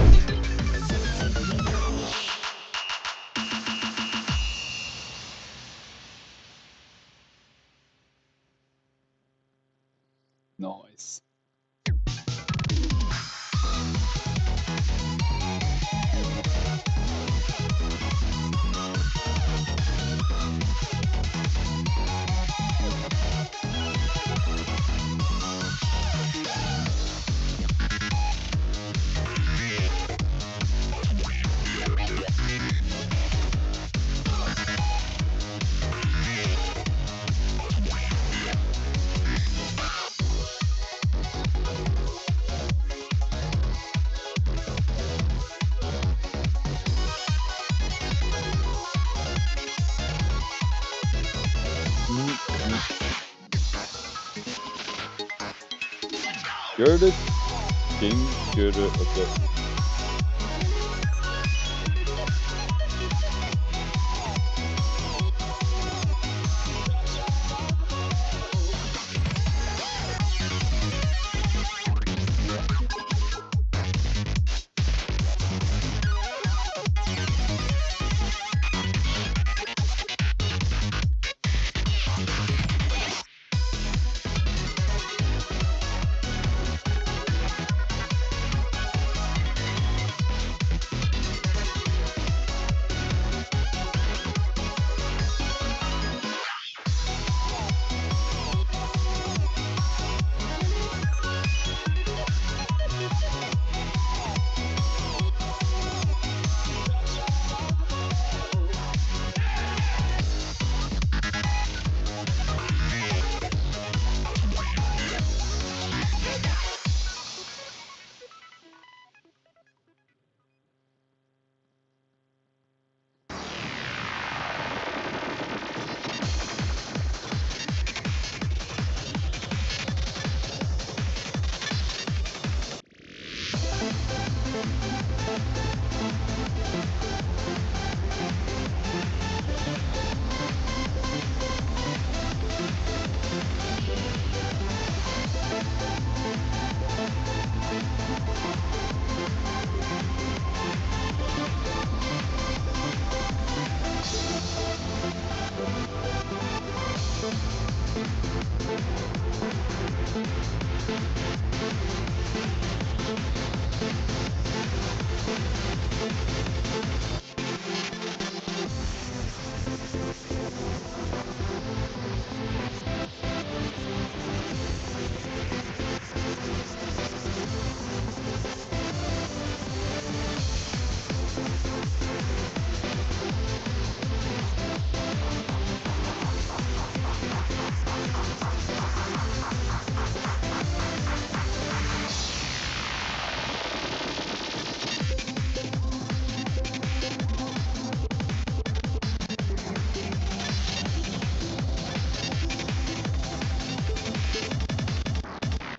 Nice. Girded, King Girded of the.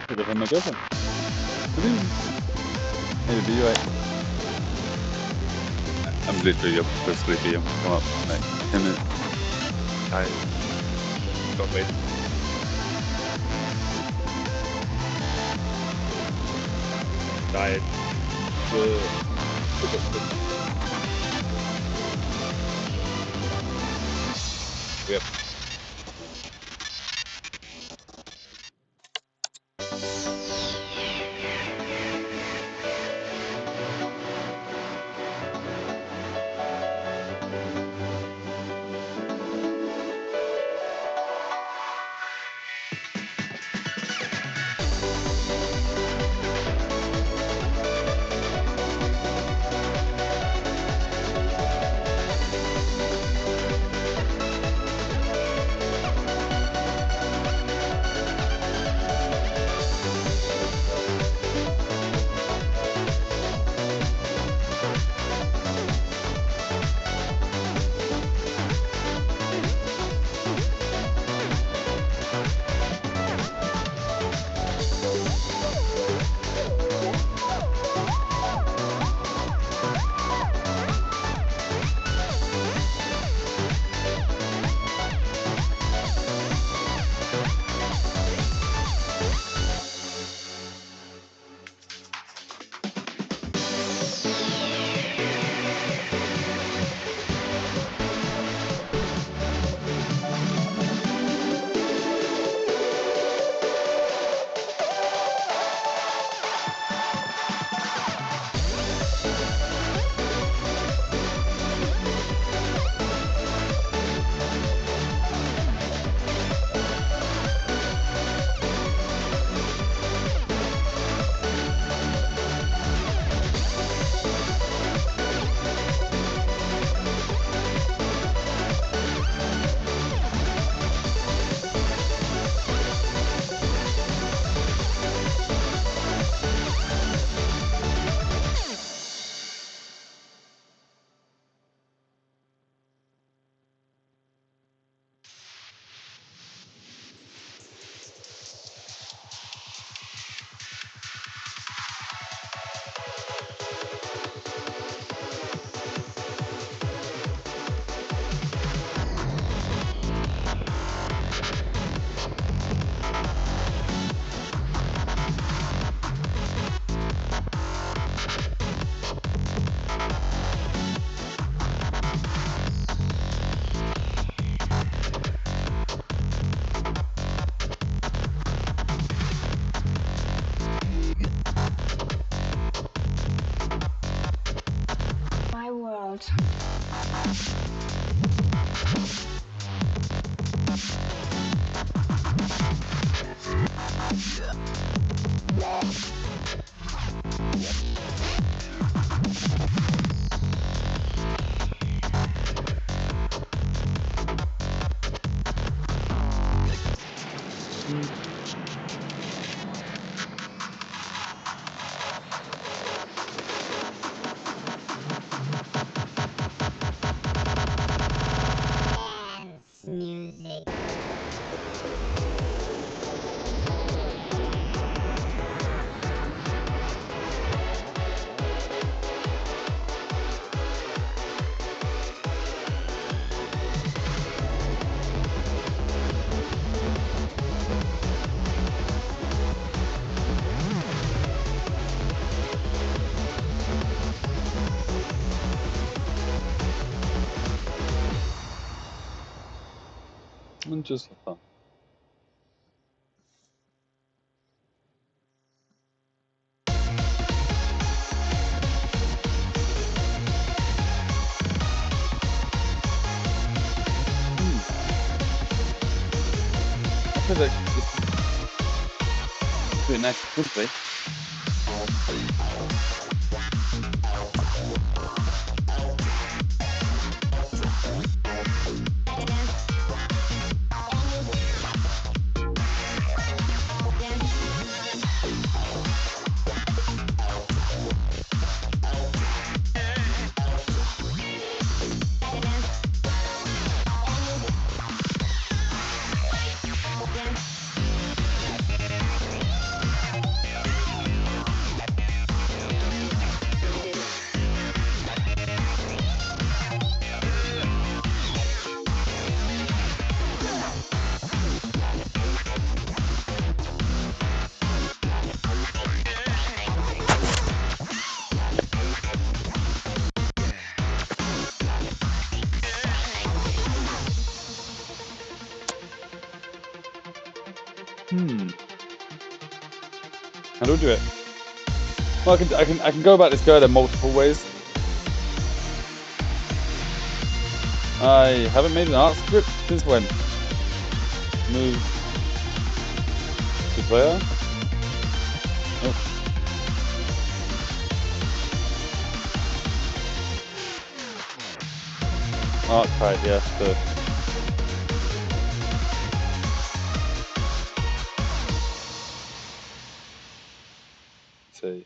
Could have had my girlfriend. Maybe you're right. I'm literally up for sleepy. I'm come up in like 10 minutes. I got wait. Tired. Yep. My world. Music. And just for fun. I feel like it's doing nice and quickly. How do I do it? Well, I can go about this girder multiple ways. I haven't made an art script since when? Move to player. Oh. Art type, yes. Yeah, see.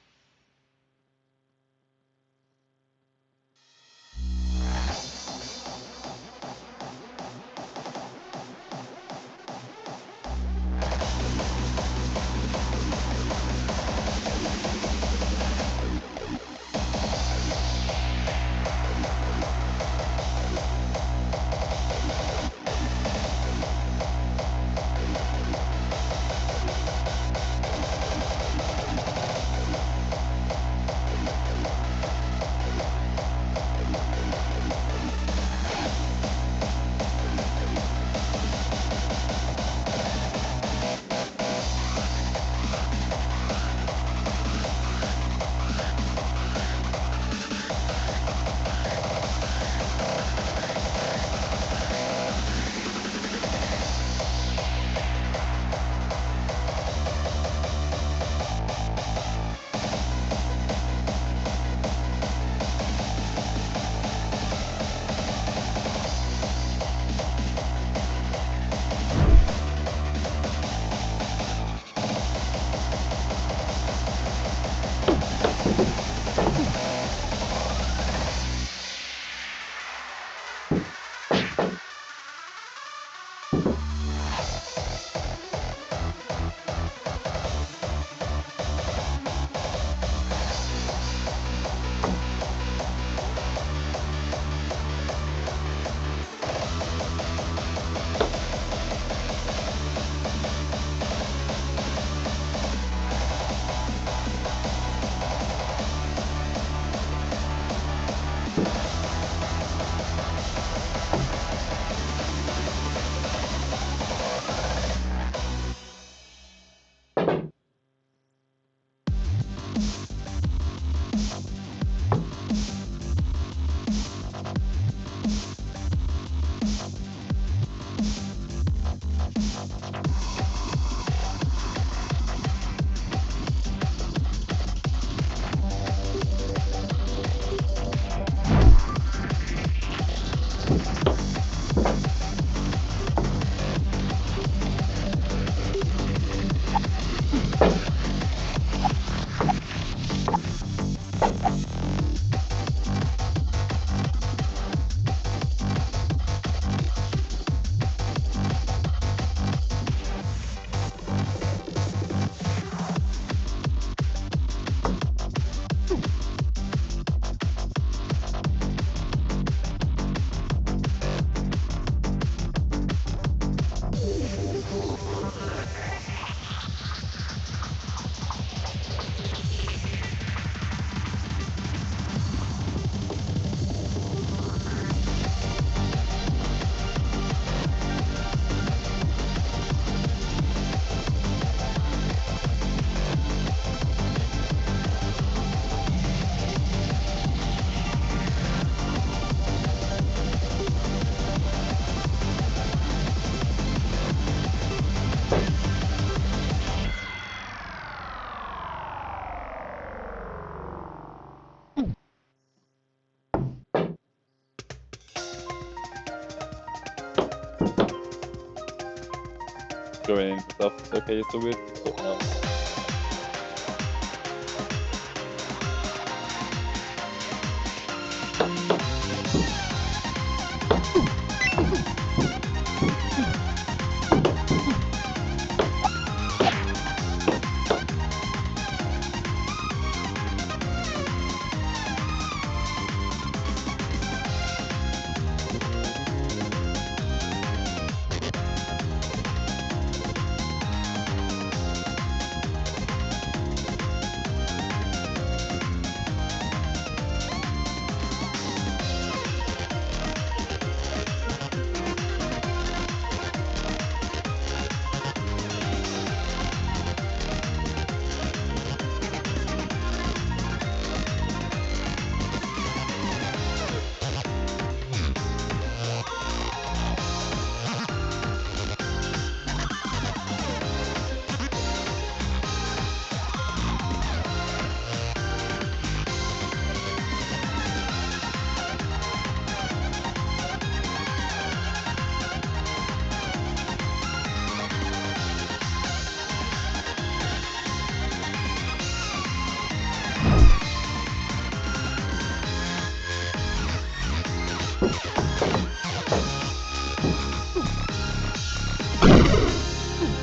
Going in stuff. It's okay, it's so weird.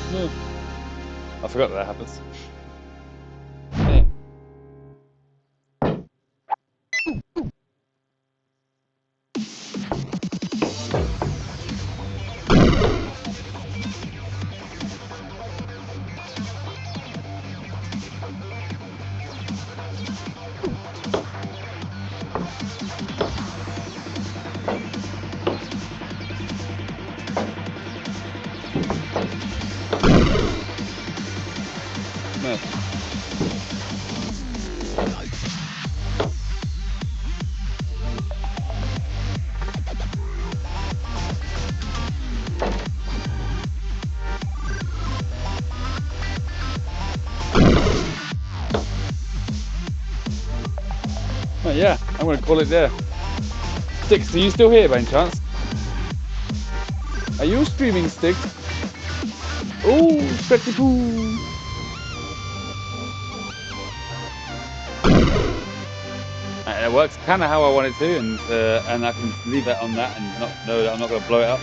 No. I forgot that happens. Nice. Oh yeah, I'm gonna call it there. Sticks, are you still here by any chance? Are you streaming, Sticks? Oh, spectacle! And it works kind of how I want it to, and I can leave it on that and not know that I'm not gonna blow it up.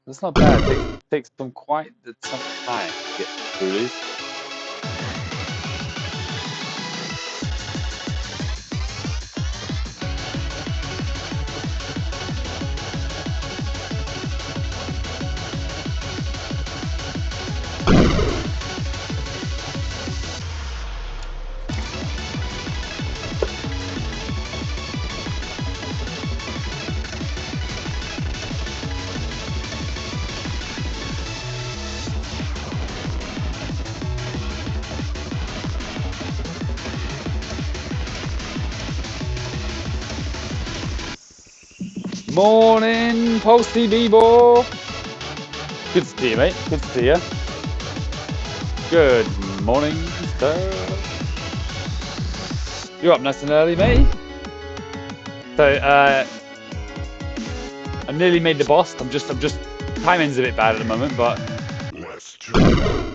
That's not bad. It takes some quite some time to get through these. Morning, Posty Beebo. Good to see you, mate. Good to see you. Good morning, sir. You're up nice and early, mate. So, I nearly made the boss. I'm just timing's a bit bad at the moment, but. Let's try it out.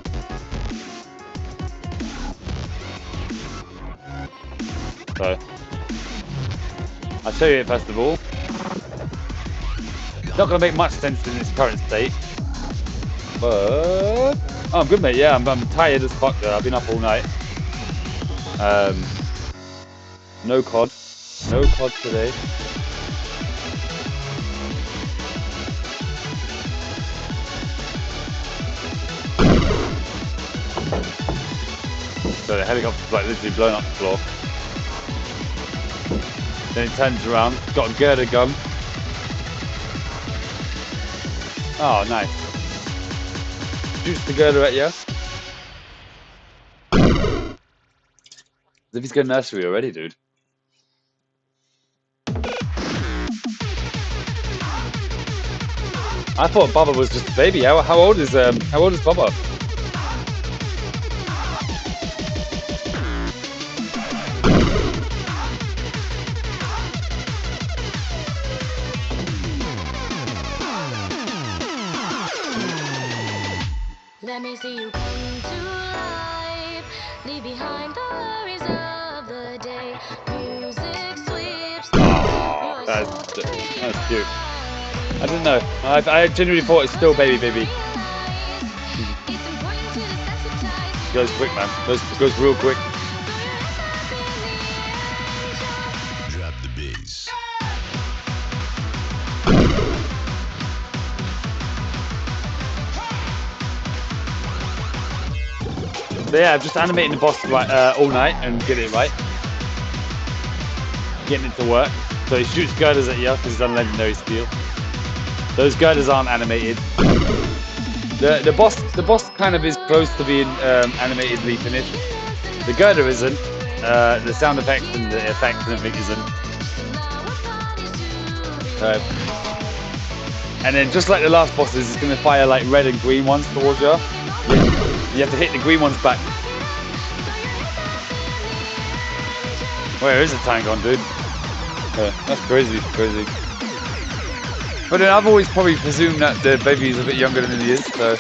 So, I'll show you it first of all. Not going to make much sense in its current state, but oh, I'm good, mate. Yeah, I'm tired as fuck though. I've been up all night. No COD today. So the helicopter's like literally blowing up the floor. Then it turns around, got a girder gun. Oh, nice. Shoots the girder at you. As if he's going nursery already, dude. I thought Bubba was just a baby. How old is Bubba? Let me see you come to life. Leave behind the worries of the day. Music sweeps. Oh, that's cute. I didn't know. I genuinely thought it's still baby. Goes quick, man. Goes real quick. Drop the bass. So yeah, just animating the boss all night and getting it right. Getting it to work. So he shoots girders at you because he's on legendary steel. Those girders aren't animated. The boss kind of is close to being animatedly finished. The girder isn't. The sound effects and the effects and everything isn't. And then just like the last bosses, it's going to fire like red and green ones towards you. You have to hit the green ones back. Where is the tank gone, dude? That's crazy. But then I've always probably presumed that the baby is a bit younger than he is, so.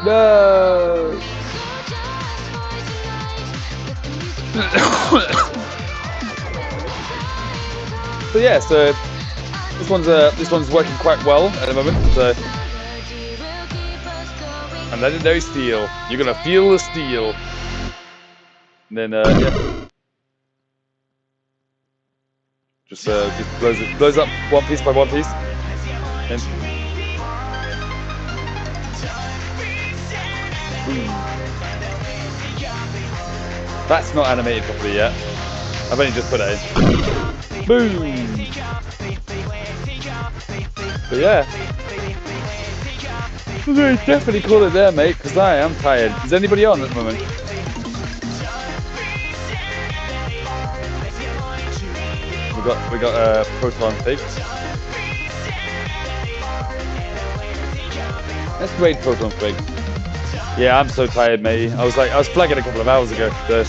No. So yeah, so this one's working quite well at the moment. So, and legendary steel. You're gonna feel the steel. And then yeah, just blows up one piece by one piece. And that's not animated properly yet. I've only just put it in. Boom! But yeah. Definitely call it there, mate, because I am tired. Is anybody on at the moment? We got a proton fig. Let's raid proton fig. Yeah, I'm so tired, mate. I was flagging a couple of hours ago. So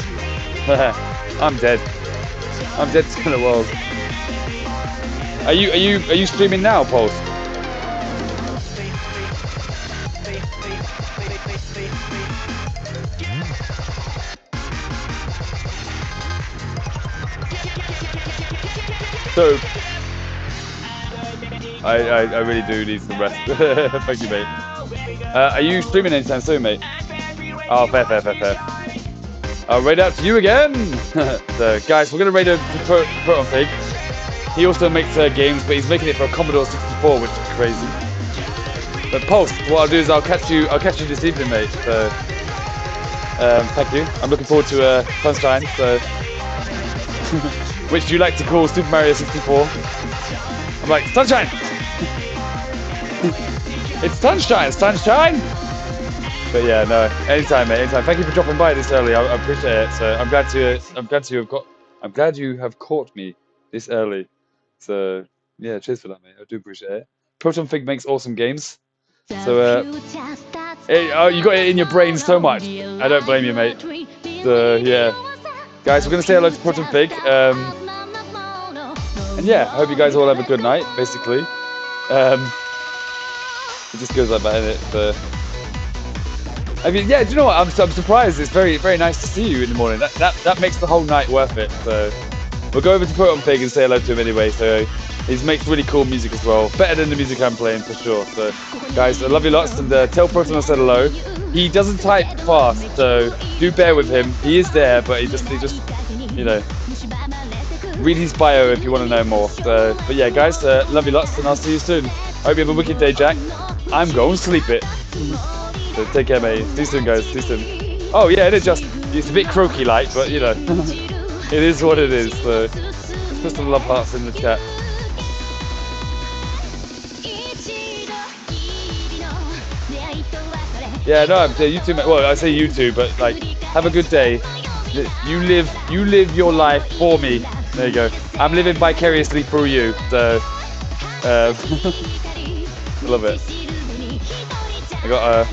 I'm dead. I'm dead to the world. Are you streaming now, Pulse? So I really do need some rest. Thank you, mate. Are you streaming anytime soon, mate? Oh, fair. I'll raid out to you again. So, guys, we're gonna raid out to Proton Pig. He also makes games, but he's making it for a Commodore 64, which is crazy. But Pulse, what I'll do is I'll catch you this evening, mate. So, thank you. I'm looking forward to Sunshine. So, which do you like to call Super Mario 64? I'm like, Sunshine. It's sunshine. But yeah, no, anytime, mate, anytime. Thank you for dropping by this early. I appreciate it. So I'm glad you have caught me this early. So yeah, cheers for that, mate. I do appreciate it. Proton Fig makes awesome games. So you got it in your brain so much. I don't blame you, mate. So yeah, guys, we're gonna say hello to Proton Fig. And yeah, I hope you guys all have a good night. Basically, it just goes like that, innit? So. I mean, yeah. Do you know what? I'm surprised. It's very nice to see you in the morning. That makes the whole night worth it. So we'll go over to Proton Pig and say hello to him anyway. So he makes really cool music as well. Better than the music I'm playing for sure. So guys, I love you lots, and tell Proton I said hello. He doesn't type fast, so do bear with him. He is there, but he just you know, read his bio if you want to know more. So, but yeah, guys, love you lots, and I'll see you soon. Hope you have a wicked day, Jack. I'm going to sleep it. So take care, mate. See you soon, guys. See you soon. Oh yeah, it's a bit croaky like, but you know, it is what it is. So let's put some love hearts in the chat. Yeah, no, you too, mate. Well, I say you too, but like, have a good day. You live your life for me. There you go. I'm living vicariously through you. So, I love it. I got